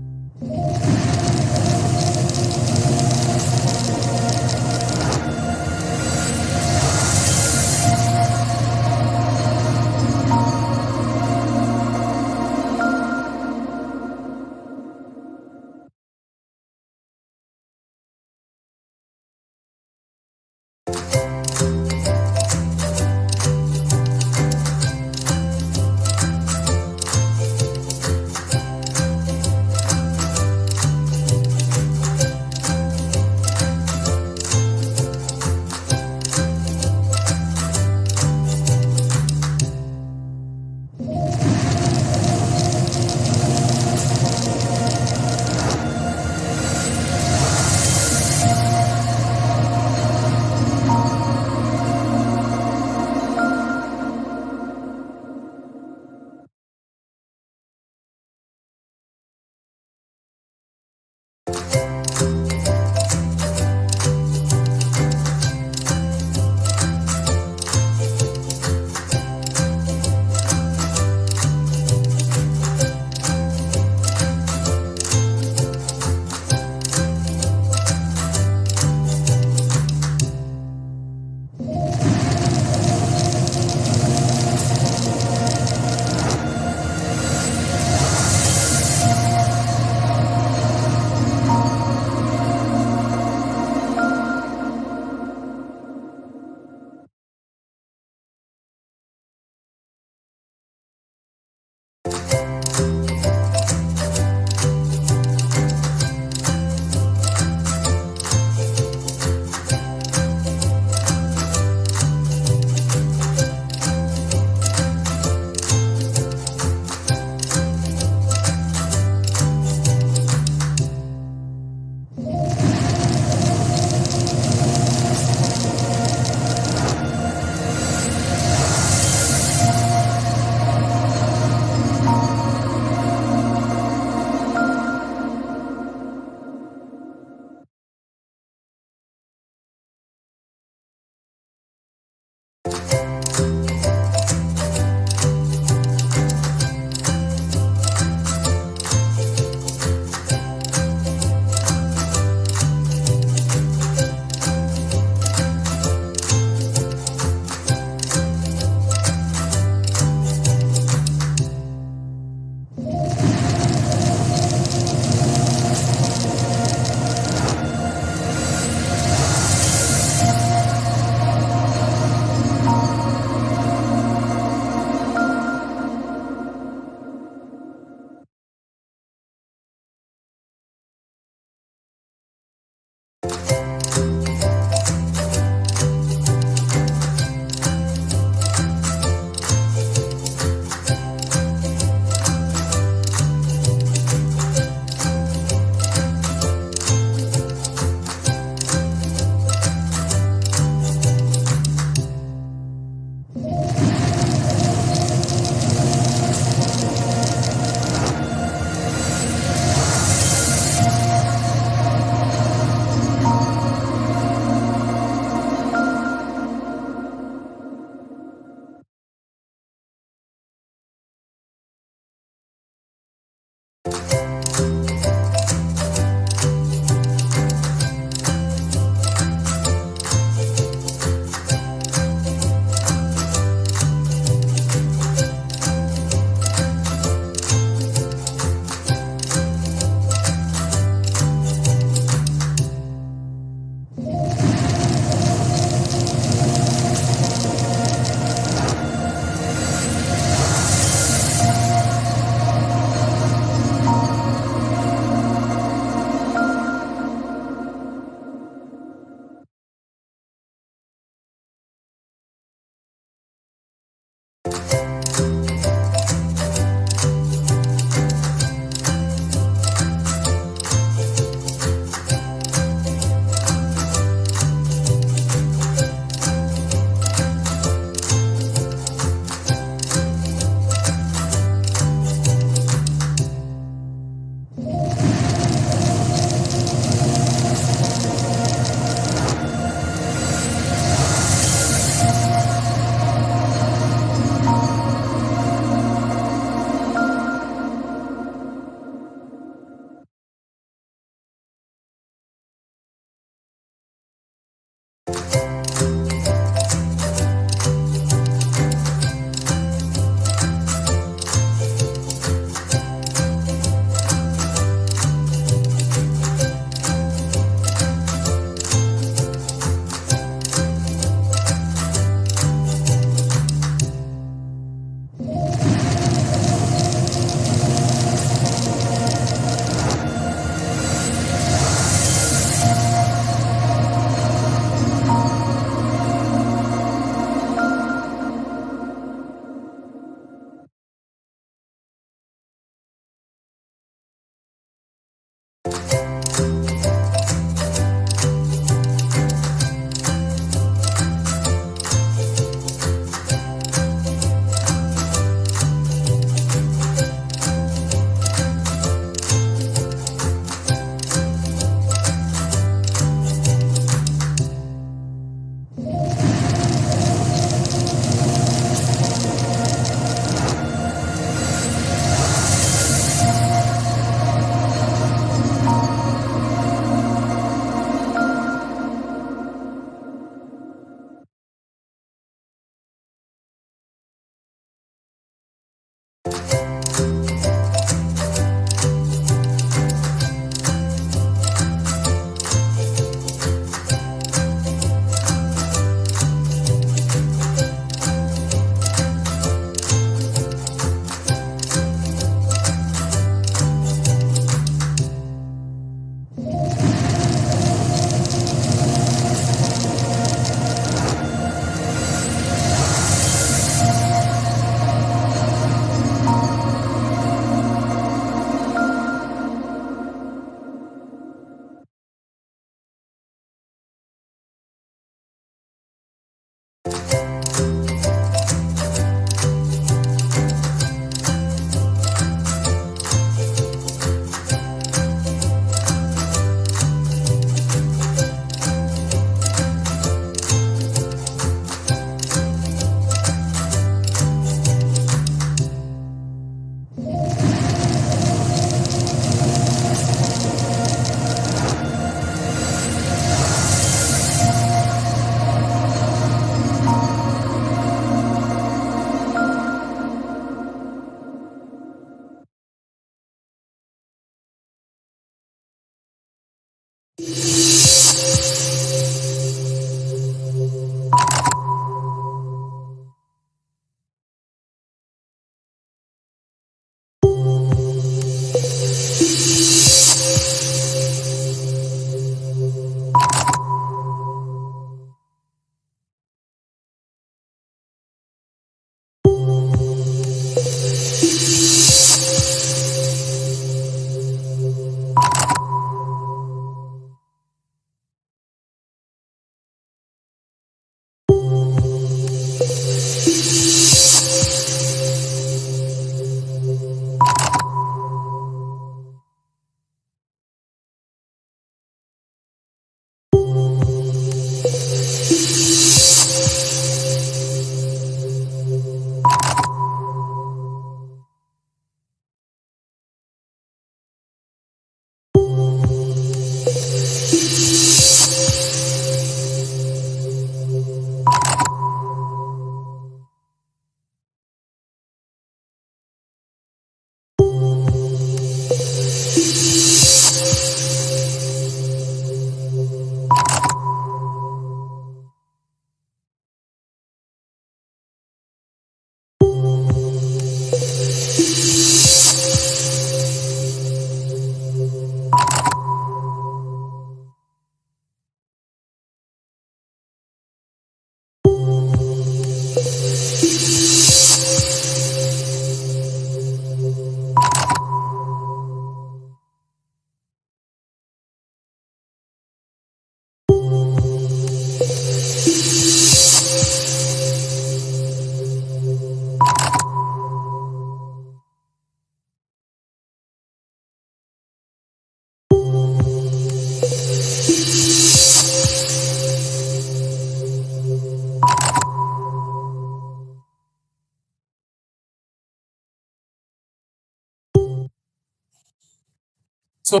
So,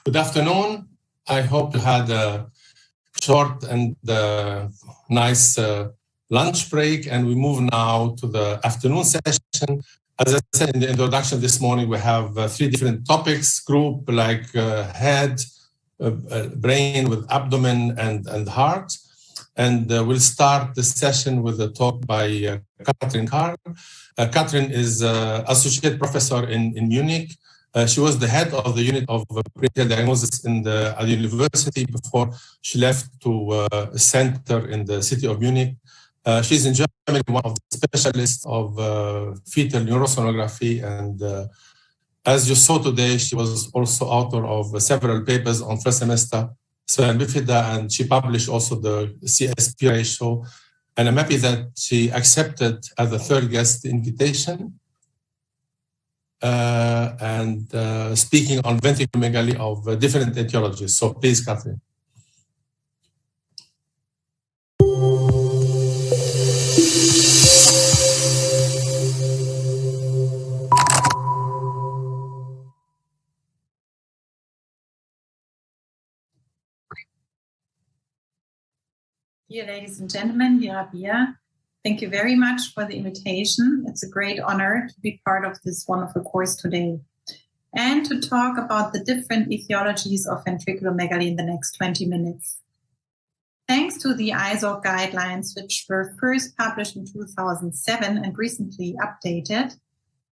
good afternoon. I hope you had a short and nice lunch break, and we move now to the afternoon session. As I said in the introduction this morning, we have 3 different topics, group like head, brain with abdomen and heart. And we'll start the session with a talk by Katrin Karl. Katrin is associate professor in Munich. She was the head of the unit of prenatal diagnosis at the university before she left to a center in the city of Munich. She's in Germany, one of the specialists of fetal neurosonography. And as you saw today, she was also author of several papers on first semester spina bifida, and she published also the CSP ratio. And I'm happy that she accepted as a third guest the invitation. And speaking on ventriculomegaly of different etiologies. So please, Katrin. Dear ladies and gentlemen, dear Rabia, thank you very much for the invitation. It's a great honor to be part of this wonderful course today and to talk about the different etiologies of ventriculomegaly in the next 20 minutes. Thanks to the ISO guidelines, which were first published in 2007 and recently updated,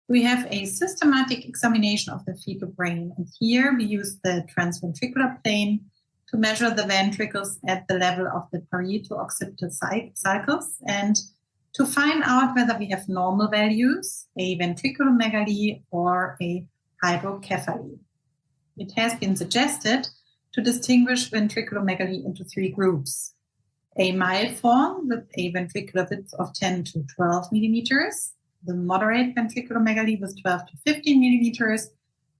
we have a systematic examination of the fetal brain. And here we use the transventricular plane to measure the ventricles at the level of the parieto-occipital cycles and to find out whether we have normal values, a ventriculomegaly or a hydrocephaly. It has been suggested to distinguish ventriculomegaly into 3 groups. a mild form with a ventricular width of 10 to 12 millimeters, the moderate ventriculomegaly with 12 to 15 millimeters,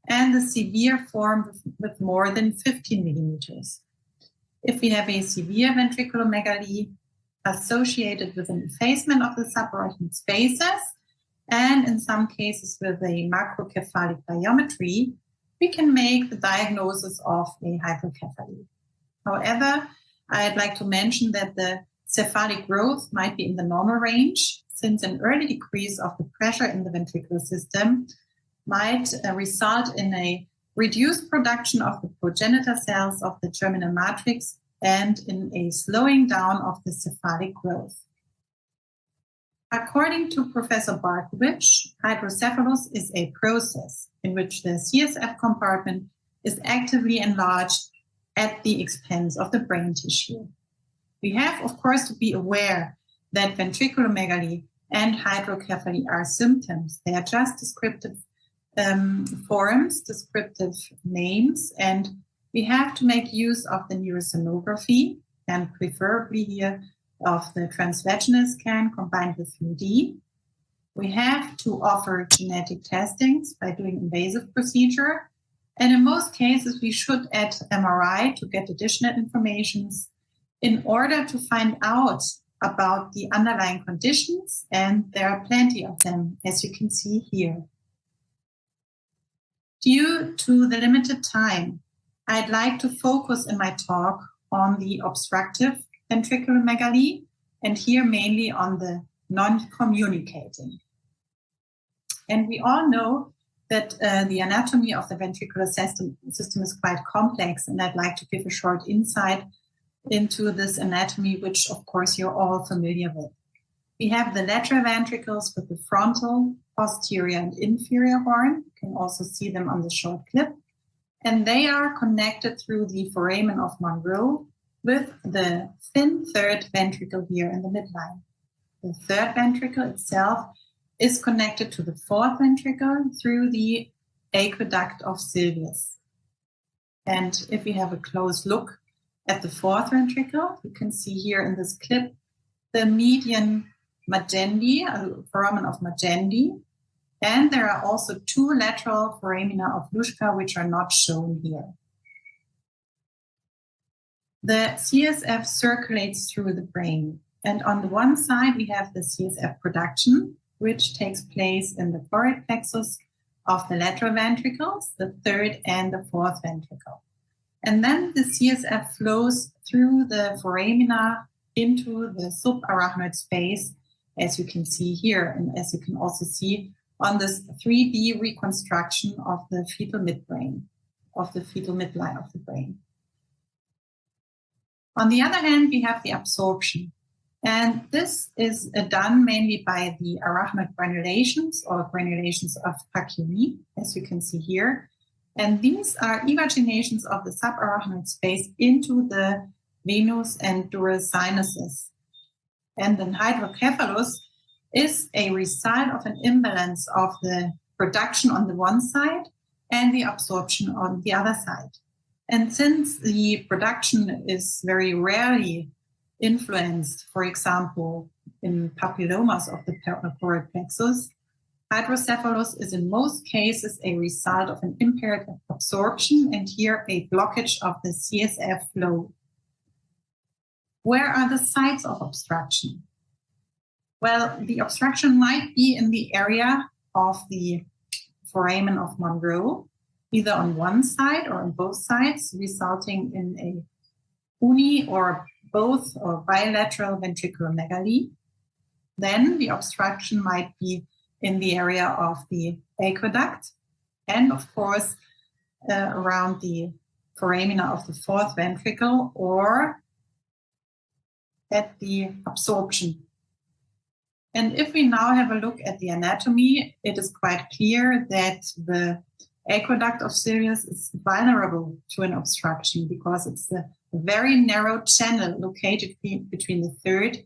and the severe form with more than 15 millimeters. If we have a severe ventriculomegaly associated with an effacement of the subarachnoid spaces, and in some cases with a macrocephalic biometry, we can make the diagnosis of a hydrocephaly. However, I'd like to mention that the cephalic growth might be in the normal range, since an early decrease of the pressure in the ventricular system might result in a reduced production of the progenitor cells of the germinal matrix and in a slowing down of the cephalic growth. According to Professor Barkovich, hydrocephalus is a process in which the CSF compartment is actively enlarged at the expense of the brain tissue. We have, of course, to be aware that ventriculomegaly and hydrocephaly are symptoms. They are just descriptive forms, descriptive names, and we have to make use of the neurosonography and preferably here of the transvaginal scan combined with 3D. We have to offer genetic testings by doing invasive procedure. And in most cases, we should add MRI to get additional information in order to find out about the underlying conditions. And there are plenty of them, as you can see here. Due to the limited time, I'd like to focus in my talk on the obstructive ventriculomegaly, and here mainly on the non-communicating. And we all know that the anatomy of the ventricular system is quite complex, and I'd like to give a short insight into this anatomy, which of course you're all familiar with. We have the lateral ventricles with the frontal, posterior, and inferior horn. You can also see them on the short clip. And they are connected through the foramen of Monro with the thin third ventricle here in the midline. The third ventricle itself is connected to the fourth ventricle through the aqueduct of Sylvius. And if we have a close look at the fourth ventricle, you can see here in this clip the median Magendie, a foramen of Magendie, and there are also two lateral foramina of Luschka, which are not shown here. The CSF circulates through the brain, and on the one side we have the CSF production, which takes place in the choroid plexus of the lateral ventricles, the third and the fourth ventricle. And then the CSF flows through the foramina into the subarachnoid space, as you can see here, and as you can also see on this 3D reconstruction of the fetal midbrain, of the fetal midline of the brain. On the other hand, we have the absorption. And this is done mainly by the arachnoid granulations or granulations of Chaoui, as you can see here. And these are evaginations of the subarachnoid space into the venous and dural sinuses. And then hydrocephalus is a result of an imbalance of the production on the one side and the absorption on the other side. And since the production is very rarely influenced, for example, in papillomas of the choroid plexus, hydrocephalus is in most cases a result of an impaired absorption and here a blockage of the CSF flow. Where are the sites of obstruction? Well, the obstruction might be in the area of the foramen of Monro, either on one side or on both sides, resulting in a uni or both or bilateral ventriculomegaly. Then the obstruction might be in the area of the aqueduct and, of course, around the foramina of the fourth ventricle or at the absorption. And if we now have a look at the anatomy, it is quite clear that the aqueduct of Sylvius is vulnerable to an obstruction because it's a very narrow channel located between the third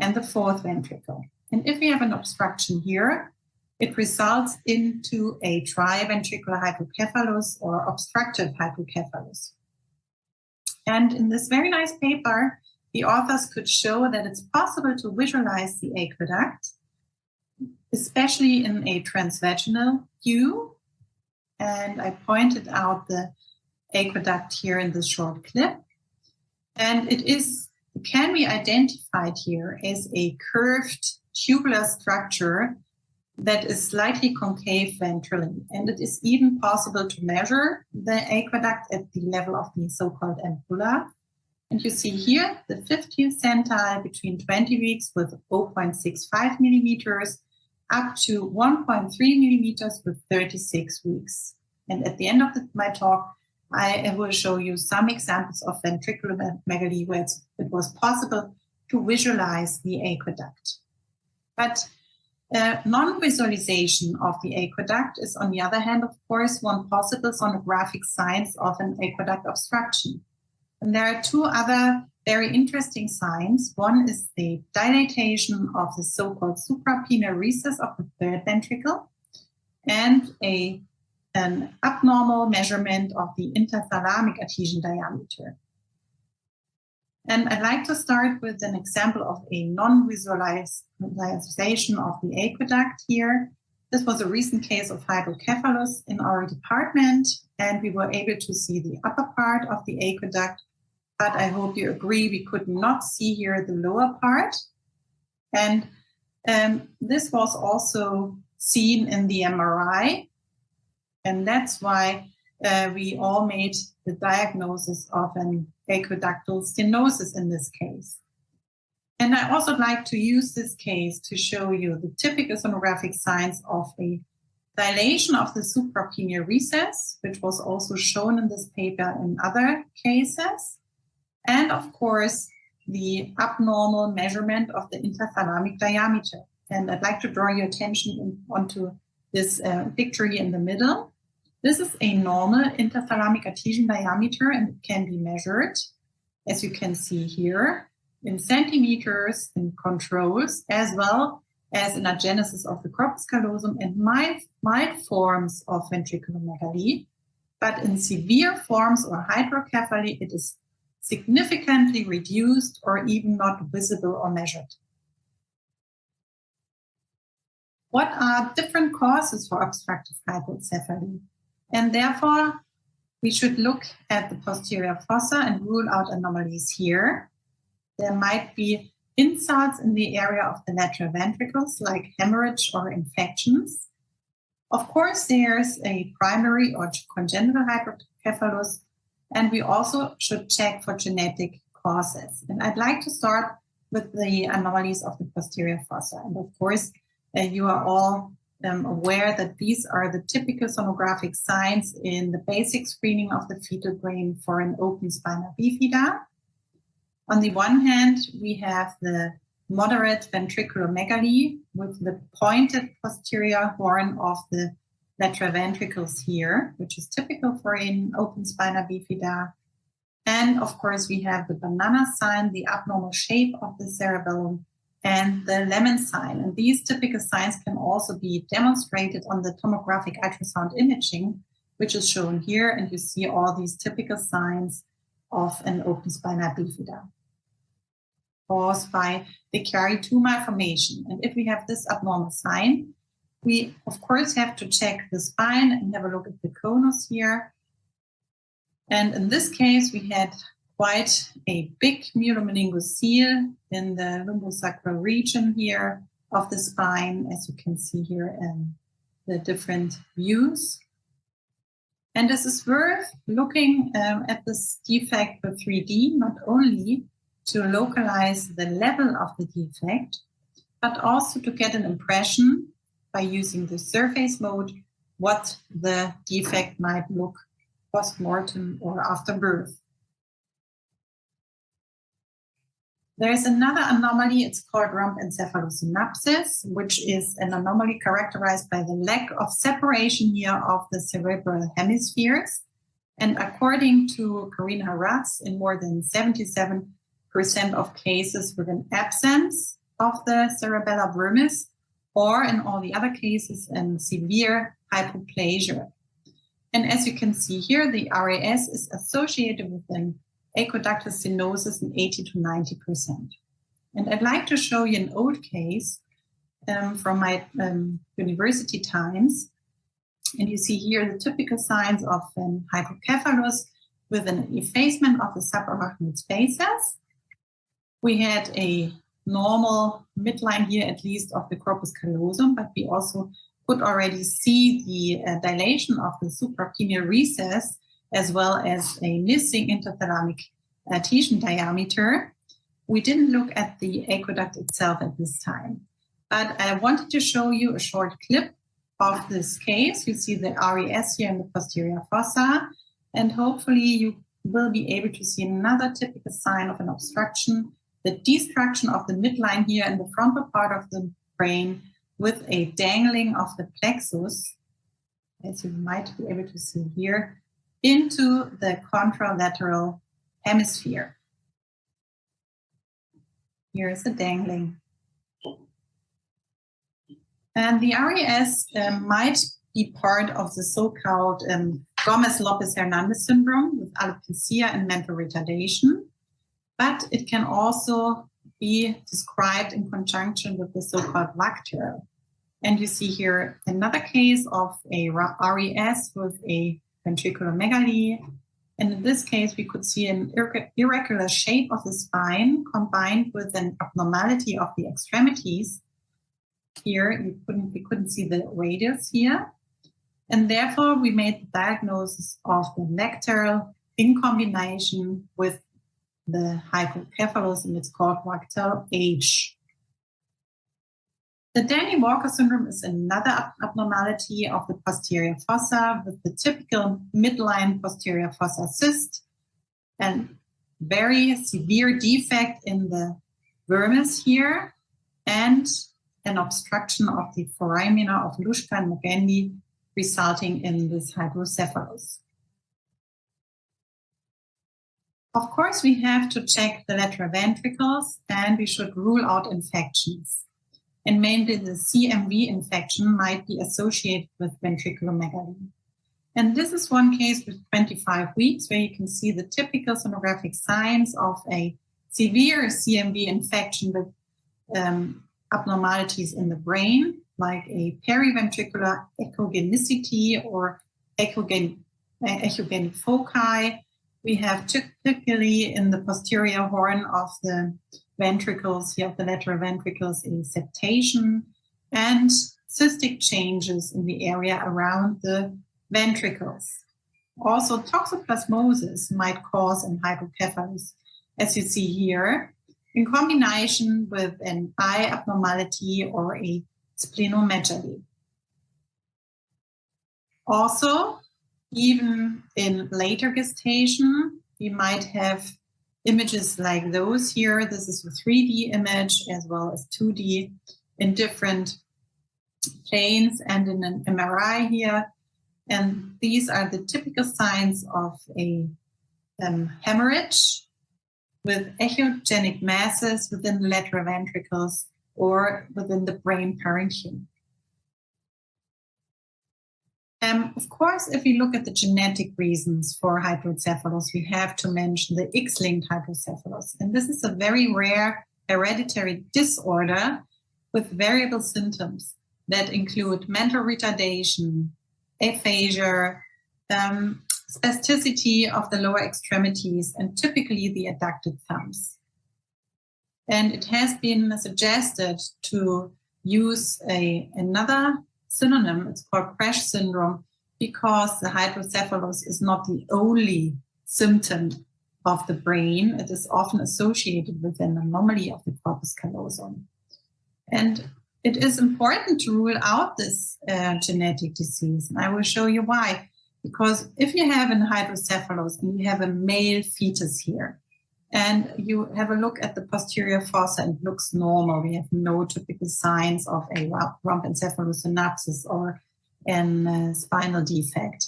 and the fourth ventricle. And if we have an obstruction here, it results into a triventricular hydrocephalus or obstructive hydrocephalus. And in this very nice paper, the authors could show that it's possible to visualize the aqueduct, especially in a transvaginal view. And I pointed out the aqueduct here in this short clip. And it can be identified here as a curved tubular structure that is slightly concave ventrally. And it is even possible to measure the aqueduct at the level of the so-called ampulla. And you see here the 50th centile between 20 weeks with 0.65 millimeters up to 1.3 millimeters with 36 weeks. And at the end of my talk, I will show you some examples of ventriculomegaly where it was possible to visualize the aqueduct. But non-visualization of the aqueduct is, on the other hand, of course, one possible sonographic signs of an aqueduct obstruction. And there are two other very interesting signs. One is the dilatation of the so-called suprapenile recess of the third ventricle and an abnormal measurement of the interthalamic adhesion diameter. And I'd like to start with an example of a non-visualization of the aqueduct here. This was a recent case of hydrocephalus in our department, and we were able to see the upper part of the aqueduct, but I hope you agree we could not see here the lower part. And this was also seen in the MRI, and that's why we all made the diagnosis of an aqueductal stenosis in this case. And I also like to use this case to show you the typical sonographic signs of a dilation of the suprapenile recess, which was also shown in this paper in other cases. And of course, the abnormal measurement of the interthalamic diameter. And I'd like to draw your attention onto this picture here in the middle. This is a normal interthalamic adhesion diameter, and it can be measured, as you can see here, in centimeters in controls, as well as in agenesis of the corpus callosum and mild forms of ventriculomegaly. But in severe forms or hydrocephaly, it is significantly reduced or even not visible or measured. What are different causes for obstructive hydrocephaly? And therefore, we should look at the posterior fossa and rule out anomalies here. There might be insults in the area of the lateral ventricles, like hemorrhage or infections. Of course, there's a primary or congenital hydrocephalus, and we also should check for genetic causes. And I'd like to start with the anomalies of the posterior fossa. And of course, you are all aware that these are the typical sonographic signs in the basic screening of the fetal brain for an open spina bifida. On the one hand, we have the moderate ventriculomegaly with the pointed posterior horn of the lateral ventricles here, which is typical for an open spina bifida. And of course, we have the banana sign, the abnormal shape of the cerebellum, and the lemon sign. And these typical signs can also be demonstrated on the tomographic ultrasound imaging, which is shown here. And you see all these typical signs of an open spina bifida caused by the Chiari tumor formation. And if we have this abnormal sign, we of course have to check the spine and have a look at the conus here. And in this case, we had quite a big myelomeningocele in the lumbosacral region here of the spine, as you can see here in the different views. And this is worth looking at this defect with 3D, not only to localize the level of the defect, but also to get an impression by using the surface mode what the defect might look post-mortem or after birth. There is another anomaly, it's called rump encephalosynapsis, which is an anomaly characterized by the lack of separation here of the cerebral hemispheres. And according to Karina Ratz, in more than 77% of cases with an absence of the cerebellar vermis, or in all the other cases, in severe hypoplasia. And as you can see here, the RAS is associated with an aqueductal stenosis in 80 to 90%. And I'd like to show you an old case from my university times. And you see here the typical signs of hydrocephalus with an effacement of the subarachnoid spaces. We had a normal midline here, at least of the corpus callosum, but we also could already see the dilation of the suprapineal recess, as well as a missing interthalamic adhesion diameter. We didn't look at the aqueduct itself at this time, but I wanted to show you a short clip of this case. You see the RES here in the posterior fossa, and hopefully you will be able to see another typical sign of an obstruction, the destruction of the midline here in the frontal part of the brain with a dangling of the plexus, as you might be able to see here, into the contralateral hemisphere. Here is the dangling. And the RES might be part of the so-called Gomez-Lopez-Hernandez syndrome with alopecia and mental retardation, but it can also be described in conjunction with the so-called VACTER. And you see here another case of a RES with a ventriculomegaly. And in this case, we could see an irregular shape of the spine combined with an abnormality of the extremities. Here, we couldn't see the radius here. And therefore, we made the diagnosis of the VACTER in combination with the hydrocephalus, and it's called VACTER H. The Danny-Walker syndrome is another abnormality of the posterior fossa with the typical midline posterior fossa cyst and very severe defect in the vermis here and an obstruction of the foramina of Luschka and Morgandi, resulting in this hydrocephalus. Of course, we have to check the lateral ventricles and we should rule out infections. And mainly the CMV infection might be associated with ventriculomegaly. And this is one case with 25 weeks where you can see the typical sonographic signs of a severe CMV infection with abnormalities in the brain, like a periventricular echogenicity or echogenic foci. We have typically in the posterior horn of the ventricles, here of the lateral ventricles, a septation and cystic changes in the area around the ventricles. Also, toxoplasmosis might cause an hydrocephalus, as you see here, in combination with an eye abnormality or a splenomegaly. Also, even in later gestation, we might have images like those here. This is a 3D image as well as 2D in different planes and in an MRI here. And these are the typical signs of a hemorrhage with echogenic masses within the lateral ventricles or within the brain parenchyma. Of course, if we look at the genetic reasons for hydrocephalus, we have to mention the X-linked hydrocephalus. And this is a very rare hereditary disorder with variable symptoms that include mental retardation, aphasia, spasticity of the lower extremities, and typically the adducted thumbs. And it has been suggested to use another synonym. It's called crash syndrome, because the hydrocephalus is not the only symptom of the brain. It is often associated with an anomaly of the corpus callosum. And it is important to rule out this genetic disease. And I will show you why. Because if you have a hydrocephalus and you have a male fetus here, and you have a look at the posterior fossa and it looks normal, we have no typical signs of a rhombencephalus synapsis or a spinal defect.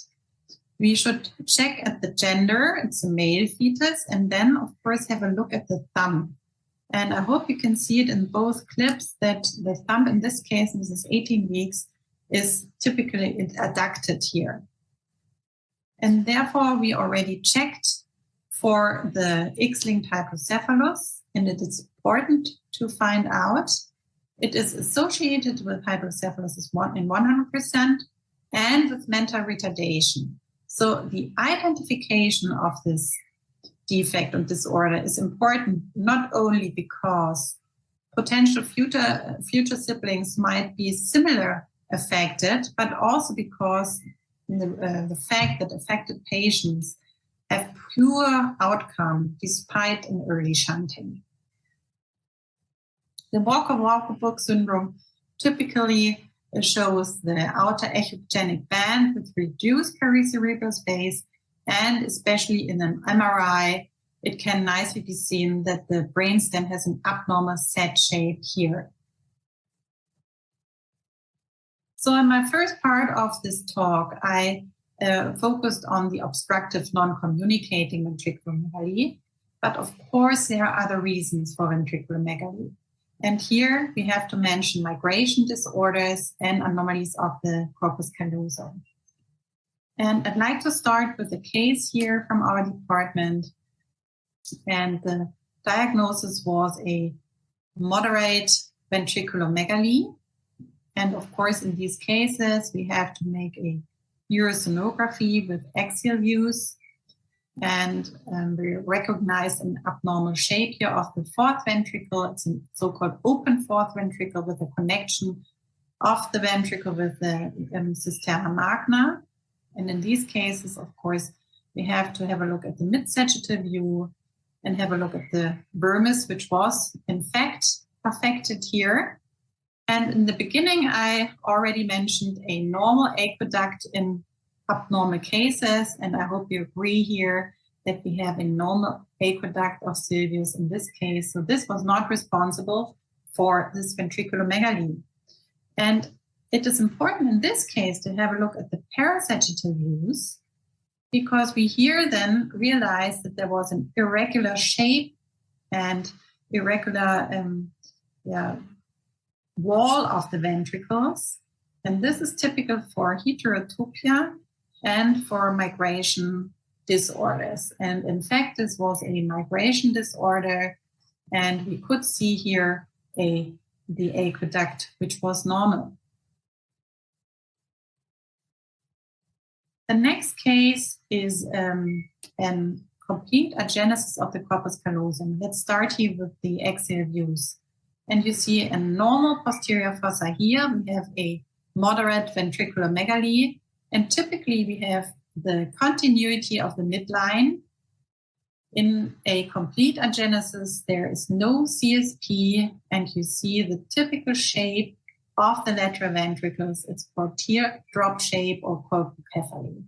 We should check at the gender, it's a male fetus, and then of course have a look at the thumb. And I hope you can see it in both clips that the thumb in this case, and this is 18 weeks, is typically adducted here. And therefore we already checked for the X-linked hydrocephalus, and it is important to find out it is associated with hydrocephalus in 100% and with mental retardation. So the identification of this defect and disorder is important not only because potential future siblings might be similar affected, but also because the fact that affected patients have poor outcome despite an early shunting. The Walker-Walker-Book syndrome typically shows the outer echogenic band with reduced pericerebral space, and especially in an MRI, it can nicely be seen that the brainstem has an abnormal set shape here. So in my first part of this talk, I focused on the obstructive non-communicating ventriculomegaly, but of course there are other reasons for ventriculomegaly. And here we have to mention migration disorders and anomalies of the corpus callosum. And I'd like to start with a case here from our department. And the diagnosis was a moderate ventriculomegaly. And of course, in these cases, we have to make a urosonography with axial views. And we recognize an abnormal shape here of the fourth ventricle. It's a so-called open fourth ventricle with a connection of the ventricle with the cisterna magna. And in these cases, of course, we have to have a look at the mid-sagittal view and have a look at the vermis, which was in fact affected here. And in the beginning, I already mentioned a normal aqueduct in abnormal cases, and I hope you agree here that we have a normal aqueduct of Sylvius in this case. So this was not responsible for this ventriculomegaly. And it is important in this case to have a look at the parasagittal views, because we here then realize that there was an irregular shape and irregular wall of the ventricles. And this is typical for heterotopia and for migration disorders. And in fact, this was a migration disorder, and we could see here the aqueduct, which was normal. The next case is a complete agenesis of the corpus callosum. Let's start here with the axial views. And you see a normal posterior fossa here. We have a moderate ventriculomegaly, and typically we have the continuity of the midline. In a complete agenesis, there is no CSP, and you see the typical shape of the lateral ventricles. It's called teardrop shape or colpocephaly.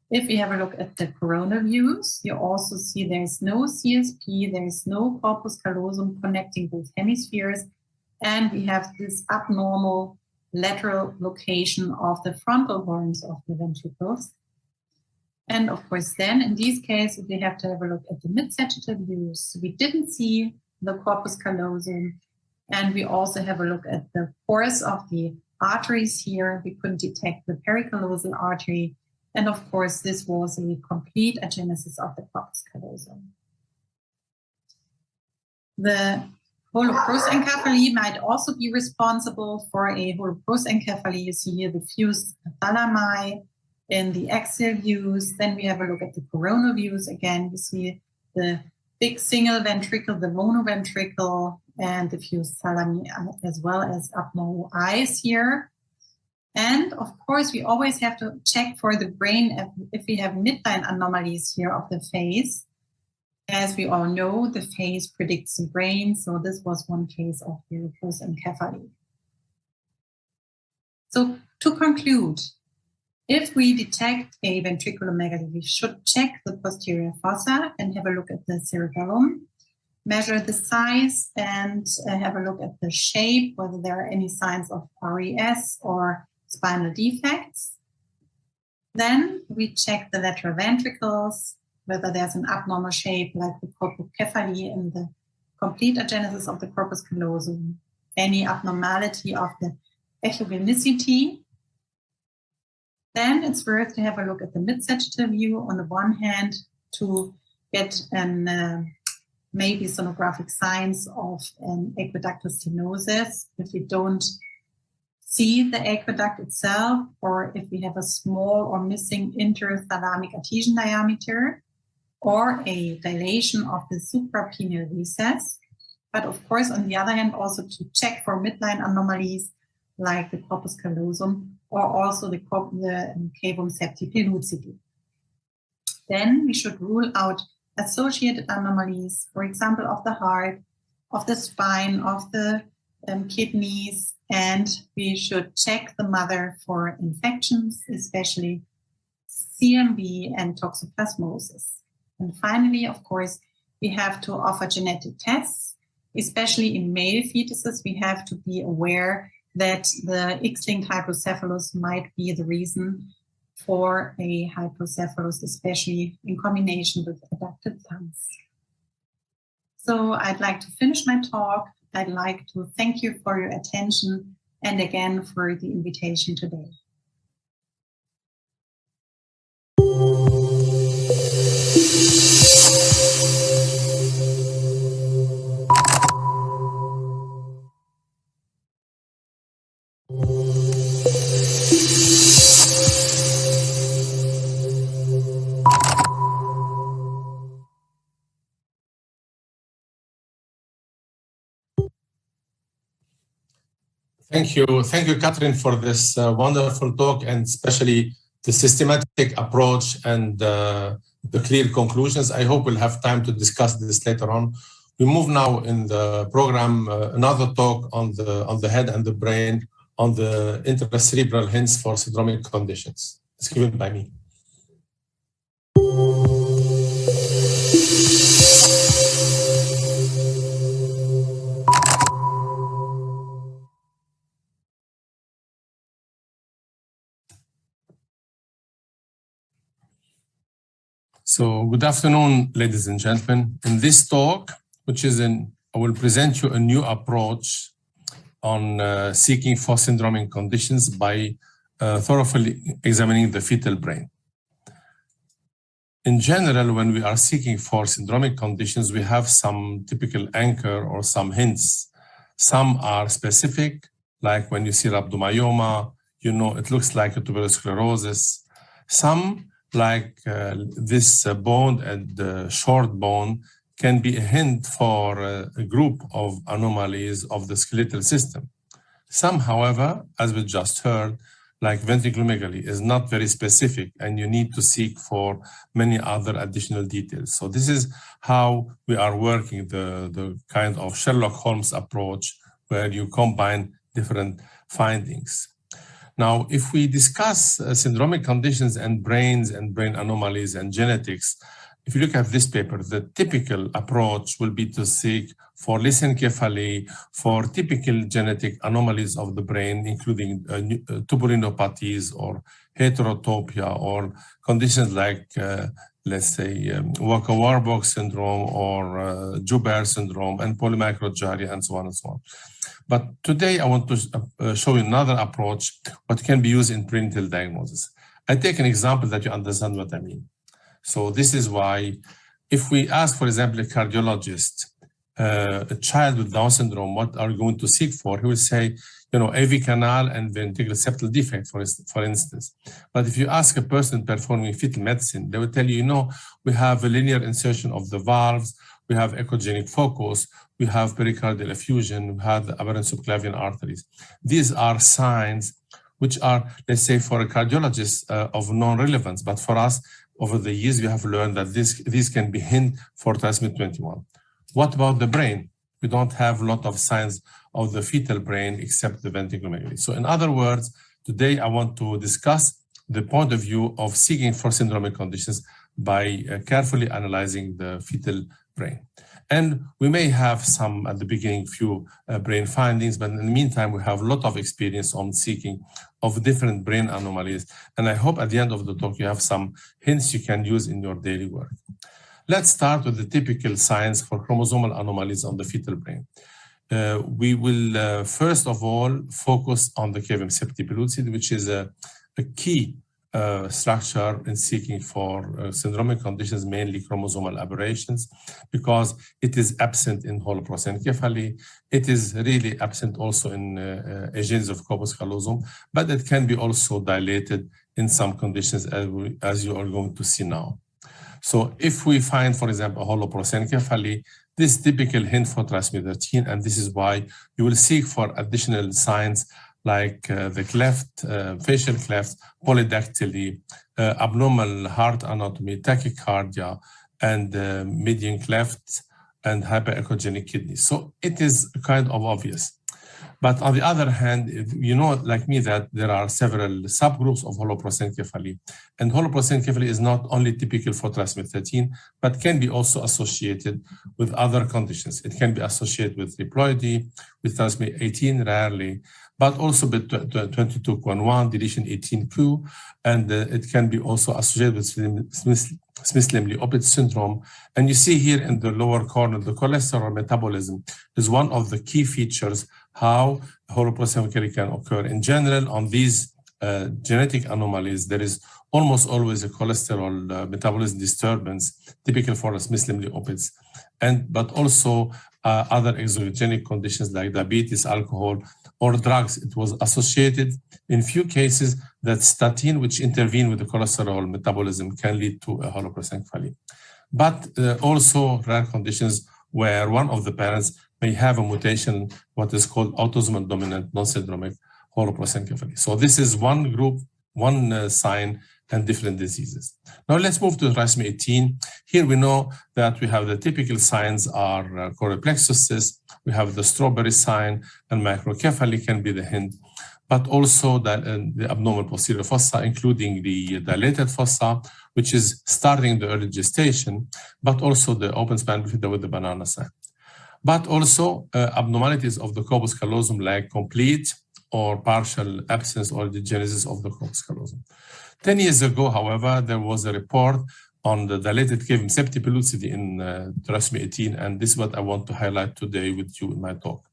If we have a look at the coronal views, you also see there's no CSP, there's no corpus callosum connecting both hemispheres, and we have this abnormal lateral location of the frontal horns of the ventricles. And of course, then in these cases, we have to have a look at the mid-sagittal views. We didn't see the corpus callosum, and we also have a look at the course of the arteries here. We couldn't detect the pericallosal artery. And of course, this was a complete agenesis of the corpus callosum. The holoprosencephaly might also be responsible for a holoprosencephaly. You see here the fused thalami in the axial views. Then we have a look at the coronal views. Again, you see the big single ventricle, the monoventricle, and the fused thalami, as well as abnormal eyes here. And of course, we always have to check for the brain if we have midline anomalies here of the face. As we all know, the face predicts the brain. So this was one case of holoprosencephaly. So to conclude, if we detect a ventriculomegaly, we should check the posterior fossa and have a look at the cerebellum, measure the size, and have a look at the shape, whether there are any signs of RES or spinal defects. Then we check the lateral ventricles, whether there's an abnormal shape like the colpocephaly in the complete agenesis of the corpus callosum, any abnormality of the echogenicity. Then it's worth to have a look at the mid-sagittal view on the one hand to get an maybe sonographic signs of an aqueductal stenosis if we don't see the aqueduct itself, or if we have a small or missing interthalamic adhesion diameter, or a dilation of the suprapineal recess. But of course, on the other hand, also to check for midline anomalies like the corpus callosum or also the cavum septi pellucidi. Then we should rule out associated anomalies, for example, of the heart, of the spine, of the kidneys, and we should check the mother for infections, especially CMV and toxoplasmosis. And finally, of course, we have to offer genetic tests, especially in male fetuses. We have to be aware that the X-linked hydrocephalus might be the reason for a hydrocephalus, especially in combination with adducted thumbs. So I'd like to finish my talk. I'd like to thank you for your attention and again for the invitation today. Thank you, Catherine, for this wonderful talk, and especially the systematic approach and the clear conclusions. I hope we'll have time to discuss this later on. We move now in the program another talk on the head and the brain on the intracerebral hints for syndromic conditions. It's given by me. So good afternoon, ladies and gentlemen. In this talk, I will present you a new approach on seeking for syndromic conditions by thoroughly examining the fetal brain. In general, when we are seeking for syndromic conditions, we have some typical anchor or some hints. Some are specific, like when you see rhabdomyoma, you know it looks like a tuberous sclerosis. Some, like this bone and the short bone, can be a hint for a group of anomalies of the skeletal system. Some, however, as we just heard, like ventriculomegaly, is not very specific, and you need to seek for many other additional details. So this is how we are working the kind of Sherlock Holmes approach, where you combine different findings. Now, if we discuss syndromic conditions and brain anomalies and genetics, if you look at this paper, the typical approach will be to seek for lissencephaly, for typical genetic anomalies of the brain, including tubulinopathies or heterotopia, or conditions like, let's say, Walker-Warburg syndrome or Joubert syndrome and polymicrogyria, and so on and so on. But today I want to show you another approach, what can be used in prenatal diagnosis. I take an example that you understand what I mean. So this is why, if we ask, for example, a cardiologist, a child with Down syndrome, what are you going to seek for? He will say, you know, AV canal and ventricular septal defect, for instance. But if you ask a person performing fetal medicine, they will tell you, you know, we have a linear insertion of the valves, we have echogenic focus, we have pericardial effusion, we have the aberrant subclavian arteries. These are signs which are, let's say, for a cardiologist of non-relevance, but for us, over the years, we have learned that these can be hint for trisomy 21. What about the brain? We don't have a lot of signs of the fetal brain except the ventriculomegaly. So in other words, today I want to discuss the point of view of seeking for syndromic conditions by carefully analyzing the fetal brain. And we may have some, at the beginning, few brain findings, but in the meantime, we have a lot of experience on seeking of different brain anomalies. And I hope at the end of the talk, you have some hints you can use in your daily work. Let's start with the typical signs for chromosomal anomalies on the fetal brain. We will, first of all, focus on the cavum septi pellucid, which is a key structure in seeking for syndromic conditions, mainly chromosomal aberrations, because it is absent in holoprosencephaly. It is really absent also in genes of corpus callosum, but it can be also dilated in some conditions as you are going to see now. So if we find, for example, holoprosencephaly, this typical hint for trisomy 13, and this is why you will seek for additional signs like the cleft, facial cleft, polydactyly, abnormal heart anatomy, tachycardia, and median cleft, and hyperechogenic kidney. So it is kind of obvious. But on the other hand, you know, like me, that there are several subgroups of holoprosencephaly. And holoprosencephaly is not only typical for trisomy 13, but can be also associated with other conditions. It can be associated with triploidy, with trisomy 18 rarely, but also with 22q11, deletion 18q, and it can be also associated with Smith-Lemli-Opitz syndrome. And you see here in the lower corner, the cholesterol metabolism is one of the key features how holoprosencephaly can occur. In general, on these genetic anomalies, there is almost always a cholesterol metabolism disturbance, typical for Smith-Lemli-Opitz, but also other exogenic conditions like diabetes, alcohol, or drugs. It was associated in few cases that statin, which intervene with the cholesterol metabolism, can lead to a holoprosencephaly. But also rare conditions where one of the parents may have a mutation, what is called autosomal dominant non-syndromic holoprosencephaly. So this is one group, one sign, and different diseases. Now let's move to trisomy 18. Here we know that we have the typical signs are choreplexus cyst, we have the strawberry sign, and microcephaly can be the hint, but also the abnormal posterior fossa, including the dilated fossa, which is starting the early gestation, but also the open span bifida with the banana sign. But also abnormalities of the corpus callosum, like complete or partial absence or degenesis of the corpus callosum. 10 years ago, however, there was a report on the dilated cavum septipellucidity in trisomy 18, and this is what I want to highlight today with you in my talk.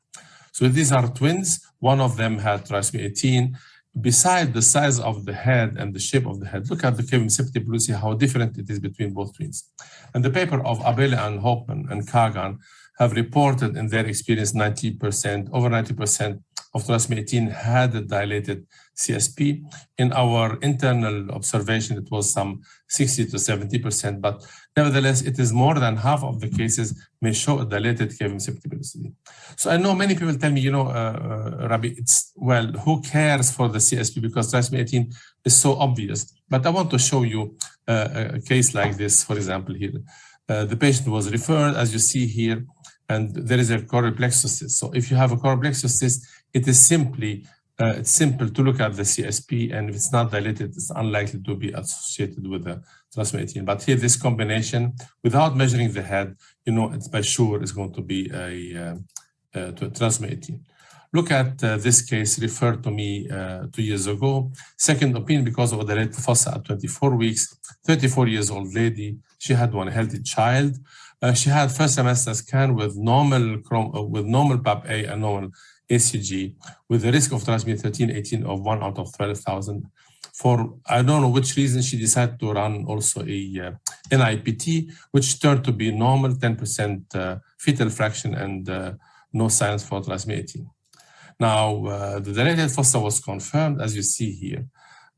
So these are twins. One of them had trisomy 18. Beside the size of the head and the shape of the head, look at the cavum septipellucidity, how different it is between both twins. And the paper of Abele and Hoffman and Kagan have reported in their experience 90%, over 90% of trisomy 18 had a dilated CSP. In our internal observation, it was some 60 to 70%, but nevertheless, it is more than half of the cases may show a dilated cavum septipellucidity. So I know many people tell me, you know, Rabbi, well, who cares for the CSP because trisomy 18 is so obvious. But I want to show you a case like this, for example, here. The patient was referred, as you see here, and there is a choreplexus cyst. So if you have a choreplexus cyst, it is simply, it's simple to look at the CSP, and if it's not dilated, it's unlikely to be associated with the trisomy 18. But here, this combination, without measuring the head, you know, it's by sure is going to be a trisomy 18. Look at this case referred to me 2 years ago. Second opinion because of a dilated fossa at 24 weeks, 34 years old lady. She had one healthy child. She had first semester scan with normal PAP-A and normal ACG, with the risk of trisomy 13, 18 of 1 out of 12,000. For I don't know which reason, she decided to run also a NIPT, which turned to be normal, 10% fetal fraction, and no signs for trisomy 18. Now, the dilated fossa was confirmed, as you see here.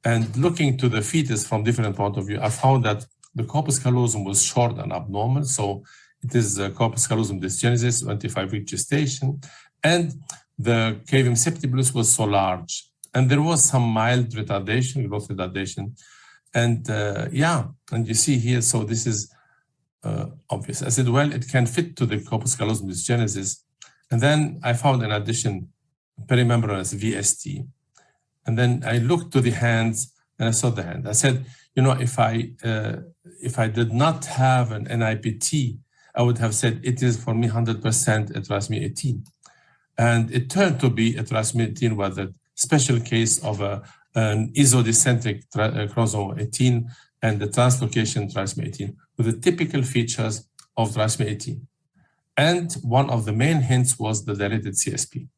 And looking to the fetus from different point of view, I found that the corpus callosum was short and abnormal. So it is corpus callosum dysgenesis, 25-week gestation. And the cavum septipellucidity was so large. And there was some mild retardation, growth retardation. And yeah, and you see here, so this is obvious. I said, well, it can fit to the corpus callosum dysgenesis. And then I found, in addition, perimembranous VST. And then I looked to the hands and I saw the hand. I said, you know, if I did not have an NIPT, I would have said it is for me 100% a trisomy 18. And it turned to be a trisomy 18 with a special case of an isodecentric chromosome 18 and the translocation trisomy 18 with the typical features of trisomy 18. And one of the main hints was the dilated CSP.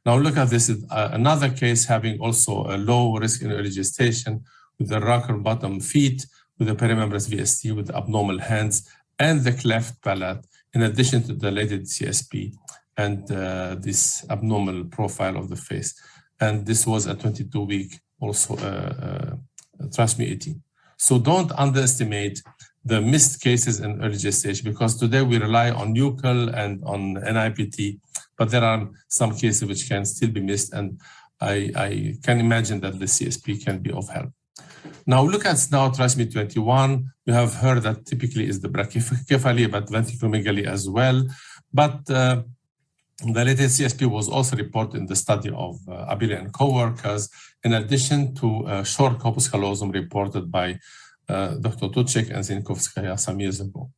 Now look at this, another case having also a low risk in early gestation with the rocker bottom feet, with the perimembranous VST, with the abnormal hands, and the cleft palate, in addition to dilated CSP and this abnormal profile of the face. And this was a 22-week also trisomy 18. So don't underestimate the missed cases in early gestation, because today we rely on nuchal and on NIPT, but there are some cases which can still be missed, and I can imagine that the CSP can be of help. Now look at now trisomy 21. You have heard that typically is the brachycephaly, but ventriculomegaly as well. But the latest CSP was also reported in the study of Abile and co-workers, in addition to short corpus callosum reported by Dr. Tuchek and Zinkovskaya some years ago.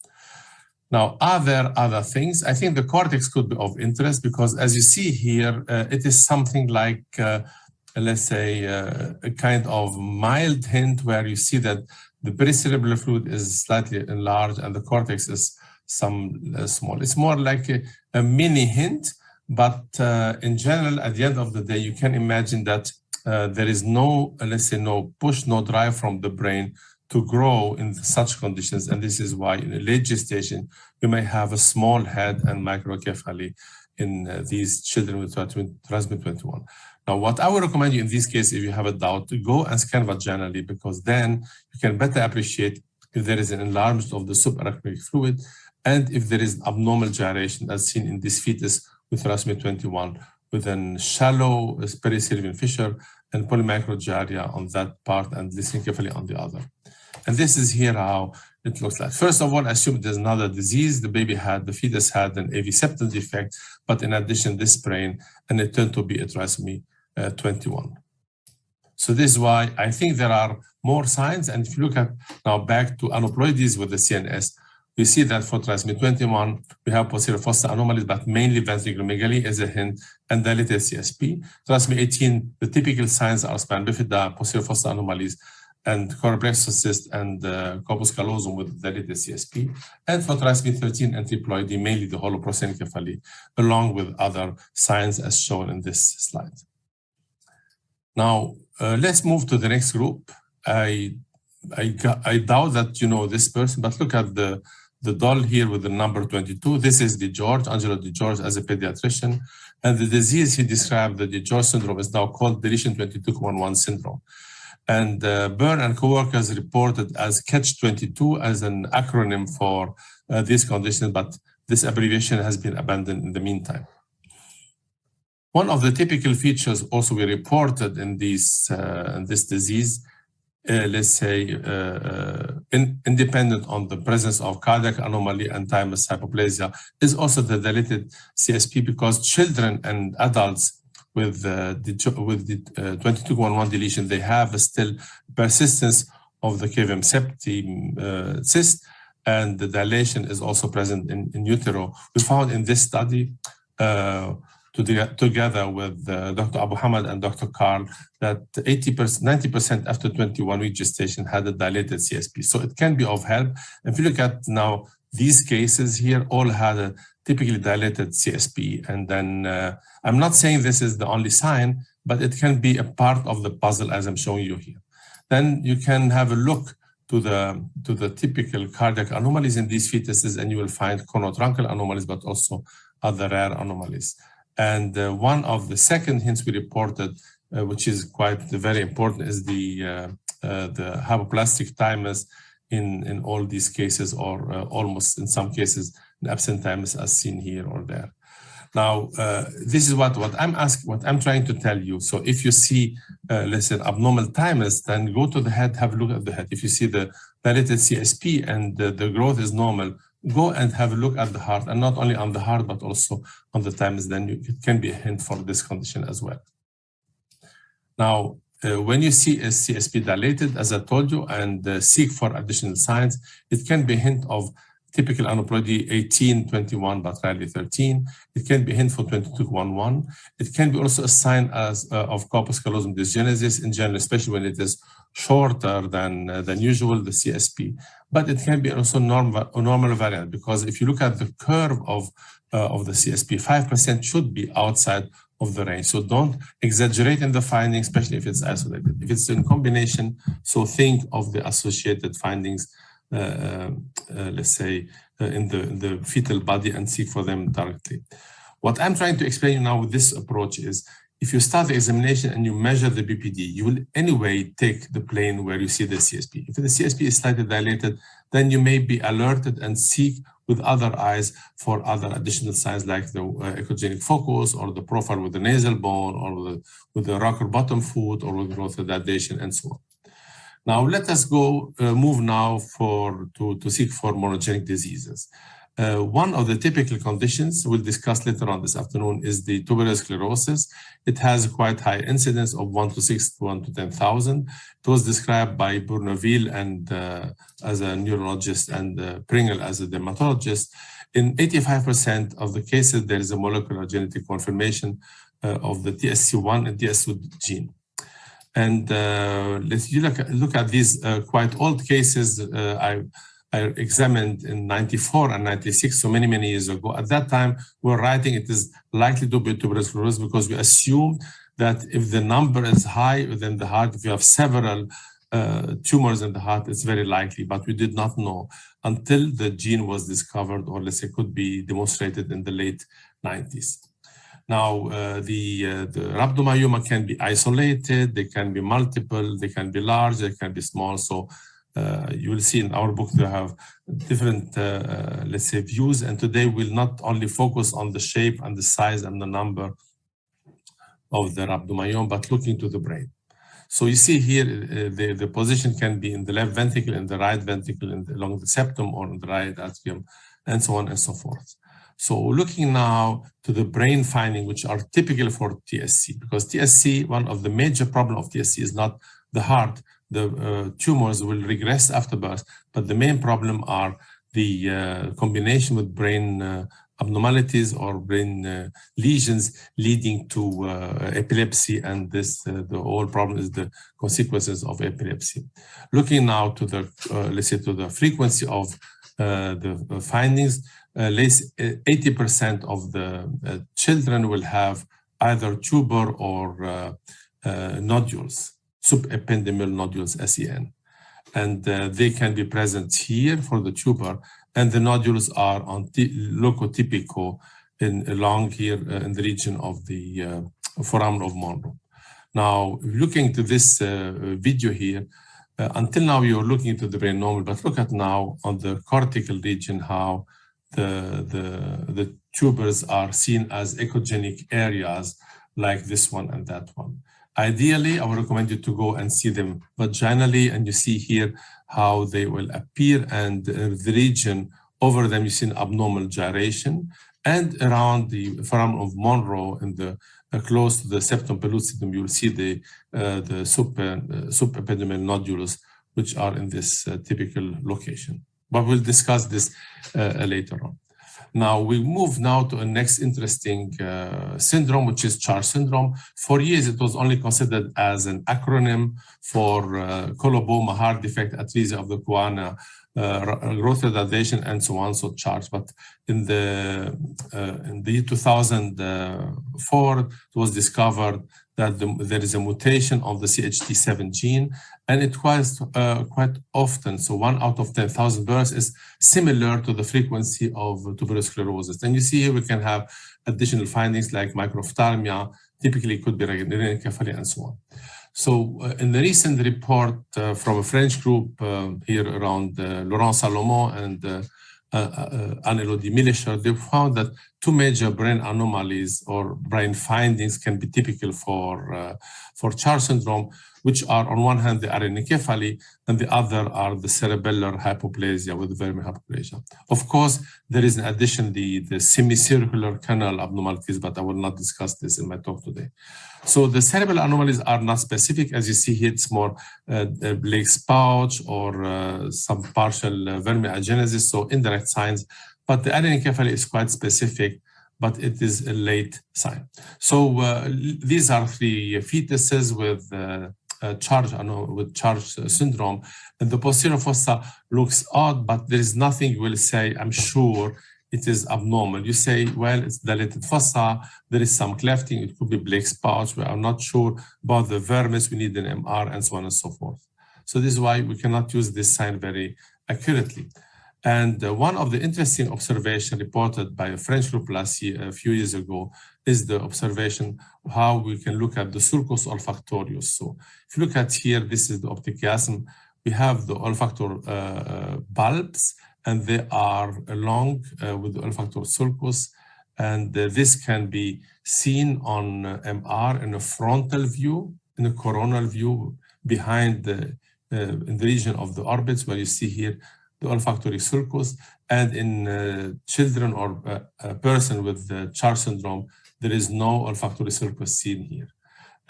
Now, are there other things? I think the cortex could be of interest because, as you see here, it is something like, let's say, a kind of mild hint where you see that the pericerebral fluid is slightly enlarged and the cortex is some small. It's more like a mini hint, but in general, at the end of the day, you can imagine that there is no, let's say, no push, no drive from the brain to grow in such conditions. And this is why in a late gestation, you may have a small head and microcephaly in these children with trisomy 21. Now, what I would recommend you in this case, if you have a doubt, to go and scan vaginally, because then you can better appreciate if there is an enlargement of the subarachnoid fluid and if there is abnormal gyration as seen in this fetus with trisomy 21, with a shallow pericervical fissure and polymicrogyria on that part and lissencephaly on the other. And this is here how it looks like. First of all, assume there's another disease. The fetus had an AV septal defect, but in addition, this brain, and it turned to be a trisomy 21. So this is why I think there are more signs. And if you look at now back to aneuploidies with the CNS, we see that for trisomy 21, we have posterior fossa anomalies, but mainly ventriculomegaly as a hint, and dilated CSP. Trisomy 18, the typical signs are spina bifida, posterior fossa anomalies, and coroplexus cyst and corpus callosum with dilated CSP. And for trisomy 13 and triploidy, mainly the holoprosencephaly, along with other signs as shown in this slide. Now, let's move to the next group. I doubt that you know this person, but look at the doll here with the number 22. This is DiGeorge, Angelo DiGeorge, as a pediatrician. And the disease he described, the DiGeorge syndrome, is now called deletion 22q11 syndrome. And Byrne and co-workers reported as Catch-22 as an acronym for this condition, but this abbreviation has been abandoned in the meantime. One of the typical features also we reported in this disease, let's say, independent on the presence of cardiac anomaly and thymus hypoplasia, is also the dilated CSP, because children and adults with the 22q11 deletion, they have still persistence of the cavum septum cyst, and the dilation is also present in utero. We found in this study, together with Dr. Abu Hamad and Dr. Carl, that 90% after 21-week gestation had a dilated CSP. So it can be of help. If you look at now these cases here, all had a typically dilated CSP. And then I'm not saying this is the only sign, but it can be a part of the puzzle as I'm showing you here. Then you can have a look to the typical cardiac anomalies in these fetuses, and you will find conotruncal anomalies, but also other rare anomalies. And one of the second hints we reported, which is quite very important, is the hypoplastic thymus in all these cases, or almost in some cases, an absent thymus as seen here or there. Now, this is what I'm trying to tell you. So if you see, let's say, abnormal thymus, then go to the head, have a look at the head. If you see the dilated CSP and the growth is normal, go and have a look at the heart, and not only on the heart, but also on the thymus. Then it can be a hint for this condition as well. Now, when you see a CSP dilated, as I told you, and seek for additional signs, it can be a hint of typical aneuploidy 18, 21, but rarely 13. It can be a hint for 22q11. It can be also a sign of corpus callosum dysgenesis in general, especially when it is shorter than usual, the CSP. But it can be also normal variant, because if you look at the curve of the CSP, 5% should be outside of the range. So don't exaggerate in the findings, especially if it's isolated. If it's in combination, so think of the associated findings, let's say, in the fetal body and seek for them directly. What I'm trying to explain now with this approach is, if you start the examination and you measure the BPD, you will anyway take the plane where you see the CSP. If the CSP is slightly dilated, then you may be alerted and seek with other eyes for other additional signs like the echogenic focus or the profile with the nasal bone or with the rocker bottom foot or with growth retardation and so on. Now let us go move now to seek for monogenic diseases. One of the typical conditions we'll discuss later on this afternoon is the tuberous sclerosis. It has quite high incidence of 1 to 6 to 1 to 10,000. It was described by Bourneville and as a neurologist and Pringle as a dermatologist. In 85% of the cases, there is a molecular genetic confirmation of the TSC1 and TSC2 gene. And let's look at these quite old cases. I examined in 94 and 96, so many years ago. At that time, we were writing it is likely to be tuberous sclerosis because we assumed that if the number is high within the heart, if you have several tumors in the heart, it's very likely, but we did not know until the gene was discovered, or let's say could be demonstrated in the late 90s. Now, the rhabdomyoma can be isolated, they can be multiple, they can be large, they can be small. So you will see in our book, they have different, let's say, views. And today we'll not only focus on the shape and the size and the number of the rhabdomyome, but looking to the brain. So you see here, the position can be in the left ventricle, in the right ventricle, along the septum or in the right atrium, and so on and so forth. So looking now to the brain finding, which are typical for TSC, because TSC, one of the major problems of TSC is not the heart. The tumors will regress after birth, but the main problem are the combination with brain abnormalities or brain lesions leading to epilepsy, and this the whole problem is the consequences of epilepsy. Looking now to the let's say to the frequency of the findings, 80% of the children will have either tuber or nodules. Subependymal nodules, SEN. And they can be present here for the tuber, and the nodules are on locotypical along here in the region of the foramen of Monro. Now, looking to this video here, until now you're looking to the brain normal, but look at now on the cortical region how the tubers are seen as echogenic areas like this one and that one. Ideally, I would recommend you to go and see them vaginally, and you see here how they will appear, and the region over them you see an abnormal gyration, and around the foramen of Monro and the close to the septum pellucidum, you will see the subependymal nodules, which are in this typical location. But we'll discuss this later on. Now, we move now to a next interesting syndrome, which is CHARGE syndrome. For years, it was only considered as an acronym for coloboma, heart defect, atresia of the choana, growth retardation, and so on, so CHARGE. But in the year 2004, it was discovered that there is a mutation of the CHT7 gene, and it was quite often, so 1 out of 10,000 births is similar to the frequency of tuberous sclerosis. And you see here we can have additional findings like microphthalmia, typically it could be renencephaly and so on. So in the recent report from a French group here around Laurent Salomon and Anne-Elodie Millischer, they found that 2 major brain anomalies or brain findings can be typical for CHARGE syndrome, which are on one hand the renencephaly and the other are the cerebellar hypoplasia with vermi hypoplasia. Of course, there is in addition the semicircular canal abnormalities, but I will not discuss this in my talk today. So the cerebral anomalies are not specific. As you see here, it's more Blake's pouch or some partial vermiagenesis, so indirect signs. But the renencephaly is quite specific, but it is a late sign. So these are 3 fetuses with CHARGE syndrome, and the posterior fossa looks odd, but there is nothing you will say, I'm sure it is abnormal. You say, well, it's dilated fossa, there is some clefting, it could be Blake's pouch, we are not sure about the vermis, we need an MR, and so on and so forth. So this is why we cannot use this sign very accurately. And one of the interesting observations reported by a French group last year, a few years ago, is the observation of how we can look at the sulcus olfactorius. So if you look at here, this is the optic chiasm. We have the olfactor bulbs, and they are along with the olfactor sulcus. And this can be seen on MR in a frontal view, in a coronal view, behind in the region of the orbits, where you see here the olfactory sulcus, and in children or a person with Charles syndrome, there is no olfactory sulcus seen here.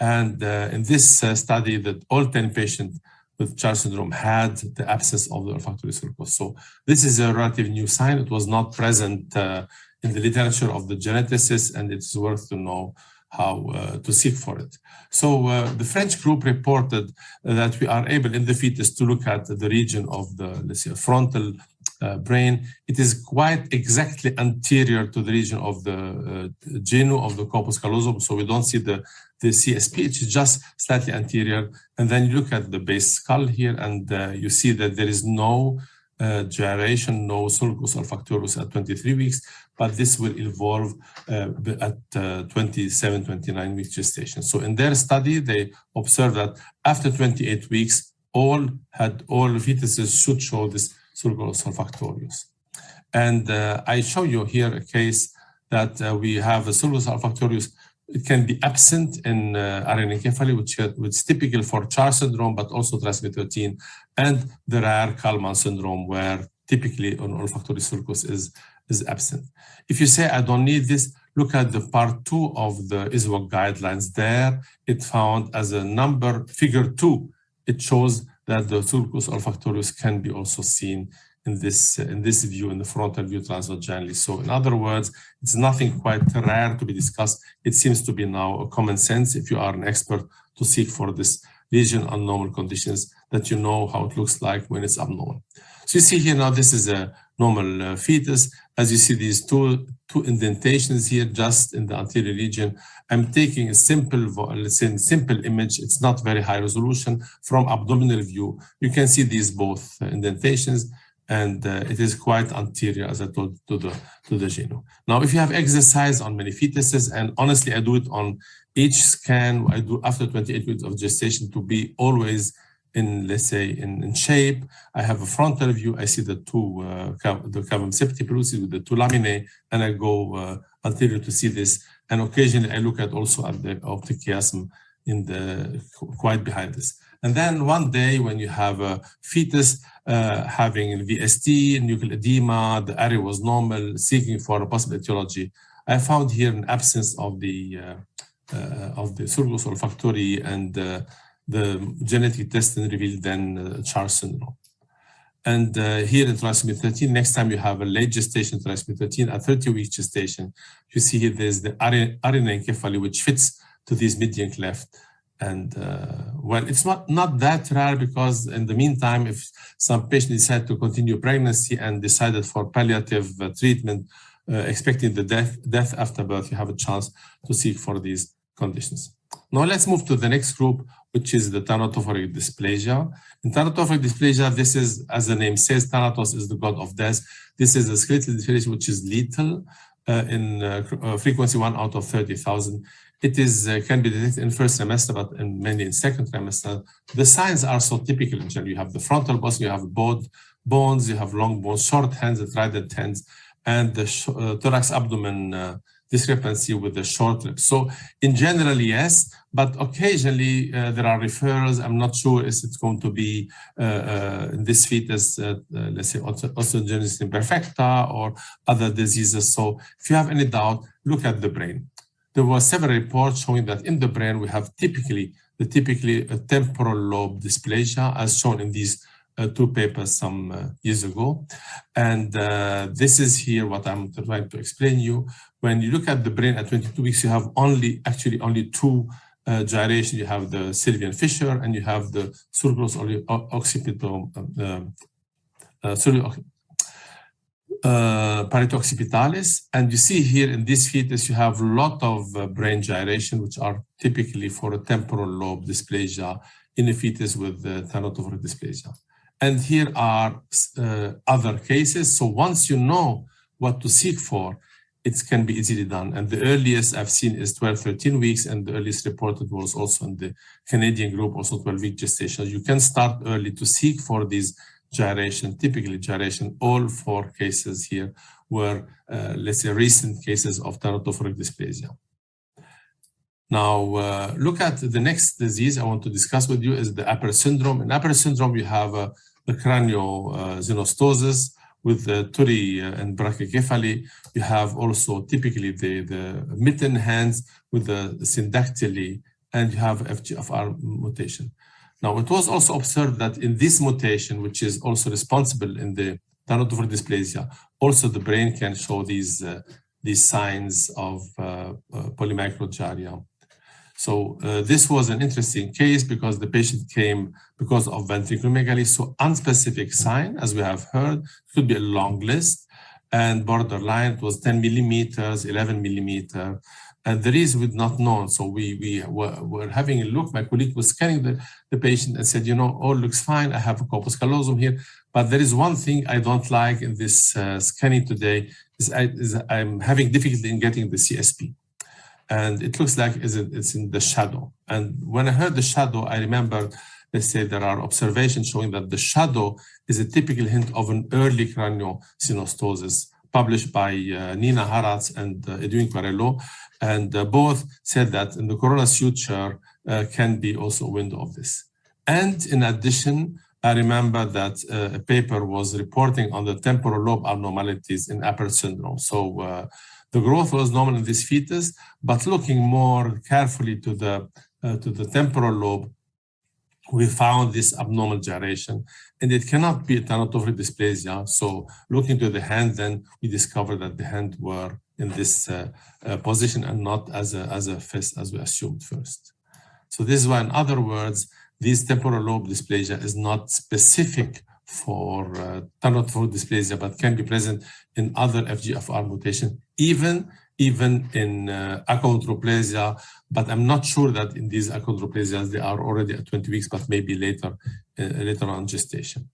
And in this study, that all 10 patients with Charles syndrome had the absence of the olfactory sulcus. So this is a relative new sign. It was not present in the literature of the geneticists, and it's worth to know how to seek for it. So the French group reported that we are able in the fetus to look at the region of the, let's say, frontal brain. It is quite exactly anterior to the region of the genu of the corpus callosum. So we don't see the CSP, it's just slightly anterior. And then you look at the base skull here, and you see that there is no gyration, no sulcus olfactorius at 23 weeks, but this will evolve at 27, 29 weeks gestation. So in their study, they observed that after 28 weeks, all fetuses should show this sulcus olfactorius. And I show you here a case that we have a sulcus olfactorius. It can be absent in RNA-encephaly, which is typical for Charles syndrome, but also trisomy 13, and the rare Kallmann syndrome, where typically an olfactory sulcus is absent. If you say, I don't need this, look at the part 2 of the ISWOC guidelines. There, it found as a number, figure 2, it shows that the sulcus olfactorius can be also seen in this view, in the frontal view transvaginally. So in other words, it's nothing quite rare to be discussed. It seems to be now a common sense, if you are an expert, to seek for this lesion abnormal conditions, that you know how it looks like when it's abnormal. So you see here now, this is a normal fetus. As you see these two indentations here, just in the anterior region. I'm taking a simple, let's say, simple image. It's not very high resolution. From abdominal view, you can see these both indentations, and it is quite anterior, as I told, to the genu. Now, if you have exercise on many fetuses, and honestly, I do it on each scan, I do after 28 weeks of gestation to be always in, let's say, in shape. I have a frontal view. I see the the cavum septi pellucid with the two laminae, and I go anterior to see this. And occasionally, I look at also at the optic chiasm in the quite behind this. And then one day, when you have a fetus having VST, nuclear edema, the area was normal, seeking for a possible etiology, I found here an absence of the sulcus olfactory, and the genetic testing revealed then Charles syndrome. And here in trisomy 13, next time you have a late gestation trisomy 13 at 30-week gestation, you see here there's the RNA-encephaly, which fits to this median cleft. And well, it's not that rare, because in the meantime, if some patient decide to continue pregnancy and decided for palliative treatment, expecting the death after birth, you have a chance to seek for these conditions. Now let's move to the next group, which is the thanatophoric dysplasia. In thanatophoric dysplasia, this is, as the name says, Thanatos is the god of death. This is a skeletal dysplasia which is lethal in frequency 1 out of 30,000. It is can be detected in first trimester, but in many in second trimester. The signs are so typical in general. You have the frontal bones, you have broad bones, you have long bones, short hands, and trident hands, and the thorax abdomen discrepancy with the short ribs. So in general, yes, but occasionally there are referrals. I'm not sure if it's going to be in this fetus, let's say osteogenesis imperfecta or other diseases. So if you have any doubt, look at the brain. There were several reports showing that in the brain, we have typically a temporal lobe dysplasia, as shown in these two papers some years ago. And this is here what I'm trying to explain you. When you look at the brain at 22 weeks, you have only two gyrations. You have the Sylvian fissure, and you have the sulcus occipital, parieto occipitalis, and you see here in this fetus you have a lot of brain gyration, which are typically for a temporal lobe dysplasia in a fetus with thanatophoric dysplasia. And here are other cases. So once you know what to seek for, it can be easily done. And the earliest I've seen is 12, 13 weeks, and the earliest reported was also in the Canadian group, also 12-week gestation. You can start early to seek for these gyration, typically gyration, all 4 cases here were, let's say, recent cases of thanatophoric dysplasia. Now, look at the next disease I want to discuss with you is the Apert syndrome. In Apert syndrome, you have the craniosynostosis with the Turi and brachycephaly. You have also typically the mitten hands with the syndactyly, and you have FGFR mutation. Now, it was also observed that in this mutation, which is also responsible in the thanatophoric dysplasia, also the brain can show these signs of polymicrogyria. So this was an interesting case because the patient came because of ventriculomegaly, so unspecific sign, as we have heard, could be a long list, and borderline, it was 10 millimeters, 11 millimeter, and the reason was not known. So we were having a look. My colleague was scanning the patient and said, you know, all looks fine. I have a corpus callosum here, but there is one thing I don't like in this scanning today is I'm having difficulty in getting the CSP. And it looks like it's in the shadow. And when I heard the shadow, I remember they say there are observations showing that the shadow is a typical hint of an early craniosynostosis published by Nina Haratz and Edwin Quarello. And both said that in the corona suture can be also a window of this. And in addition, I remember that a paper was reporting on the temporal lobe abnormalities in Apert syndrome. So the growth was normal in this fetus, but looking more carefully to the temporal lobe, we found this abnormal gyration, and it cannot be thanatophoric dysplasia. So looking to the hand, then we discovered that the hand were in this position and not as a fist as we assumed first. So this is why, in other words, this temporal lobe dysplasia is not specific for thanatophoric dysplasia, but can be present in other FGFR mutation, even in achondroplasia, but I'm not sure that in these achondroplasias they are already at 20 weeks, but maybe later on gestation.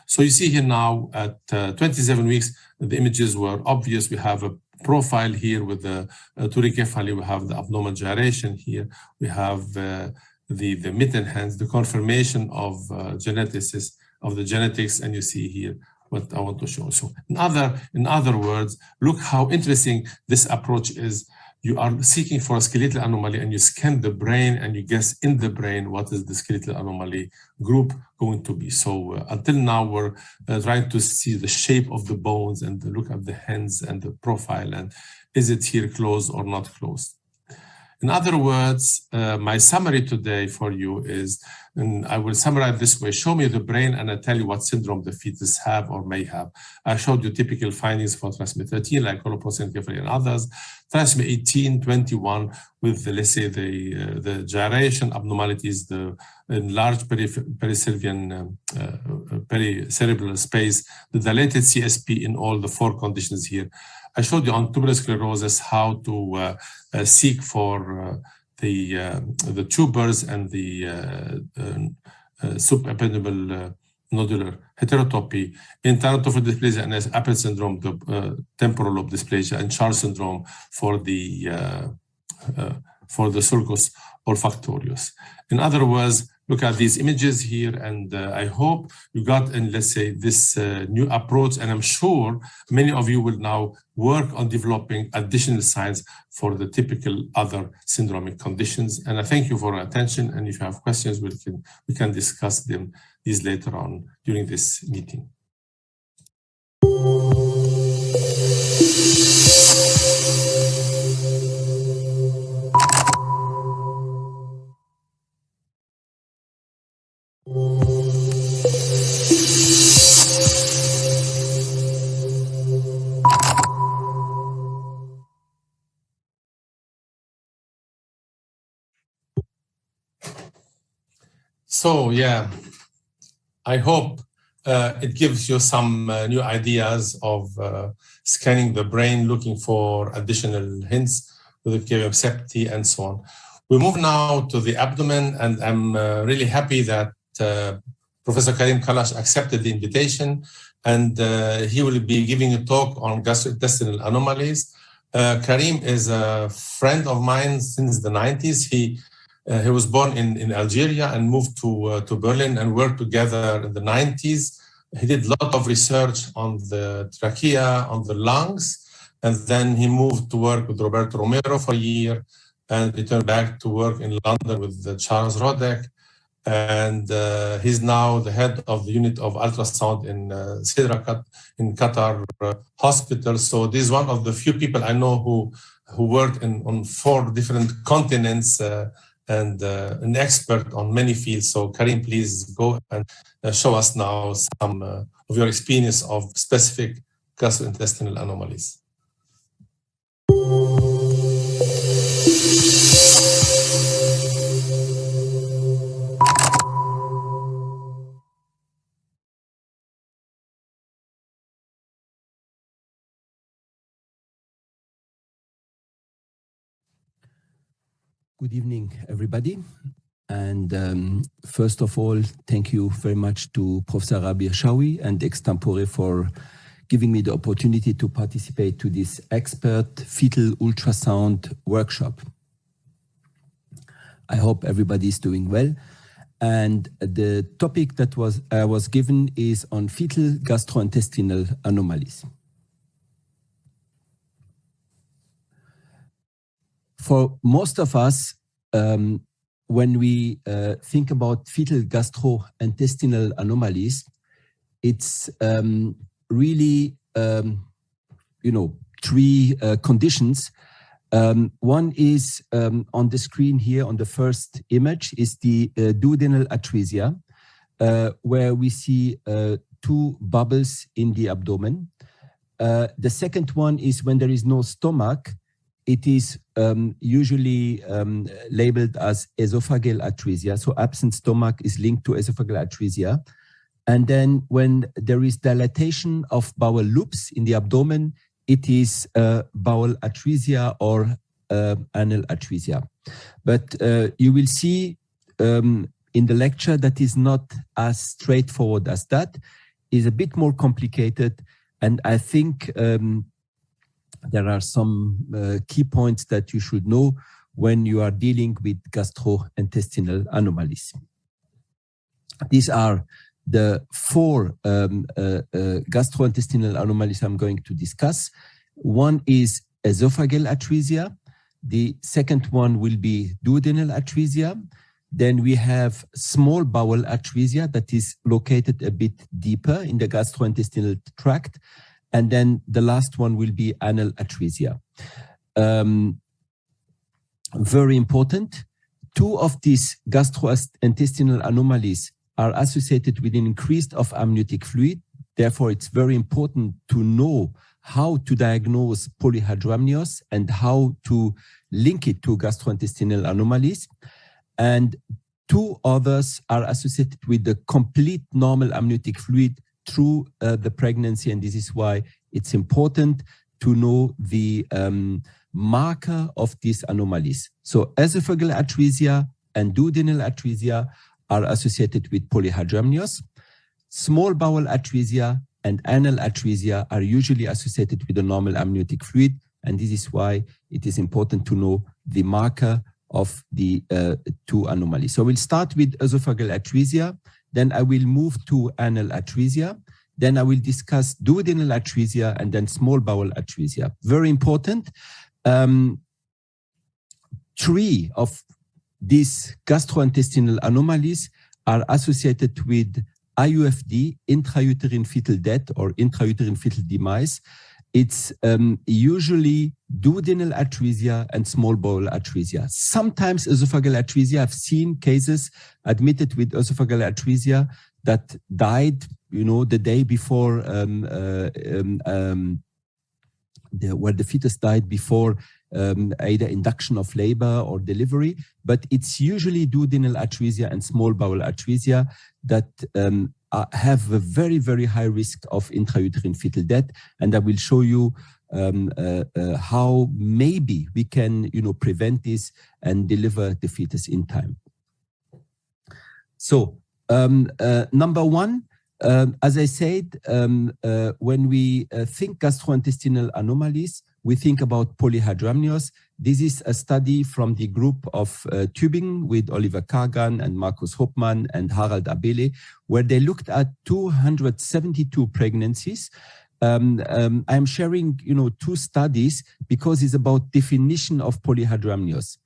So you see here now at 27 weeks, the images were obvious. We have a profile here with the turicephaly. We have the abnormal gyration here. We have the mitten hands, the confirmation of geneticists of the genetics, and you see here what I want to show. So in other words, look how interesting this approach is. You are seeking for a skeletal anomaly and you scan the brain and you guess in the brain what is the skeletal anomaly group going to be. So until now, we're trying to see the shape of the bones and look at the hands and the profile and is it here closed or not closed. In other words, my summary today for you is, and I will summarize this way, show me the brain and I tell you what syndrome the fetus have or may have. I showed you typical findings for trisomy 13, like holoprosencephaly and others, trisomy 18, 21, with, let's say, the gyration abnormalities, the enlarged pericerebral space, the dilated CSP in all the 4 conditions here. I showed you on tuberous sclerosis how to seek for the tubers and the subependymal nodular heterotopy in thanatophoric dysplasia and Apert syndrome, the temporal lobe dysplasia, and Charles syndrome for the sulcus olfactorius. In other words, look at these images here, and I hope you got, and let's say, this new approach, and I'm sure many of you will now work on developing additional science for the typical other syndromic conditions. And I thank you for your attention, and if you have questions, we can discuss these later on during this meeting. So, yeah, I hope it gives you some new ideas of scanning the brain, looking for additional hints with the cavity and so on. We move now to the abdomen, and I'm really happy that Professor Karim Kalash accepted the invitation, and he will be giving a talk on gastrointestinal anomalies. Karim is a friend of mine since the 90s. He was born in Algeria and moved to Berlin and worked together in the 90s. He did a lot of research on the trachea, on the lungs, and then he moved to work with Roberto Romero for a year and returned back to work in London with Charles Rodek. And he's now the head of the unit of ultrasound in Sidrakat in Qatar hospital. So this is one of the few people I know who worked on 4 different continents and an expert on many fields. So Karim, please go and show us now some of your experience of specific gastrointestinal anomalies. Good evening, everybody. And first of all, thank you very much to Professor Rabih Chaoui and Extempore for giving me the opportunity to participate to this expert fetal ultrasound workshop. I hope everybody is doing well. And the topic that I was given is on fetal gastrointestinal anomalies. For most of us, when we think about fetal gastrointestinal anomalies, it's really, 3 conditions. One is on the screen here on the first image is the duodenal atresia, where we see 2 bubbles in the abdomen. The second one is when there is no stomach. It is usually labeled as esophageal atresia. So absent stomach is linked to esophageal atresia. And then when there is dilatation of bowel loops in the abdomen, it is bowel atresia or anal atresia. But you will see in the lecture that is not as straightforward as that. Is a bit more complicated. And I think there are some key points that you should know when you are dealing with gastrointestinal anomalies. These are the 4 gastrointestinal anomalies I'm going to discuss. One is esophageal atresia. The second one will be duodenal atresia. Then we have small bowel atresia that is located a bit deeper in the gastrointestinal tract. And then the last one will be anal atresia. Very important. 2 of these gastrointestinal anomalies are associated with an increase of amniotic fluid. Therefore, it's very important to know how to diagnose polyhydramnios and how to link it to gastrointestinal anomalies. And 2 others are associated with the complete normal amniotic fluid through the pregnancy, and this is why it's important to know the marker of these anomalies. So esophageal atresia and duodenal atresia are associated with polyhydramnios. Small bowel atresia and anal atresia are usually associated with the normal amniotic fluid, and this is why it is important to know the marker of the 2 anomalies. So we'll start with esophageal atresia. Then I will move to anal atresia. Then I will discuss duodenal atresia and then small bowel atresia. Very important. 3 of these gastrointestinal anomalies are associated with IUFD, intrauterine fetal death or intrauterine fetal demise. It's usually duodenal atresia and small bowel atresia. Sometimes esophageal atresia. I've seen cases admitted with esophageal atresia that died, the day before, where the fetus died before either induction of labor or delivery. But it's usually duodenal atresia and small bowel atresia that have a very, very high risk of intrauterine fetal death. And I will show you how maybe we can, prevent this and deliver the fetus in time. So, number one, as I said, when we think gastrointestinal anomalies, we think about polyhydramnios. This is a study from the group of Tübingen with Oliver Kagan and Markus Hoppmann and Harald Abele, where they looked at 272 pregnancies. I'm sharing, two studies because it's about definition of polyhydramnios.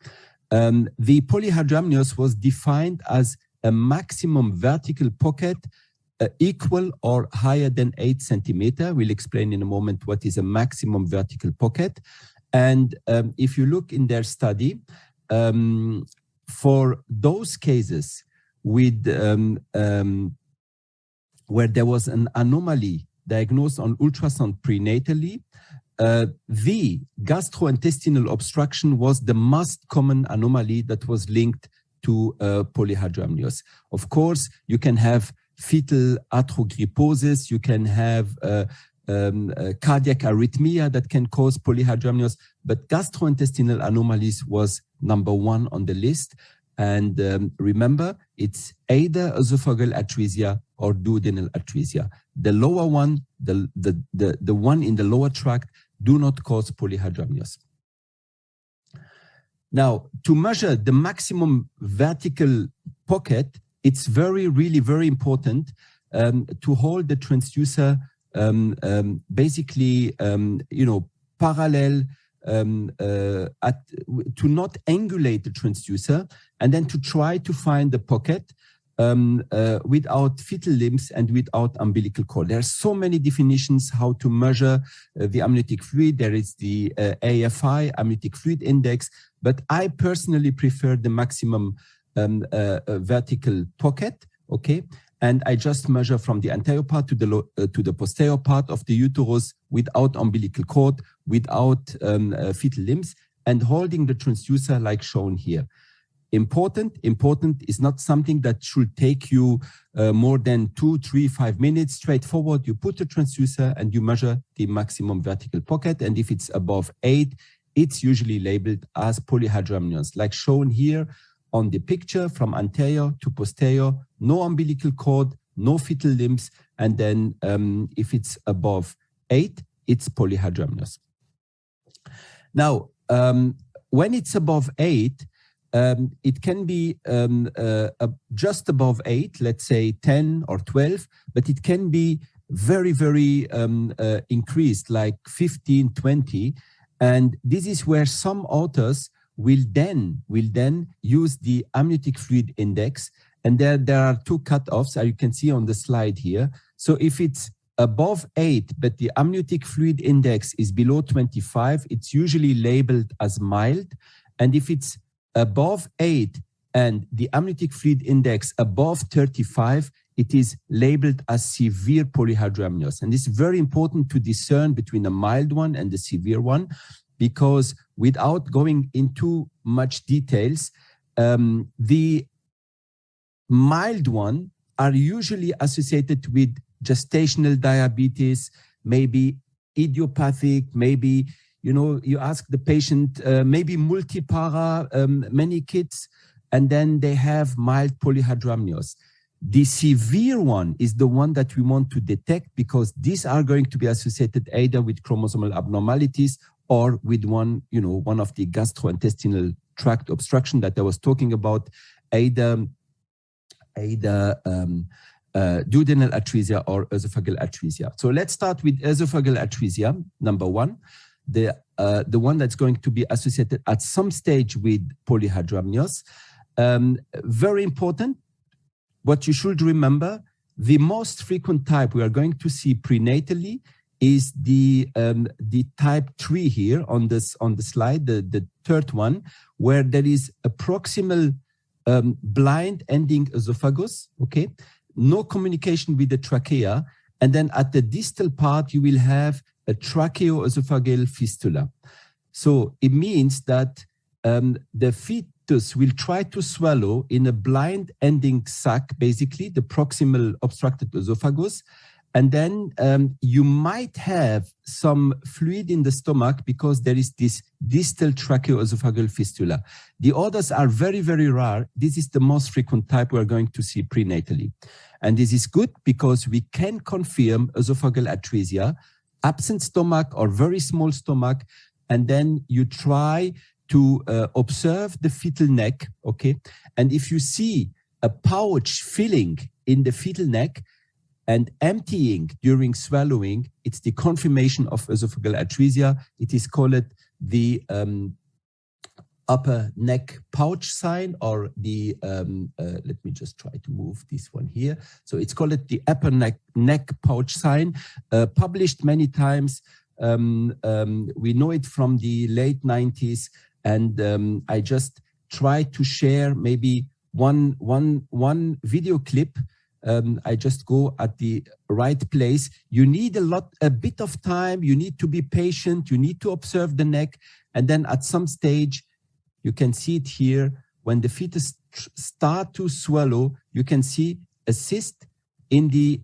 The polyhydramnios was defined as a maximum vertical pocket equal or higher than 8 centimeters. We'll explain in a moment what is a maximum vertical pocket. And if you look in their study, for those cases with where there was an anomaly diagnosed on ultrasound prenatally, the gastrointestinal obstruction was the most common anomaly that was linked to polyhydramnios. Of course, you can have fetal arthrogryposis, you can have cardiac arrhythmia that can cause polyhydramnios, but gastrointestinal anomalies was number one on the list. And remember, it's either esophageal atresia or duodenal atresia. The lower one, the one in the lower tract, do not cause polyhydramnios. Now, to measure the maximum vertical pocket, it's really very important to hold the transducer basically, parallel, to not angulate the transducer, and then to try to find the pocket without fetal limbs and without umbilical cord. There are so many definitions how to measure the amniotic fluid. There is the AFI, amniotic fluid index, but I personally prefer the maximum vertical pocket, okay? And I just measure from the anterior part to the posterior part of the uterus without umbilical cord, without fetal limbs, and holding the transducer like shown here. Important is not something that should take you more than 2, 3, 5 minutes. Straightforward, you put the transducer and you measure the maximum vertical pocket. And if it's above 8, it's usually labeled as polyhydramnios, like shown here on the picture from anterior to posterior, no umbilical cord, no fetal limbs. And then if it's above 8, it's polyhydramnios. Now, when it's above 8, it can be just above 8, let's say 10 or 12, but it can be very, very increased, like 15, 20. And this is where some authors will then use the amniotic fluid index. And there are two cutoffs, as you can see on the slide here. So if it's above 8, but the amniotic fluid index is below 25, it's usually labeled as mild. And if it's above 8 and the amniotic fluid index above 35, it is labeled as severe polyhydramnios. And it's very important to discern between a mild one and the severe one, because without going into much details, the mild one are usually associated with gestational diabetes, maybe idiopathic, maybe, you ask the patient, maybe multipara, many kids, and then they have mild polyhydramnios. The severe one is the one that we want to detect, because these are going to be associated either with chromosomal abnormalities or with one of the gastrointestinal tract obstruction that I was talking about, either duodenal atresia or esophageal atresia. So let's start with esophageal atresia, number one, the one that's going to be associated at some stage with polyhydramnios. Very important, what you should remember, the most frequent type we are going to see prenatally is the type 3 here on the slide, the third one, where there is a proximal blind ending esophagus, okay? No communication with the trachea. And then at the distal part, you will have a tracheoesophageal fistula. So it means that the fetus will try to swallow in a blind ending sac, basically the proximal obstructed esophagus, and then you might have some fluid in the stomach because there is this distal tracheoesophageal fistula. The others are very, very rare. This is the most frequent type we're going to see prenatally. And this is good because we can confirm esophageal atresia, absent stomach or very small stomach, and then you try to observe the fetal neck, okay? And if you see a pouch filling in the fetal neck and emptying during swallowing, it's the confirmation of esophageal atresia. It is called the upper neck pouch sign, or the, let me just try to move this one here. So it's called the upper neck pouch sign, published many times. We know it from the late 90s, and I just try to share maybe one video clip. I just go at the right place. You need a bit of time. You need to be patient. You need to observe the neck. And then at some stage, you can see it here. When the fetus start to swallow, you can see a cyst in the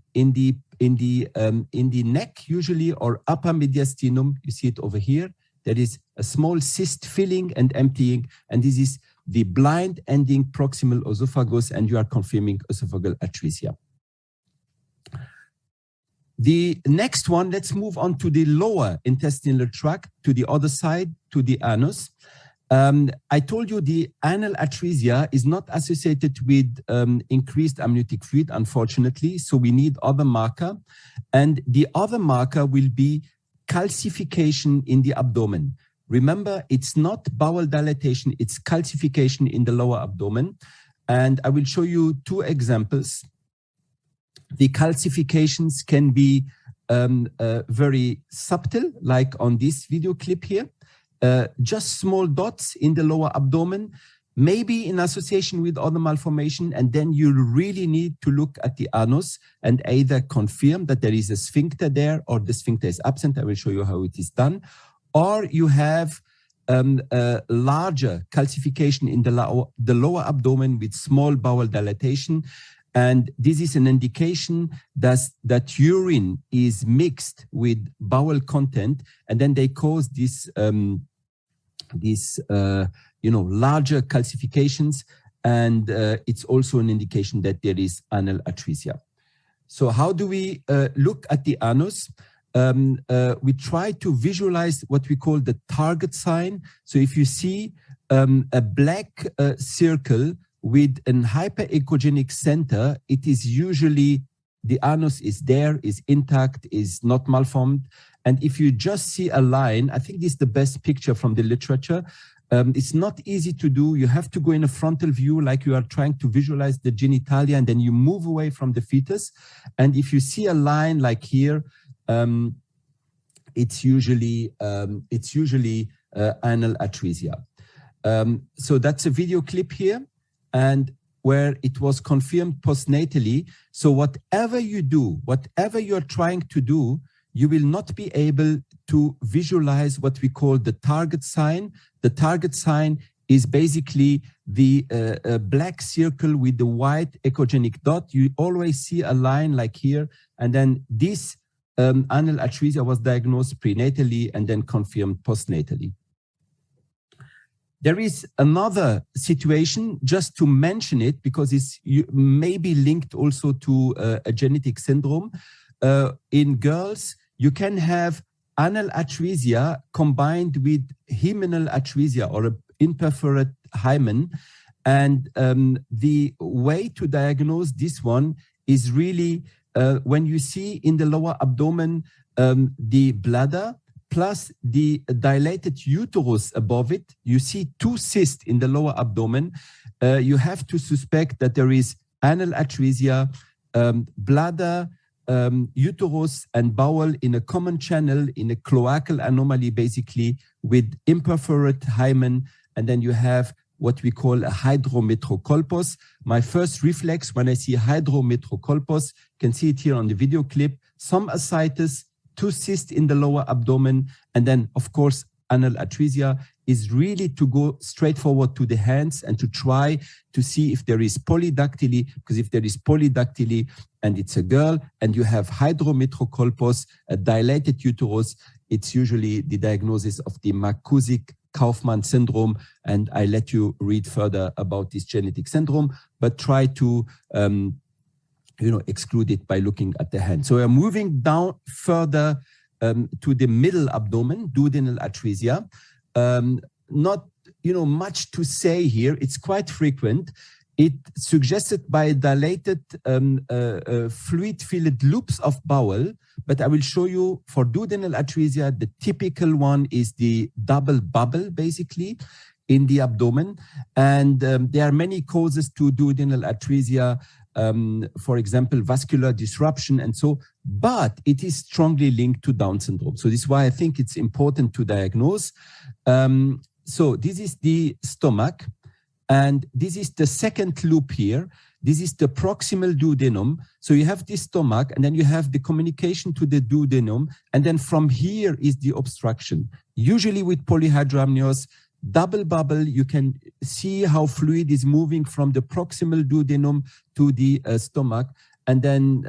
neck usually, or upper mediastinum. You see it over here. There is a small cyst filling and emptying, and this is the blind ending proximal esophagus, and you are confirming esophageal atresia. The next one, let's move on to the lower intestinal tract, to the other side, to the anus. I told you the anal atresia is not associated with increased amniotic fluid, unfortunately, so we need other marker. And the other marker will be calcification in the abdomen. Remember, it's not bowel dilatation, it's calcification in the lower abdomen. And I will show you two examples. The calcifications can be very subtle, like on this video clip here. Just small dots in the lower abdomen, maybe in association with other malformation, and then you really need to look at the anus and either confirm that there is a sphincter there or the sphincter is absent. I will show you how it is done. Or you have a larger calcification in the lower abdomen with small bowel dilatation. And this is an indication that urine is mixed with bowel content, and then they cause this, larger calcifications. And it's also an indication that there is anal atresia. So how do we look at the anus? We try to visualize what we call the target sign. So if you see a black circle with an hyperechogenic center, it is usually the anus is there, is intact, is not malformed. And if you just see a line, I think this is the best picture from the literature. It's not easy to do. You have to go in a frontal view, like you are trying to visualize the genitalia, and then you move away from the fetus. And if you see a line like here, it's usually anal atresia. So that's a video clip here, and where it was confirmed postnatally. So whatever you do, whatever you're trying to do, you will not be able to visualize what we call the target sign. The target sign is basically the black circle with the white echogenic dot. You always see a line like here, and then this anal atresia was diagnosed prenatally and then confirmed postnatally. There is another situation, just to mention it, because it's maybe linked also to a genetic syndrome. In girls, you can have anal atresia combined with hymenal atresia, or an imperforate hymen. And the way to diagnose this one is really when you see in the lower abdomen the bladder plus the dilated uterus above it, you see two cysts in the lower abdomen. You have to suspect that there is anal atresia, bladder, uterus and bowel in a common channel, in a cloacal anomaly, basically, with imperforate hymen. And then you have what we call a hydrometrocolpos. My first reflex when I see hydrometrocolpos, you can see it here on the video clip, some ascites, two cysts in the lower abdomen, and then, of course, anal atresia is really to go straight forward to the hands and to try to see if there is polydactyly, because if there is polydactyly and it's a girl and you have hydrometrocolpos, a dilated uterus, it's usually the diagnosis of the McKusick-Kaufman syndrome. And I let you read further about this genetic syndrome, but try to exclude it by looking at the hand. So we're moving down further to the middle abdomen, duodenal atresia. Not much to say here. It's quite frequent. It's suggested by dilated fluid-filled loops of bowel, but I will show you for duodenal atresia, the typical one is the double bubble, basically, in the abdomen. And there are many causes to duodenal atresia, for example, vascular disruption and so, but it is strongly linked to Down syndrome. So this is why I think it's important to diagnose. So this is the stomach, and this is the second loop here. This is the proximal duodenum. So you have the stomach, and then you have the communication to the duodenum, and then from here is the obstruction. Usually with polyhydramnios, double bubble, you can see how fluid is moving from the proximal duodenum to the stomach. And then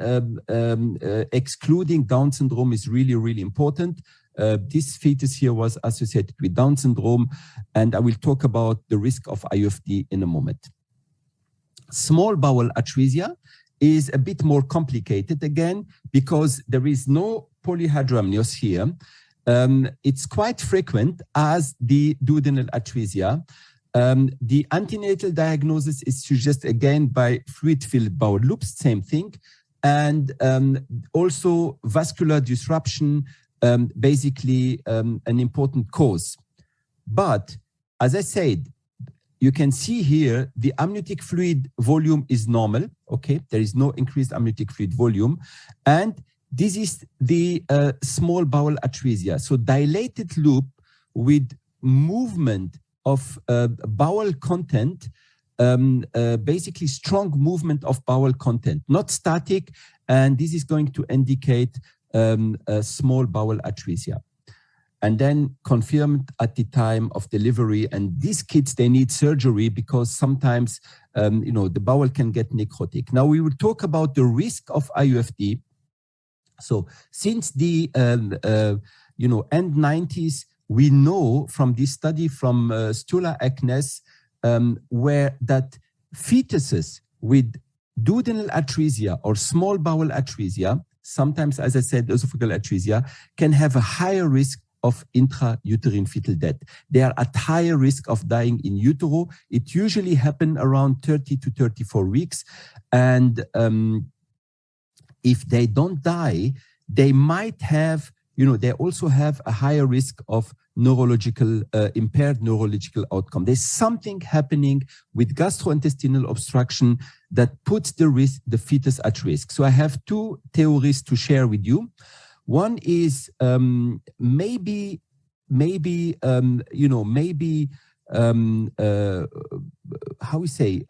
excluding Down syndrome is really, really important. This fetus here was associated with Down syndrome, and I will talk about the risk of IUFD in a moment. Small bowel atresia is a bit more complicated again, because there is no polyhydramnios here. It's quite frequent as the duodenal atresia. The antenatal diagnosis is suggested again by fluid-filled bowel loops, same thing. And also vascular disruption, basically an important cause. But as I said, you can see here the amniotic fluid volume is normal, okay? There is no increased amniotic fluid volume. And this is the small bowel atresia. So dilated loop with movement of bowel content, basically strong movement of bowel content, not static. And this is going to indicate a small bowel atresia. And then confirmed at the time of delivery. And these kids, they need surgery because sometimes, the bowel can get necrotic. Now we will talk about the risk of IUFD. So since the end 90s, we know from this study from Stula Eknes, where that fetuses with duodenal atresia or small bowel atresia, sometimes, as I said, esophageal atresia, can have a higher risk of intrauterine fetal death. They are at higher risk of dying in utero. It usually happens around 30 to 34 weeks. And if they don't die, they might have, they also have a higher risk of neurological, impaired neurological outcome. There's something happening with gastrointestinal obstruction that puts the fetus at risk. So I have two theories to share with you. One is maybe how we say,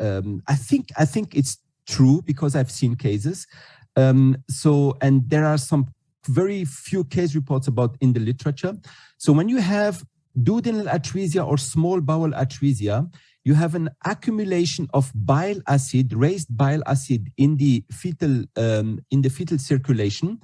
I think it's true because I've seen cases. And there are some very few case reports about in the literature. So when you have duodenal atresia or small bowel atresia, you have an accumulation of bile acid, raised bile acid in the fetal circulation.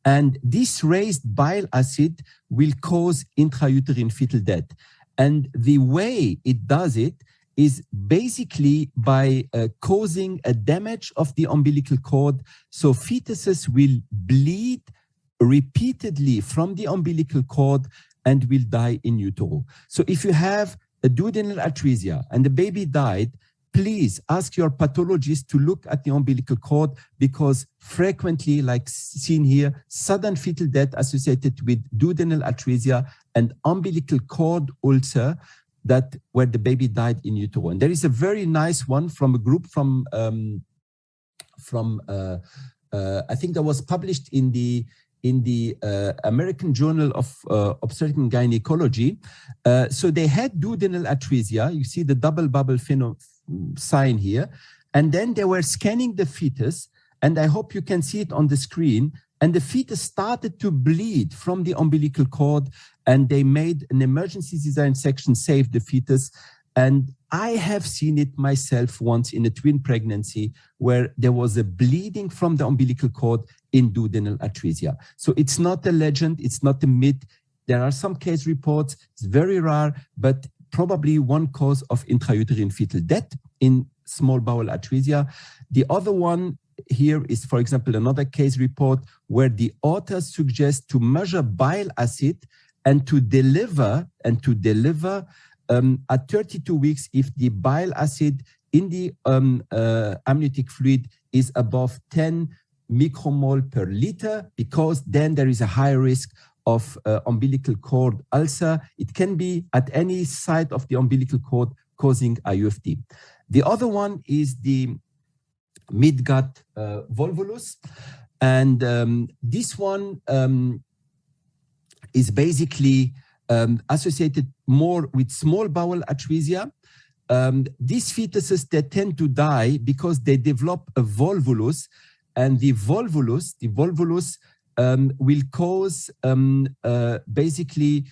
And this raised bile acid will cause intrauterine fetal death. And the way it does it is basically by causing a damage of the umbilical cord. So fetuses will bleed repeatedly from the umbilical cord and will die in utero. So if you have a duodenal atresia and the baby died, please ask your pathologist to look at the umbilical cord, because frequently, like seen here, sudden fetal death associated with duodenal atresia and umbilical cord ulcer where the baby died in utero. And there is a very nice one from a group from I think that was published in the American Journal of Obstetrics and Gynecology. So they had duodenal atresia. You see the double bubble sign here. And then they were scanning the fetus. And I hope you can see it on the screen. and the fetus started to bleed from the umbilical cord, and they made an emergency cesarean section, saved the fetus. And I have seen it myself once in a twin pregnancy where there was a bleeding from the umbilical cord in duodenal atresia. So it's not a legend, it's not a myth. There are some case reports, it's very rare, but probably one cause of intrauterine fetal death in small bowel atresia. The other one here is, for example, another case report where the authors suggest to measure bile acid and to deliver at 32 weeks if the bile acid in the amniotic fluid is above 10 micromole per liter, because then there is a high risk of umbilical cord ulcer. It can be at any site of the umbilical cord causing IUFD. The other one is the midgut volvulus, and this one is basically associated more with small bowel atresia. These fetuses, they tend to die because they develop a volvulus, and the volvulus will cause basically,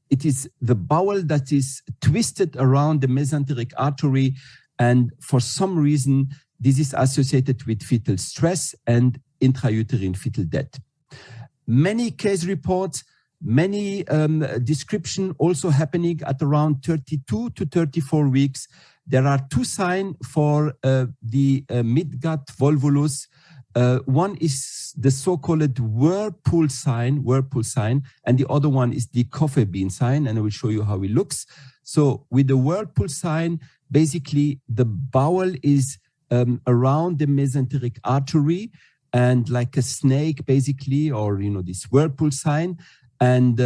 it is the bowel that is twisted around the mesenteric artery, and for some reason this is associated with fetal stress and intrauterine fetal death. Many case reports, many description also happening at around 32 to 34 weeks. There are two signs for the midgut volvulus. One is the so-called whirlpool sign, and the other one is the coffee bean sign, and I will show you how it looks. So with the whirlpool sign, basically the bowel is around the mesenteric artery and like a snake, basically, or this whirlpool sign. And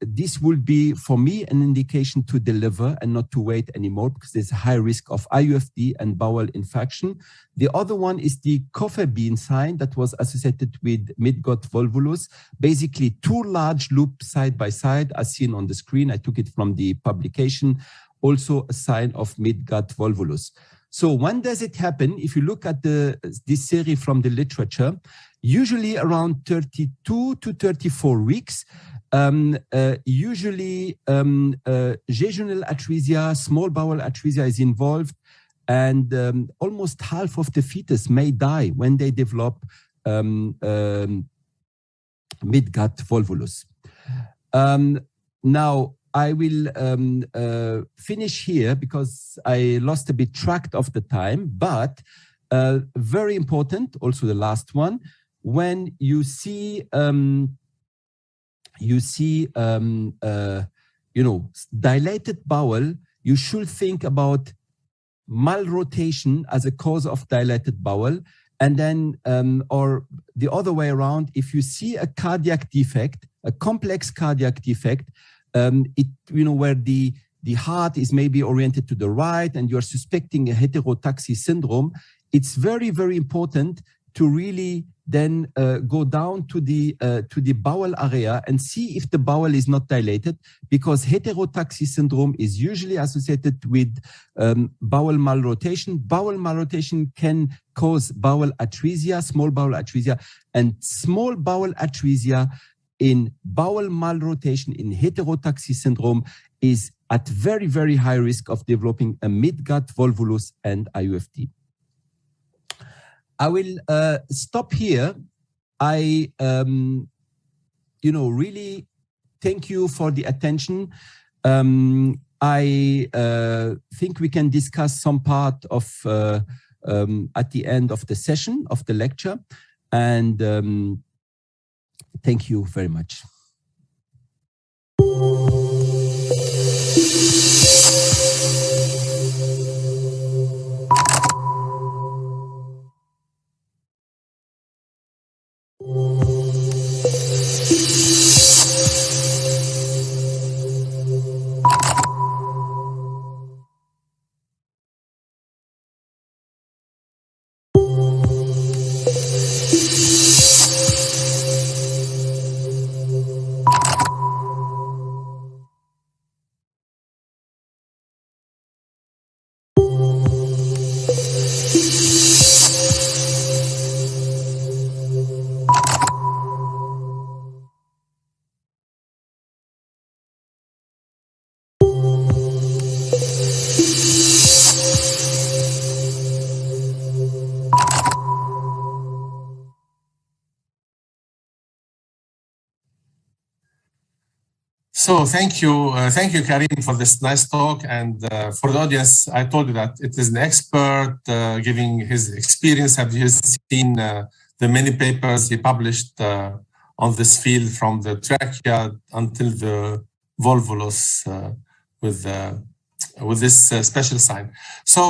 this will be, for me, an indication to deliver and not to wait anymore, because there's a high risk of IUFD and bowel infection. The other one is the coffee bean sign that was associated with midgut volvulus. Basically, two large loops side by side, as seen on the screen. I took it from the publication. Also a sign of midgut volvulus. So when does it happen? If you look at this series from the literature, usually around 32 to 34 weeks, usually jejunal atresia, small bowel atresia is involved, and almost half of the fetus may die when they develop midgut volvulus. Now, I will finish here because I lost a bit track of the time, but very important, also the last one, when you see, dilated bowel, you should think about malrotation as a cause of dilated bowel. And then, or the other way around, if you see a cardiac defect, a complex cardiac defect, where the heart is maybe oriented to the right and you're suspecting a heterotaxy syndrome, it's very, very important to really then go down to the bowel area and see if the bowel is not dilated, because heterotaxy syndrome is usually associated with bowel malrotation. Bowel malrotation can cause bowel atresia, small bowel atresia, and small bowel atresia in bowel malrotation in heterotaxy syndrome is at very, very high risk of developing a midgut volvulus and IUFD. I will stop here. I, really thank you for the attention. I think we can discuss some part of at the end of the session, of the lecture. And thank you very much. So thank you, Karim, for this nice talk. And for the audience, I told you that it is an expert giving his experience. Have you seen the many papers he published on this field, from the trachea until the volvulus with this special sign? So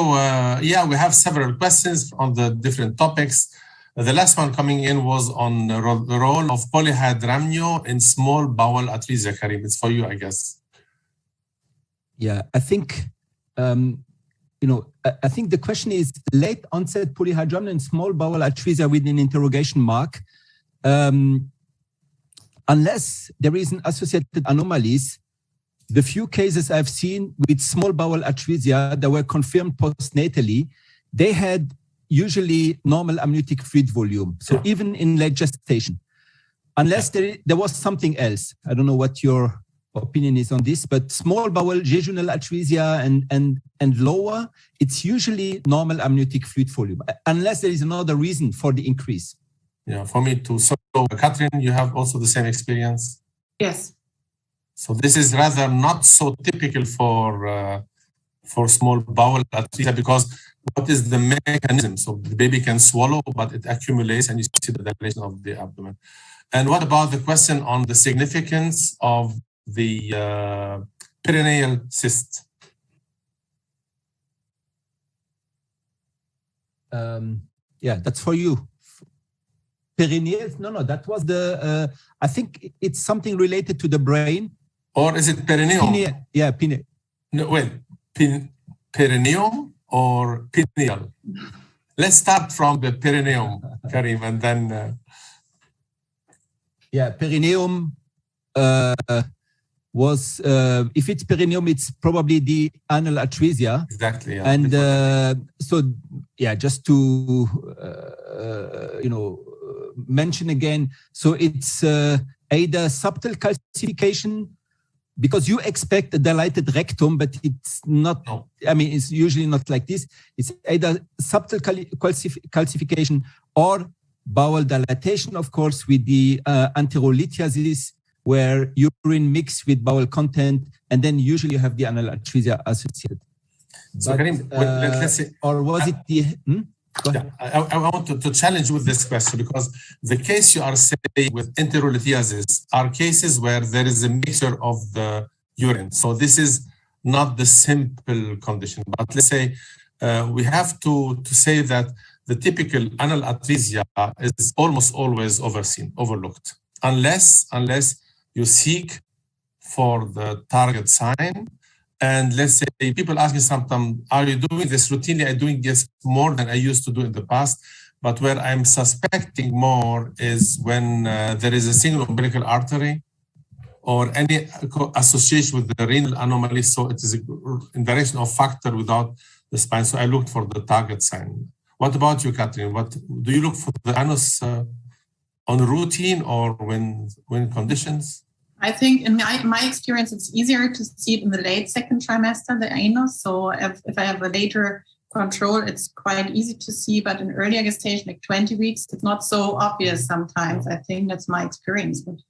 yeah, we have several questions on the different topics. The last one coming in was on the role of polyhydramnio in small bowel atresia. Karim, it's for you, I guess. Yeah, I think, I think the question is late onset polyhydramnio in small bowel atresia with an interrogation mark. Unless there is an associated anomalies, the few cases I've seen with small bowel atresia that were confirmed postnatally, they had usually normal amniotic fluid volume. So even in late gestation, unless there was something else. I don't know what your opinion is on this, but small bowel jejunal atresia and lower, it's usually normal amniotic fluid volume, unless there is another reason for the increase. Yeah, for me too. So Catherine, you have also the same experience? Yes. So this is rather not so typical for small bowel atresia, because what is the mechanism? So the baby can swallow, but it accumulates and you see the dilation of the abdomen. And what about the question on the significance of the perineal cyst? Yeah, that's for you. Perineal? No, that was the, I think it's something related to the brain. Or is it perineum? Yeah, perineal. No, wait, perineum or pineal? Let's start from the perineum, Karim, and then... Yeah, perineum was, if it's perineum, it's probably the anal atresia. Exactly, yeah. And so, yeah, just to, mention again, so it's either subtle calcification, because you expect a dilated rectum, but it's not, no. I mean, it's usually not like this. It's either subtle calcification or bowel dilatation, of course, with the enterolithiasis, where urine mixed with bowel content, and then usually you have the anal atresia associated. So, Karim, let's say... Or was it the... Yeah, I want to challenge with this question, because the case you are saying with enterolithiasis are cases where there is a mixture of the urine. So this is not the simple condition. But let's say we have to say that the typical anal atresia is almost always overlooked, unless you seek for the target sign. And let's say people ask me sometimes, are you doing this routinely? I'm doing this more than I used to do in the past. But where I'm suspecting more is when there is a single umbilical artery or any association with the renal anomaly. So it is in direction of factor without the spine. So I looked for the target sign. What about you, Catherine? What do you look for the anus on routine or when conditions? I think in my experience, it's easier to see it in the late second trimester, the anus. So if I have a later control, it's quite easy to see. But in earlier gestation, like 20 weeks, it's not so obvious sometimes. I think that's my experience. But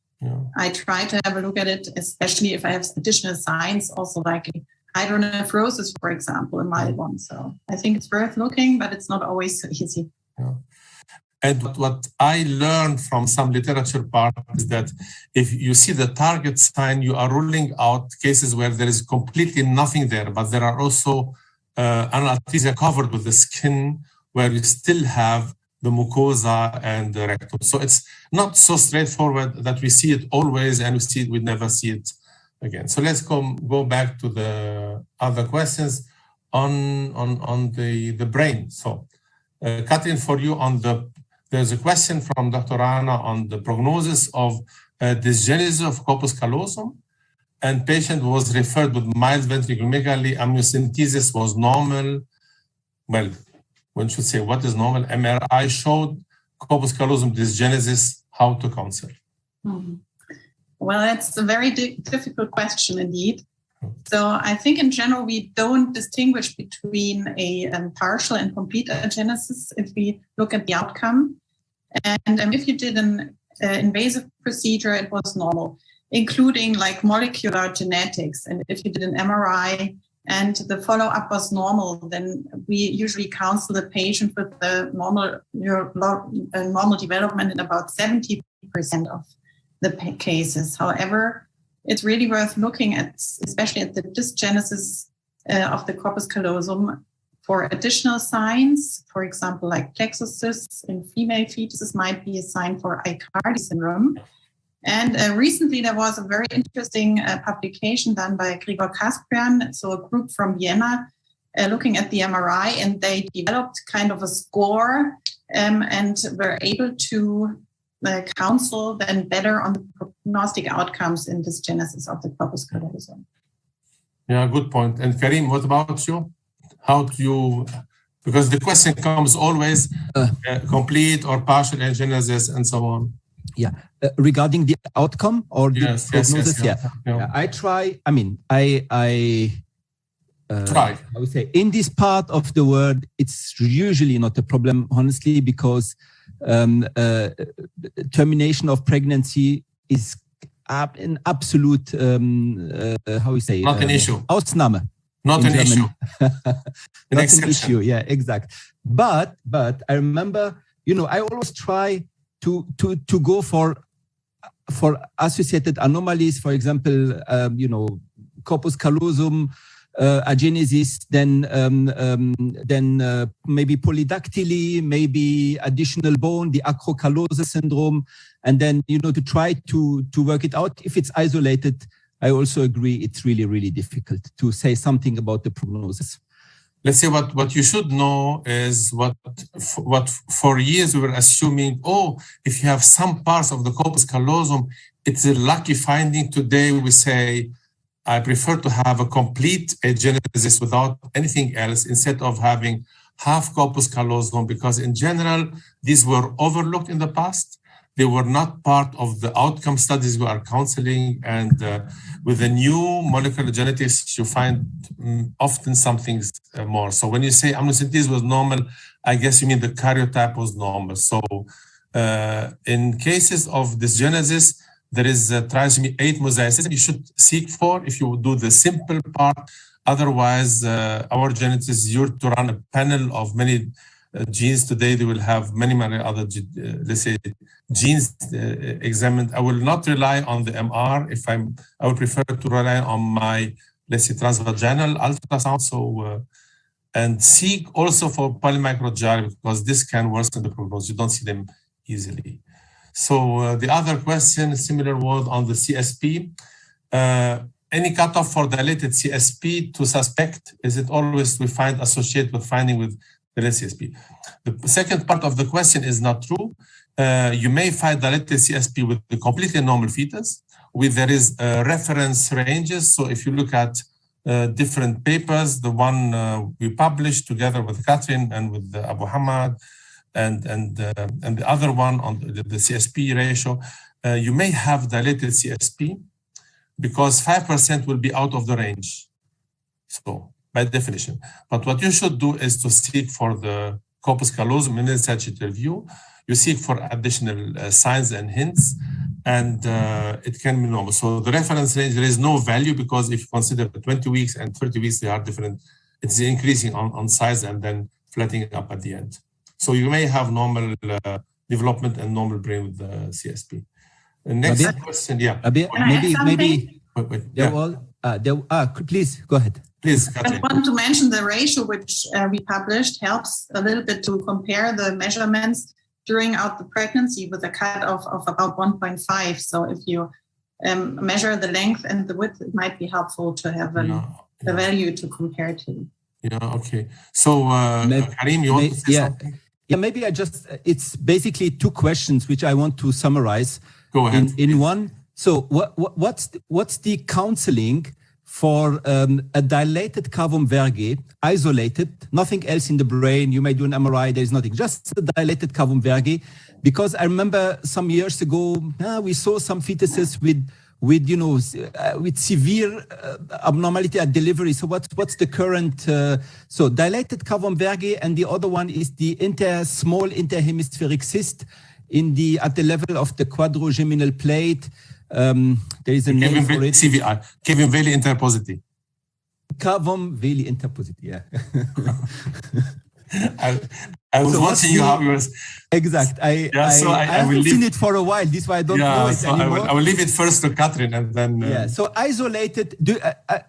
I try to have a look at it, especially if I have additional signs, also like hydronephrosis, for example, in mild one. So I think it's worth looking, but it's not always so easy. Yeah. And what I learned from some literature part is that if you see the target sign, you are ruling out cases where there is completely nothing there, but there are also anal atresia covered with the skin where you still have the mucosa and the rectum. So it's not so straightforward that we see it always and we never see it again. So let's go back to the other questions on the brain. So Catherine, for you there's a question from Dr. Rana on the prognosis of dysgenesis of corpus callosum, and patient was referred with mild ventriculomegaly, amniocentesis was normal. Well, one should say what is normal. MRI showed corpus callosum dysgenesis, how to counsel? Well, that's a very difficult question indeed. So I think in general, we don't distinguish between a partial and complete agenesis if we look at the outcome. And if you did an invasive procedure, it was normal. including like molecular genetics. And if you did an MRI and the follow-up was normal, then we usually counsel the patient with the normal development in about 70% of the cases. However, it's really worth looking at, especially at the dysgenesis of the corpus callosum, for additional signs. For example, like plexus in female fetuses might be a sign for Aicardi syndrome. And recently there was a very interesting publication done by Gregor Kaspian, so a group from Vienna, looking at the MRI, and they developed kind of a score and were able to counsel then better on the prognostic outcomes in this genesis of the corpus callosum. Yeah, good point. And Karim, what about you? How do you, because the question comes always complete or partial agenesis and so on. Yeah, regarding the outcome or the prognosis, yeah. I try. I mean, I try. I would say in this part of the world, it's usually not a problem, honestly, because termination of pregnancy is an absolute how we say not an issue. Ausnahme. Not an issue. Not an issue. Yeah, exact. But I remember, I always try to go for associated anomalies, for example, corpus callosum, agenesis, then maybe polydactyly, maybe additional bone, the acrocallosis syndrome, and then to try to work it out. If it's isolated, I also agree it's really, really difficult to say something about the prognosis. Let's say what you should know is what for years we were assuming, if you have some parts of the corpus callosum, it's a lucky finding. Today we say, I prefer to have a complete agenesis without anything else instead of having half corpus callosum, because in general, these were overlooked in the past. They were not part of the outcome studies we are counseling. And with the new molecular genetics, you find often something more. So when you say amniocentesis was normal, I guess you mean the karyotype was normal. So in cases of dysgenesis, there is a trisomy 8 mosaicism you should seek for if you do the simple part. Otherwise, our geneticists used to run a panel of many genes. Today, they will have many other, let's say, genes examined. I will not rely on the MR. I would prefer to rely on my, let's say, transvaginal ultrasound. So, and seek also for polymicrogyria, because this can worsen the prognosis. You don't see them easily. So the other question, similar word on the CSP. Any cutoff for dilated CSP to suspect? Is it always we find associated with finding with the CSP? The second part of the question is not true. You may find dilated CSP with the completely normal fetus, there is reference ranges. So if you look at different papers, the one we published together with Catherine and with Abu Hamad, and the other one on the CSP ratio, you may have dilated CSP because 5% will be out of the range. So by definition, but what you should do is to seek for the corpus callosum in sagittal view. You seek for additional signs and hints, and it can be normal. So the reference range, there is no value, because if you consider the 20 weeks and 30 weeks, they are different. It's increasing on size and then flattening up at the end. So you may have normal development and normal brain with the CSP. The next question, maybe. Wait, yeah. Please go ahead. Please, Catherine. I want to mention the ratio which we published helps a little bit to compare the measurements during the pregnancy with a cutoff of about 1.5. So if you measure the length and the width, it might be helpful to have a value to compare to. Yeah, okay. So, Karim, you want to say something? Yeah, maybe it's basically two questions which I want to summarize. Go ahead. In one. So what's the counseling for a dilated cavum verge, isolated, nothing else in the brain? You may do an MRI, there is nothing, just a dilated cavum verge. Because I remember some years ago, we saw some fetuses with severe abnormality at delivery. So what's the current? So dilated cavum verge, and the other one is the small interhemispheric cyst at the level of the quadrogeminal plate. There is a name for it. CVI, Kevin Valley interposition. Kavum Valley interposition, yeah. I was watching you how you was. Exact. I haven't seen it for a while. This is why I don't know it anymore. I will leave it first to Catherine and then. Yeah. So isolated.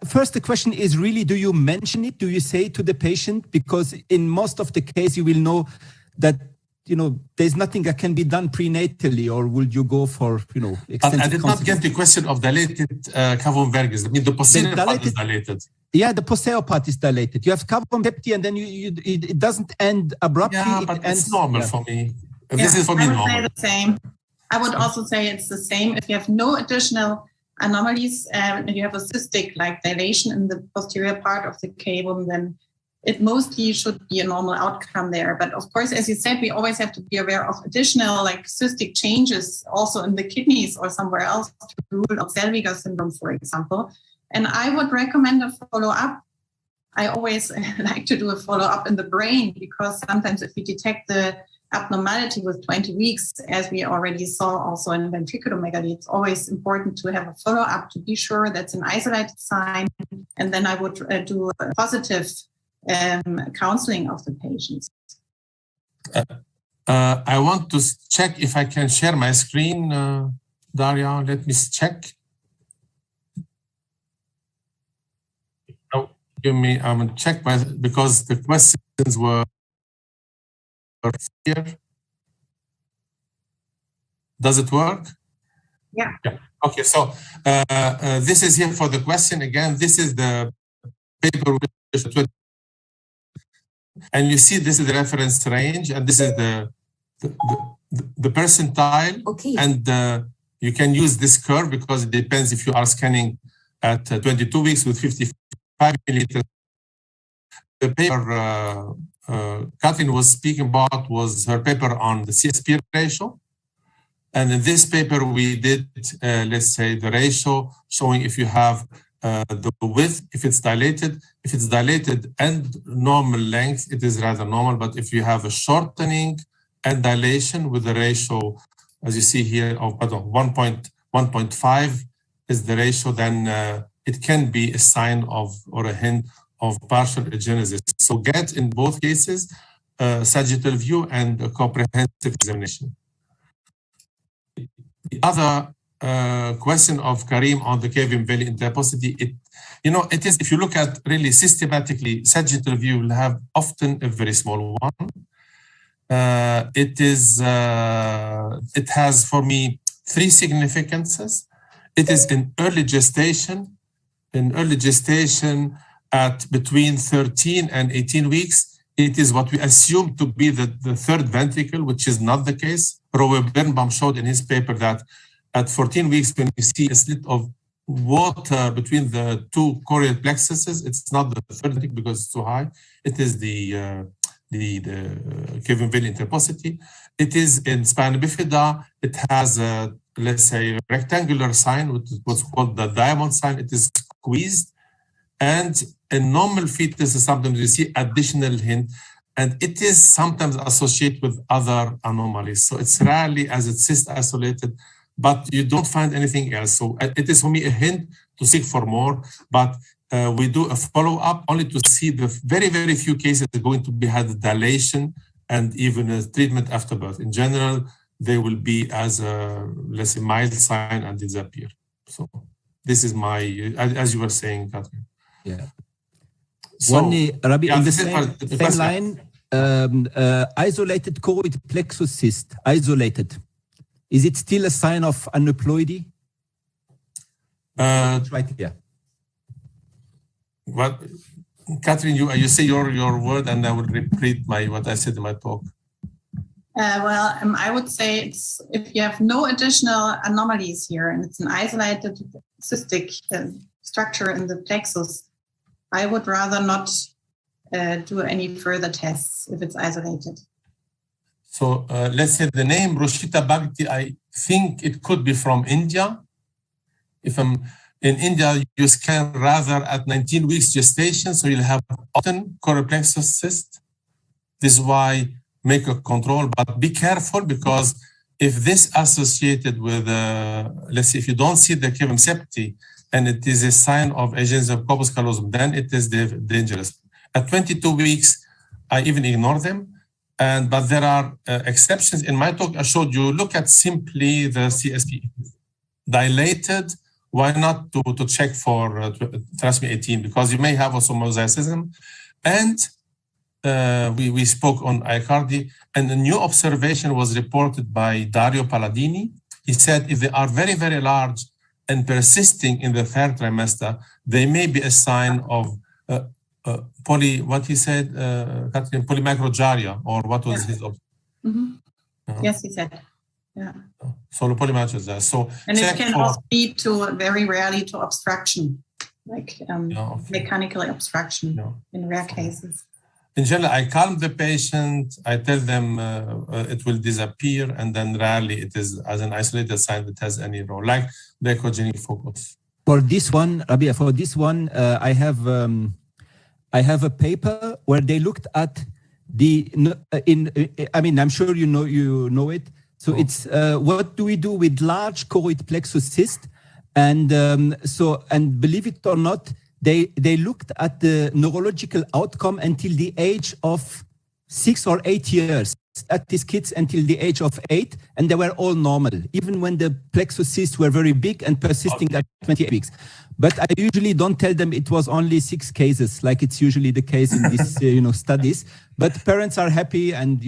First, the question is really: do you mention it? Do you say it to the patient? Because in most of the case, you will know that there's nothing that can be done prenatally, or would you go for extensive? I did not get the question of dilated cavum vergus. I mean, the posterior part is dilated. Yeah, the posterior part is dilated. You have cavum pepti, and then it doesn't end abruptly. Yeah, but it's normal for me. This is for me normal. I would say the same. I would also say it's the same. If you have no additional anomalies and you have a cystic like dilation in the posterior part of the cavum, then it mostly should be a normal outcome there. But of course, as you said, we always have to be aware of additional like cystic changes also in the kidneys or somewhere else to rule out Zellweger syndrome, for example. And I would recommend a follow-up. I always like to do a follow-up in the brain, because sometimes if we detect the abnormality with 20 weeks, as we already saw also in ventriculomegaly, it's always important to have a follow-up to be sure that's an isolated sign. And then I would do a positive counseling of the patients. I want to check if I can share my screen, Daria. Let me check. Give me, I'm going to check because the questions were here. Does it work? Yeah. Okay, so this is here for the question. Again, this is the paper. And you see this is the reference range, and this is the percentile. Okay. And you can use this curve because it depends if you are scanning at 22 weeks with 55 milliliters. The paper Catherine was speaking about was her paper on the CSP ratio. And in this paper, we did, let's say, the ratio showing if you have the width, if it's dilated and normal length, it is rather normal. But if you have a shortening and dilation with the ratio, as you see here, of 1.5 is the ratio, then it can be a sign of or a hint of partial agenesis. So get in both cases sagittal view and a comprehensive examination. The other question of Karim on the Kevin Valley interposity, it is, if you look at really systematically, sagittal view will have often a very small one. It has for me three significances. It is in early gestation. In early gestation at between 13 and 18 weeks, it is what we assume to be the third ventricle, which is not the case. Rowe Birnbaum showed in his paper that at 14 weeks, when you see a slit of water between the two chorial plexuses, it's not the third ventricle because it's too high. It is the Kevin Valley interposity. It is in spina bifida. It has a, let's say, a rectangular sign, which is what's called the diamond sign. It is squeezed. And in normal fetus, sometimes you see additional hint, and it is sometimes associated with other anomalies. So it's rarely as it's cyst isolated, but you don't find anything else. So it is for me a hint to seek for more, but we do a follow-up only to see the very, very few cases are going to be had dilation and even a treatment after birth. In general, they will be as a, let's say, mild sign and disappear. So this is my, as you were saying, Catherine. Yeah. So, Rabbi, in the same line, isolated choroid plexus cyst, isolated. Is it still a sign of aneuploidy? Right here. What, Catherine, you say your word, and I will repeat what I said in my talk. I would say it's if you have no additional anomalies here, and it's an isolated cystic structure in the plexus, I would rather not do any further tests if it's isolated. So let's say the name Roshita Bhakti, I think it could be from India. If I'm in India, you scan rather at 19 weeks gestation, so you'll have often choroid plexus cyst. This is why make a control, but be careful because if this associated with, let's say, if you don't see the cavum septi and it is a sign of agency of corpus callosum, then it is dangerous. At 22 weeks, I even ignore them. But there are exceptions. In my talk, I showed you, look at simply the CSP. Dilated, why not to check for thalassemia 18? Because you may have also mosaicism. And we spoke on iCardi, and a new observation was reported by Dario Palladini. He said if they are very, very large and persisting in the third trimester, they may be a sign of what he said, Catherine, polymicrogyria, or what was his? Yes, he said. Yeah. So polymicrogyria. So and it can also lead to very rarely to obstruction, like mechanical obstruction in rare cases. In general, I calm the patient. I tell them it will disappear, and then rarely it is as an isolated sign that has any role, like the echogenic focus. For this one, Rabia, I have a paper where they looked at I'm sure you know it. So it's what do we do with large choroid plexus cyst, and believe it or not, they looked at the neurological outcome until the age of 6 or 8 years. At these kids until the age of 8, and they were all normal, even when the plexus cysts were very big and persisting at 28 weeks. But I usually don't tell them it was only 6 cases, like it's usually the case in these studies. But parents are happy, and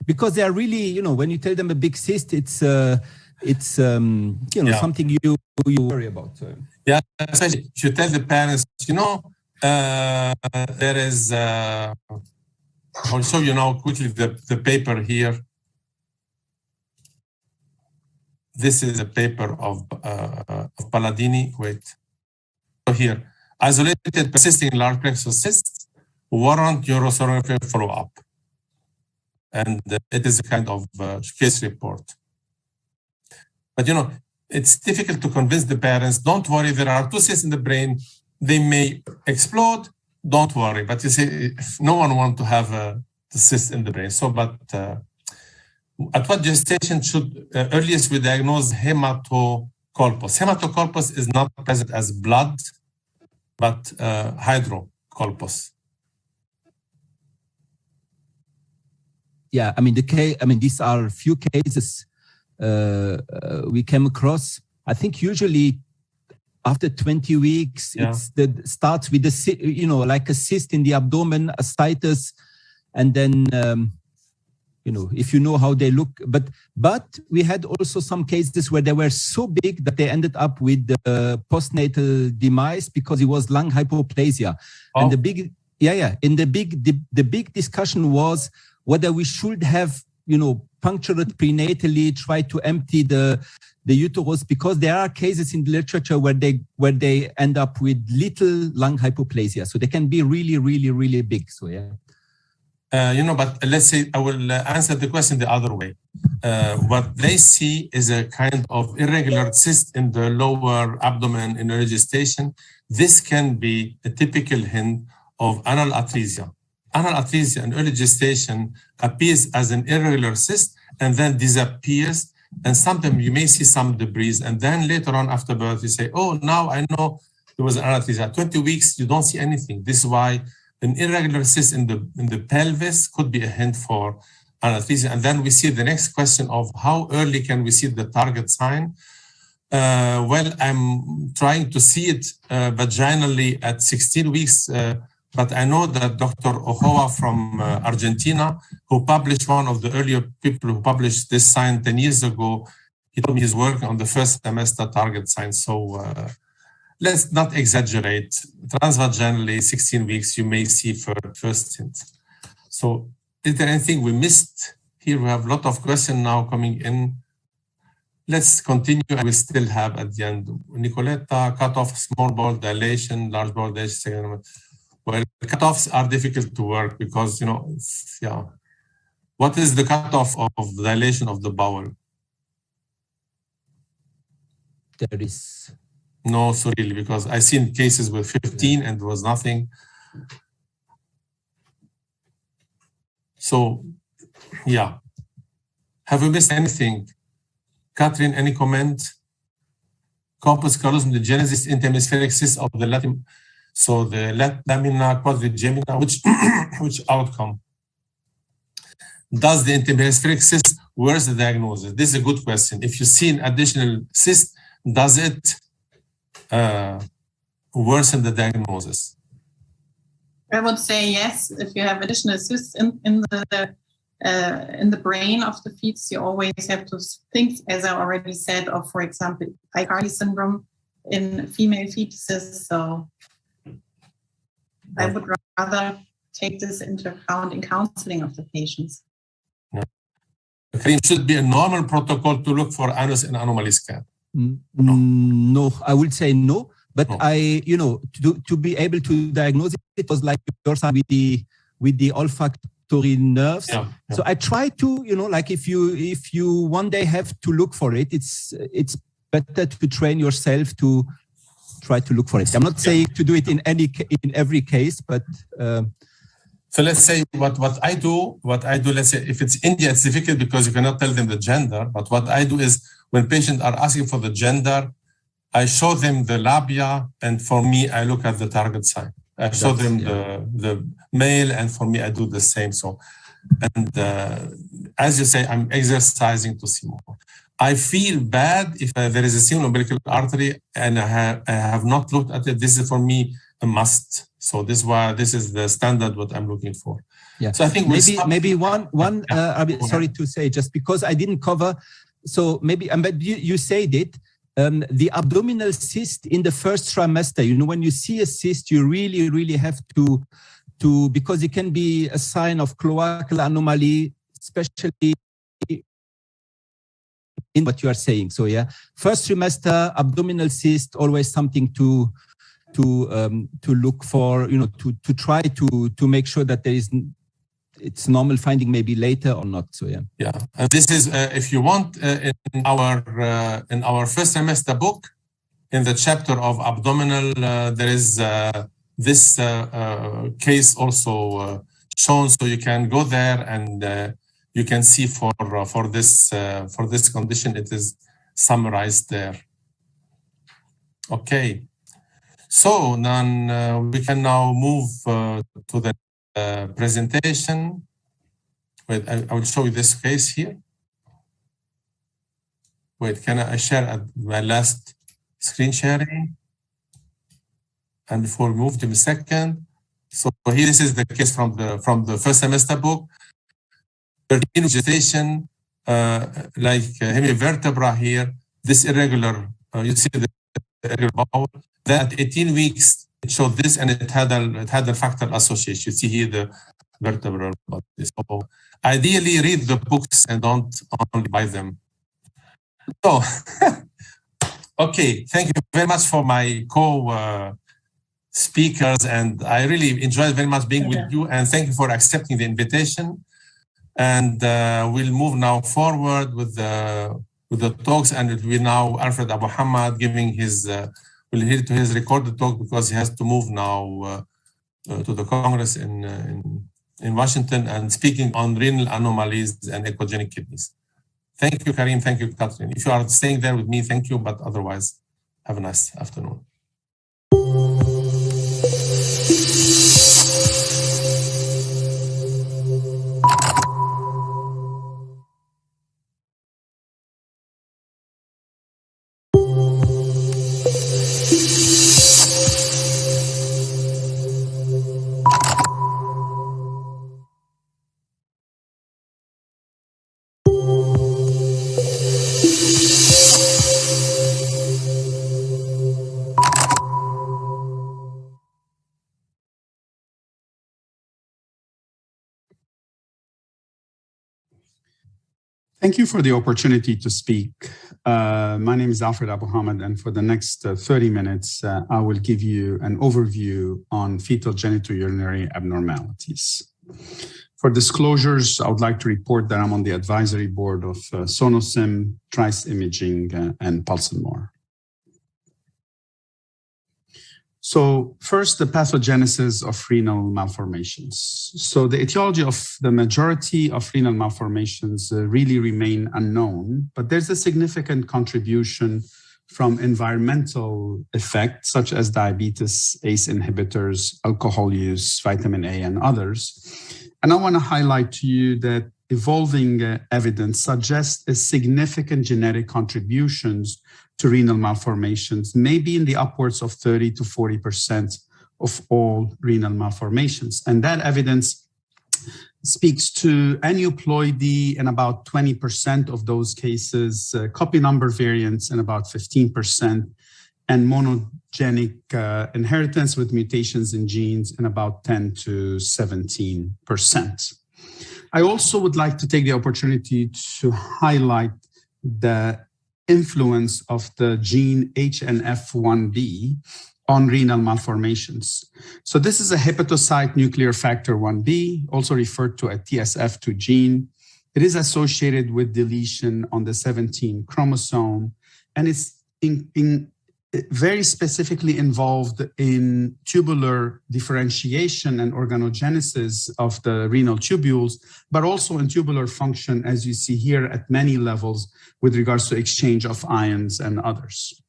because they are really, when you tell them a big cyst, it's something you worry about. So. Yeah, especially if you tell the parents, there is. I'll show you now quickly the paper here. This is a paper of Palladini. Wait. So here, isolated persisting large plexus cysts warrant neurosonography follow-up. And it is a kind of case report. But it's difficult to convince the parents, don't worry, there are 2 cysts in the brain, they may explode. Don't worry, but you see, no one wants to have the cyst in the brain. So, but at what gestation should earliest we diagnose hematocolpos? Hematocolpos is not present as blood, but hydrocolpos. Yeah, these are few cases we came across. I think usually after 20 weeks, it starts with like a cyst in the abdomen, ascites, and then, if you know how they look. But we had also some cases where they were so big that they ended up with postnatal demise because it was lung hypoplasia. Oh. And the big discussion was whether we should have, punctured prenatally, try to empty the uterus, because there are cases in the literature where they end up with little lung hypoplasia. So they can be really, really, really big. So but let's say I will answer the question the other way. What they see is a kind of irregular cyst in the lower abdomen in early gestation. This can be a typical hint of anal atresia. Anal atresia in early gestation appears as an irregular cyst and then disappears. And sometimes you may see some debris, and then later on after birth, you say, oh, now I know there was an anal atresia. At 20 weeks, you don't see anything. This is why an irregular cyst in the pelvis could be a hint for anal atresia. And then we see the next question of how early can we see the target sign? Well, I'm trying to see it vaginally at 16 weeks, but I know that Dr. Ochoa from Argentina, who published one of the earlier people who published this sign 10 years ago, he told me he's working on the first semester target sign. So let's not exaggerate. Transvaginally, 16 weeks, you may see first hint. So is there anything we missed? Here we have a lot of questions now coming in. Let's continue. We still have at the end, Nicoletta, cutoff, small bowel dilation, large bowel dilation. Well, cutoffs are difficult to work because, What is the cutoff of the dilation of the bowel? There is. No, so really, because I've seen cases with 15 and there was nothing. So, Have we missed anything? Catherine, any comment? Corpus callosum, the genesis interhemispheric cyst of the Latin, so the lamina quadrigemina, which outcome? Does the interhemispheric cyst, where's the diagnosis? This is a good question. If you see an additional cyst, does it worsen the diagnosis? I would say yes. If you have additional cysts in the brain of the fetus, you always have to think, as I already said, of, for example, Aicardi syndrome in female fetuses. So I would rather take this into account in counseling of the patients. It should be a normal protocol to look for annulus and anomaly scan. No, I would say no. But no. To be able to diagnose it was like your son with the olfactory nerves. Yeah. So I try to, like if you one day have to look for it, it's better to train yourself to try to look for it. I'm not saying to do it in every case, but. So let's say what I do, let's say if it's India, it's difficult because you cannot tell them the gender. But what I do is when patients are asking for the gender, I show them the labia, and for me, I look at the target site. I show them the male, and for me, I do the same. So, and as you say, I'm exercising to see more. I feel bad if there is a single umbilical artery and I have not looked at it. This is for me a must. So this is the standard what I'm looking for. Yeah. So I think maybe one. Sorry to say, just because I didn't cover. So maybe, but you said it. The abdominal cyst in the first trimester. When you see a cyst, you really have to because it can be a sign of cloacal anomaly, especially in what you are saying. So first trimester abdominal cyst, always something to look for. To try to make sure that it's normal finding maybe later or not. So yeah. And this is if you want in our first semester book, in the chapter of abdominal, there is this case also shown, so you can go there and you can see for this condition it is summarized there. Okay, so then we can now move to the presentation. Wait, I will show you this case here. Wait, can I share my last screen sharing? And before we move to the second, so here this is the case from the first semester book. 13 gestation, like hemivertebra here. This irregular, you see the irregular bowel. Then at 18 weeks, it showed this, and it had a factor association. You see here the vertebral body. So ideally, read the books and don't only buy them. So, okay, thank you very much for my speakers, and I really enjoyed very much being with you, and thank you for accepting the invitation. And we'll move now forward with the talks, and it will be now Alfred Abu Hamad giving his we'll hear to his recorded talk because he has to move now to the Congress in Washington and speaking on renal anomalies and echogenic kidneys. Thank you, Karim. Thank you, Catherine. If you are staying there with me, thank you. But otherwise, have a nice afternoon. Thank you for the opportunity to speak. My name is Alfred Abu Hamad, and for the next 30 minutes, I will give you an overview on fetal genitourinary abnormalities. For disclosures, I would like to report that I'm on the advisory board of Sonosim, Trice Imaging, and Pulse & More. So first, the pathogenesis of renal malformations. So the etiology of the majority of renal malformations really remain unknown, but there's a significant contribution from environmental effects such as diabetes, ACE inhibitors, alcohol use, vitamin A, and others. And I want to highlight to you that evolving evidence suggests a significant genetic contributions to renal malformations, maybe in the upwards of 30 to 40% of all renal malformations. And that evidence speaks to aneuploidy in about 20% of those cases, copy number variants in about 15%, and monogenic inheritance with mutations in genes in about 10 to 17%. I also would like to take the opportunity to highlight the influence of the gene HNF1B on renal malformations. So this is a hepatocyte nuclear factor 1B, also referred to as TSF2 gene. It is associated with deletion on the 17 chromosome, and it's very specifically involved in tubular differentiation and organogenesis of the renal tubules, but also in tubular function, as you see here, at many levels with regards to exchange of ions and others.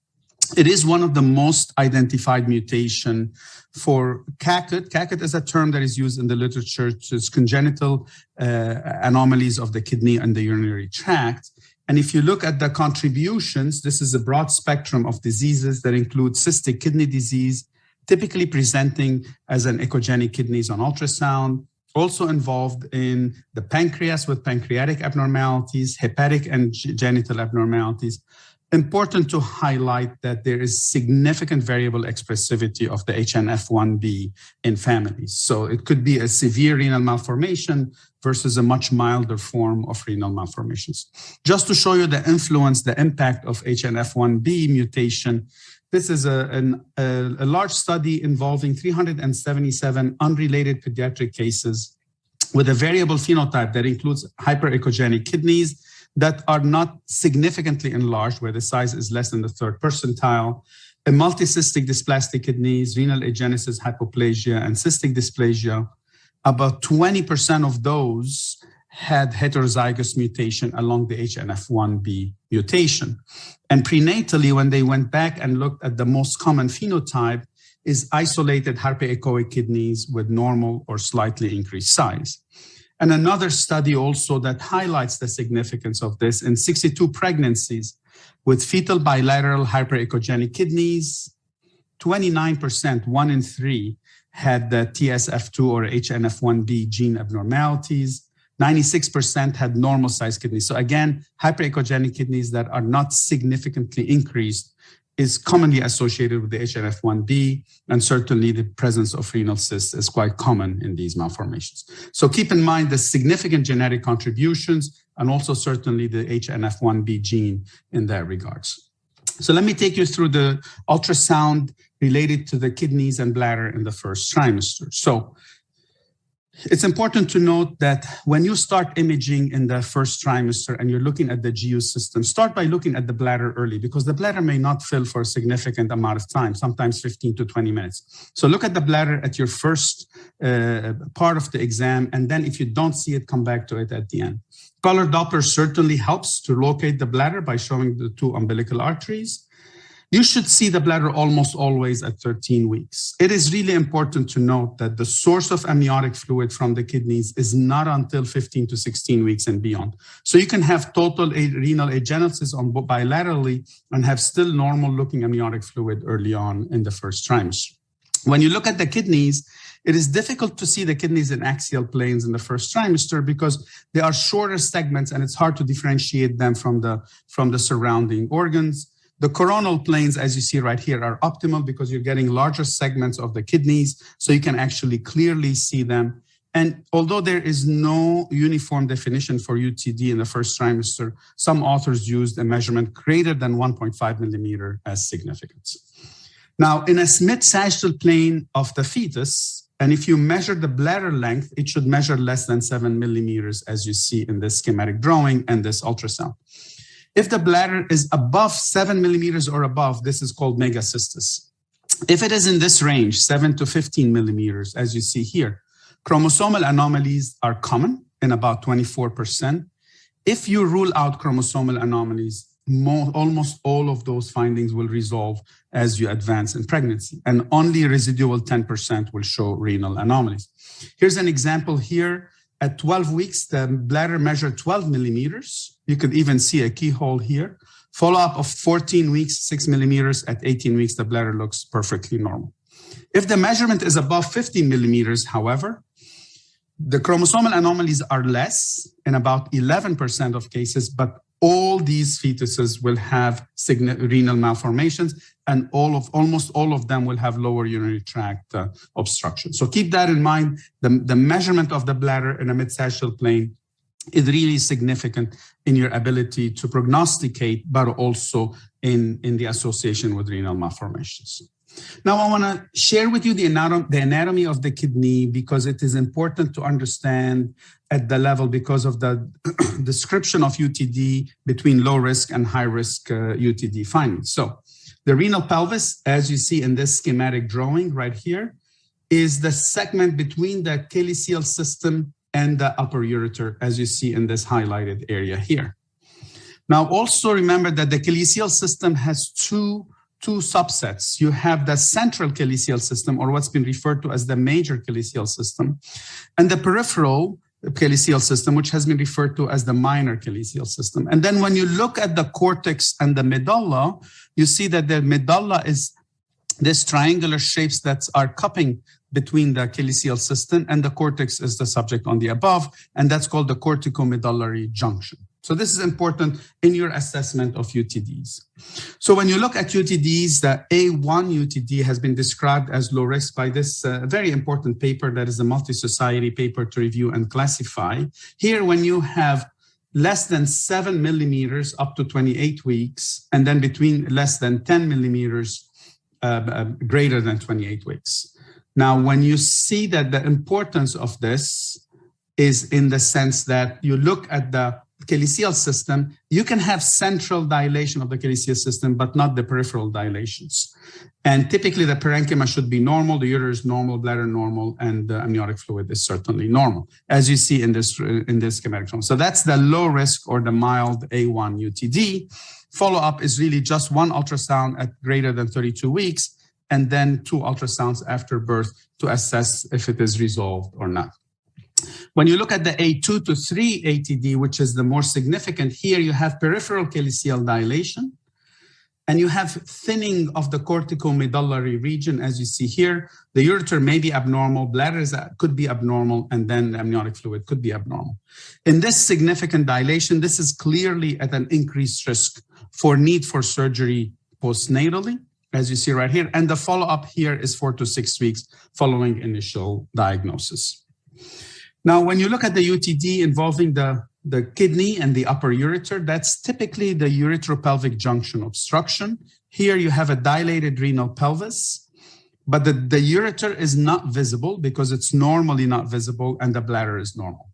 It is one of the most identified mutation for CACUT. CACUT is a term that is used in the literature to congenital anomalies of the kidney and the urinary tract. And if you look at the contributions, this is a broad spectrum of diseases that include cystic kidney disease, typically presenting as an echogenic kidneys on ultrasound, also involved in the pancreas with pancreatic abnormalities, hepatic and genital abnormalities. Important to highlight that there is significant variable expressivity of the HNF1B in families. So it could be a severe renal malformation versus a much milder form of renal malformations. Just to show you the influence, the impact of HNF1B mutation, this is a large study involving 377 unrelated pediatric cases with a variable phenotype that includes hyperechogenic kidneys that are not significantly enlarged, where the size is less than the third percentile, a multicystic dysplastic kidneys, renal agenesis, hypoplasia, and cystic dysplasia. About 20% of those had heterozygous mutation along the HNF1B mutation. And prenatally, when they went back and looked at the most common phenotype, is isolated hyperechoic kidneys with normal or slightly increased size. And another study also that highlights the significance of this in 62 pregnancies with fetal bilateral hyperechogenic kidneys, 29%, 1 in 3, had the TSF2 or HNF1B gene abnormalities. 96% had normal sized kidneys. So again, hyperechogenic kidneys that are not significantly increased is commonly associated with the HNF1B, and certainly the presence of renal cysts is quite common in these malformations. So keep in mind the significant genetic contributions and also certainly the HNF1B gene in that regards. So let me take you through the ultrasound related to the kidneys and bladder in the first trimester. So it's important to note that when you start imaging in the first trimester and you're looking at the GU system, start by looking at the bladder early, because the bladder may not fill for a significant amount of time, sometimes 15 to 20 minutes. So look at the bladder at your first part of the exam, and then if you don't see it, come back to it at the end. Color Doppler certainly helps to locate the bladder by showing the two umbilical arteries. You should see the bladder almost always at 13 weeks. It is really important to note that the source of amniotic fluid from the kidneys is not until 15 to 16 weeks and beyond. So you can have total renal agenesis on bilaterally and have still normal looking amniotic fluid early on in the first trimester. When you look at the kidneys, it is difficult to see the kidneys in axial planes in the first trimester because they are shorter segments and it's hard to differentiate them from the surrounding organs. The coronal planes, as you see right here, are optimal because you're getting larger segments of the kidneys, so you can actually clearly see them. And although there is no uniform definition for UTD in the first trimester, some authors used a measurement greater than 1.5 millimeter as significant. Now, in a mid-sagittal plane of the fetus, and if you measure the bladder length, it should measure less than 7 millimeters, as you see in this schematic drawing and this ultrasound. If the bladder is above 7 millimeters or above, this is called megacystis. If it is in this range, 7 to 15 millimeters, as you see here, chromosomal anomalies are common in about 24%. If you rule out chromosomal anomalies, almost all of those findings will resolve as you advance in pregnancy, and only residual 10% will show renal anomalies. Here's an example here. At 12 weeks, the bladder measured 12 millimeters. You could even see a keyhole here. Follow-up of 14 weeks, 6 millimeters. At 18 weeks, the bladder looks perfectly normal. If the measurement is above 15 millimeters, however, the chromosomal anomalies are less in about 11% of cases, but all these fetuses will have renal malformations, and almost all of them will have lower urinary tract obstruction. So keep that in mind. The measurement of the bladder in a mid-sagittal plane is really significant in your ability to prognosticate, but also in the association with renal malformations. Now, I want to share with you the anatomy of the kidney, because it is important to understand at the level because of the description of UTD between low risk and high risk UTD findings. So the renal pelvis, as you see in this schematic drawing right here, is the segment between the calyceal system and the upper ureter, as you see in this highlighted area here. Now, also remember that the calyceal system has two subsets. You have the central calyceal system, or what's been referred to as the major calyceal system, and the peripheral calyceal system, which has been referred to as the minor calyceal system. And then when you look at the cortex and the medulla, you see that the medulla is this triangular shapes that are cupping between the calyceal system, and the cortex is the subject on the above, and that's called the corticomedullary junction. So this is important in your assessment of UTDs. So when you look at UTDs, the A1 UTD has been described as low risk by this very important paper that is a multi-society paper to review and classify. Here, when you have less than 7 millimeters up to 28 weeks, and then between less than 10 millimeters greater than 28 weeks. Now, when you see that the importance of this is in the sense that you look at the calyceal system, you can have central dilation of the calyceal system, but not the peripheral dilations. And typically the parenchyma should be normal, the uterus normal, bladder normal, and the amniotic fluid is certainly normal, as you see in this schematic. So that's the low risk or the mild A1 UTD. Follow-up is really just one ultrasound at greater than 32 weeks, and then 2 ultrasounds after birth to assess if it is resolved or not. When you look at the A2 to 3 ATD, which is the more significant, here you have peripheral calyceal dilation, and you have thinning of the corticomedullary region, as you see here. The ureter may be abnormal, bladder could be abnormal, and then the amniotic fluid could be abnormal. In this significant dilation, this is clearly at an increased risk for need for surgery postnatally, as you see right here, and the follow-up here is 4 to 6 weeks following initial diagnosis. Now, when you look at the UTD involving the kidney and the upper ureter, that's typically the uretero-pelvic junction obstruction. Here you have a dilated renal pelvis, but the ureter is not visible because it's normally not visible, and the bladder is normal.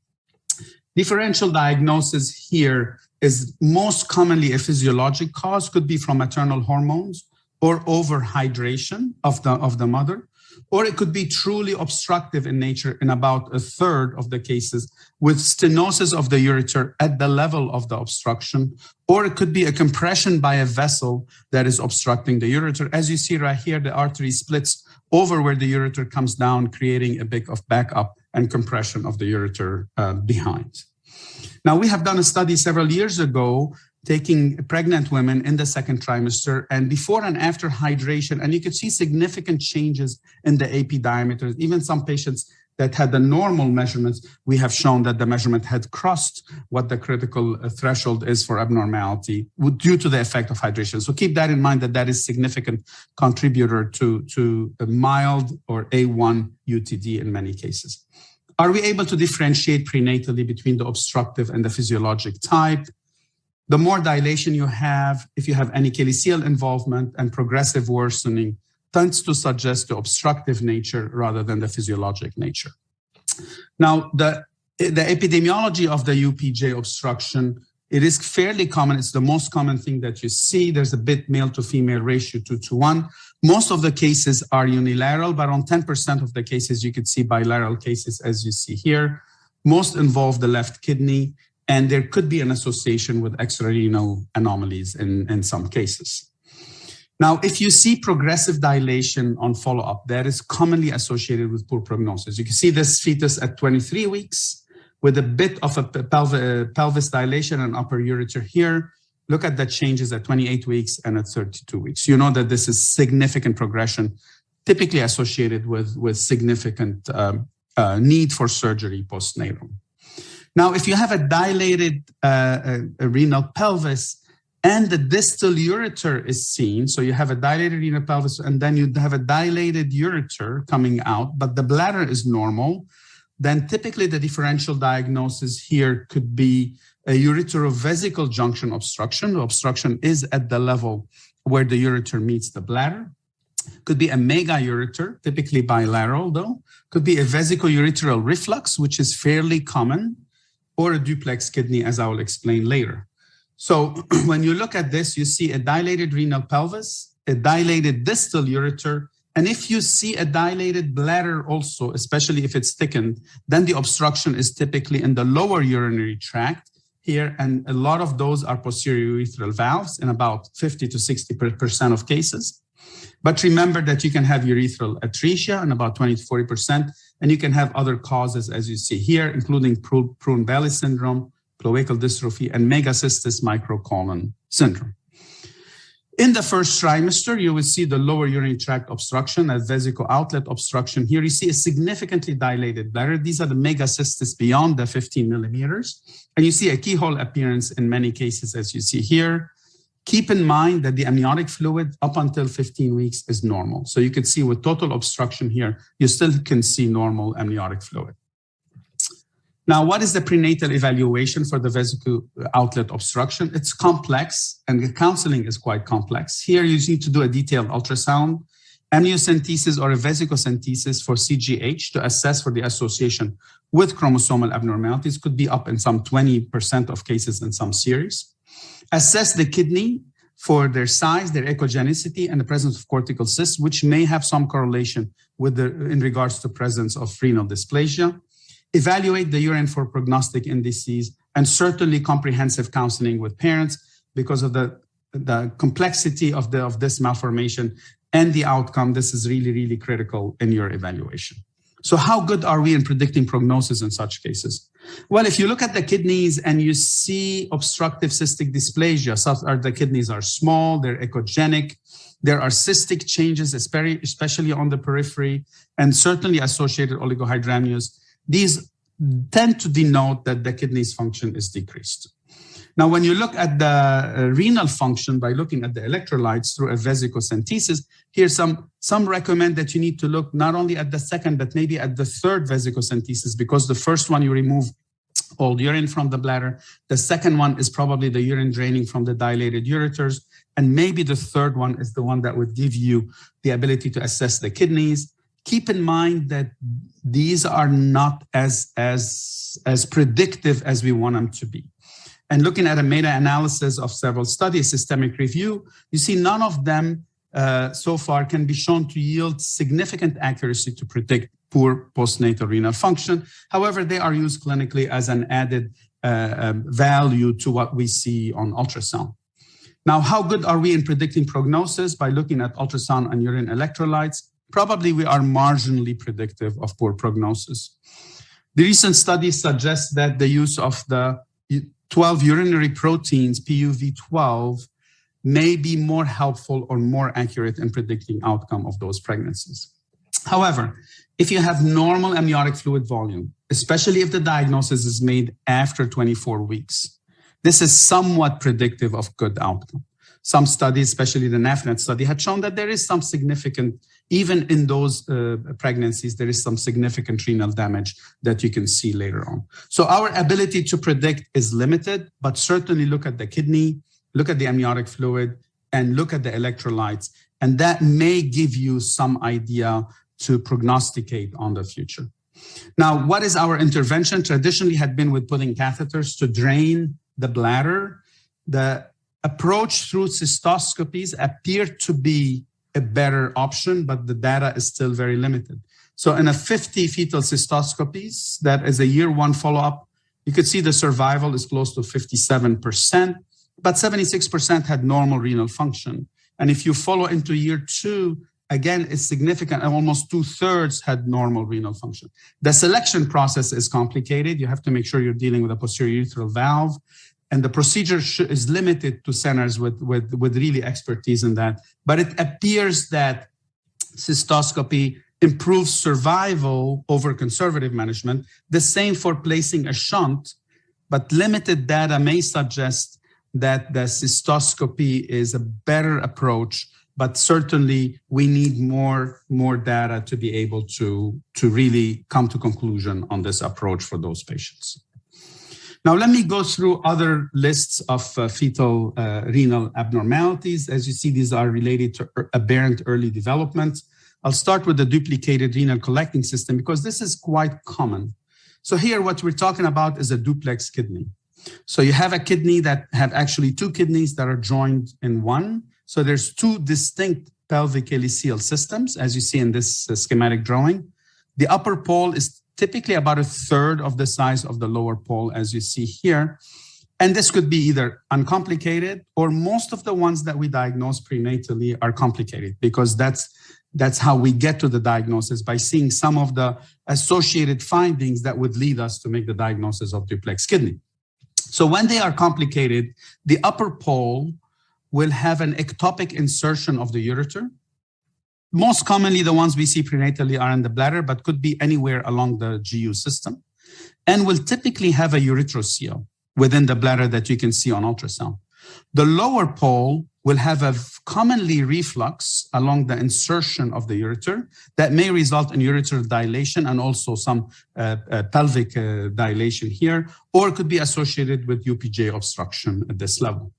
Differential diagnosis here is most commonly a physiologic cause, could be from maternal hormones or overhydration of the mother, or it could be truly obstructive in nature in about 1/3 of the cases, with stenosis of the ureter at the level of the obstruction, or it could be a compression by a vessel that is obstructing the ureter. As you see right here, the artery splits over where the ureter comes down, creating a bit of backup and compression of the ureter behind. Now, we have done a study several years ago taking pregnant women in the second trimester and before and after hydration, and you could see significant changes in the AP diameters. Even some patients that had the normal measurements, we have shown that the measurement had crossed what the critical threshold is for abnormality due to the effect of hydration. So keep that in mind, that is significant contributor to a mild or A1 UTD in many cases. Are we able to differentiate prenatally between the obstructive and the physiologic type? The more dilation you have, if you have any calyceal involvement and progressive worsening, tends to suggest the obstructive nature rather than the physiologic nature. Now, the epidemiology of the UPJ obstruction It is fairly common. It's the most common thing that you see. There's a bit male to female ratio 2:1. Most of the cases are unilateral, but on 10% of the cases, you could see bilateral cases, as you see here. Most involve the left kidney, and there could be an association with extrarenal anomalies in some cases. Now, if you see progressive dilation on follow-up, that is commonly associated with poor prognosis. You can see this fetus at 23 weeks with a bit of a pelvis dilation and upper ureter here. Look at the changes at 28 weeks and at 32 weeks. You know that this is significant progression, typically associated with significant need for surgery postnatal. Now, if you have a dilated renal pelvis and the distal ureter is seen, so you have a dilated renal pelvis and then you have a dilated ureter coming out, but the bladder is normal, then typically the differential diagnosis here could be a ureterovesical junction obstruction. The obstruction is at the level where the ureter meets the bladder. Could be a megaureter, typically bilateral though. Could be a vesicoureteral reflux, which is fairly common, or a duplex kidney, as I will explain later. So when you look at this, you see a dilated renal pelvis, a dilated distal ureter, and if you see a dilated bladder also, especially if it's thickened, then the obstruction is typically in the lower urinary tract here, and a lot of those are posterior urethral valves in about 50 to 60% of cases. But remember that you can have urethral atresia in about 20 to 40%, and you can have other causes, as you see here, including Prawn-Belly syndrome, cloacal dystrophy, and megacystis microcolon syndrome. In the first trimester, you will see the lower urinary tract obstruction as vesical outlet obstruction. Here you see a significantly dilated bladder. These are the megacystis beyond the 15 millimeters. And you see a keyhole appearance in many cases, as you see here. Keep in mind that the amniotic fluid up until 15 weeks is normal. So you can see with total obstruction here, you still can see normal amniotic fluid. Now, what is the prenatal evaluation for the vesical outlet obstruction? It's complex, and the counseling is quite complex. Here, you need to do a detailed ultrasound, amniocentesis or a vesicocentesis for CGH to assess for the association with chromosomal abnormalities. Could be up in some 20% of cases in some series. Assess the kidney for their size, their echogenicity, and the presence of cortical cysts, which may have some correlation with in regards to presence of renal dysplasia. Evaluate the urine for prognostic indices, and certainly comprehensive counseling with parents because of the complexity of this malformation and the outcome. This is really, really critical in your evaluation. So how good are we in predicting prognosis in such cases? Well, if you look at the kidneys and you see obstructive cystic dysplasia, the kidneys are small, they're echogenic, there are cystic changes, especially on the periphery, and certainly associated oligohydramnios. These tend to denote that the kidney's function is decreased. Now, when you look at the renal function by looking at the electrolytes through a vesicocentesis, here some recommend that you need to look not only at the second, but maybe at the third vesicocentesis, because the first one you remove all urine from the bladder. The second one is probably the urine draining from the dilated ureters. And maybe the third one is the one that would give you the ability to assess the kidneys. Keep in mind that these are not as predictive as we want them to be. And looking at a meta-analysis of several studies, systemic review, you see none of them so far can be shown to yield significant accuracy to predict poor postnatal renal function. However, they are used clinically as an added value to what we see on ultrasound. Now, how good are we in predicting prognosis by looking at ultrasound and urine electrolytes? Probably we are marginally predictive of poor prognosis. The recent studies suggest that the use of the 12 urinary proteins, PUV12, may be more helpful or more accurate in predicting outcome of those pregnancies. However, if you have normal amniotic fluid volume, especially if the diagnosis is made after 24 weeks, this is somewhat predictive of good outcome. Some studies, especially the NAFNET study, had shown that there is some significant, even in those pregnancies, there is some significant renal damage that you can see later on. So our ability to predict is limited, but certainly look at the kidney, look at the amniotic fluid, and look at the electrolytes. And that may give you some idea to prognosticate on the future. Now, what is our intervention? Traditionally had been with putting catheters to drain the bladder, the approach through cystoscopies appear to be a better option, but the data is still very limited. So in a 50 fetal cystoscopies, that is a year one follow-up, you could see the survival is close to 57%, but 76% had normal renal function. And if you follow into year two, again, it's significant, and almost 2/3 had normal renal function. The selection process is complicated. You have to make sure you're dealing with a posterior urethral valve, and the procedure is limited to centers with really expertise in that. But it appears that cystoscopy improves survival over conservative management. The same for placing a shunt, but limited data may suggest that the cystoscopy is a better approach, but certainly we need more data to be able to really come to conclusion on this approach for those patients. Now, let me go through other lists of fetal renal abnormalities. As you see, these are related to aberrant early development. I'll start with the duplicated renal collecting system because this is quite common. So here, what we're talking about is a duplex kidney. So you have a kidney that have actually two kidneys that are joined in one. So there's two distinct pelvic calyceal systems, as you see in this schematic drawing. The upper pole is typically about 1/3 of the size of the lower pole, as you see here. And this could be either uncomplicated, or most of the ones that we diagnose prenatally are complicated, because that's how we get to the diagnosis, by seeing some of the associated findings that would lead us to make the diagnosis of duplex kidney. So when they are complicated, the upper pole will have an ectopic insertion of the ureter. Most commonly, the ones we see prenatally are in the bladder, but could be anywhere along the GU system, and will typically have a ureterocoel within the bladder that you can see on ultrasound. The lower pole will have a commonly reflux along the insertion of the ureter that may result in ureteral dilation and also some pelvic dilation here, or could be associated with UPJ obstruction at this level.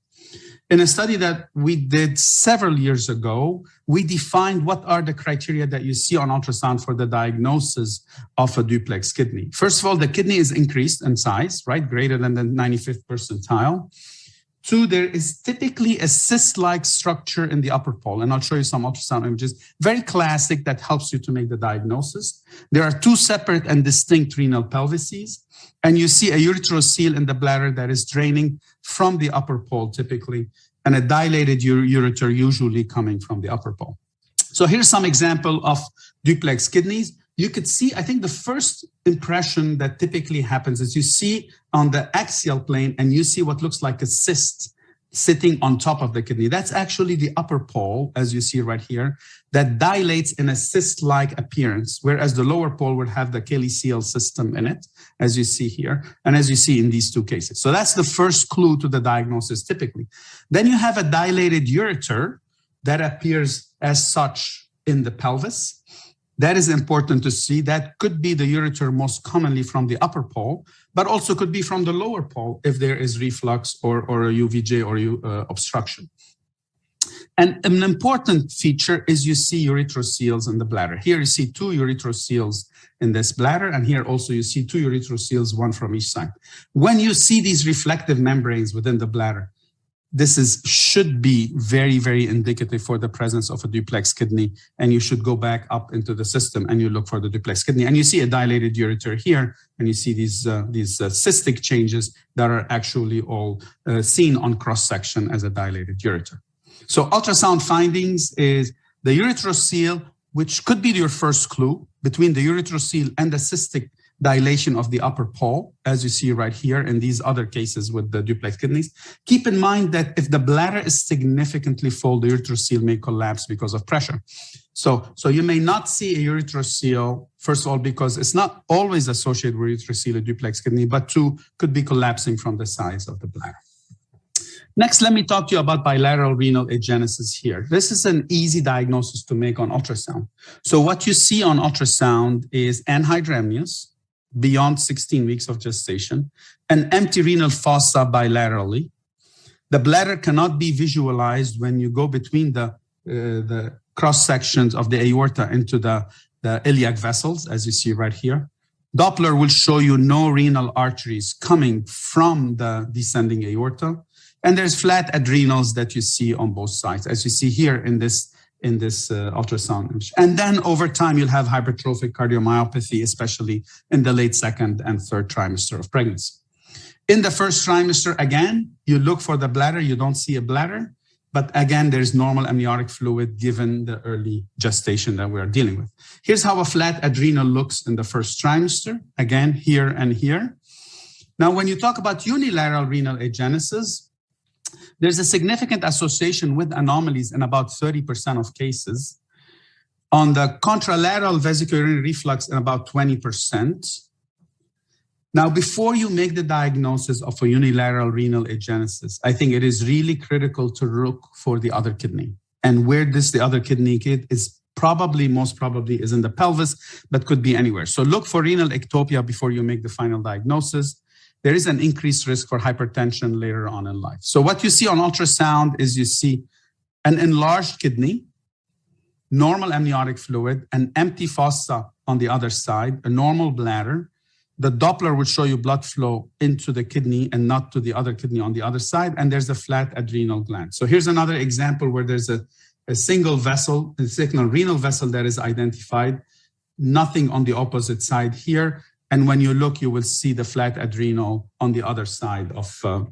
In a study that we did several years ago, we defined what are the criteria that you see on ultrasound for the diagnosis of a duplex kidney. First of all, the kidney is increased in size, right? Greater than the 95th percentile. 2, there is typically a cyst-like structure in the upper pole, and I'll show you some ultrasound images, very classic, that helps you to make the diagnosis. There are 2 separate and distinct renal pelvises, and you see a ureterocoel in the bladder that is draining from the upper pole typically, and a dilated ureter usually coming from the upper pole. So here's some example of duplex kidneys. You could see, I think the first impression that typically happens is you see on the axial plane and you see what looks like a cyst sitting on top of the kidney. That's actually the upper pole, as you see right here, that dilates in a cyst-like appearance, whereas the lower pole would have the calyceal system in it, as you see here, and as you see in these 2 cases. So that's the first clue to the diagnosis typically. Then you have a dilated ureter that appears as such in the pelvis. That is important to see. That could be the ureter most commonly from the upper pole, but also could be from the lower pole if there is reflux or a UVJ or obstruction. And an important feature is you see ureterocoels in the bladder. Here you see 2 ureterocoels in this bladder, and here also you see 2 ureterocoels, 1 from each side. When you see these reflective membranes within the bladder, this should be very, very indicative for the presence of a duplex kidney, and you should go back up into the system and you look for the duplex kidney. And you see a dilated ureter here, and you see these cystic changes that are actually all seen on cross-section as a dilated ureter. So ultrasound findings is the ureterocoel, which could be your first clue between the ureterocoel and the cystic dilation of the upper pole, as you see right here in these other cases with the duplex kidneys. Keep in mind that if the bladder is significantly full, the ureterocoel may collapse because of pressure. So you may not see a ureterocoel, first of all, because it's not always associated with ureterocoel, a duplex kidney, but 2, could be collapsing from the size of the bladder. Next, let me talk to you about bilateral renal agenesis here. This is an easy diagnosis to make on ultrasound. So what you see on ultrasound is anhydramnios, beyond 16 weeks of gestation, an empty renal fossa bilaterally. The bladder cannot be visualized when you go between the cross sections of the aorta into the iliac vessels, as you see right here. Doppler will show you no renal arteries coming from the descending aorta. And there's flat adrenals that you see on both sides, as you see here in this ultrasound image. And then over time, you'll have hypertrophic cardiomyopathy, especially in the late second and third trimester of pregnancy. In the first trimester, again, you look for the bladder, you don't see a bladder, but again, there's normal amniotic fluid given the early gestation that we're dealing with. Here's how a flat adrenal looks in the first trimester, again, here and here. Now, when you talk about unilateral renal agenesis, there's a significant association with anomalies in about 30% of cases. On the contralateral vesicourinary reflux in about 20%. Now, before you make the diagnosis of a unilateral renal agenesis, I think it is really critical to look for the other kidney. And where the other kidney is most probably is in the pelvis, but could be anywhere. So look for renal ectopia before you make the final diagnosis. There is an increased risk for hypertension later on in life. So what you see on ultrasound is you see an enlarged kidney, normal amniotic fluid, an empty fossa on the other side, a normal bladder. The Doppler would show you blood flow into the kidney and not to the other kidney on the other side. And there's a flat adrenal gland. So here's another example where there's a single vessel, a single renal vessel that is identified, nothing on the opposite side here. And when you look, you will see the flat adrenal on the other side on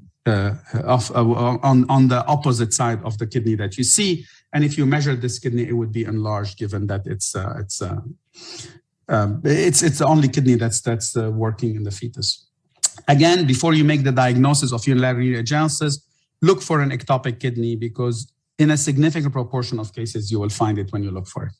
the opposite side of the kidney that you see. And if you measure this kidney, it would be enlarged, given that it's the only kidney that's working in the fetus. Again, before you make the diagnosis of unilateral renal agenesis, look for an ectopic kidney, because in a significant proportion of cases, you will find it when you look for it.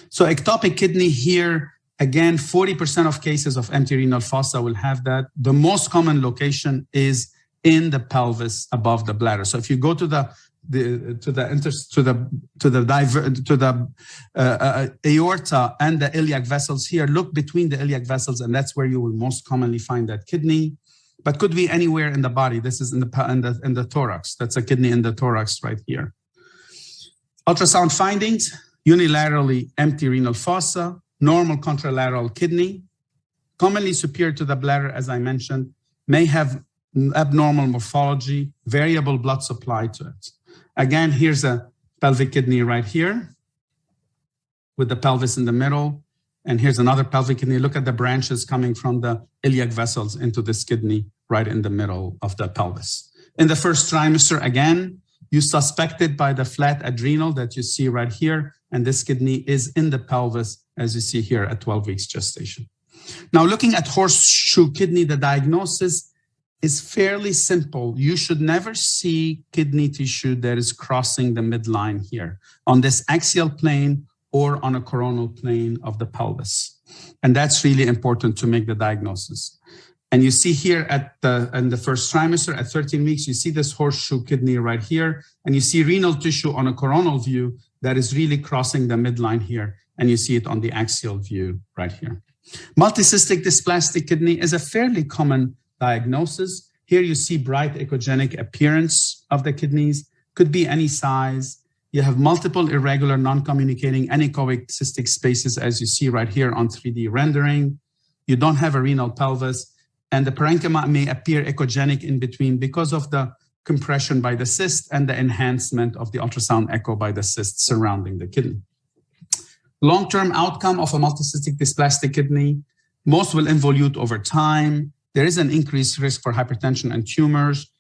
So ectopic kidney here, again, 40% of cases of empty renal fossa will have that. The most common location is in the pelvis above the bladder. So if you go to the aorta and the iliac vessels here, look between the iliac vessels, and that's where you will most commonly find that kidney. But could be anywhere in the body. This is in the thorax. That's a kidney in the thorax right here. Ultrasound findings: unilaterally empty renal fossa, normal contralateral kidney, commonly superior to the bladder, as I mentioned, may have abnormal morphology, variable blood supply to it. Again, here's a pelvic kidney right here with the pelvis in the middle. And here's another pelvic kidney. Look at the branches coming from the iliac vessels into this kidney right in the middle of the pelvis. In the first trimester, again, you suspected by the flat adrenal that you see right here. And this kidney is in the pelvis, as you see here at 12 weeks gestation. Now, looking at horseshoe kidney, the diagnosis is fairly simple. You should never see kidney tissue that is crossing the midline here on this axial plane or on a coronal plane of the pelvis. And that's really important to make the diagnosis. And you see here in the first trimester at 13 weeks, you see this horseshoe kidney right here, and you see renal tissue on a coronal view that is really crossing the midline here, and you see it on the axial view right here. Multicystic dysplastic kidney is a fairly common diagnosis. Here you see bright echogenic appearance of the kidneys, could be any size. You have multiple irregular, non-communicating anechoic cystic spaces, as you see right here on 3D rendering. You don't have a renal pelvis, and the parenchyma may appear echogenic in between because of the compression by the cyst and the enhancement of the ultrasound echo by the cyst surrounding the kidney. Long-term outcome of a multicystic dysplastic kidney, most will involute over time. There is an increased risk for hypertension and tumors.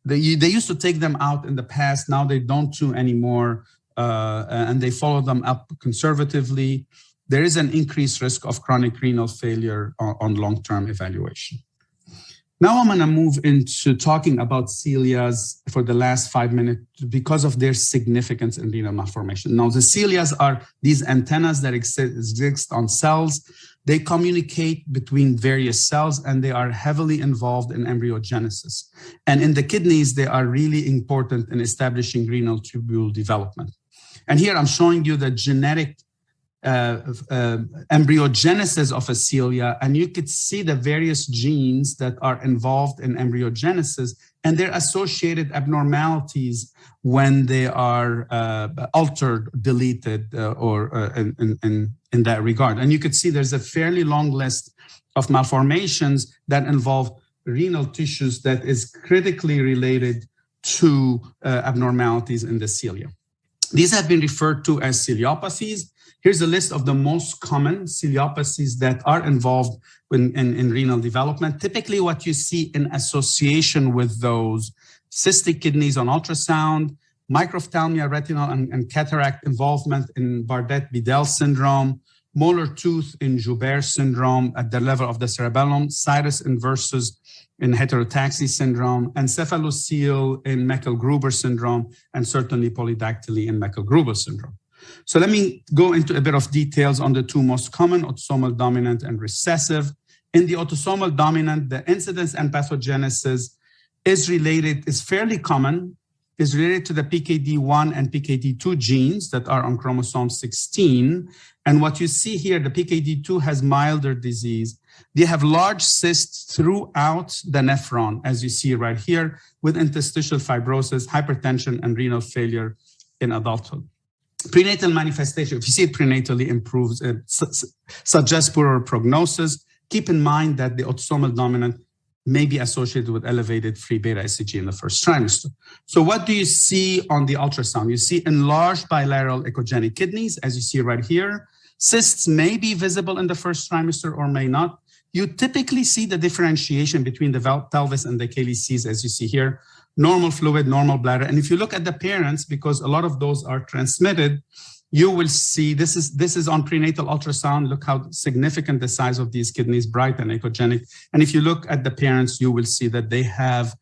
They used to take them out in the past. Now they don't do anymore, and they follow them up conservatively. There is an increased risk of chronic renal failure on long-term evaluation. Now I'm going to move into talking about celias for the last 5 minutes because of their significance in renal malformation. Now, the celias are these antennas that exist on cells. They communicate between various cells, and they are heavily involved in embryogenesis. And in the kidneys, they are really important in establishing renal tubule development. And here I'm showing you the genetic embryogenesis of a cilia, and you could see the various genes that are involved in embryogenesis and their associated abnormalities when they are altered, deleted, or in that regard. And you could see there's a fairly long list of malformations that involve renal tissues that is critically related to abnormalities in the cilia. These have been referred to as ciliopathies. Here's a list of the most common ciliopathies that are involved in renal development. Typically what you see in association with those: cystic kidneys on ultrasound, microphthalmia, retinal and cataract involvement in Bardet-Biedl syndrome, molar tooth in Joubert syndrome at the level of the cerebellum, sinus inversus in heterotaxy syndrome, encephalocele in Meckel-Gruber syndrome, and certainly polydactyly in Meckel-Gruber syndrome. So let me go into a bit of details on the two most common, autosomal dominant and recessive. In the autosomal dominant, the incidence and pathogenesis is fairly common, is related to the PKD1 and PKD2 genes that are on chromosome 16. And what you see here, the PKD2 has milder disease. They have large cysts throughout the nephron, as you see right here, with interstitial fibrosis, hypertension, and renal failure in adulthood. Prenatal manifestation, if you see it prenatally, improves, it suggests poorer prognosis. Keep in mind that the autosomal dominant may be associated with elevated free beta HCG in the first trimester. So what do you see on the ultrasound? You see enlarged bilateral echogenic kidneys, as you see right here. Cysts may be visible in the first trimester or may not. You typically see the differentiation between the pelvis and the calyces, as you see here. Normal fluid, normal bladder. And if you look at the parents, because a lot of those are transmitted, you will see this is on prenatal ultrasound. Look how significant the size of these kidneys, bright and echogenic. And if you look at the parents, you will see that they have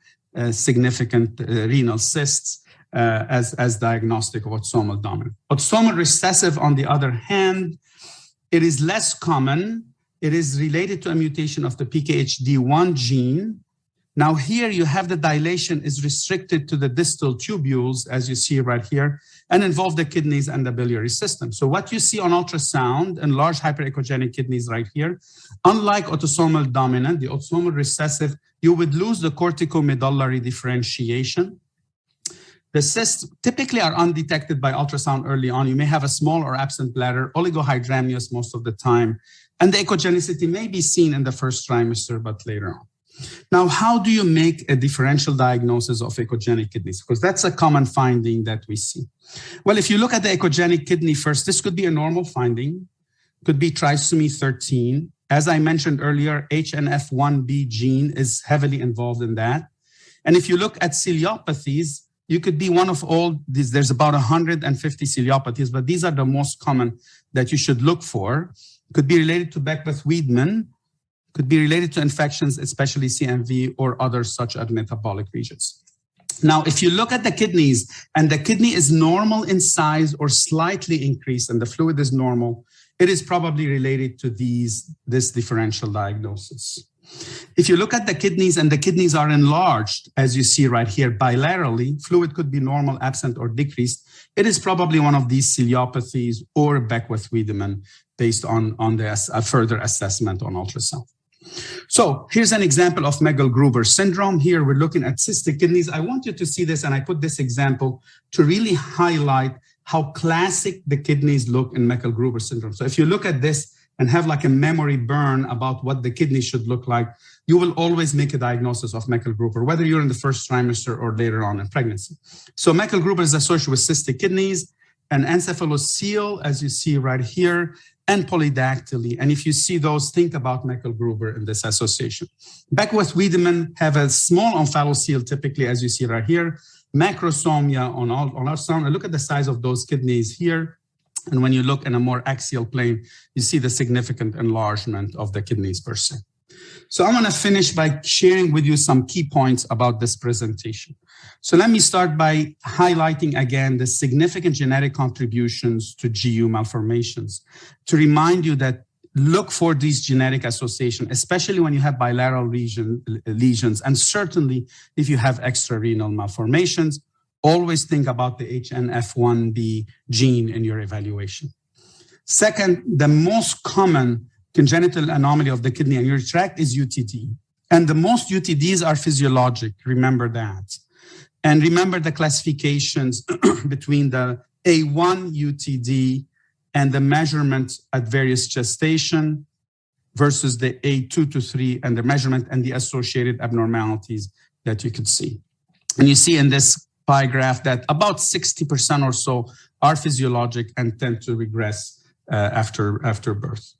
significant renal cysts as diagnostic of autosomal dominant. Autosomal recessive, on the other hand, it is less common. It is related to a mutation of the PKHD1 gene. Now here you have the dilation is restricted to the distal tubules, as you see right here, and involve the kidneys and the biliary system. So what you see on ultrasound and large hyperechogenic kidneys right here, unlike autosomal dominant, the autosomal recessive, you would lose the corticomedullary differentiation. The cysts typically are undetected by ultrasound early on. You may have a small or absent bladder, oligohydramnios most of the time, and the echogenicity may be seen in the first trimester, but later on. Now, how do you make a differential diagnosis of echogenic kidneys? Because that's a common finding that we see. Well, if you look at the echogenic kidney first, this could be a normal finding, could be trisomy 13. As I mentioned earlier, HNF1B gene is heavily involved in that. And if you look at ciliopathies, you could be one of all these. There's about 150 ciliopathies, but these are the most common that you should look for. Could be related to Beckwith-Wiedemann, could be related to infections, especially CMV or other such as metabolic regions. Now, if you look at the kidneys and the kidney is normal in size or slightly increased and the fluid is normal, it is probably related to this differential diagnosis. If you look at the kidneys and the kidneys are enlarged, as you see right here, bilaterally, fluid could be normal, absent, or decreased. It is probably one of these ciliopathies or Beckwith-Wiedemann based on the further assessment on ultrasound. So here's an example of Meckel-Gruber syndrome. Here we're looking at cystic kidneys. I want you to see this, and I put this example to really highlight how classic the kidneys look in Meckel-Gruber syndrome. So if you look at this and have like a memory burn about what the kidney should look like, you will always make a diagnosis of Meckel-Gruber, whether you're in the first trimester or later on in pregnancy. So Meckel-Gruber is associated with cystic kidneys and encephalocele, as you see right here, and polydactyly. And if you see those, think about Meckel-Gruber in this association. Beckwith-Wiedemann have a small omphalocele, typically, as you see right here, macrosomia on ultrasound. And look at the size of those kidneys here. And when you look in a more axial plane, you see the significant enlargement of the kidneys per se. So I'm going to finish by sharing with you some key points about this presentation. So let me start by highlighting again the significant genetic contributions to GU malformations. To remind you that look for these genetic associations, especially when you have bilateral lesions, and certainly if you have extrarenal malformations, always think about the HNF1B gene in your evaluation. Second, the most common congenital anomaly of the kidney and urinary tract is UTD. And the most UTDs are physiologic, remember that. And remember the classifications between the A1 UTD and the measurement at various gestation versus the A2 to 3 and the measurement and the associated abnormalities that you could see. And you see in this pie graph that about 60% or so are physiologic and tend to regress after birth.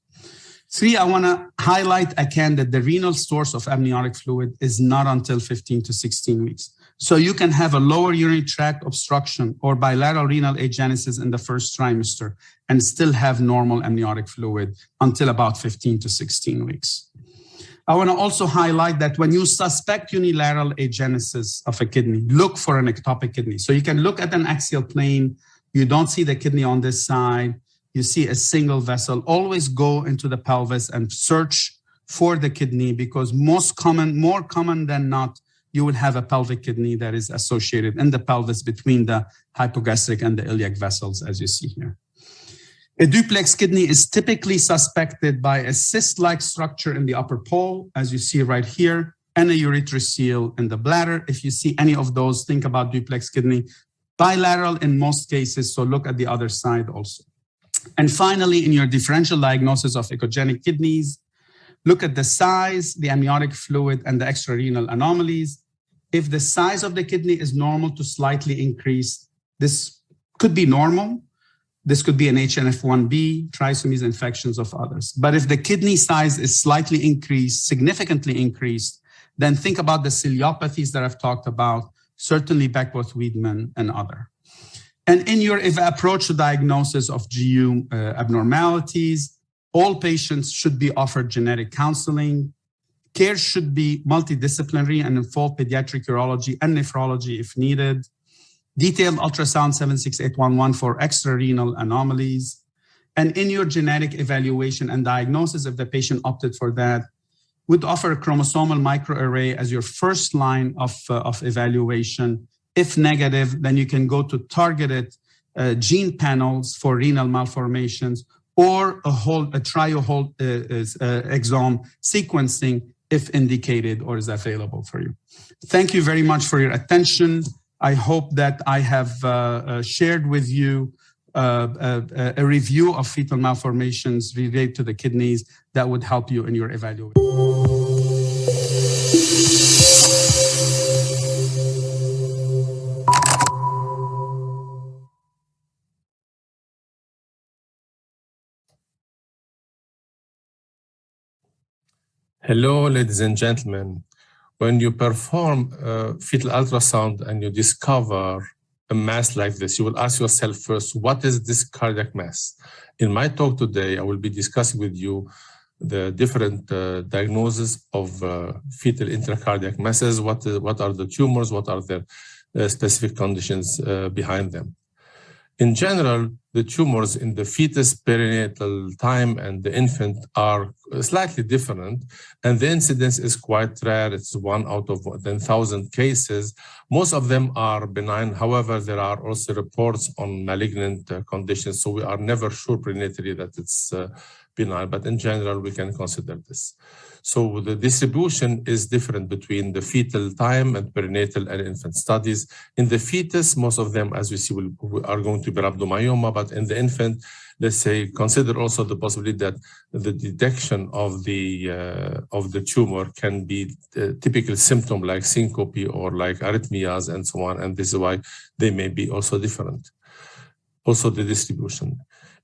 3, I want to highlight again that the renal source of amniotic fluid is not until 15 to 16 weeks. So you can have a lower urinary tract obstruction or bilateral renal agenesis in the first trimester and still have normal amniotic fluid until about 15 to 16 weeks. I want to also highlight that when you suspect unilateral agenesis of a kidney, look for an ectopic kidney. So you can look at an axial plane, you don't see the kidney on this side, you see a single vessel. Always go into the pelvis and search for the kidney because more common than not, you will have a pelvic kidney that is associated in the pelvis between the hypogastric and the iliac vessels, as you see here. A duplex kidney is typically suspected by a cyst-like structure in the upper pole, as you see right here, and a urethrocoel in the bladder. If you see any of those, think about duplex kidney. Bilateral in most cases, so look at the other side also. And finally, in your differential diagnosis of echogenic kidneys, look at the size, the amniotic fluid, and the extrarenal anomalies. If the size of the kidney is normal to slightly increased, this could be normal. This could be an HNF1B, trisomies, infections of others. But if the kidney size is slightly increased, significantly increased, then think about the ciliopathies that I've talked about, certainly Beckwith-Wiedemann and other. And in your approach to diagnosis of GU abnormalities, all patients should be offered genetic counseling. Care should be multidisciplinary and involve pediatric urology and nephrology if needed. Detailed ultrasound 76811 for extrarenal anomalies. And in your genetic evaluation and diagnosis, if the patient opted for that, would offer a chromosomal microarray as your first line of evaluation. If negative, then you can go to targeted gene panels for renal malformations or a trio-whole exome sequencing if indicated or is available for you. Thank you very much for your attention. I hope that I have shared with you a review of fetal malformations related to the kidneys that would help you in your evaluation. Hello, ladies and gentlemen. When you perform fetal ultrasound and you discover a mass like this, you will ask yourself first, what is this cardiac mass? In my talk today, I will be discussing with you the different diagnoses of fetal intracardiac masses, what are the tumors, what are the specific conditions behind them. In general, the tumors in the fetus, perinatal time, and the infant are slightly different, and the incidence is quite rare. It's 1 out of 10,000 cases. Most of them are benign. However, there are also reports on malignant conditions, so we are never sure prenatally that it's benign, but in general, we can consider this. So the distribution is different between the fetal time and perinatal and infant studies. In the fetus, most of them, as we see, are going to be rhabdomyoma, but in the infant, let's say, consider also the possibility that the detection of the tumor can be typical symptom like syncope or like arrhythmias and so on, and this is why they may be also different. Also the distribution.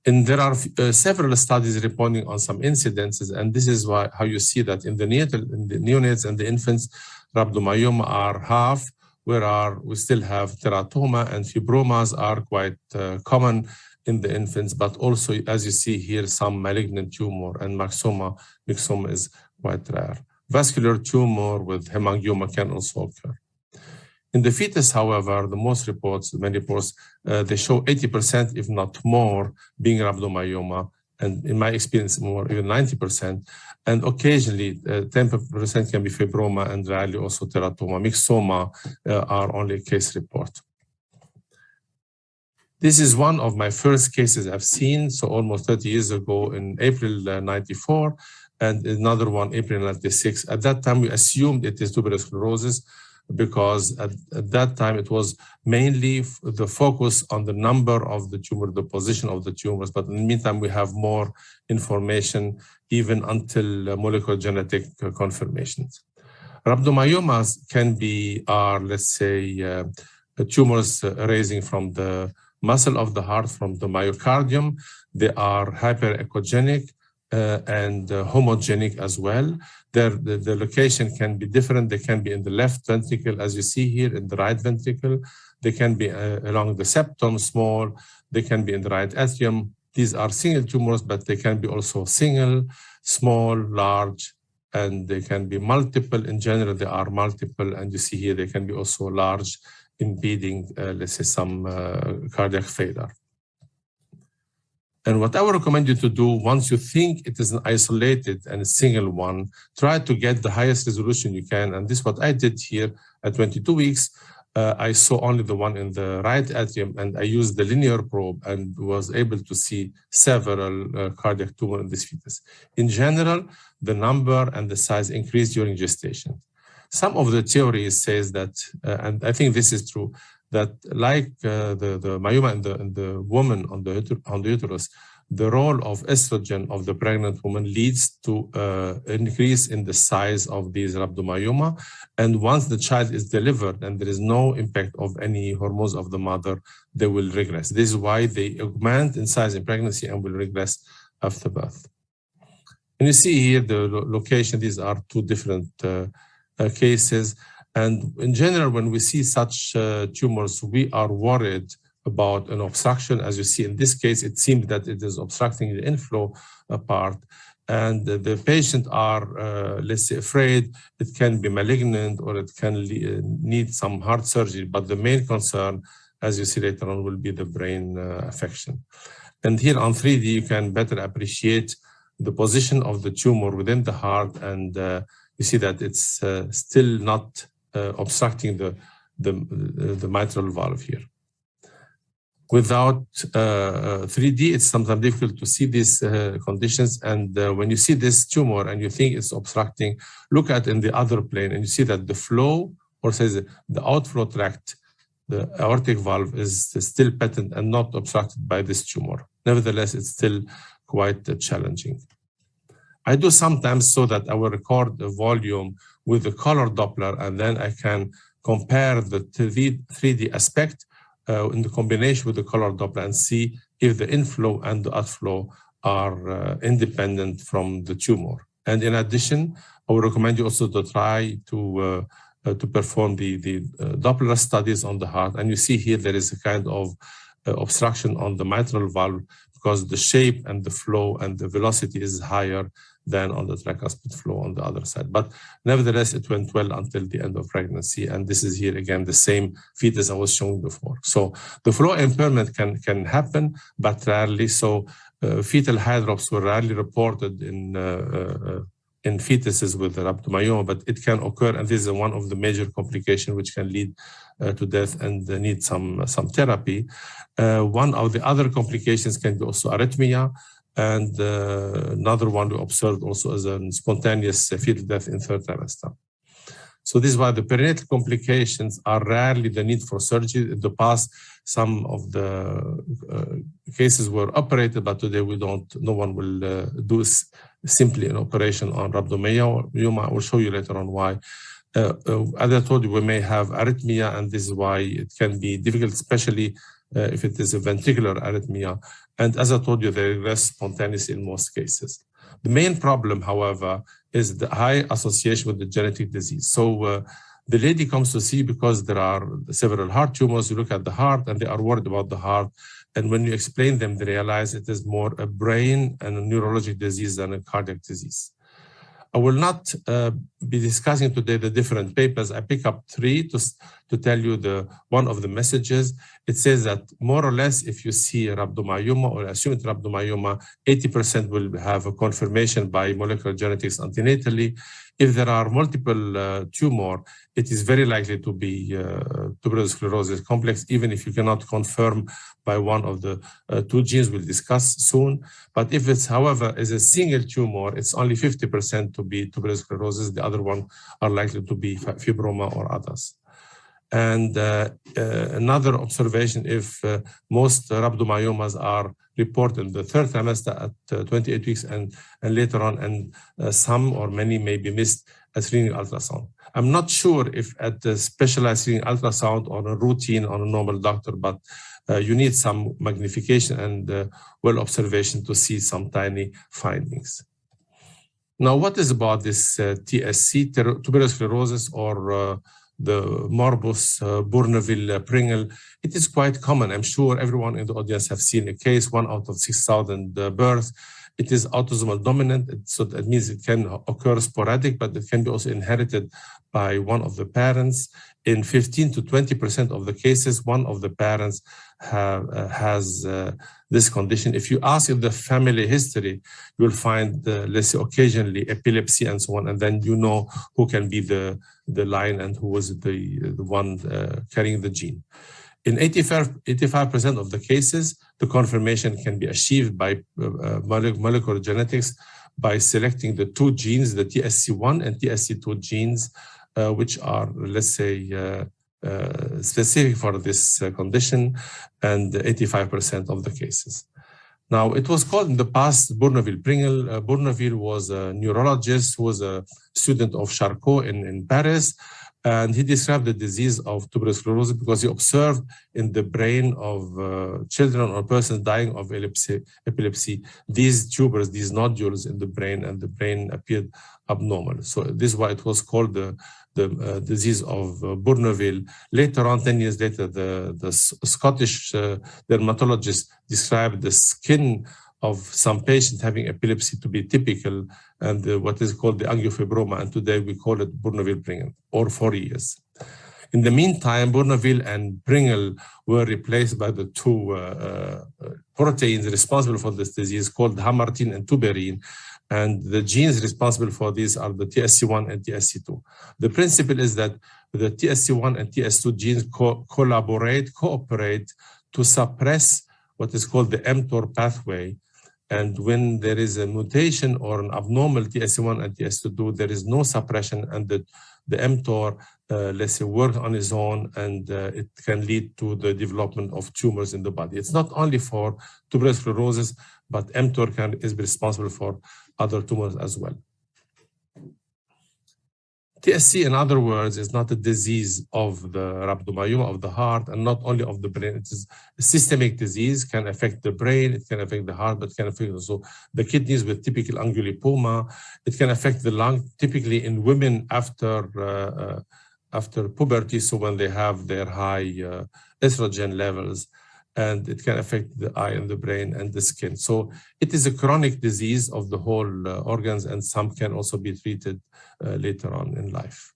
And there are several studies reporting on some incidences, and this is how you see that in the neonates and the infants, rhabdomyoma are half, where we still have teratoma and fibromas are quite common in the infants, but also, as you see here, some malignant tumor and myxoma is quite rare. Vascular tumor with hemangioma can also occur. In the fetus, however, many reports, they show 80%, if not more, being rhabdomyoma, and in my experience, more, even 90%. And occasionally, 10% can be fibroma, and rarely also teratoma. Myxoma are only a case report. This is one of my first cases I've seen, so almost 30 years ago in April '94. and another one April 96. At that time, we assumed it is tuberous sclerosis because at that time it was mainly the focus on the number of the tumor, the position of the tumors. But in the meantime, we have more information even until molecular genetic confirmations. Rhabdomyomas can be, let's say, tumors arising from the muscle of the heart, from the myocardium. They are hyperechogenic and homogenic as well. The location can be different. They can be in the left ventricle, as you see here, in the right ventricle. They can be along the septum, small. They can be in the right atrium. These are single tumors, but they can be also single, small, large, and they can be multiple. In general, they are multiple. And you see here, they can be also large, impeding, let's say, some cardiac failure. And what I would recommend you to do, once you think it is an isolated and a single one, try to get the highest resolution you can. And this is what I did here at 22 weeks. I saw only the one in the right atrium, and I used the linear probe and was able to see several cardiac tumors in this fetus. In general, the number and the size increased during gestation. Some of the theories says that, and I think this is true, that like the myoma in the woman on the uterus, the role of estrogen of the pregnant woman leads to increase in the size of these rhabdomyoma. And once the child is delivered and there is no impact of any hormones of the mother, they will regress. This is why they augment in size in pregnancy and will regress after birth. And you see here the location. These are two different cases. And in general, when we see such tumors, we are worried about an obstruction. As you see in this case, it seems that it is obstructing the inflow part. And the patient are, let's say, afraid it can be malignant or it can need some heart surgery. But the main concern, as you see later on, will be the brain affection. And here on 3D, you can better appreciate the position of the tumor within the heart. And you see that it's still not obstructing the mitral valve here. Without 3D, it's sometimes difficult to see these conditions. And when you see this tumor and you think it's obstructing, look at in the other plane and you see that the flow, or says the outflow tract, the aortic valve is still patent and not obstructed by this tumor. Nevertheless, it's still quite challenging. I do sometimes so that I will record the volume with the color Doppler, and then I can compare the 3D aspect in the combination with the color Doppler and see if the inflow and the outflow are independent from the tumor. And in addition, I would recommend you also to try to perform the Doppler studies on the heart. And you see here there is a kind of obstruction on the mitral valve because the shape and the flow and the velocity is higher than on the tricuspid flow on the other side. But nevertheless, it went well until the end of pregnancy. And this is here again, the same fetus I was showing before. So the flow impairment can happen, but rarely. So fetal hydrops were rarely reported in fetuses with rhabdomyoma, but it can occur. And this is one of the major complications which can lead to death and need some therapy. One of the other complications can be also arrhythmia. And another one we observed also as a spontaneous fetal death in third trimester. So this is why the perinatal complications are rarely the need for surgery. In the past, some of the cases were operated, but today no one will do simply an operation on rhabdomyoma. I will show you later on why. As I told you, we may have arrhythmia, and this is why it can be difficult, especially if it is a ventricular arrhythmia. And as I told you, they regress spontaneously in most cases. The main problem, however, is the high association with the genetic disease. So the lady comes to see because there are several heart tumors. You look at the heart and they are worried about the heart. And when you explain them, they realize it is more a brain and a neurologic disease than a cardiac disease. I will not be discussing today the different papers. I pick up three to tell you one of the messages. It says that more or less, if you see rhabdomyoma or assumed rhabdomyoma, 80% will have a confirmation by molecular genetics antenatally. If there are multiple tumor, it is very likely to be tuberous sclerosis complex, even if you cannot confirm by one of the two genes we'll discuss soon. But if it's, however, is a single tumor, it's only 50% to be tuberous sclerosis. The other one are likely to be fibroma or others. And another observation, if most rhabdomyomas are reported in the third trimester at 28 weeks and later on, and some or many may be missed at screening ultrasound. I'm not sure if at the specialized screening ultrasound or a routine on a normal doctor, but you need some magnification and well observation to see some tiny findings. Now, what is about this TSC, tuberous sclerosis, or the morbus Bourneville-Pringle? It is quite common. I'm sure everyone in the audience have seen a case, 1 out of 6,000 births. It is autosomal dominant, so that means it can occur sporadic, but it can be also inherited by one of the parents. In 15 to 20% of the cases, one of the parents has this condition. If you ask in the family history, you'll find, let's say, occasionally epilepsy and so on, and then you know who can be the line and who was the one carrying the gene. In 85% of the cases, the confirmation can be achieved by molecular genetics by selecting the two genes, the TSC1 and TSC2 genes, which are, let's say, specific for this condition, and 85% of the cases. Now, it was called in the past Bourneville-Pringle. Bourneville was a neurologist who was a student of Charcot in Paris, and he described the disease of tuberous sclerosis because he observed in the brain of children or persons dying of epilepsy, these tubers, these nodules in the brain, and the brain appeared abnormal. So this is why it was called the disease of Bourneville. Later on, 10 years later, the Scottish dermatologist described the skin of some patients having epilepsy to be typical, and what is called the angiofibroma, and today we call it Bourneville-Pringle, or 4 years. In the meantime, Bourneville and Pringle were replaced by the two proteins responsible for this disease called hamartine and tuberine, and the genes responsible for these are the TSC1 and TSC2. The principle is that the TSC1 and TSC2 genes cooperate to suppress what is called the mTOR pathway. And when there is a mutation or an abnormal TSC1 and TSC2, there is no suppression, and the mTOR, let's say, works on its own, and it can lead to the development of tumors in the body. It's not only for tuberous sclerosis, but mTOR is responsible for other tumors as well. TSC, in other words, is not a disease of the rhabdomyoma of the heart, and not only of the brain. It is a systemic disease, can affect the brain, it can affect the heart, but it can affect also the kidneys with typical angulipoma. It can affect the lung, typically in women after puberty, so when they have their high estrogen levels, and it can affect the eye and the brain and the skin. So it is a chronic disease of the whole organs, and some can also be treated later on in life.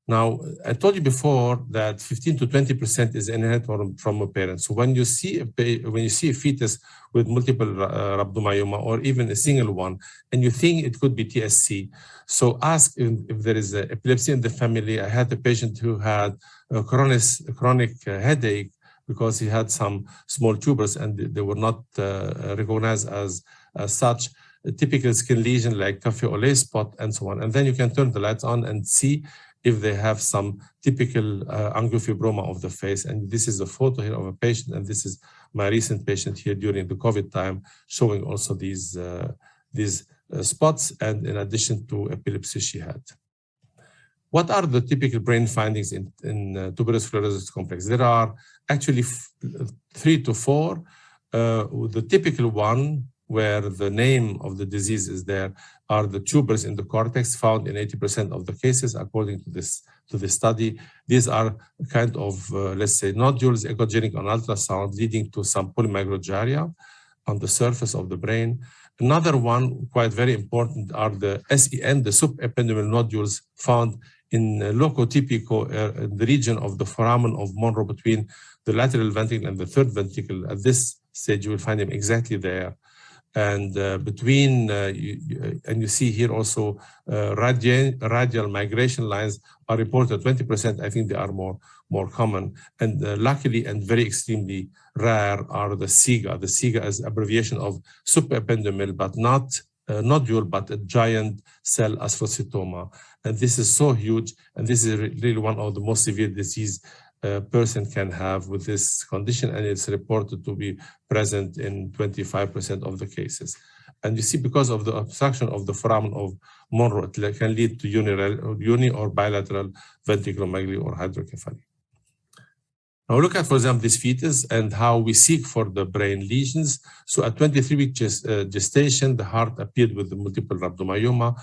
Now, I told you before that 15 to 20% is inherited from a parent. So when you see a fetus with multiple rhabdomyoma, or even a single one, and you think it could be TSC, so ask if there is epilepsy in the family. I had a patient who had a chronic headache because he had some small tubers, and they were not recognized as such. A typical skin lesion like cafe au lait spot and so on. And then you can turn the lights on and see if they have some typical angiofibroma of the face. And this is a photo here of a patient, and this is my recent patient here during the COVID time, showing also these spots, and in addition to epilepsy she had. What are the typical brain findings in tuberous sclerosis complex? There are actually 3 to 4. The typical one, where the name of the disease is there, are the tubers in the cortex, found in 80% of the cases, according to this study. These are kind of, let's say, nodules echogenic on ultrasound, leading to some polymicrogyria on the surface of the brain. Another one, quite very important, are the SEN, the subependymal nodules found in locotypical in the region of the foramen of Monro between the lateral ventricle and the third ventricle. At this stage, you will find them exactly there. And and you see here also radial migration lines are reported 20%. I think they are more common. And luckily and very extremely rare are the SIGA. The SIGA is abbreviation of subependymal, but not nodule, but a giant cell astrocytoma. And this is so huge, and this is really one of the most severe disease a person can have with this condition, and it's reported to be present in 25% of the cases. And you see, because of the obstruction of the foramen of Monro, it can lead to uni or bilateral ventriculomegaly or hydrocephaly. Now look at, for example, this fetus and how we seek for the brain lesions. So at 23-week gestation, the heart appeared with the multiple rhabdomyoma.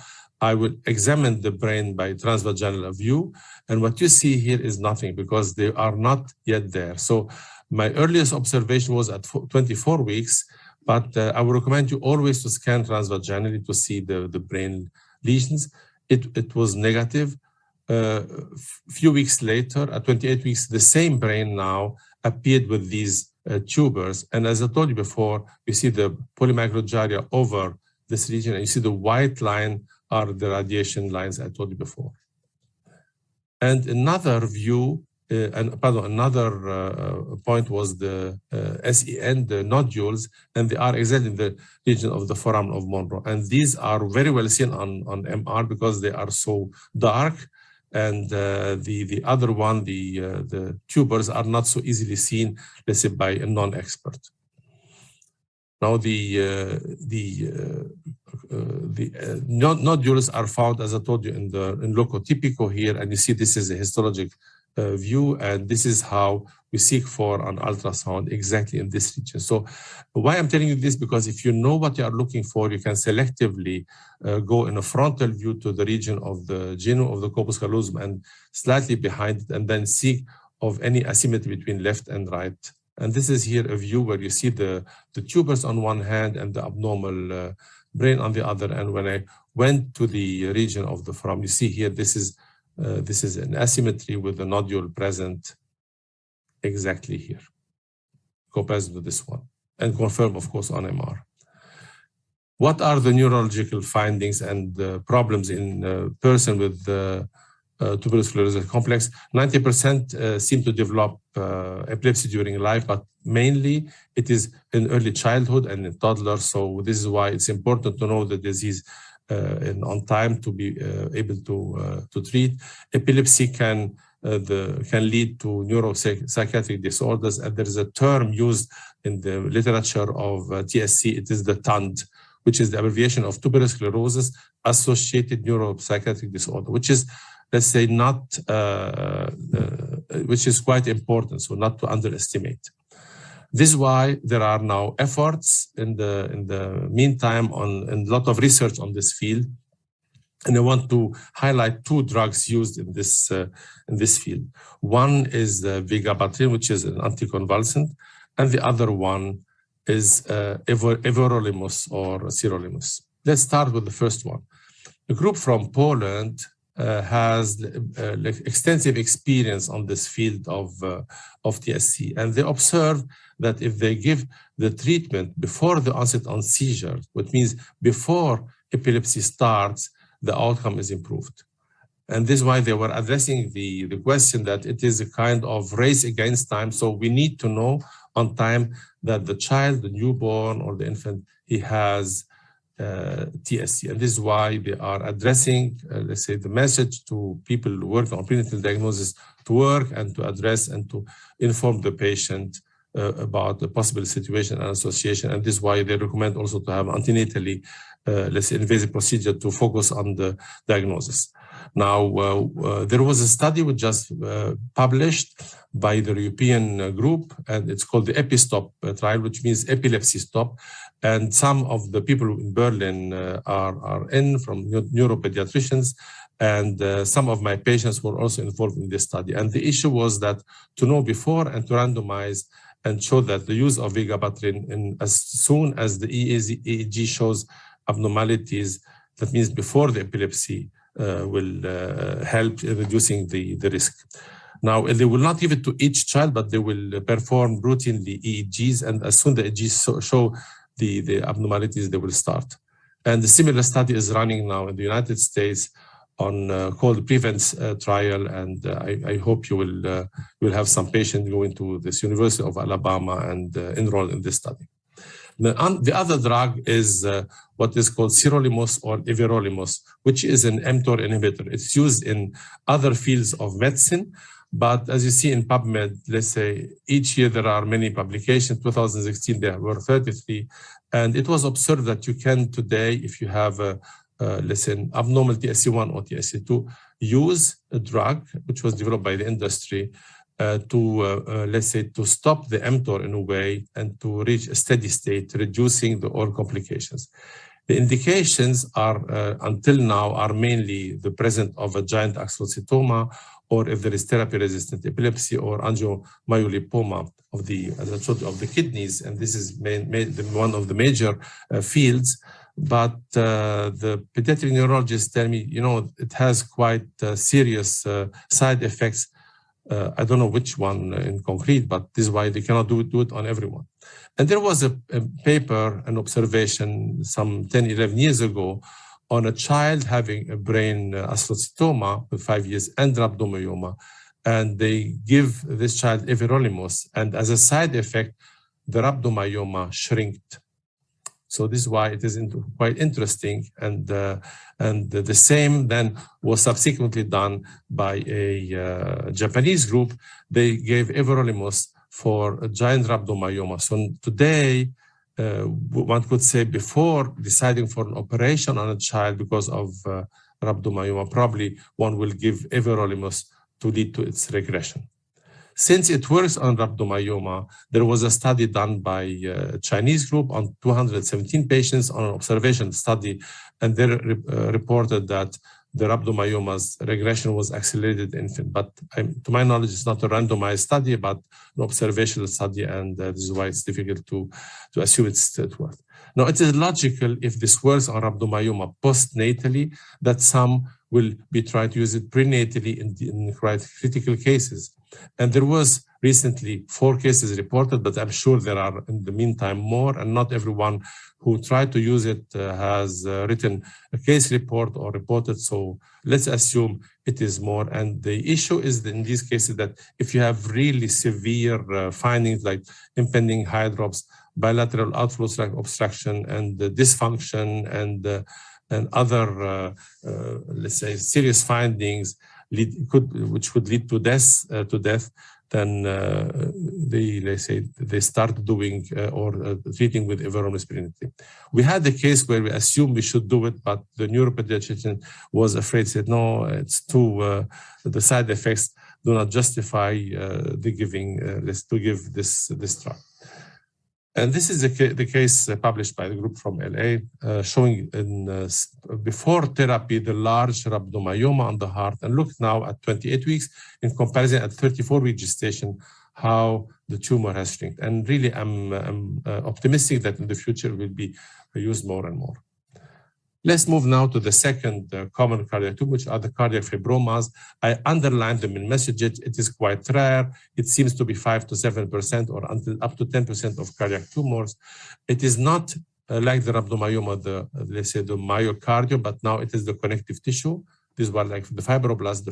I will examine the brain by transvaginal view. And what you see here is nothing, because they are not yet there. So my earliest observation was at 24 weeks, but I would recommend you always to scan transvaginally to see the brain lesions. It was negative. Few weeks later, at 28 weeks, the same brain now appeared with these tubers. And as I told you before, you see the polymicrogyria over this region, and you see the white line are the radiation lines I told you before. And another view, another point was the SEN, the nodules, and they are exactly in the region of the foramen of Monro. And these are very well seen on MR because they are so dark. And the other one, the tubers, are not so easily seen, let's say, by a non-expert. Now nodules are found, as I told you, in locotypical here, and you see this is a histologic view, and this is how we seek for an ultrasound exactly in this region. So why I'm telling you this, because if you know what you are looking for, you can selectively go in a frontal view to the region of the genu of the corpus callosum and slightly behind it, and then seek of any asymmetry between left and right. And this is here a view where you see the tubers on one hand and the abnormal brain on the other. And when I went to the region of the foramen, you see here, this is an asymmetry with the nodule present exactly here, compared to this one, and confirmed, of course, on MR. What are the neurological findings and problems in a person with tuberous sclerosis complex? 90% seem to develop epilepsy during life, but mainly it is in early childhood and in toddlers. So this is why it's important to know the disease on time to be able to treat. Epilepsy can lead to neuropsychiatric disorders, and there is a term used in the literature of TSC. It is the TUND, which is the abbreviation of tuberous sclerosis associated neuropsychiatric disorder, which is, let's say, which is quite important, so not to underestimate. This is why there are now efforts in the meantime and a lot of research on this field. And I want to highlight two drugs used in this field. One is the vigabatrin, which is an anticonvulsant, and the other one is everolimus or sirolimus. Let's start with the first one. A group from Poland has extensive experience on this field of TSC, and they observe that if they give the treatment before the onset on seizure, which means before epilepsy starts, the outcome is improved. And this is why they were addressing the question that it is a kind of race against time. So we need to know on time that the child, the newborn or the infant, he has TSC. And this is why they are addressing, let's say, the message to people who work on prenatal diagnosis to work and to address and to inform the patient about the possible situation and association. And this is why they recommend also to have antenatally, let's say, invasive procedure to focus on the diagnosis. Now, there was a study which just published by the European group, and it's called the EpiStop trial, which means epilepsy stop. And some of the people in Berlin are in from neuropediatricians, and some of my patients were also involved in this study. And the issue was that to know before and to randomize and showed that the use of vigabatrin as soon as the EEG shows abnormalities, that means before the epilepsy, will help in reducing the risk. Now, they will not give it to each child, but they will perform routinely EEGs, and as soon as the EEGs show the abnormalities, they will start. And the similar study is running now in the United States on called PREVENT trial, and I hope you will have some patients going to this University of Alabama and enroll in this study. The other drug is what is called sirolimus or everolimus, which is an mTOR inhibitor. It's used in other fields of medicine, but as you see in PubMed, let's say each year there are many publications. 2016 there were 33, and it was observed that you can today, if you have let's say an abnormal TSC1 or TSC2, use a drug which was developed by the industry let's say to stop the mTOR in a way and to reach a steady state, reducing all complications. The indications are until now are mainly the presence of a giant axoncytoma, or if there is therapy-resistant epilepsy or angiomyolipoma of the kidneys, and this is one of the major fields. But the pediatric neurologists tell me, it has quite serious side effects. I don't know which one in concrete, but this is why they cannot do it on everyone. And there was a paper, an observation some 10, 11 years ago on a child having a brain astrocytoma with 5 years and rhabdomyoma. And they give this child everolimus, and as a side effect, the rhabdomyoma shrinked. So this is why it is quite interesting, and the same then was subsequently done by a Japanese group. They gave everolimus for a giant rhabdomyoma. So today, one could say before deciding for an operation on a child because of rhabdomyoma, probably one will give everolimus to lead to its regression. Since it works on rhabdomyoma, there was a study done by a Chinese group on 217 patients on an observation study, and they reported that the rhabdomyoma's regression was accelerated in infant. But to my knowledge, it's not a randomized study, but an observational study, and this is why it's difficult to assume it works. Now, it is logical if this works on rhabdomyoma postnatally that some will be trying to use it prenatally in quite critical cases. And there was recently 4 cases reported, but I'm sure there are in the meantime more, and not everyone who tried to use it has written a case report or reported. So let's assume it is more. And the issue is in these cases that if you have really severe findings like impending hydrops, bilateral outflow tract obstruction, and dysfunction, and other, let's say, serious findings, which could lead to death, then they start doing or treating with everolimus prenatally. We had a case where we assumed we should do it, but the neuropediatrician was afraid, said no, it's too the side effects do not justify to give this drug. And this is the case published by the group from LA, showing before therapy the large rhabdomyoma on the heart, and look now at 28 weeks in comparison at 34-week gestation, how the tumor has shrunk. And really, I'm optimistic that in the future it will be used more and more. Let's move now to the second common cardiac tumor, which are the cardiac fibromas. I underlined them in messages. It is quite rare. It seems to be 5 to 7% or until up to 10% of cardiac tumors. It is not like the rhabdomyoma, let's say the myocardium, but now it is the connective tissue. This one like the fibroblast, the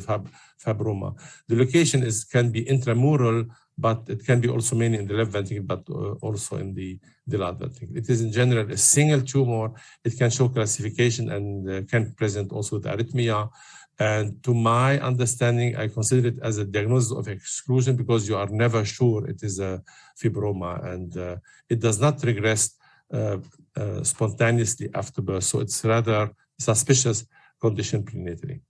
fibroma. The location can be intramural, but it can be also mainly in the left ventricle, but also in the right ventricle. It is in general a single tumor. It can show classification and can present also with arrhythmia. And to my understanding, I consider it as a diagnosis of exclusion because you are never sure it is a fibroma, and it does not regress spontaneously after birth. So it's rather suspicious condition prenatally.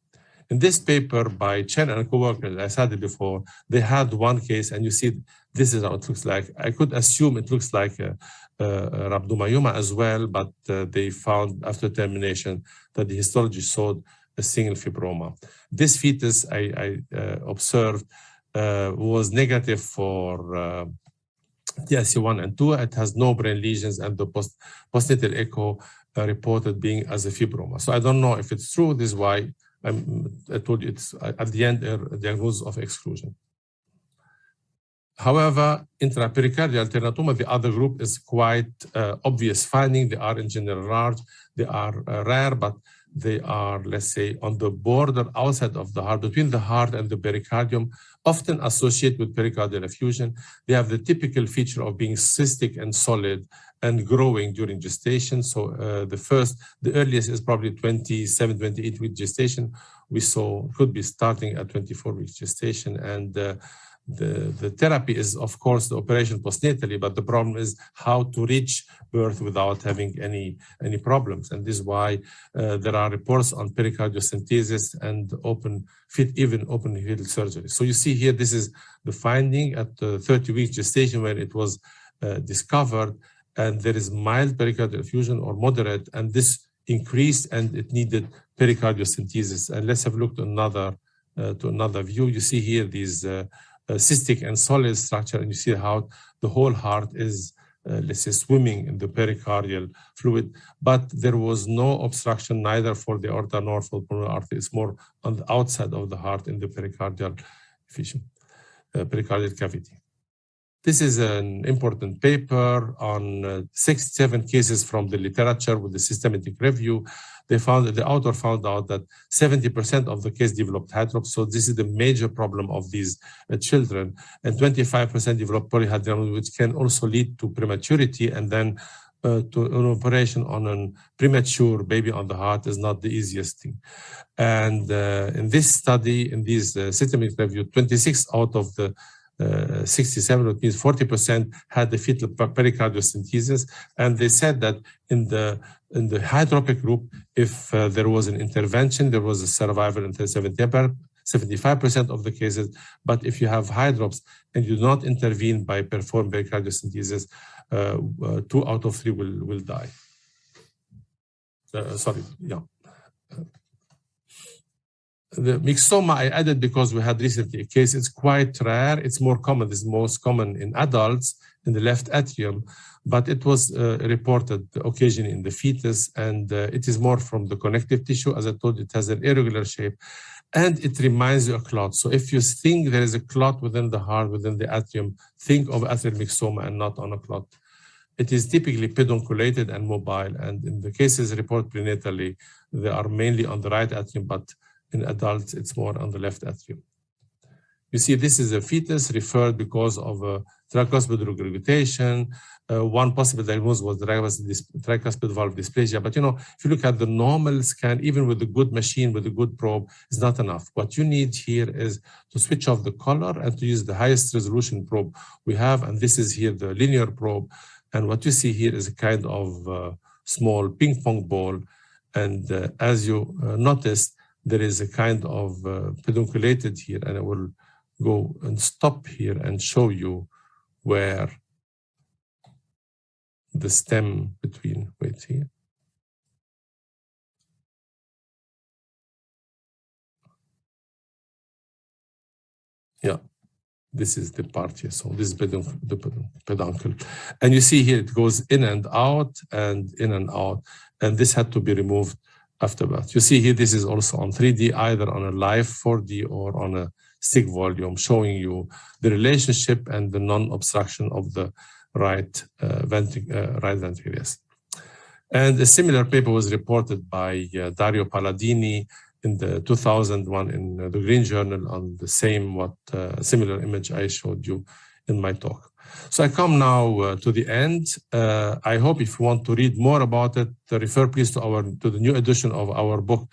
In this paper by Chen and co-workers, I said it before, they had one case, and you see this is how it looks like. I could assume it looks like a rhabdomyoma as well, but they found after termination that the histology showed a single fibroma. This fetus I observed was negative for TSC1 and 2. It has no brain lesions, and the postnatal echo reported being as a fibroma. So I don't know if it's true. This is why I told you it's at the end a diagnosis of exclusion. However, intrapericardial teratoma, the other group, is quite obvious finding. They are in general large. They are rare, but they are, let's say, on the border outside of the heart, between the heart and the pericardium, often associated with pericardial effusion. They have the typical feature of being cystic and solid and growing during gestation. So the earliest is probably 27, 28 week gestation. We saw could be starting at 24 weeks gestation. And the therapy is, of course, the operation postnatally, but the problem is how to reach birth without having any problems. And this is why there are reports on pericardiocentesis and even open field surgery. So you see here, this is the finding at 30 weeks gestation where it was discovered, and there is mild pericardial effusion or moderate, and this increased and it needed pericardiocentesis. And let's have a look to another view. You see here these cystic and solid structure, and you see how the whole heart is, let's say, swimming in the pericardial fluid, but there was no obstruction neither for the aorta nor for the pulmonary artery. It's more on the outside of the heart in the pericardial effusion, pericardial cavity. This is an important paper on 67 cases from the literature with the systematic review. The author found out that 70% of the case developed hydrops. So this is the major problem of these children. And 25% developed polyhydramnios, which can also lead to prematurity. And then to an operation on a premature baby on the heart is not the easiest thing. And in this study, in this systematic review, 26 out of the 67, which means 40%, had the fetal pericardiocentesis, and they said that in the hydropic group, if there was an intervention, there was a survival until 75% of the cases. But if you have hydrops and you do not intervene by performing pericardiocentesis, 2 out of 3 will die. The myxoma I added because we had recently a case. It's quite rare. It's more common. It's most common in adults in the left atrium, but it was reported occasionally in the fetus, and it is more from the connective tissue. As I told you, it has an irregular shape, and it reminds you of a clot. So if you think there is a clot within the heart, within the atrium, think of atrial myxoma and not on a clot. It is typically pedunculated and mobile, and in the cases reported prenatally, they are mainly on the right atrium, but in adults, it's more on the left atrium. You see, this is a fetus referred because of a tricuspid regurgitation. One possible diagnosis was tricuspid valve dysplasia. But, if you look at the normal scan, even with a good machine, with a good probe, is not enough. What you need here is to switch off the color and to use the highest resolution probe we have. And this is here the linear probe. And what you see here is a kind of small ping pong ball. And as you noticed, there is a kind of pedunculated here, and I will go and stop here and show you where the stem between, wait here. Yeah, this is the part here. So this is the peduncle. And you see here, it goes in and out and in and out. And this had to be removed after that. You see here, this is also on 3D, either on a live 4D or on a stick volume, showing you the relationship and the non-obstruction of the right ventricle. Yes. And a similar paper was reported by Dario Palladini in the 2001 in the Green Journal on the same similar image I showed you in my talk. So I come now to the end. I hope if you want to read more about it, refer please to the new edition of our book,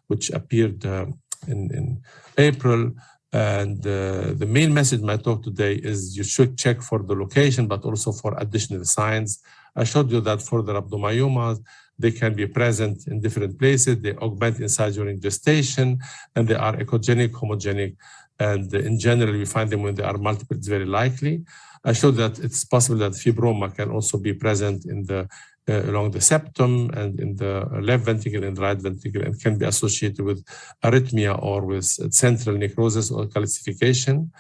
which appeared in April. And the main message of my talk today is you should check for the location, but also for additional signs. I showed you that for the rhabdomyomas, they can be present in different places. They augment inside during gestation, and they are echogenic, homogenic. And in general, we find them when they are multiple. It's very likely. I showed that it's possible that fibroma can also be present in the along the septum and in the left ventricle and right ventricle, and can be associated with arrhythmia or with central necrosis or calcification.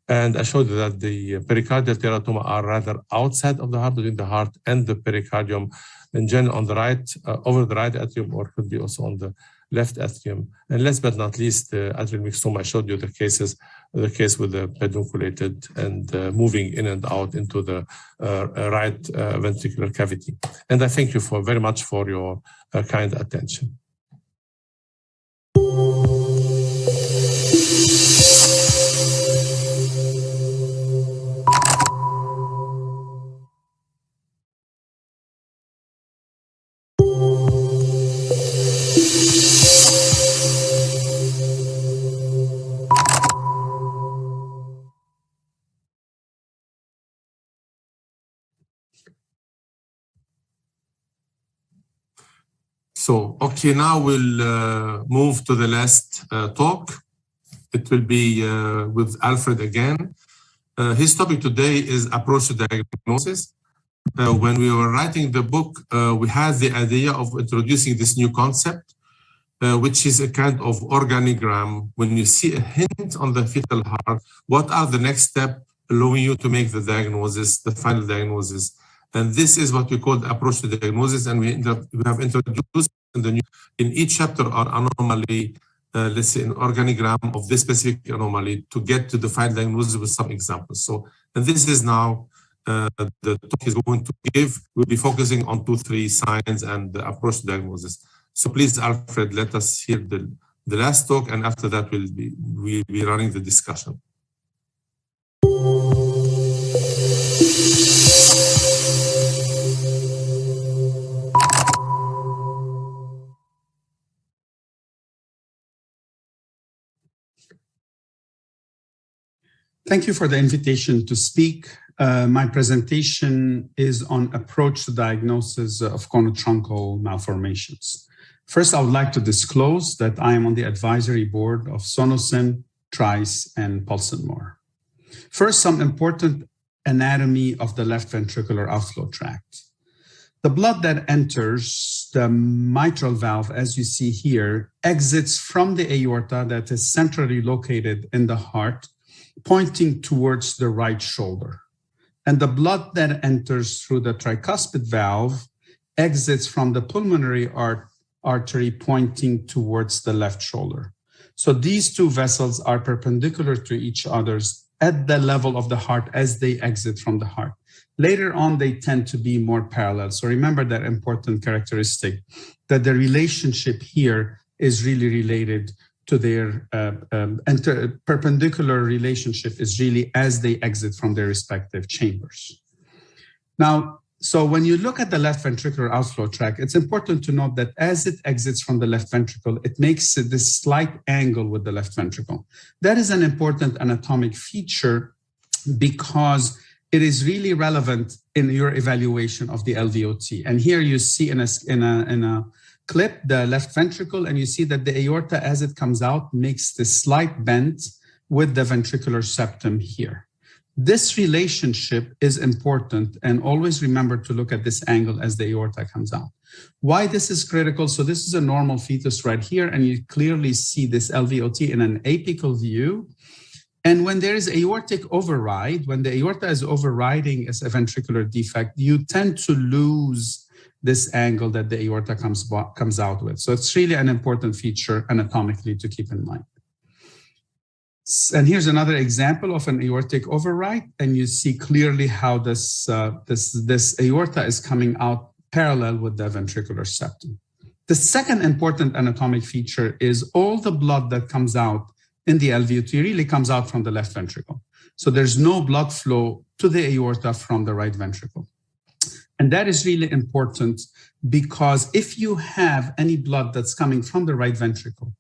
And I showed you that the pericardial teratoma are rather outside of the heart, between the heart and the pericardium, in general on the right, over the right atrium, or could be also on the left atrium. And last but not least, the atrial myxoma. I showed you the case with the pedunculated and moving in and out into the right ventricular cavity. And I thank you very much for your kind attention. So, okay, now we'll move to the last talk. It will be with Alfred again. His topic today is approach to diagnosis. When we were writing the book, we had the idea of introducing this new concept, which is a kind of organigram. When you see a hint on the fetal heart, what are the next steps allowing you to make the diagnosis, the final diagnosis? And this is what we call the approach to diagnosis. And we have introduced in each chapter or anomaly, let's say an organigram of this specific anomaly to get to the final diagnosis with some examples. So, and this is now the talk is going to give. We'll be focusing on 2-3 signs and the approach to diagnosis. So please, Alfred, let us hear the last talk, and after that we'll be running the discussion. Thank you for the invitation to speak. My presentation is on approach to diagnosis of conotruncal malformations. First, I would like to disclose that I am on the advisory board of Sonosin, Trice, and Paulson Moore. First, some important anatomy of the left ventricular outflow tract. The blood that enters the mitral valve, as you see here, exits from the aorta that is centrally located in the heart, pointing towards the right shoulder. And the blood that enters through the tricuspid valve exits from the pulmonary artery pointing towards the left shoulder. So these two vessels are perpendicular to each other at the level of the heart as they exit from the heart. Later on, they tend to be more parallel. So remember that important characteristic, that the relationship here is really related to their perpendicular relationship is really as they exit from their respective chambers. Now, so when you look at the left ventricular outflow tract, it's important to note that as it exits from the left ventricle, it makes this slight angle with the left ventricle. That is an important anatomic feature because it is really relevant in your evaluation of the LVOT. And here you see in a clip the left ventricle, and you see that the aorta, as it comes out, makes this slight bend with the ventricular septum here. This relationship is important, and always remember to look at this angle as the aorta comes out. Why this is critical? So this is a normal fetus right here, and you clearly see this LVOT in an apical view. And when there is aortic override, when the aorta is overriding as a ventricular defect, you tend to lose this angle that the aorta comes out with. So it's really an important feature anatomically to keep in mind. And here's another example of an aortic override, and you see clearly how this aorta is coming out parallel with the ventricular septum. The second important anatomic feature is all the blood that comes out in the LVOT really comes out from the left ventricle. So there's no blood flow to the aorta from the right ventricle. And that is really important because if you have any blood that's coming from the right ventricle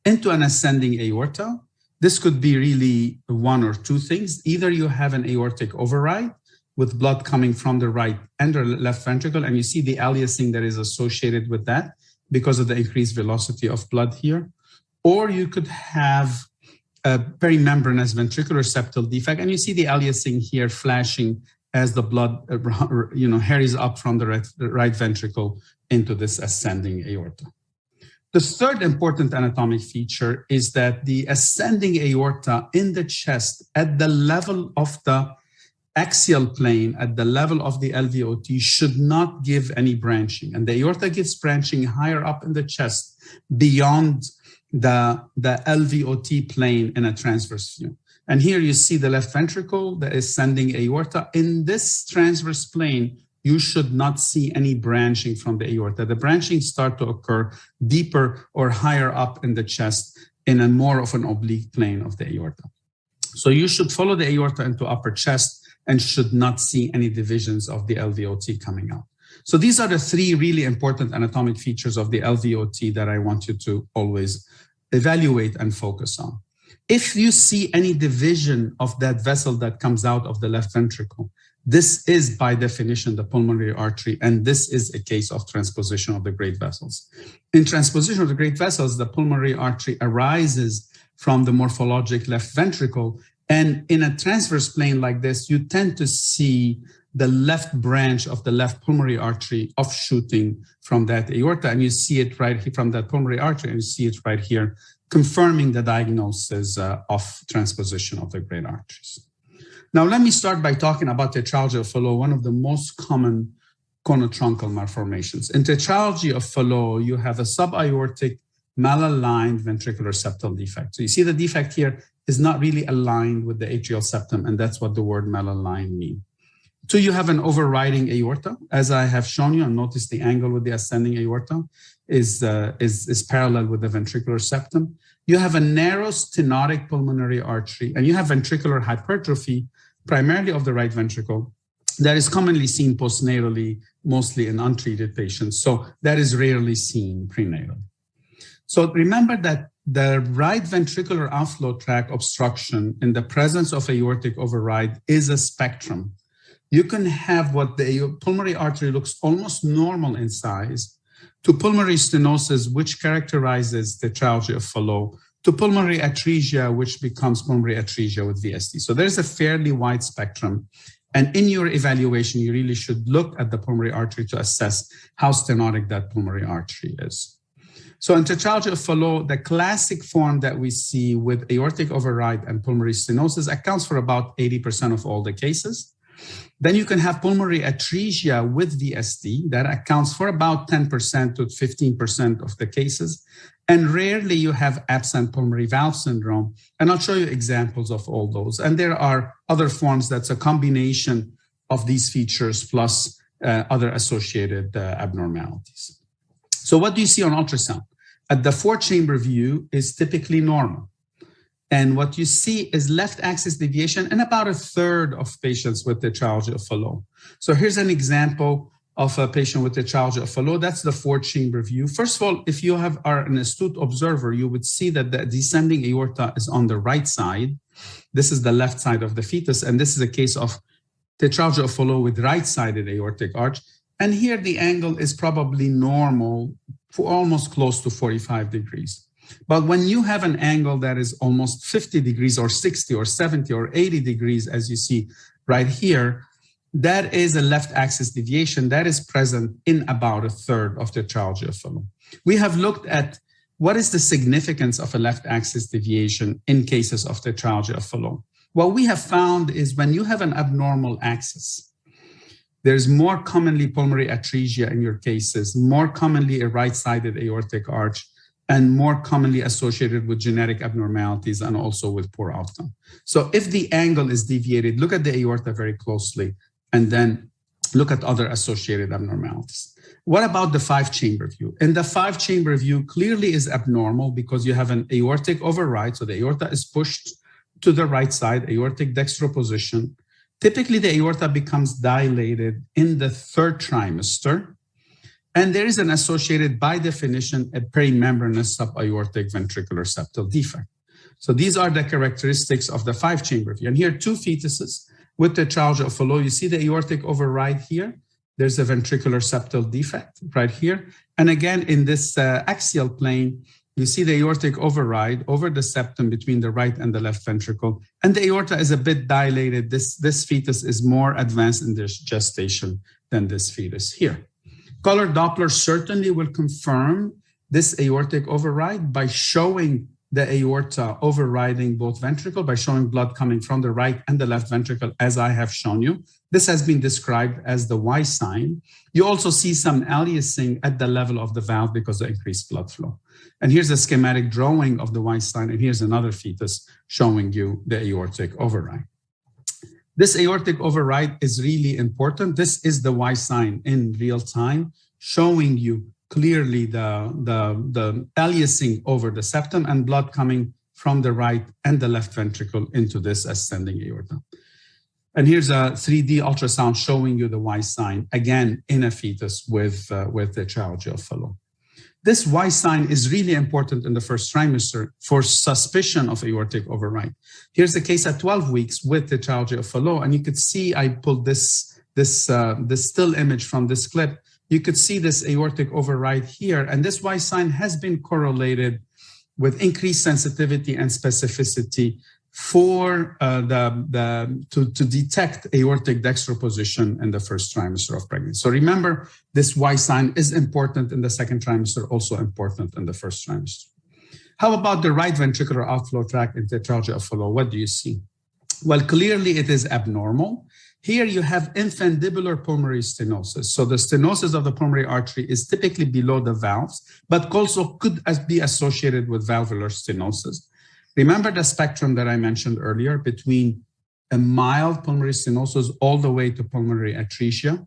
into an ascending aorta, this could be really one or two things. Either you have an aortic override with blood coming from the right and the left ventricle, and you see the aliasing that is associated with that because of the increased velocity of blood here. Or you could have a perimembranous ventricular septal defect, and you see the aliasing here flashing as the blood hurries up from the right ventricle into this ascending aorta. The third important anatomic feature is that the ascending aorta in the chest at the level of the axial plane, at the level of the LVOT, should not give any branching. And the aorta gives branching higher up in the chest beyond the LVOT plane in a transverse view. And here you see the left ventricle, the ascending aorta. In this transverse plane, you should not see any branching from the aorta. The branching start to occur deeper or higher up in the chest in a more of an oblique plane of the aorta. So you should follow the aorta into upper chest and should not see any divisions of the LVOT coming out. So these are the three really important anatomic features of the LVOT that I want you to always evaluate and focus on. If you see any division of that vessel that comes out of the left ventricle, this is by definition the pulmonary artery, and this is a case of transposition of the great vessels. In transposition of the great vessels, the pulmonary artery arises from the morphologic left ventricle, and in a transverse plane like this, you tend to see the left branch of the left pulmonary artery offshooting from that aorta, and you see it right here from that pulmonary artery, and you see it right here, confirming the diagnosis of transposition of the great arteries. Now, let me start by talking about tetralogy of Fallot, one of the most common conotruncal malformations. In tetralogy of Fallot, you have a subaortic malaligned ventricular septal defect. So you see the defect here is not really aligned with the atrial septum, and that's what the word malaligned means. Two, you have an overriding aorta. As I have shown you, and notice the angle with the ascending aorta is parallel with the ventricular septum. You have a narrow stenotic pulmonary artery, and you have ventricular hypertrophy, primarily of the right ventricle, that is commonly seen postnatally, mostly in untreated patients. So that is rarely seen prenatally. So remember that the right ventricular outflow tract obstruction in the presence of aortic override is a spectrum. You can have what the pulmonary artery looks almost normal in size, to pulmonary stenosis, which characterizes tetralogy of Fallot, to pulmonary atresia, which becomes pulmonary atresia with VSD. So there's a fairly wide spectrum. And in your evaluation, you really should look at the pulmonary artery to assess how stenotic that pulmonary artery is. So in tetralogy of Fallot, the classic form that we see with aortic override and pulmonary stenosis accounts for about 80% of all the cases. Then you can have pulmonary atresia with VSD that accounts for about 10% to 15% of the cases. And rarely you have absent pulmonary valve syndrome. And I'll show you examples of all those. And there are other forms that's a combination of these features plus other associated abnormalities. So what do you see on ultrasound? At the 4-chamber view is typically normal. And what you see is left axis deviation in about a third of patients with tetralogy of Fallot. So here's an example of a patient with tetralogy of Fallot. That's the 4-chamber view. First of all, if you are an astute observer, you would see that the descending aorta is on the right side. This is the left side of the fetus. And this is a case of tetralogy of Fallot with right-sided aortic arch. And here the angle is probably normal for almost close to 45 degrees. But when you have an angle that is almost 50 degrees or 60 or 70 or 80 degrees, as you see right here, that is a left axis deviation that is present in about a third of tetralogy of Fallot. We have looked at what is the significance of a left axis deviation in cases of tetralogy of Fallot. What we have found is when you have an abnormal axis, there's more commonly pulmonary atresia in your cases, more commonly a right-sided aortic arch, and more commonly associated with genetic abnormalities and also with poor outcome. So if the angle is deviated, look at the aorta very closely and then look at other associated abnormalities. What about the 5-chamber view? In the 5-chamber view clearly is abnormal because you have an aortic override. So the aorta is pushed to the right side, aortic dextroposition. Typically the aorta becomes dilated in the 3rd trimester. And there is an associated, by definition, a perimembranous subaortic ventricular septal defect. So these are the characteristics of the 5-chamber view. And here, 2 fetuses with tetralogy of Fallot. You see the aortic override here. There's a ventricular septal defect right here. And again, in this axial plane, you see the aortic override over the septum between the right and the left ventricle, and the aorta is a bit dilated. This fetus is more advanced in this gestation than this fetus here. Color Doppler certainly will confirm this aortic override by showing the aorta overriding both ventricle, by showing blood coming from the right and the left ventricle, as I have shown you. This has been described as the Y sign. You also see some aliasing at the level of the valve because of increased blood flow. And here's a schematic drawing of the Y sign, and here's another fetus showing you the aortic override. This aortic override is really important. This is the Y sign in real time, showing you clearly the aliasing over the septum and blood coming from the right and the left ventricle into this ascending aorta. And here's a 3D ultrasound showing you the Y sign, again, in a fetus with the Chaoui of Fallot. This Y sign is really important in the first trimester for suspicion of aortic override. Here's the case at 12 weeks with the Chaoui of Fallot, and you could see I pulled this still image from this clip. You could see this aortic override here, and this Y sign has been correlated with increased sensitivity and specificity for to detect aortic dextroposition in the first trimester of pregnancy. So remember, this Y sign is important in the second trimester, also important in the first trimester. How about the right ventricular outflow tract in Chaoui of Fallot? What do you see? Well, clearly it is abnormal. Here you have infundibular pulmonary stenosis. So the stenosis of the pulmonary artery is typically below the valves, but also could be associated with valvular stenosis. Remember the spectrum that I mentioned earlier between a mild pulmonary stenosis all the way to pulmonary atresia.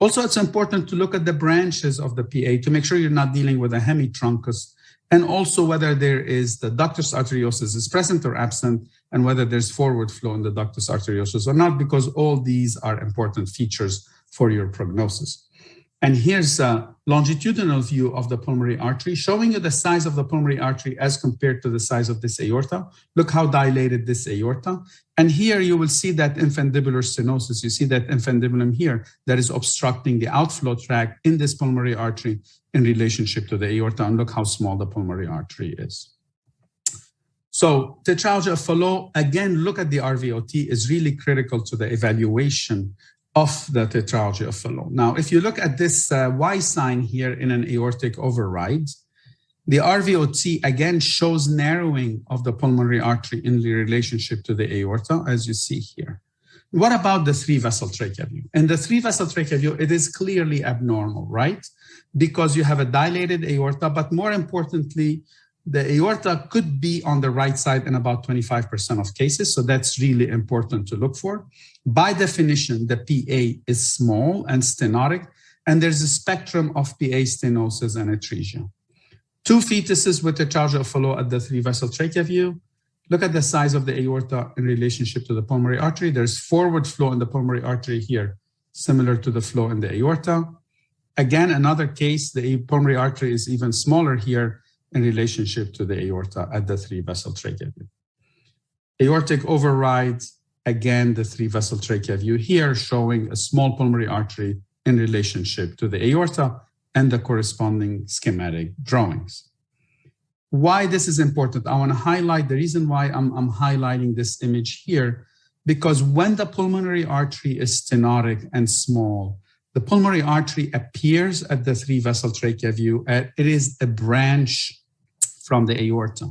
Also, it's important to look at the branches of the PA to make sure you're not dealing with a hemitruncus, and also whether there is the ductus arteriosus is present or absent, and whether there's forward flow in the ductus arteriosus or not, because all these are important features for your prognosis. And here's a longitudinal view of the pulmonary artery, showing you the size of the pulmonary artery as compared to the size of this aorta. Look how dilated this aorta. And here you will see that infundibular stenosis. You see that infundibulum here that is obstructing the outflow tract in this pulmonary artery in relationship to the aorta. And look how small the pulmonary artery is. So the Chaoui of Fallot, again, look at the RVOT is really critical to the evaluation of the Chaoui of Fallot. Now, if you look at this Y sign here in an aortic override, the RVOT again shows narrowing of the pulmonary artery in relationship to the aorta, as you see here. What about the three-vessel trachea view? In the three-vessel trachea view, it is clearly abnormal, right? Because you have a dilated aorta, but more importantly, the aorta could be on the right side in about 25% of cases. So that's really important to look for. By definition, the PA is small and stenotic, and there's a spectrum of PA stenosis and atresia. Two fetuses with the Chaoui of Fallot at the three-vessel trachea view. Look at the size of the aorta in relationship to the pulmonary artery. There's forward flow in the pulmonary artery here, similar to the flow in the aorta. Again, another case, the pulmonary artery is even smaller here in relationship to the aorta at the three-vessel trachea view. Aortic override, again, the three-vessel trachea view here showing a small pulmonary artery in relationship to the aorta and the corresponding schematic drawings. Why this is important, I want to highlight the reason why I'm highlighting this image here, because when the pulmonary artery is stenotic and small, the pulmonary artery appears at the three-vessel trachea view. It is a branch from the aorta.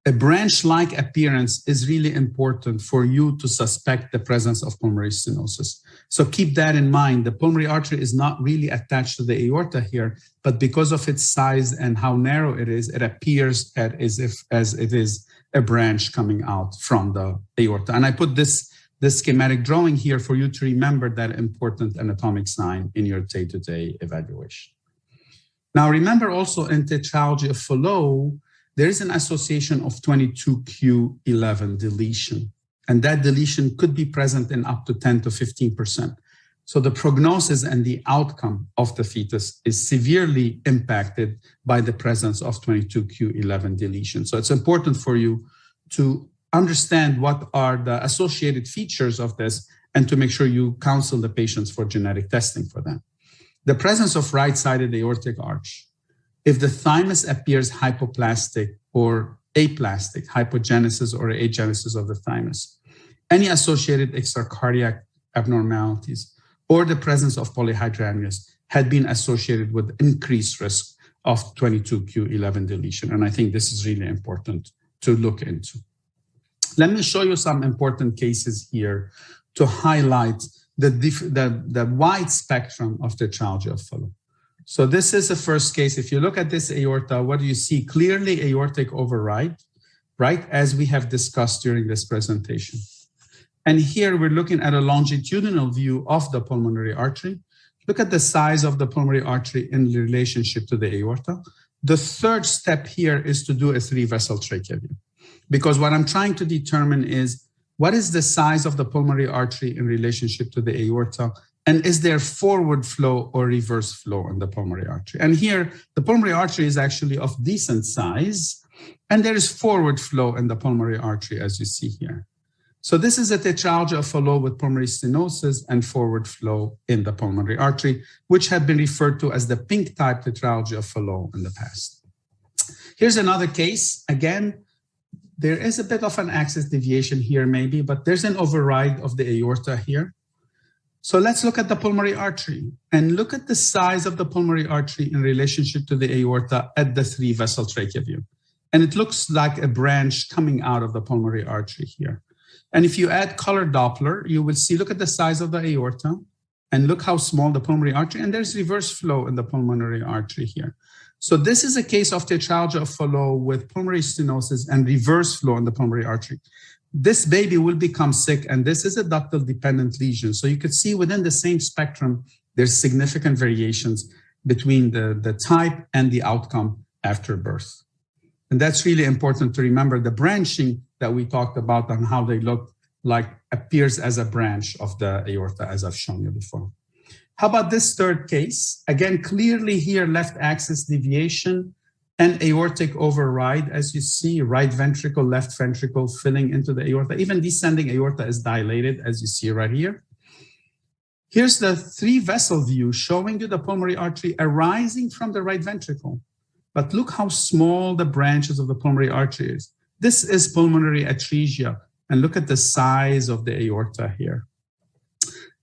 A branch-like appearance is really important for you to suspect the presence of pulmonary stenosis. So keep that in mind. The pulmonary artery is not really attached to the aorta here, but because of its size and how narrow it is, it appears as it is a branch coming out from the aorta. And I put this schematic drawing here for you to remember that important anatomic sign in your day-to-day evaluation. Now, remember also in the Chaoui of Fallot, there is an association of 22q11 deletion, and that deletion could be present in up to 10 to 15%. So the prognosis and the outcome of the fetus is severely impacted by the presence of 22q11 deletion. So it's important for you to understand what are the associated features of this and to make sure you counsel the patients for genetic testing for them. The presence of right-sided aortic arch, if the thymus appears hypoplastic or aplastic, hypogenesis or agenesis of the thymus, any associated extracardiac abnormalities, or the presence of polyhydramnios had been associated with increased risk of 22q11 deletion. And I think this is really important to look into. Let me show you some important cases here to highlight the wide spectrum of tetralogy of Fallot. So this is the first case. If you look at this aorta, what do you see? Clearly aortic override, right? As we have discussed during this presentation. And here we're looking at a longitudinal view of the pulmonary artery. Look at the size of the pulmonary artery in relationship to the aorta. The third step here is to do a 3-vessel trachea view, because what I'm trying to determine is what is the size of the pulmonary artery in relationship to the aorta, and is there forward flow or reverse flow in the pulmonary artery? And here, the pulmonary artery is actually of decent size, and there is forward flow in the pulmonary artery, as you see here. So this is a tetralogy of Fallot with pulmonary stenosis and forward flow in the pulmonary artery, which have been referred to as the pink type tetralogy of Fallot in the past. Here's another case. Again, there is a bit of an axis deviation here maybe, but there's an override of the aorta here. So let's look at the pulmonary artery and look at the size of the pulmonary artery in relationship to the aorta at the 3-vessel trachea view. And it looks like a branch coming out of the pulmonary artery here. And if you add color Doppler, you will see, look at the size of the aorta and look how small the pulmonary artery, and there's reverse flow in the pulmonary artery here. So this is a case of tetralogy of Fallot with pulmonary stenosis and reverse flow in the pulmonary artery. This baby will become sick, and this is a ductal dependent lesion. So you could see within the same spectrum, there's significant variations between the type and the outcome after birth. And that's really important to remember. The branching that we talked about and how they look like appears as a branch of the aorta, as I've shown you before. How about this third case? Again, clearly here, left axis deviation and aortic override. As you see, right ventricle, left ventricle filling into the aorta. Even descending aorta is dilated, as you see right here. Here's the 3-vessel view showing you the pulmonary artery arising from the right ventricle. But look how small the branches of the pulmonary artery is. This is pulmonary atresia, and look at the size of the aorta here.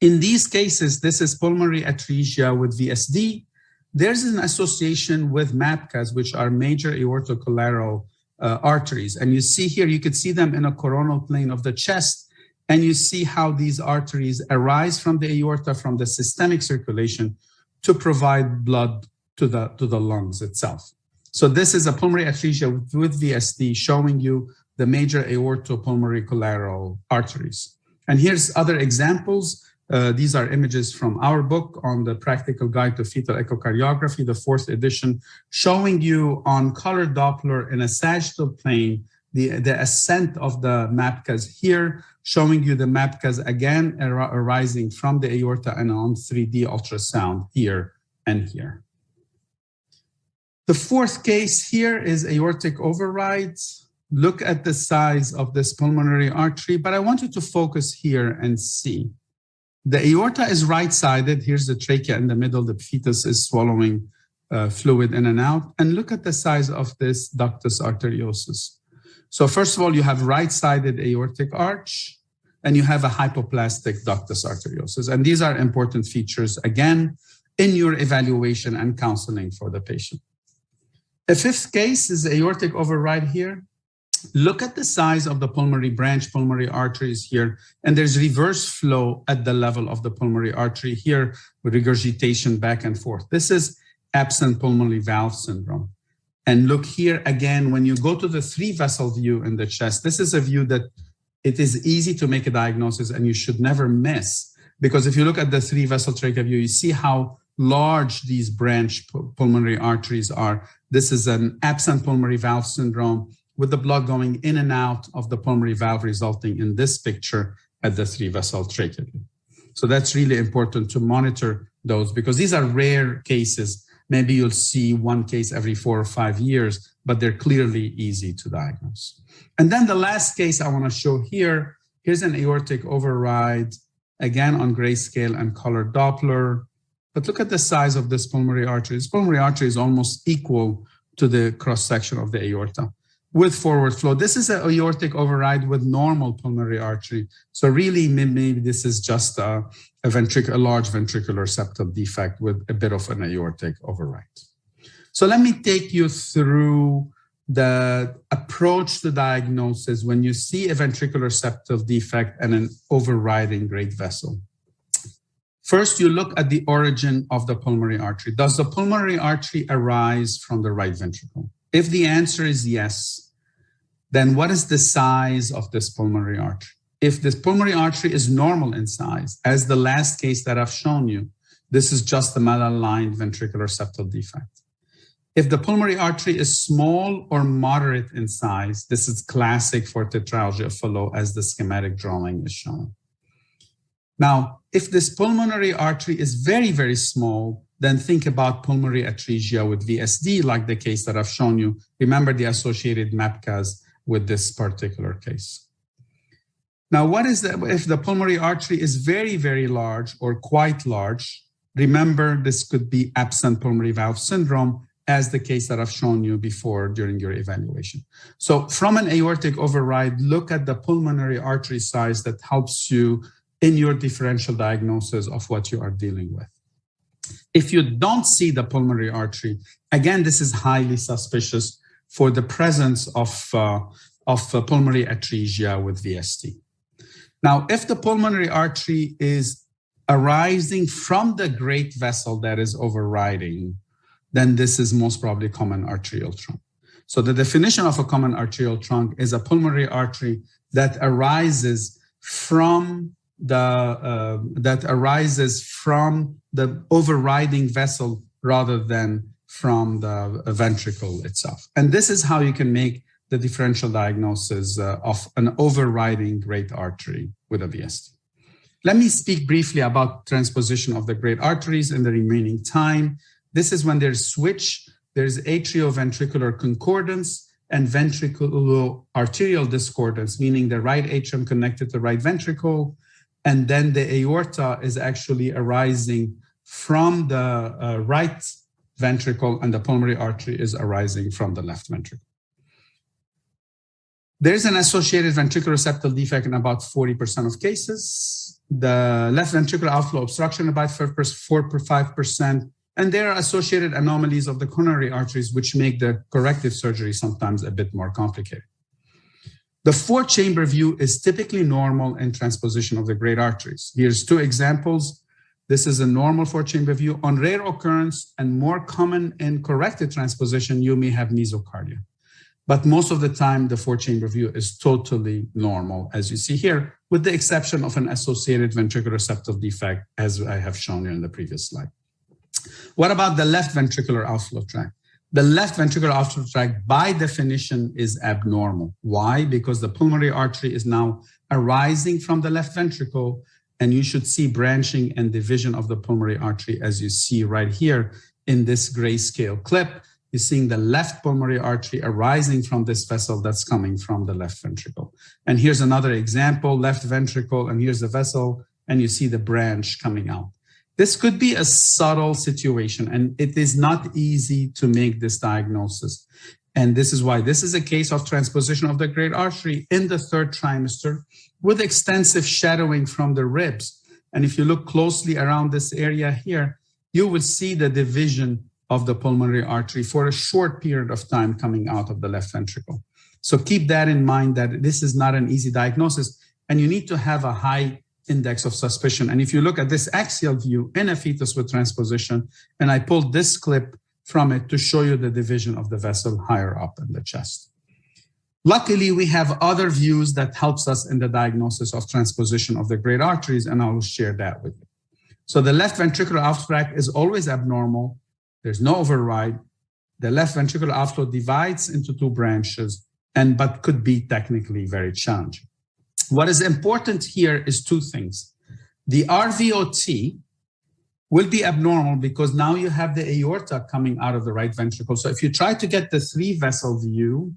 In these cases, this is pulmonary atresia with VSD. There's an association with MAPCAs, which are major aortocollateral arteries. And you see here, you could see them in a coronal plane of the chest, and you see how these arteries arise from the aorta, from the systemic circulation, to provide blood to the lungs itself. So this is a pulmonary atresia with VSD showing you the major aortopulmonary collateral arteries. And here's other examples. These are images from our book on the Practical Guide to Fetal Echocardiography, the 4th edition, showing you on color Doppler in a sagittal plane, the ascent of the MAPCAs here, showing you the MAPCAs again arising from the aorta and on 3D ultrasound here and here. The fourth case here is aortic overrides. Look at the size of this pulmonary artery, but I want you to focus here and see. The aorta is right-sided. Here's the trachea in the middle. The fetus is swallowing fluid in and out. And look at the size of this ductus arteriosus. So first of all, you have right-sided aortic arch, and you have a hypoplastic ductus arteriosus. And these are important features, again, in your evaluation and counseling for the patient. The fifth case is aortic override here. Look at the size of the pulmonary branch, pulmonary arteries here, and there's reverse flow at the level of the pulmonary artery here with regurgitation back and forth. This is absent pulmonary valve syndrome. And look here again, when you go to the 3-vessel view in the chest, this is a view that it is easy to make a diagnosis and you should never miss. Because if you look at the 3-vessel trachea view, you see how large these branch pulmonary arteries are. This is an absent pulmonary valve syndrome with the blood going in and out of the pulmonary valve, resulting in this picture at the 3-vessel trachea view. So that's really important to monitor those because these are rare cases. Maybe you'll see one case every 4 or 5 years, but they're clearly easy to diagnose. And then the last case I want to show here, here's an aortic override, again on grayscale and color Doppler. But look at the size of this pulmonary artery. This pulmonary artery is almost equal to the cross-section of the aorta with forward flow. This is an aortic override with normal pulmonary artery. So really, maybe this is just a large ventricular septal defect with a bit of an aortic override. So let me take you through the approach to diagnosis when you see a ventricular septal defect and an overriding great vessel. First, you look at the origin of the pulmonary artery. Does the pulmonary artery arise from the right ventricle? If the answer is yes, then what is the size of this pulmonary artery? If this pulmonary artery is normal in size, as the last case that I've shown you, this is just a malaligned ventricular septal defect. If the pulmonary artery is small or moderate in size, this is classic for tetralogy of Fallot as the schematic drawing is showing. Now, if this pulmonary artery is very, very small, then think about pulmonary atresia with VSD, like the case that I've shown you. Remember the associated MAPCAs with this particular case. Now, what is that? If the pulmonary artery is very, very large or quite large, remember this could be absent pulmonary valve syndrome, as the case that I've shown you before during your evaluation. So from an aortic override, look at the pulmonary artery size that helps you in your differential diagnosis of what you are dealing with. If you don't see the pulmonary artery, again, this is highly suspicious for the presence of pulmonary atresia with VSD. Now, if the pulmonary artery is arising from the great vessel that is overriding, then this is most probably common arterial trunk. So the definition of a common arterial trunk is a pulmonary artery that arises from the overriding vessel rather than from the ventricle itself. And this is how you can make the differential diagnosis of an overriding great artery with a VSD. Let me speak briefly about transposition of the great arteries in the remaining time. This is when there's switch, there's atrioventricular concordance and ventriculo-arterial discordance, meaning the right atrium connected to the right ventricle, and then the aorta is actually arising from the right ventricle and the pulmonary artery is arising from the left ventricle. There's an associated ventricular septal defect in about 40% of cases. The left ventricular outflow obstruction about 4-5%. And there are associated anomalies of the coronary arteries, which make the corrective surgery sometimes a bit more complicated. The four-chamber view is typically normal in transposition of the great arteries. Here's two examples. This is a normal four-chamber view. On rare occurrence and more common in corrected transposition, you may have mesocardia. But most of the time, the four-chamber view is totally normal, as you see here, with the exception of an associated ventricular septal defect, as I have shown you in the previous slide. What about the left ventricular outflow tract? The left ventricular outflow tract, by definition, is abnormal. Why? Because the pulmonary artery is now arising from the left ventricle, and you should see branching and division of the pulmonary artery, as you see right here in this grayscale clip. You're seeing the left pulmonary artery arising from this vessel that's coming from the left ventricle. And here's another example, left ventricle, and here's the vessel, and you see the branch coming out. This could be a subtle situation, and it is not easy to make this diagnosis. And this is why this is a case of transposition of the great artery in the third trimester with extensive shadowing from the ribs. And if you look closely around this area here, you will see the division of the pulmonary artery for a short period of time coming out of the left ventricle. So keep that in mind, that this is not an easy diagnosis, and you need to have a high index of suspicion. And if you look at this axial view in a fetus with transposition, and I pulled this clip from it to show you the division of the vessel higher up in the chest. Luckily, we have other views that helps us in the diagnosis of transposition of the great arteries, and I will share that with you. So the left ventricular outflow tract is always abnormal. There's no override. The left ventricular outflow divides into two branches, but could be technically very challenging. What is important here is two things. The RVOT will be abnormal because now you have the aorta coming out of the right ventricle. So if you try to get the three vessel view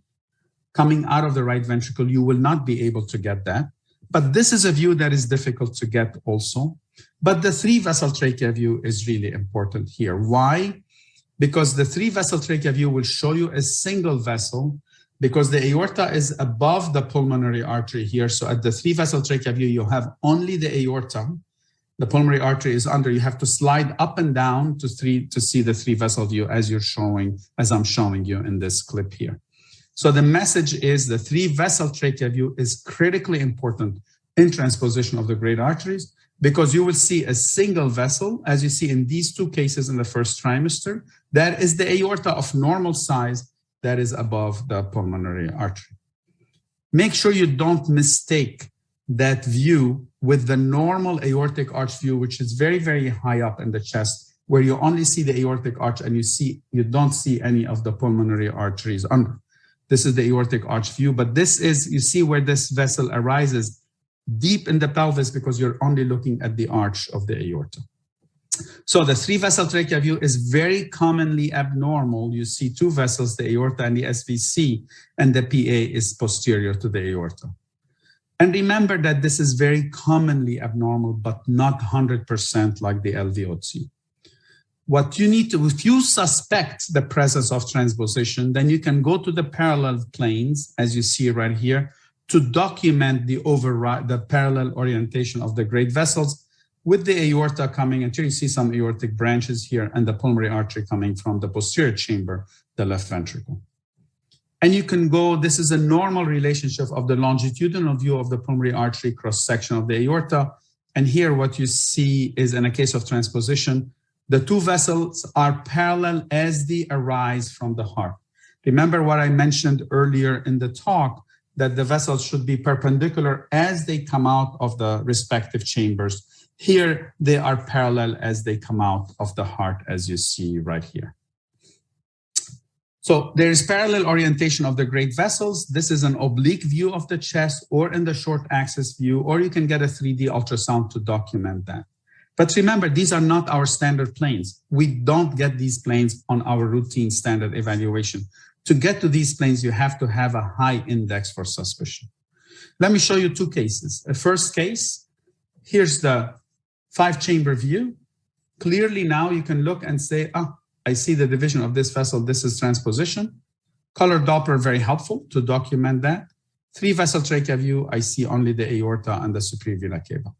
coming out of the right ventricle, you will not be able to get that. But this is a view that is difficult to get also. But the 3-vessel trachea view is really important here. Why? Because the 3-vessel trachea view will show you a single vessel, because the aorta is above the pulmonary artery here. So at the 3-vessel trachea view, you have only the aorta. The pulmonary artery is under. You have to slide up and down to see the 3-vessel view as I'm showing you in this clip here. So the message is the 3-vessel trachea view is critically important in transposition of the great arteries, because you will see a single vessel, as you see in these 2 cases in the first trimester. That is the aorta of normal size that is above the pulmonary artery. Make sure you don't mistake that view with the normal aortic arch view, which is very, very high up in the chest, where you only see the aortic arch and you don't see any of the pulmonary arteries under. This is the aortic arch view, but this is, you see where this vessel arises deep in the pelvis, because you're only looking at the arch of the aorta. So the 3-vessel trachea view is very commonly abnormal. You see 2 vessels, the aorta and the SVC, and the PA is posterior to the aorta. And remember that this is very commonly abnormal, but not 100% like the LVOT. What you need to, if you suspect the presence of transposition, then you can go to the parallel planes, as you see right here, to document the parallel orientation of the great vessels, with the aorta coming, until you see some aortic branches here, and the pulmonary artery coming from the posterior chamber, the left ventricle. And you can go, this is a normal relationship of the longitudinal view of the pulmonary artery cross-section of the aorta. And here what you see is, in a case of transposition, the 2 vessels are parallel as they arise from the heart. Remember what I mentioned earlier in the talk, that the vessels should be perpendicular as they come out of the respective chambers. Here, they are parallel as they come out of the heart, as you see right here. So there is parallel orientation of the great vessels. This is an oblique view of the chest, or in the short axis view, or you can get a 3D ultrasound to document that. But remember, these are not our standard planes. We don't get these planes on our routine standard evaluation. To get to these planes, you have to have a high index for suspicion. Let me show you 2 cases. A first case, here's the 5-chamber view. Clearly now you can look and say, I see the division of this vessel. This is transposition. Color Doppler, very helpful to document that. 3-vessel trachea view, I see only the aorta and the superior vena cava.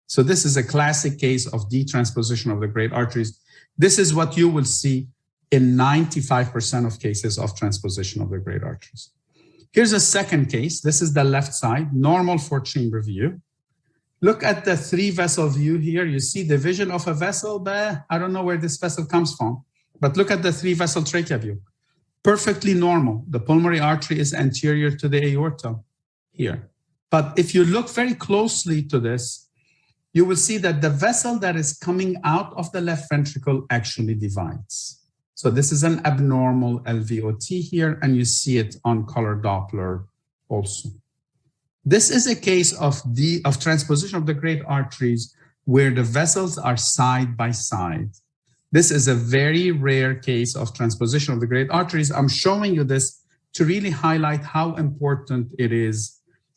So this is a classic case of detransposition of the great arteries. This is what you will see in 95% of cases of transposition of the great arteries. Here's a second case. This is the left side, normal 4-chamber view. Look at the 3-vessel view here. You see division of a vessel, but I don't know where this vessel comes from. But look at the 3-vessel trachea view. Perfectly normal. The pulmonary artery is anterior to the aorta here. But if you look very closely to this, you will see that the vessel that is coming out of the left ventricle actually divides. So this is an abnormal LVOT here, and you see it on color Doppler also. This is a case of transposition of the great arteries where the vessels are side by side. This is a very rare case of transposition of the great arteries. I'm showing you this to really highlight how important it is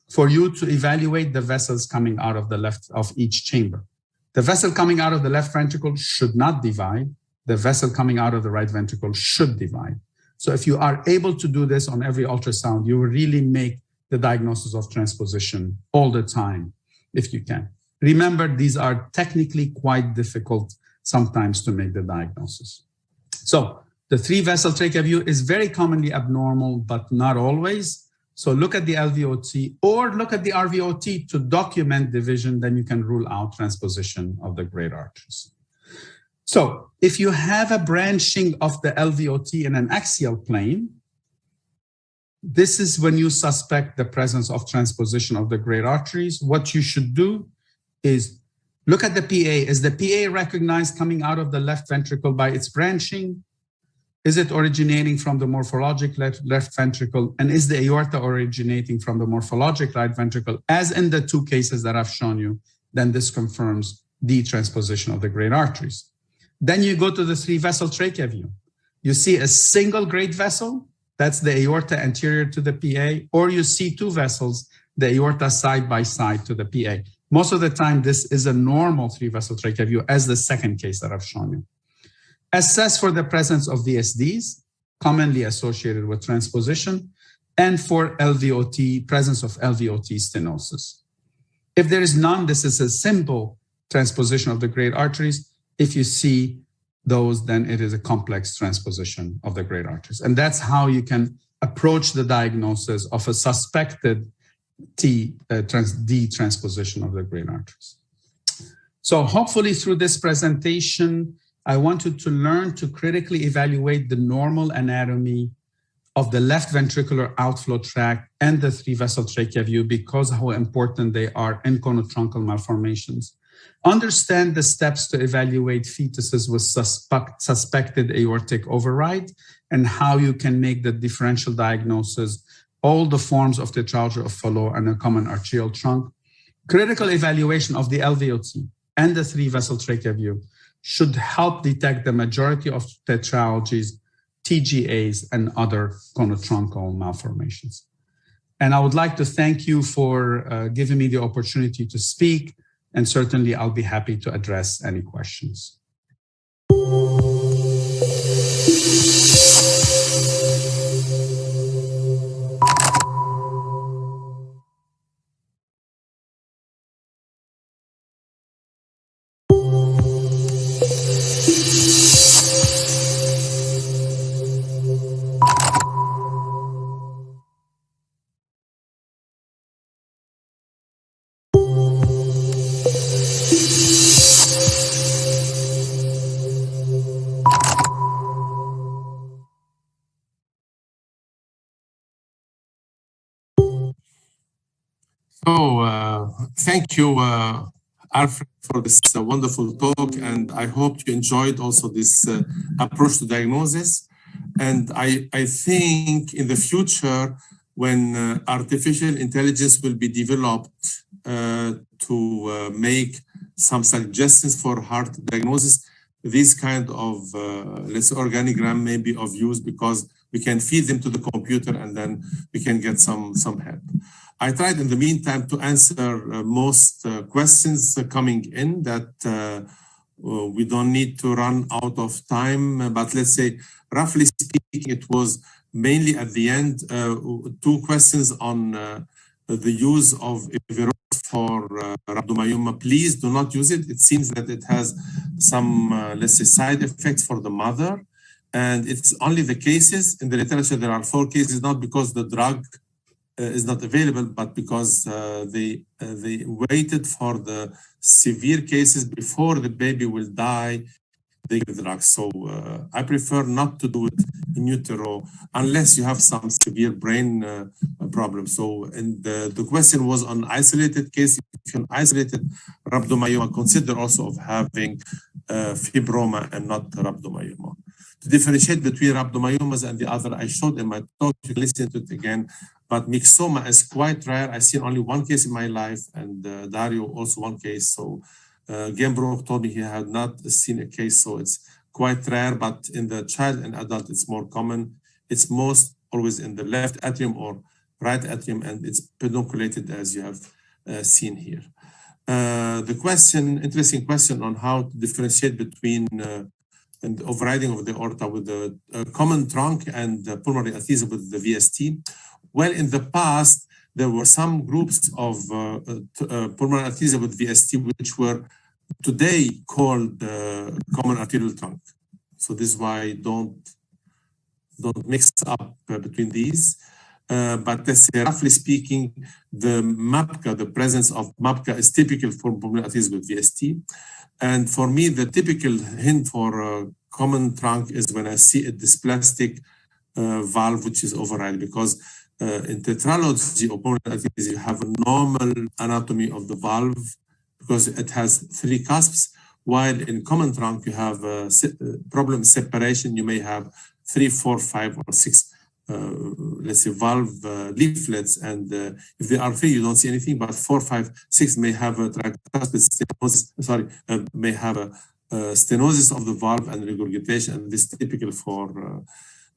for you to evaluate the vessels coming out of the left of each chamber. The vessel coming out of the left ventricle should not divide. The vessel coming out of the right ventricle should divide. So if you are able to do this on every ultrasound, you will really make the diagnosis of transposition all the time, if you can. Remember, these are technically quite difficult sometimes to make the diagnosis. So the 3-vessel trachea view is very commonly abnormal, but not always. So look at the LVOT or look at the RVOT to document division, then you can rule out transposition of the great arteries. So if you have a branching of the LVOT in an axial plane, this is when you suspect the presence of transposition of the great arteries. What you should do is look at the PA. Is the PA recognized coming out of the left ventricle by its branching? Is it originating from the morphologic left ventricle? And is the aorta originating from the morphologic right ventricle? As in the 2 cases that I've shown you, then this confirms the transposition of the great arteries. Then you go to the 3-vessel trachea view. You see a single great vessel, that's the aorta anterior to the PA, or you see 2 vessels, the aorta side by side to the PA. Most of the time, this is a normal 3-vessel trachea view, as the second case that I've shown you. Assess for the presence of VSDs, commonly associated with transposition, and for LVOT, presence of LVOT stenosis. If there is none, this is a simple transposition of the great arteries. If you see those, then it is a complex transposition of the great arteries. And that's how you can approach the diagnosis of a suspected D transposition of the great arteries. So hopefully through this presentation, I wanted to learn to critically evaluate the normal anatomy of the left ventricular outflow tract and the 3-vessel trachea view, because how important they are in conotruncal malformations. Understand the steps to evaluate fetuses with suspected aortic override and how you can make the differential diagnosis, all the forms of tetralogy of Fallot and a common arterial trunk. Critical evaluation of the LVOT and the 3-vessel trachea view should help detect the majority of tetralogies, TGAs, and other conotruncal malformations. And I would like to thank you for giving me the opportunity to speak, and certainly I'll be happy to address any questions. So thank you, Alfred, for this wonderful talk, and I hope you enjoyed also this approach to diagnosis. And I think in the future, when artificial intelligence will be developed to make some suggestions for heart diagnosis, this kind of let's say organigram may be of use, because we can feed them to the computer and then we can get some help. I tried in the meantime to answer most questions coming in, that we don't need to run out of time, but let's say, roughly speaking, it was mainly at the end, 2 questions on the use of Everose for rhabdomyoma. Please do not use it. It seems that it has some, let's say, side effects for the mother. And it's only the cases in the literature. There are 4 cases, not because the drug is not available, but because they waited for the severe cases before the baby will die, they give the drug. So I prefer not to do it in utero unless you have some severe brain problem. So, and the question was on isolated case. If you isolated rhabdomyoma, consider also of having fibroma and not rhabdomyoma. To differentiate between rhabdomyomas and the other, I showed in my talk, you can listen to it again, but myxoma is quite rare. I've seen only 1 case in my life, and Dario also 1 case. So Gembroek told me he had not seen a case, so it's quite rare, but in the child and adult, it's more common. It's most always in the left atrium or right atrium, and it's pedunculated, as you have seen here. The question, interesting question on how to differentiate between and overriding of the aorta with the common trunk and pulmonary athesia with the VST. Well, in the past, there were some groups of pulmonary athesia with VST, which were today called common arterial trunk. So this is why don't mix up between these. But let's say, roughly speaking, the MAPCA, the presence of MAPCA is typical for pulmonary athesia with VST. And for me, the typical hint for common trunk is when I see a dysplastic valve, which is override, because in tetralogy or pulmonary athesia, you have a normal anatomy of the valve because it has 3 cusps, while in common trunk, you have problem separation. You may have 3, 4, 5, or 6 let's say valve leaflets, and if there are 3, you don't see anything, but 4, 5, 6 may have a tricuspid stenosis, may have a stenosis of the valve and regurgitation, and this is typical for,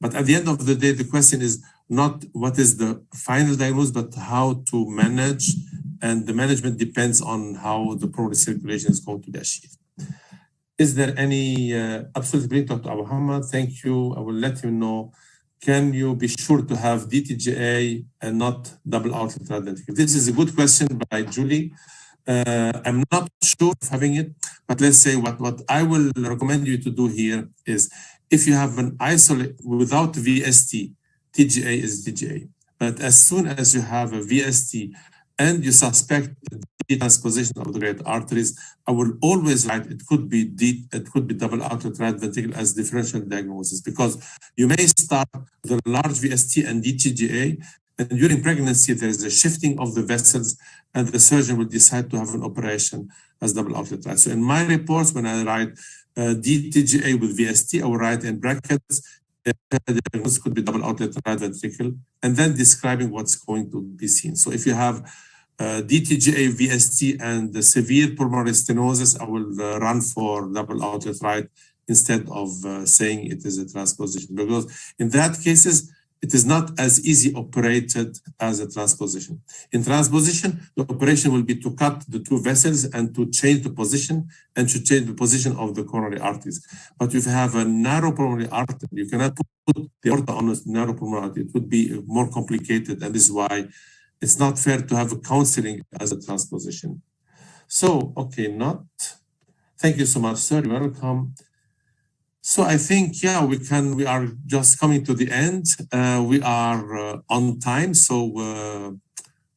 but at the end of the day, the question is not what is the final diagnosis, but how to manage and the management depends on how the pulmonary circulation is going to be achieved. Is there any, absolutely, Dr. Abu Hamad, thank you. I will let you know. Can you be sure to have DTGA and not double outlet right ventricle? This is a good question by Julie. I'm not sure of having it, but let's say what I will recommend you to do here is if you have an isolate without VST, TGA is TGA. But as soon as you have a VST and you suspect the transposition of the great arteries, I will always write it could be double outlet right ventricle as differential diagnosis, because you may start with a large VST and DTGA, and during pregnancy there is a shifting of the vessels, and the surgeon will decide to have an operation as double outlet right. So in my reports, when I write DTGA with VST, I will write in brackets the diagnosis could be double outlet right ventricle, and then describing what's going to be seen. So if you have DTGA, VST, and the severe pulmonary stenosis, I will run for double outlet right instead of saying it is a transposition, because in that cases, it is not as easy operated as a transposition. In transposition, the operation will be to cut the two vessels and to change the position and to change the position of the coronary arteries. But if you have a narrow pulmonary artery, you cannot put the aorta on a narrow pulmonary artery. It would be more complicated, and this is why it's not fair to have a counseling as a transposition. So, okay, thank you so much, sir. You're welcome. So I think, yeah, we are just coming to the end. We are on time, so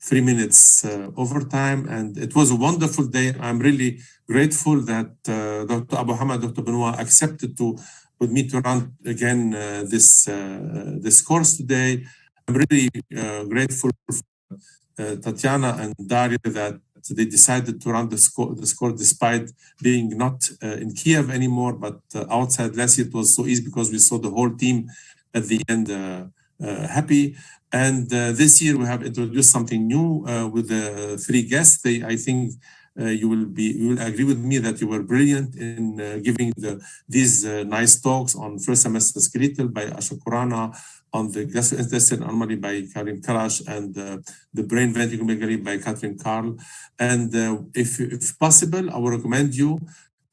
3 minutes overtime, and it was a wonderful day. I'm really grateful that Dr. Abu Hamad, Dr. Benoit accepted with me to run again this course today. I'm really grateful for Tatiana and Daria that they decided to run the score despite being not in Kiev anymore, but outside. Last year it was so easy because we saw the whole team at the end happy. And this year we have introduced something new with the 3 guests. I think you will agree with me that you were brilliant in giving these nice talks on first semester skeletal by Asha Kurana, on the gastrointestinal anomaly by Karim Karash, and the brain ventriculomegaly by Catherine Carl. And if possible, I would recommend you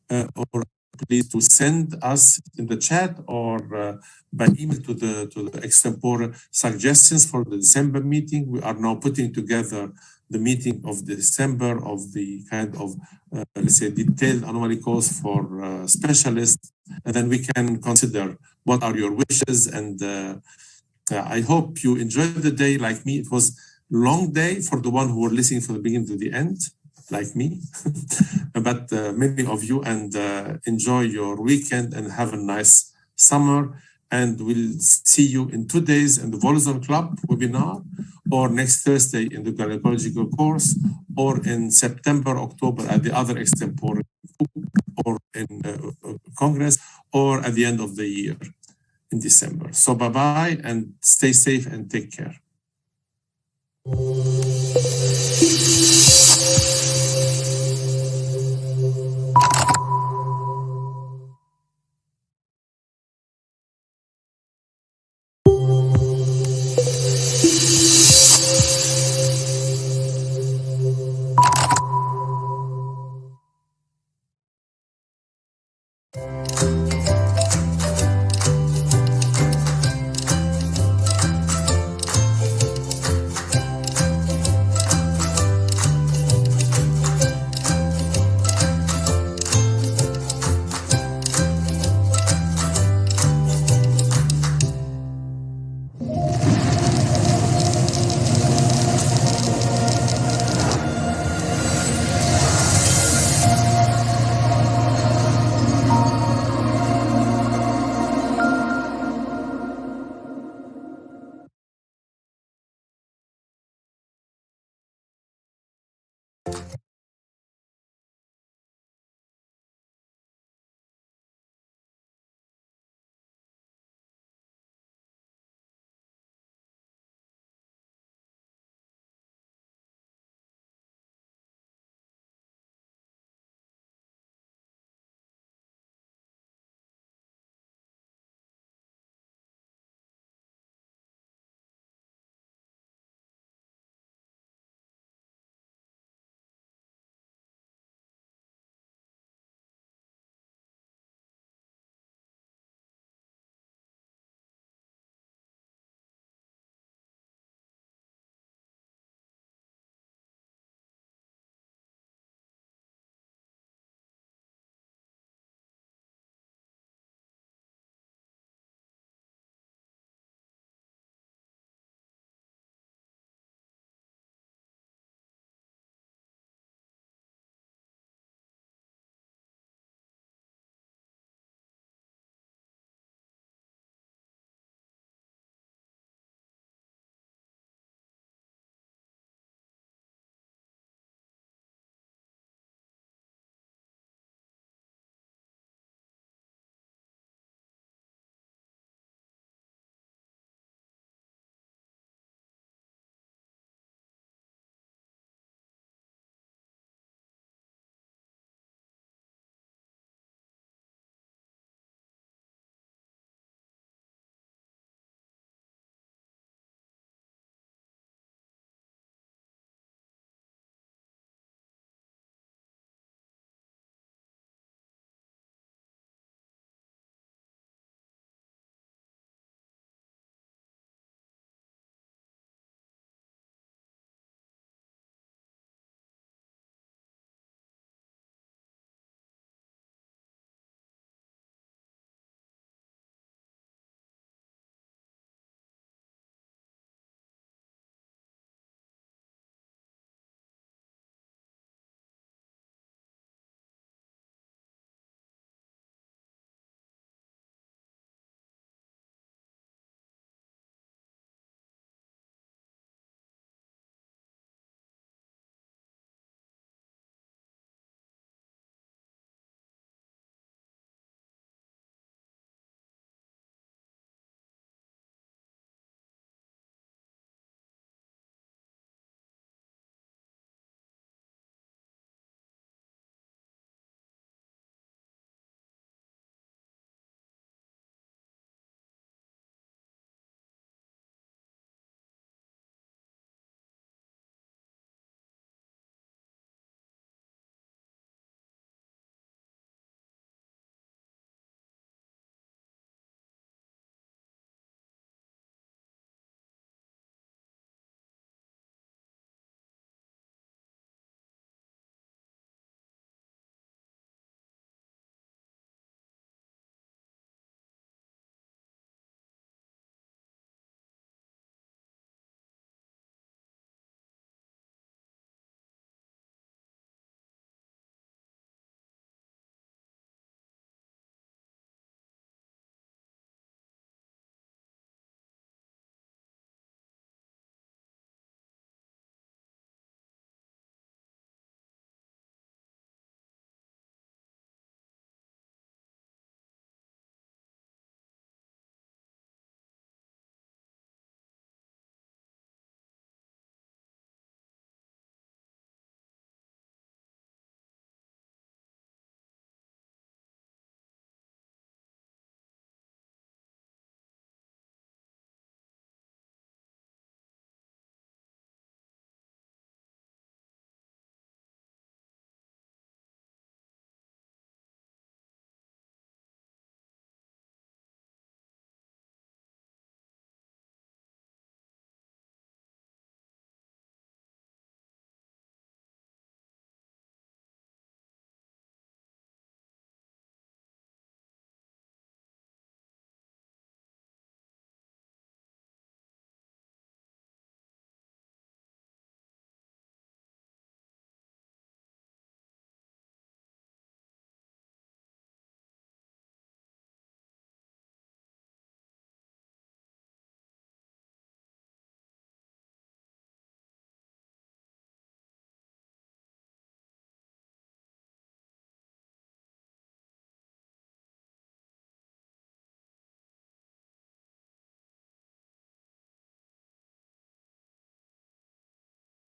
or please to send us in the chat or by email to the extempore suggestions for the December meeting. We are now putting together the meeting of December of the kind of, let's say, detailed anomaly course for specialists, and then we can consider what are your wishes. And I hope you enjoyed the day like me. It was a long day for the one who were listening from the beginning to the end, like me, but many of you, and enjoy your weekend and have a nice summer. And we'll see you in 2 days in the Volazon Club webinar, or next Thursday in the gynecological course, or in September, October at the other extempore, or in Congress, or at the end of the year in December. So bye-bye and stay safe and take care.